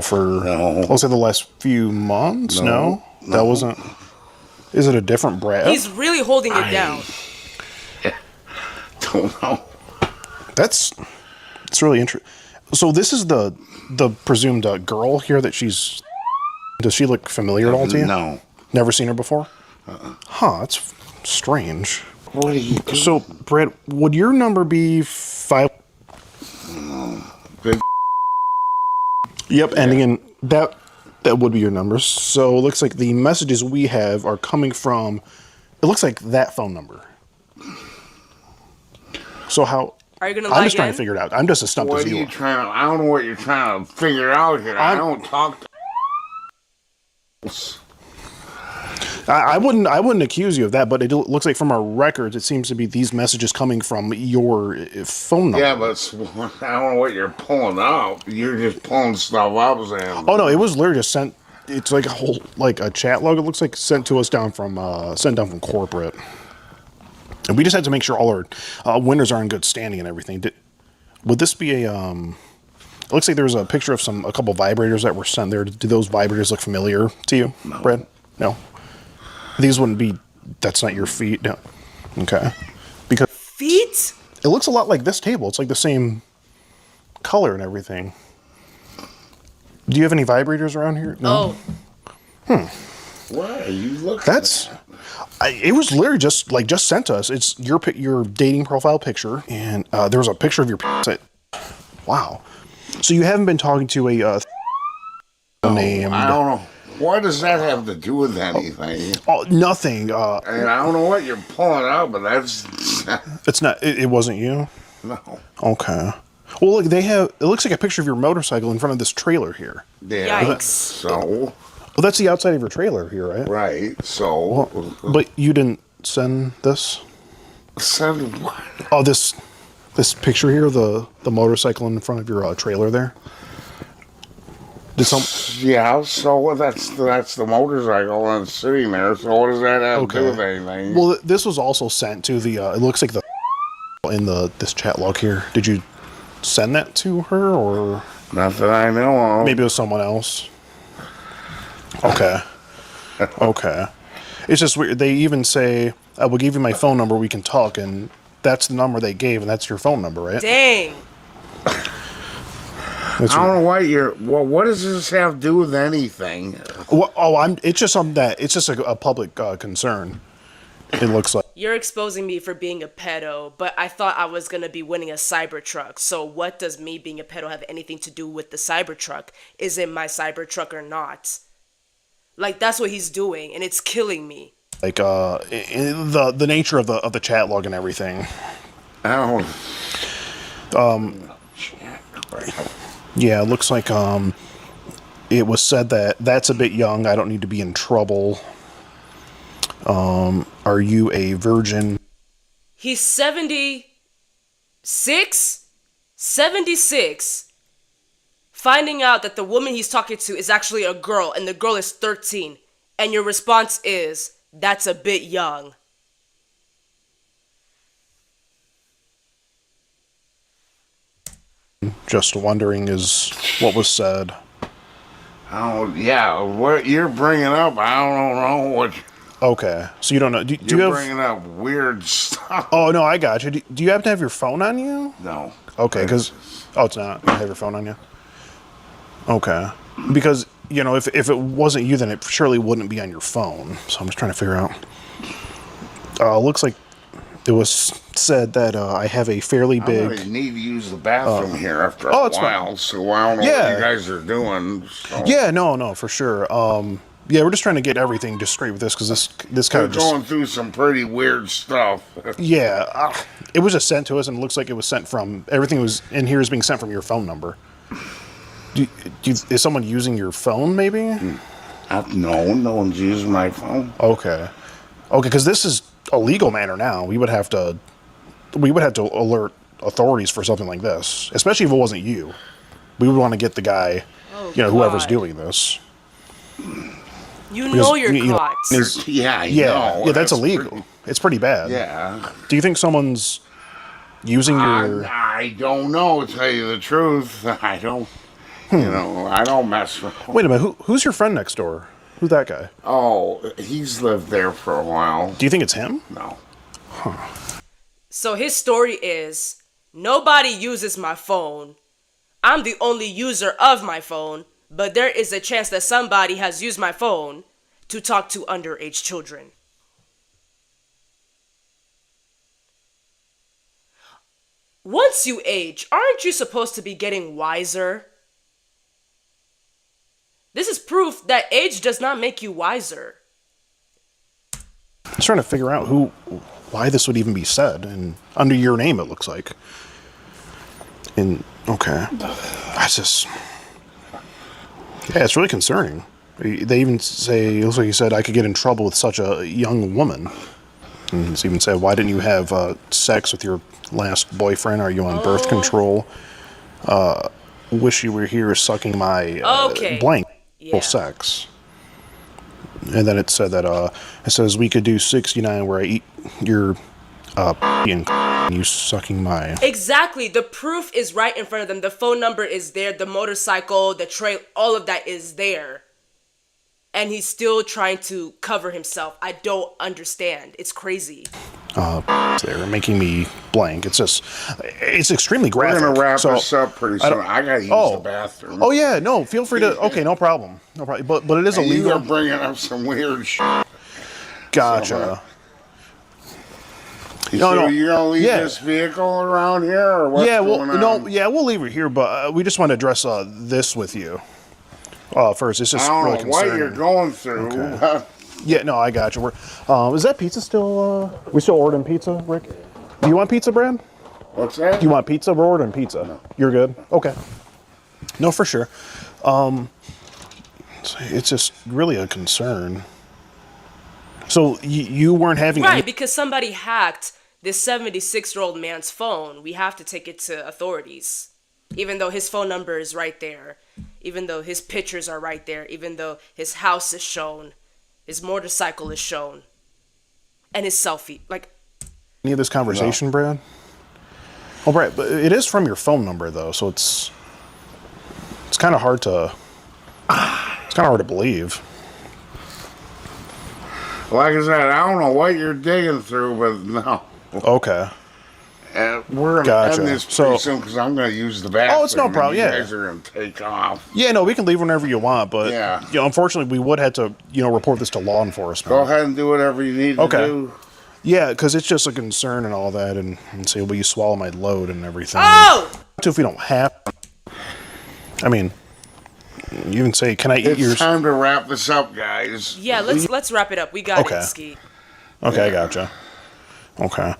for, let's say, the last few months. No? That wasn't... Is it a different Brad? He's really holding it down. Don't know. It's really interesting. So this is the presumed girl here that she's... Does she look familiar at all to you? No. Never seen her before? Huh, that's strange. What are you doing? So, Brad, would your number be 5... Yep, ending in... That would be your number. So it looks like the messages we have are coming from... It looks like that phone number. So how... Are you gonna I'm just trying to figure it out. I'm just as stumped as you are. I don't know what you're trying to figure out here. I don't talk to... I wouldn't accuse you of that, but it looks like from our records, it seems to be these messages coming from your phone number. Yeah, but I don't know what you're pulling up. You're just pulling stuff up, Sam. Oh no, it was literally just sent. It's like a chat log. It looks like sent to us down from corporate, and we just had to make sure all our winners are in good standing and everything. Would this be a? It looks like there was a picture of a couple vibrators that were sent there. Do those vibrators look familiar to you, No. Brad? No. These wouldn't be. That's not your feet. No. Okay. Because feet. It looks a lot like this table. It's like the same color and everything. Do you have any vibrators around here? No. Oh. What are you looking? It was literally just sent to us. It's your dating profile picture, and there was a picture of your. Wow. So you haven't been talking to a name. I don't know. What does that have to do with anything? Oh, nothing. And I don't know what you're pulling out, but that's... It's not... It wasn't you? No. Okay. Well, look, it looks like a picture of your motorcycle in front of this trailer here. Yeah. Yikes. So? Well, that's the outside of your trailer here, right? Right. So? Well, but you didn't send this? Send what? Oh, this picture here, the motorcycle in front of your trailer there? Yeah, so that's the motorcycle and it's sitting there. So what does that have to do with anything? Well, this was also sent to the. It looks like in this chat log here. Did you send that to her or? Not that I know of. Maybe it was someone else. Okay. Okay. It's just weird. They even say, "I will give you my phone number. We can talk," and that's the number they gave, and that's your phone number, right? Dang. I don't know what what does this have to do with anything? Well, it's just something it's just a public concern. It looks like. you're exposing me for being a pedo, but I thought I was gonna be winning a Cybertruck. So what does me being a pedo have anything to do with the Cybertruck? Is it my Cybertruck or not? Like, that's what he's doing, and it's killing me. Like the nature of the chat log and everything. Oh. Yeah, it looks like it was said that that's a bit young. I don't need to be in trouble. Are you a virgin? He's 76? 76. Finding out that the woman he's talking to is actually a girl, and the girl is 13. And your response is, that's a bit young. Just wondering is what was said. Oh, yeah, what you're bringing up, I don't know what... Okay, so you don't know. Do you You're have... bringing up weird stuff. Oh, no, I got you. Do you happen to have your phone on you? No. Okay, because... Oh, it's not. You don't have your phone on you? Okay. Because, you know, if it wasn't you, then it surely wouldn't be on your phone. So I'm just trying to figure out. Looks like it was said that I have a fairly big... I need to use the bathroom here after a while, so I don't know what you guys are doing. So. Yeah, no, for sure. Yeah, we're just trying to get everything just straight with this, because this kind of just... going through some pretty weird stuff. Yeah, it was just sent to us, and it looks like it was sent from... Everything was in here is being sent from your phone number. Is someone using your phone, maybe? No one's using my phone. Okay, because this is a legal matter now. We would have to alert authorities for something like this, especially if it wasn't you. We would want to get the guy, whoever's doing this. You know you're caught. Yeah, that's illegal. It's pretty bad. Yeah. Do you think someone's using your... I don't know, to tell you the truth. I don't... I don't mess with... Wait a minute, who's your friend next door? Who's that guy? Oh, he's lived there for a while. Do you think it's him? No. Huh. So his story is, nobody uses my phone. I'm the only user of my phone, but there is a chance that somebody has used my phone to talk to underage children. Once you age, aren't you supposed to be getting wiser? This is proof that age does not make you wiser. I'm just trying to figure out why this would even be said, and under your name, it looks like. Okay. That's just... Yeah, it's really concerning. They even say, it looks like you said, I could get in trouble with such a young woman. And it's even said, why didn't you have sex with your last boyfriend? Are you on birth control? Wish you were here sucking my blank sex. And then it said that, it says, we could do 69 where I eat your and you sucking my... Exactly. The proof is right in front of them. The phone number is there. The motorcycle, the trail, all of that is there. And he's still trying to cover himself. I don't understand. It's crazy. They're making me blank. It's extremely graphic. We're going to wrap this up pretty soon. I got to use the bathroom. Oh, yeah. No, feel free to... Okay, no problem. But it is illegal. You're bringing up some weird shit. Gotcha. So you're going to leave this vehicle around here, or what's going on? We'll leave it here, but we just want to address this with you. First, it's just really concerning. I don't know what you're going through. Okay. Yeah, no, I got you. Is that pizza still... we still ordering pizza, Rick? Do you want pizza, Brad? What's that? Do you want pizza? We're ordering pizza. No. You're good? Okay. No, for sure. It's just really a concern. So you weren't having... Right, because somebody hacked this 76-year-old man's phone. We have to take it to authorities. Even though his phone number is right there. Even though his pictures are right there. Even though his house is shown. His motorcycle is shown. And his selfie. Any of this conversation, Brad? Oh, Brad, but it is from your phone number, though, so it's kind of hard to... It's kind of hard to believe. Like I said, I don't know what you're digging through, but no. Okay. We're going to end this pretty soon because I'm going to use the bathroom. Oh, it's no problem. You guys are going to take off. Yeah, no, we can leave whenever you want, but unfortunately, we would have to, report this to law enforcement. Go ahead and do whatever you need to do. Yeah, because it's just a concern and all that, and say, will you swallow my load and everything? Oh! So if we don't have, I mean, you even say, can I eat yours? It's time to wrap this up, guys. Yeah, let's wrap it up. We got it, Skeet. Okay, I gotcha. Okay.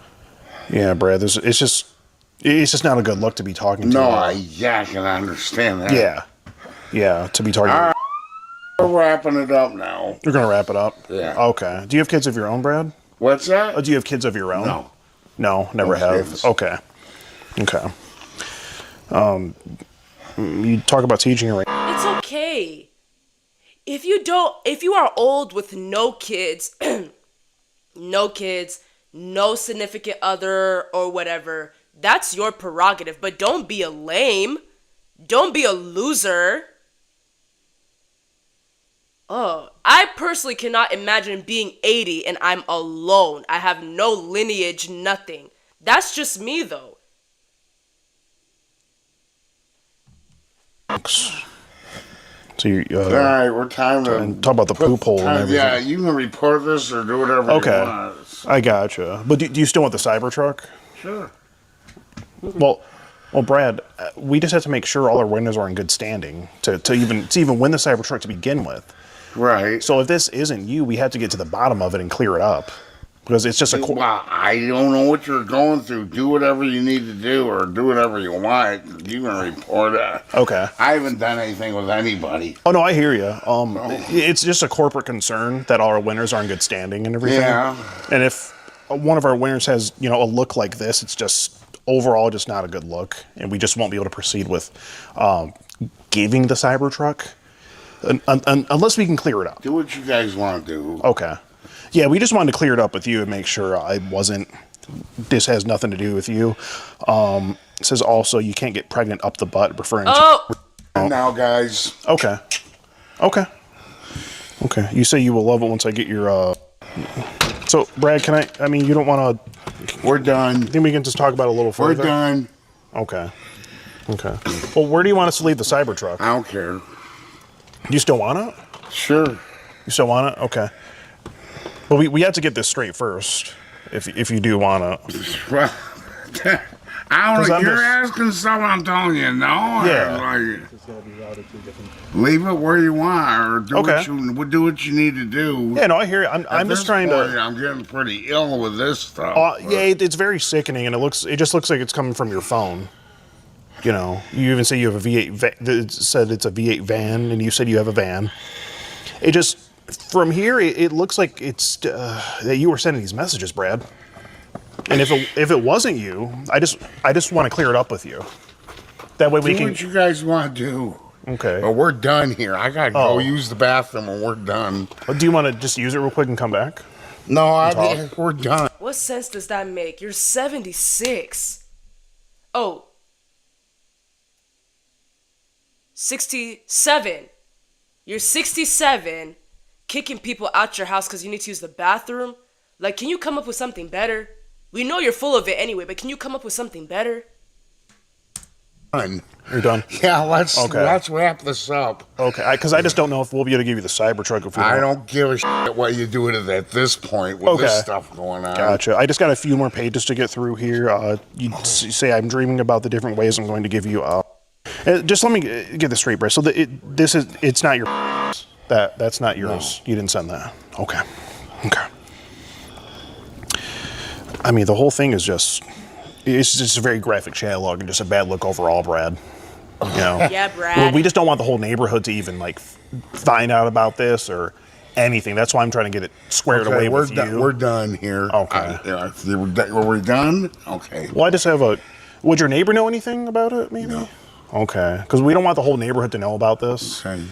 Yeah, Brad, it's just not a good look to be talking to. I can understand that. Yeah, to be talking. All right, we're wrapping it up now. You're gonna wrap it up. Yeah. Okay. Do you have kids of your own, Brad? What's that? Do you have kids of your own? No. No, never have. Kids. Okay. You talk about teaching her. It's okay. If you are old with no kids, no significant other or whatever, that's your prerogative. But don't be a lame. Don't be a loser. Oh, I personally cannot imagine being 80 and I'm alone. I have no lineage, nothing. That's just me, though. So you, all right, we're time to talk about the poop hole and everything. Yeah, you can report this or do whatever you want. I gotcha. But do you still want the Cybertruck? Sure. Well, Brad, we just have to make sure all our windows are in good standing to even win the Cybertruck to begin with. Right. So if this isn't you, we have to get to the bottom of it and clear it up. Because it's just Well, I don't know what you're going through. Do whatever you need to do or do whatever you want. You can report it. Okay. I haven't done anything with anybody. Oh, no, I hear you. It's just a corporate concern that all our winners are in good standing and everything. Yeah. And if one of our winners has, a look like this, it's just overall just not a good look. And we just won't be able to proceed with giving the Cybertruck unless we can clear it up. Do what you guys want to do. Okay. Yeah, we just wanted to clear it up with you and make sure this has nothing to do with you. It says also you can't get pregnant up the butt, referring to... Now, guys. Okay. You say you will love it once I get your... So, Brad, you don't want to... We're done. Think we can just talk about it a little further? We're done. Okay. Well, where do you want us to leave the Cybertruck? I don't care. You still want it? Sure. You still want it? Okay. But we have to get this straight first, if you do want it. I don't know. You're asking something I'm telling you, no? Yeah. Leave it where you want, or do what you need to do. Yeah, no, I hear you. I'm just trying to... I'm getting pretty ill with this stuff. Yeah, it's very sickening, and it just looks like it's coming from your phone. You even say you have a V8 it said it's a V8 van, and you said you have a van. It just... From here, it looks like it's that you were sending these messages, Brad. And if it wasn't you, I just want to clear it up with you. That way we can. Do what you guys want to do. Okay. But we're done here. I gotta go use the bathroom, and we're done. Do you want to just use it real quick and come back? No, we're done. What sense does that make? You're 76. Oh. 67. You're 67. Kicking people out your house because you need to use the bathroom? Like, can you come up with something better? We know you're full of it anyway, but can you come up with something better? Done. You're done? Yeah, let's wrap this up. Okay, because I just don't know if we'll be able to give you the Cybertruck if we I don't give a shit what you do with it at this point with this stuff going on. Gotcha. I just got a few more pages to get through here. You say I'm dreaming about the different ways I'm going to give you... just let me get this straight, Brett. So it's not your... That's not yours. No. You didn't send that. Okay. I mean, the whole thing is it's just a very graphic chat log and just a bad look overall, Brad. Yeah, Brad. Well, we just don't want the whole neighborhood to even find out about this or anything. That's why I'm trying to get it squared away with you. We're done here. Okay. Were we done? Okay. Well, I just have would your neighbor know anything about it, maybe? No. Okay. Because we don't want the whole neighborhood to know about this. Okay.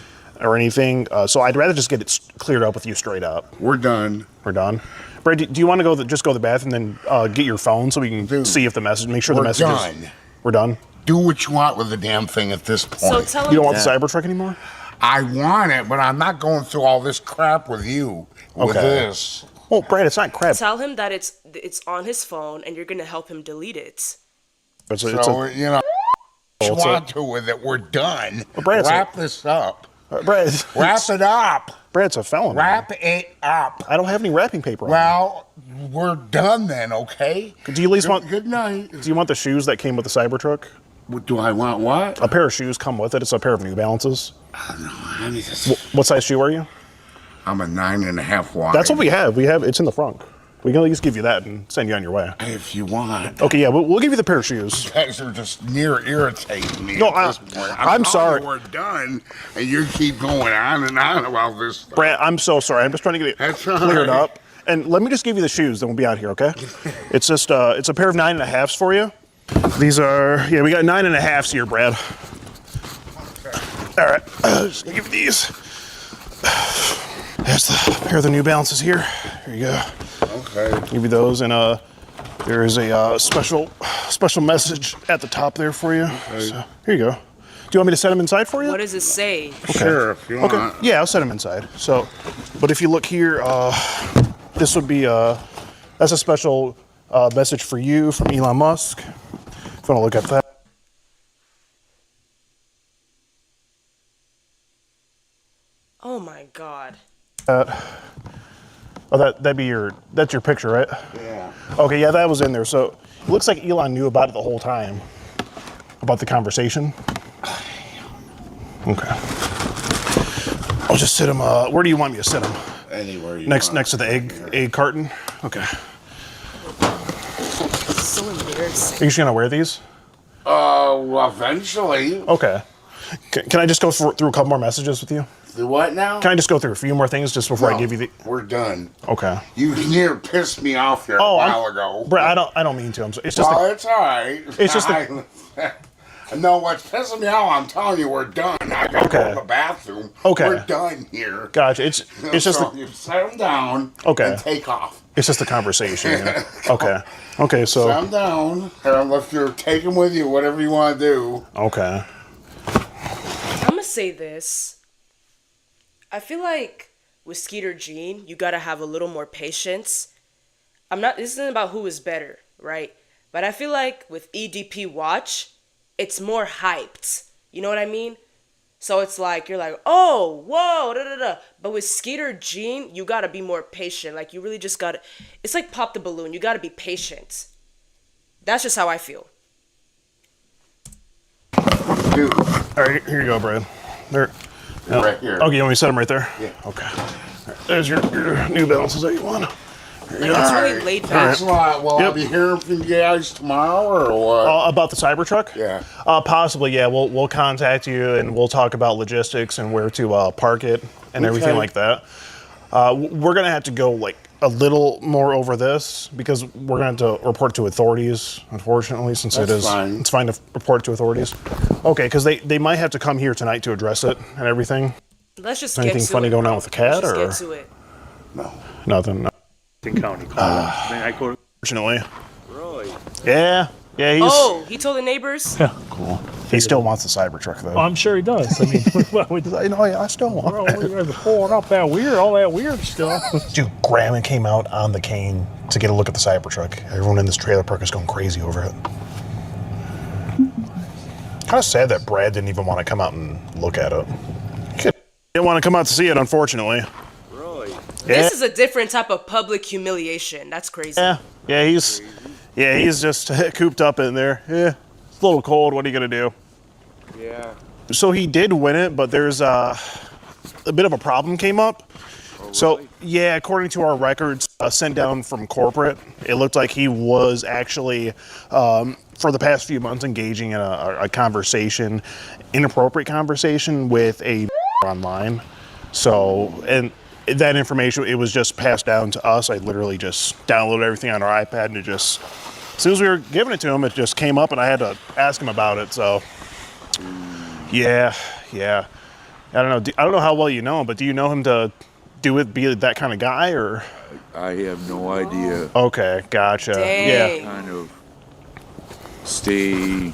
Or anything, so I'd rather just get it cleared up with you straight up. We're done. Brad, do you want to just go to the bathroom and then get your phone so we can see if the message, make sure the message is... We're done? Do what you want with the damn thing at this point. So tell him you don't want the Cybertruck anymore? I want it, but I'm not going through all this crap with you with this. Well, Brad, it's not crap. Tell him that it's on his phone and you're going to help him delete it. What you want to with it. We're done. Well, Brad, wrap this up. Brad, wrap it up. Brad, it's a felony. Wrap it up. I don't have any wrapping paper on Well, we're done then, okay? Do you at least want... Good night. Do you want the shoes that came with the Cybertruck? Do I want what? A pair of shoes come with it. It's a pair of New Balances. I need What size shoe are you? I'm a 9.5 wide. That's what we have. It's in the front. We can at least give you that and send you on your way. If you want. Okay, yeah, we'll give you the pair of shoes. You guys are just near irritating me. No, at this point. I'm sorry. We're done, and you keep going on and on about this stuff. Brad, I'm so sorry. I'm just trying to get it cleared up. And let me just give you the shoes, then we'll be out here, okay? It's just, it's a pair of 9.5s for you. These are, yeah, we got 9.5s here, Brad. All right, just gonna give you these. There's the pair of the New Balances here. Here you go. Okay. Give you those, and there is a special message at the top there for you. Okay. So, here you go. Do you want me to set them inside for you? What does it say? Okay. Sure, if you want. Yeah, I'll set them inside. So, but if you look here, this would be that's a special message for you from Elon Musk. If you want to look at that. Oh my God. That's your picture, right? Yeah. Okay, yeah, that was in there. So it looks like Elon knew about it the whole time, about the conversation. Okay. I'll just sit him. Where do you want me to sit him? Anywhere you next want. to the egg carton. Okay. So embarrassing. Are you just gonna wear these? Well, eventually. Okay. Can I just go through a couple more messages with you? The what now? Can I just go through a few more things just before I give you the? We're done. Okay. You near pissed me off here a while ago. Brad, I don't mean to. It's just. It's all right. It's just. No, what's pissing me off, I'm telling you, we're done. I gotta go to the bathroom. Okay. We're done here. Gotcha. It's just. So you set them down. Okay. And take off. It's just a conversation. You know? Okay. Okay. So. Set them down. Or if you're taking with you, whatever you want to do. Okay. I'm gonna say this. I feel like with Skeeter Gene, you gotta have a little more patience. This isn't about who is better, right? But I feel like with EDPWatch, it's more hyped. You know what I mean? So it's like, you're like, oh, whoa, da da da. But with Skeeter Gene, you gotta be more patient. Like, you really just gotta, it's like pop the balloon. You gotta be patient. That's just how I feel. Dude. All right, here you go, Brad. There. Right here. Okay, you want me to set them right there? Yeah. Okay. Right, there's your New Balances that you want. It's really laid back. Will I be hearing from you guys tomorrow or what? About the Cybertruck? Yeah. Possibly, yeah. We'll contact you and we'll talk about logistics and where to park it and everything like that. We're gonna have to go like a little more over this because we're gonna have to report to authorities, unfortunately, since it's fine to report to authorities. Okay, because they might have to come here tonight to address it and everything. Let's just Anything get to funny it. going on with the cat Let's or just get to it. No. Nothing. No. County. Unfortunately. Really? Yeah. Yeah. He told the neighbors. Yeah. Cool. He still wants the Cybertruck though. Oh, I'm sure he does. I mean, I still want it. You guys are pulling up all that weird stuff. Dude, Graham came out on the cane to get a look at the Cybertruck. Everyone in this trailer park is going crazy over it. Kind of sad that Brad didn't even want to come out and look at it. He didn't want to come out to see it, unfortunately. Really? Yeah. This is a different type of public humiliation. That's crazy. Yeah, he's just cooped up in there. Yeah, it's a little cold. What are you gonna do? Yeah. So he did win it, but there's a bit of a problem came up. Oh, really? So yeah, according to our records sent down from corporate, it looked like he was actually for the past few months engaging in a conversation, inappropriate conversation with a online. So and that information, it was just passed down to us. I literally just downloaded everything on our iPad and it just, as soon as we were giving it to him, it just came up and I had to ask him about it. So yeah. I don't know how well you know him, but do you know him to be that kind of guy or? I have no idea. Okay, gotcha. Dang. Yeah. Kind of stay.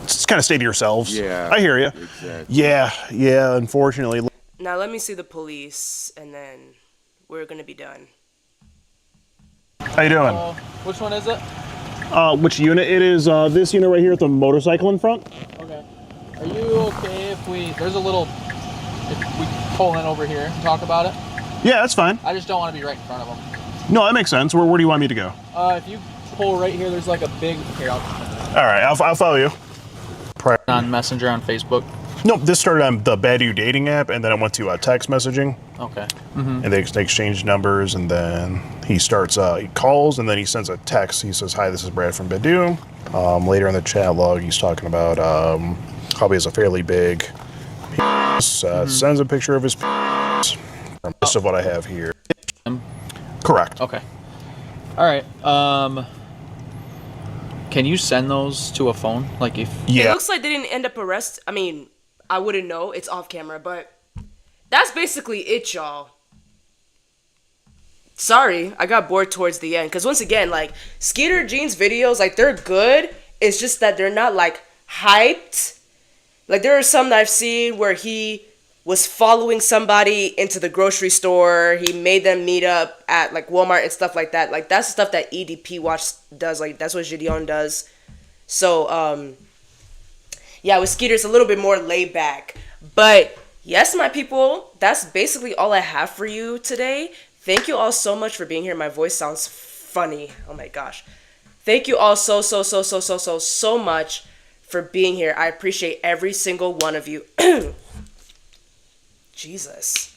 Just kind of stay to yourselves. Yeah. I hear you. Exactly. Yeah, unfortunately. Now let me see the police, and then we're gonna be done. How you doing? Which one is it? Which unit? It is this unit right here at the motorcycle in front. Okay. Are you okay if there's a little, if we pull in over here and talk about it? Yeah, that's fine. I just don't want to be right in front of them. No, that makes sense. Where do you want me to go? If you pull right here, there's like a big... Here, All right, I'll follow you. On Messenger on Facebook? Nope, this started on the Badu dating app, and then it went to text messaging. Okay. And they exchanged numbers, and then he calls, and then he sends a text. He says, "Hi, this is Brad from Badu." Later in the chat log, he's talking about how he has a fairly big penis. Sends a picture of his penis. Most of what I have here. Correct. Okay. All right. Can you send those to a phone? Like if... It looks like they didn't end up arrest. I mean, I wouldn't know. It's off camera, but that's basically it, y'all. Sorry, I got bored towards the end. Because once again, like, Skeeter Jean's videos, like, they're good. It's just that they're not, like, hyped. Like, there are some that I've seen where he was following somebody into the grocery store. He made them meet up at, like, Walmart and stuff like that. Like, that's the stuff that EDPWatch does. Like, that's what Gideon does. So, yeah, with Skeeter, it's a little bit more laid back. But, yes, my people, that's basically all I have for you today. Thank you all so much for being here. My voice sounds funny. Oh, my gosh. Thank you all so much for being here. I appreciate every single one of you. Jesus.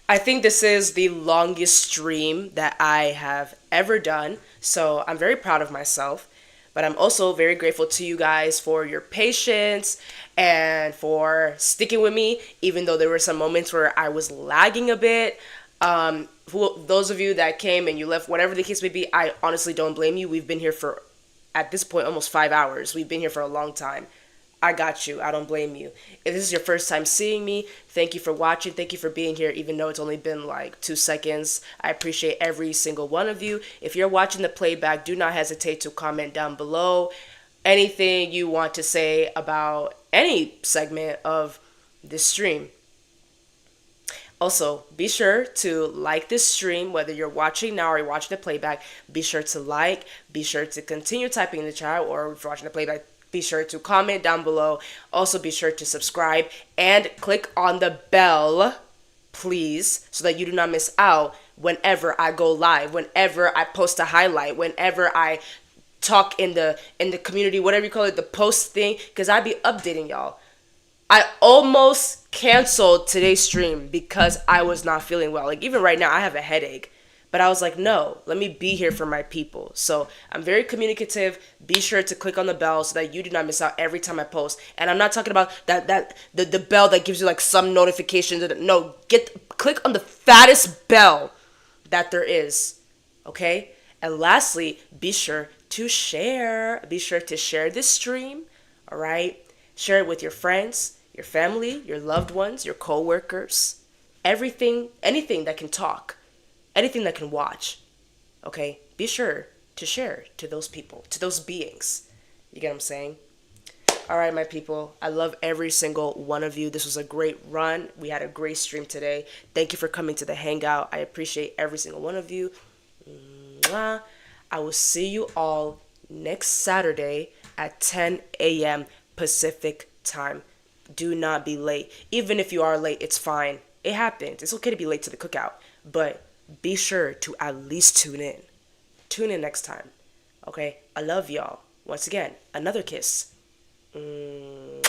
I think this is the longest stream that I have ever done, so I'm very proud of myself. But I'm also very grateful to you guys for your patience and for sticking with me, even though there were some moments where I was lagging a bit. Those of you that came and you left, whatever the case may be, I honestly don't blame you. We've been here for, at this point, almost 5 hours. We've been here for a long time. I got you. I don't blame you. If this is your first time seeing me, thank you for watching. Thank you for being here, even though it's only been like 2 seconds. I appreciate every single one of you. If you're watching the playback, do not hesitate to comment down below anything you want to say about any segment of this stream. Also, be sure to like this stream, whether you're watching now or you're watching the playback. Be sure to like, be sure to continue typing in the chat, or if you're watching the playback, be sure to comment down below. Also, be sure to subscribe and click on the bell, please, so that you do not miss out whenever I go live, whenever I post a highlight, whenever I talk in the community, whatever you call it, the post thing, because I be updating y'all. I almost canceled today's stream because I was not feeling well. Like, even right now, I have a headache. But I was like, no, let me be here for my people. So I'm very communicative. Be sure to click on the bell so that you do not miss out every time I post. And I'm not talking about the bell that gives you like some notifications. No, click on the fattest bell that there is. Okay? And lastly, be sure to share. Be sure to share this stream. All right? Share it with your friends, your family, your loved ones, your co-workers. Everything, anything that can talk. Anything that can watch, okay? Be sure to share to those people, to those beings. You get what I'm saying? All right, my people. I love every single one of you. This was a great run. We had a great stream today. Thank you for coming to the Hangout. I appreciate every single one of you. Mwah. I will see you all next Saturday at 10 a.m. Pacific time. Do not be late. Even if you are late, it's fine. It happens. It's okay to be late to the cookout. But be sure to at least tune in. Tune in next time. Okay? I love y'all. Once again, another kiss. I'll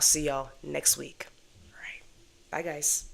see y'all next week. All right. Bye, guys.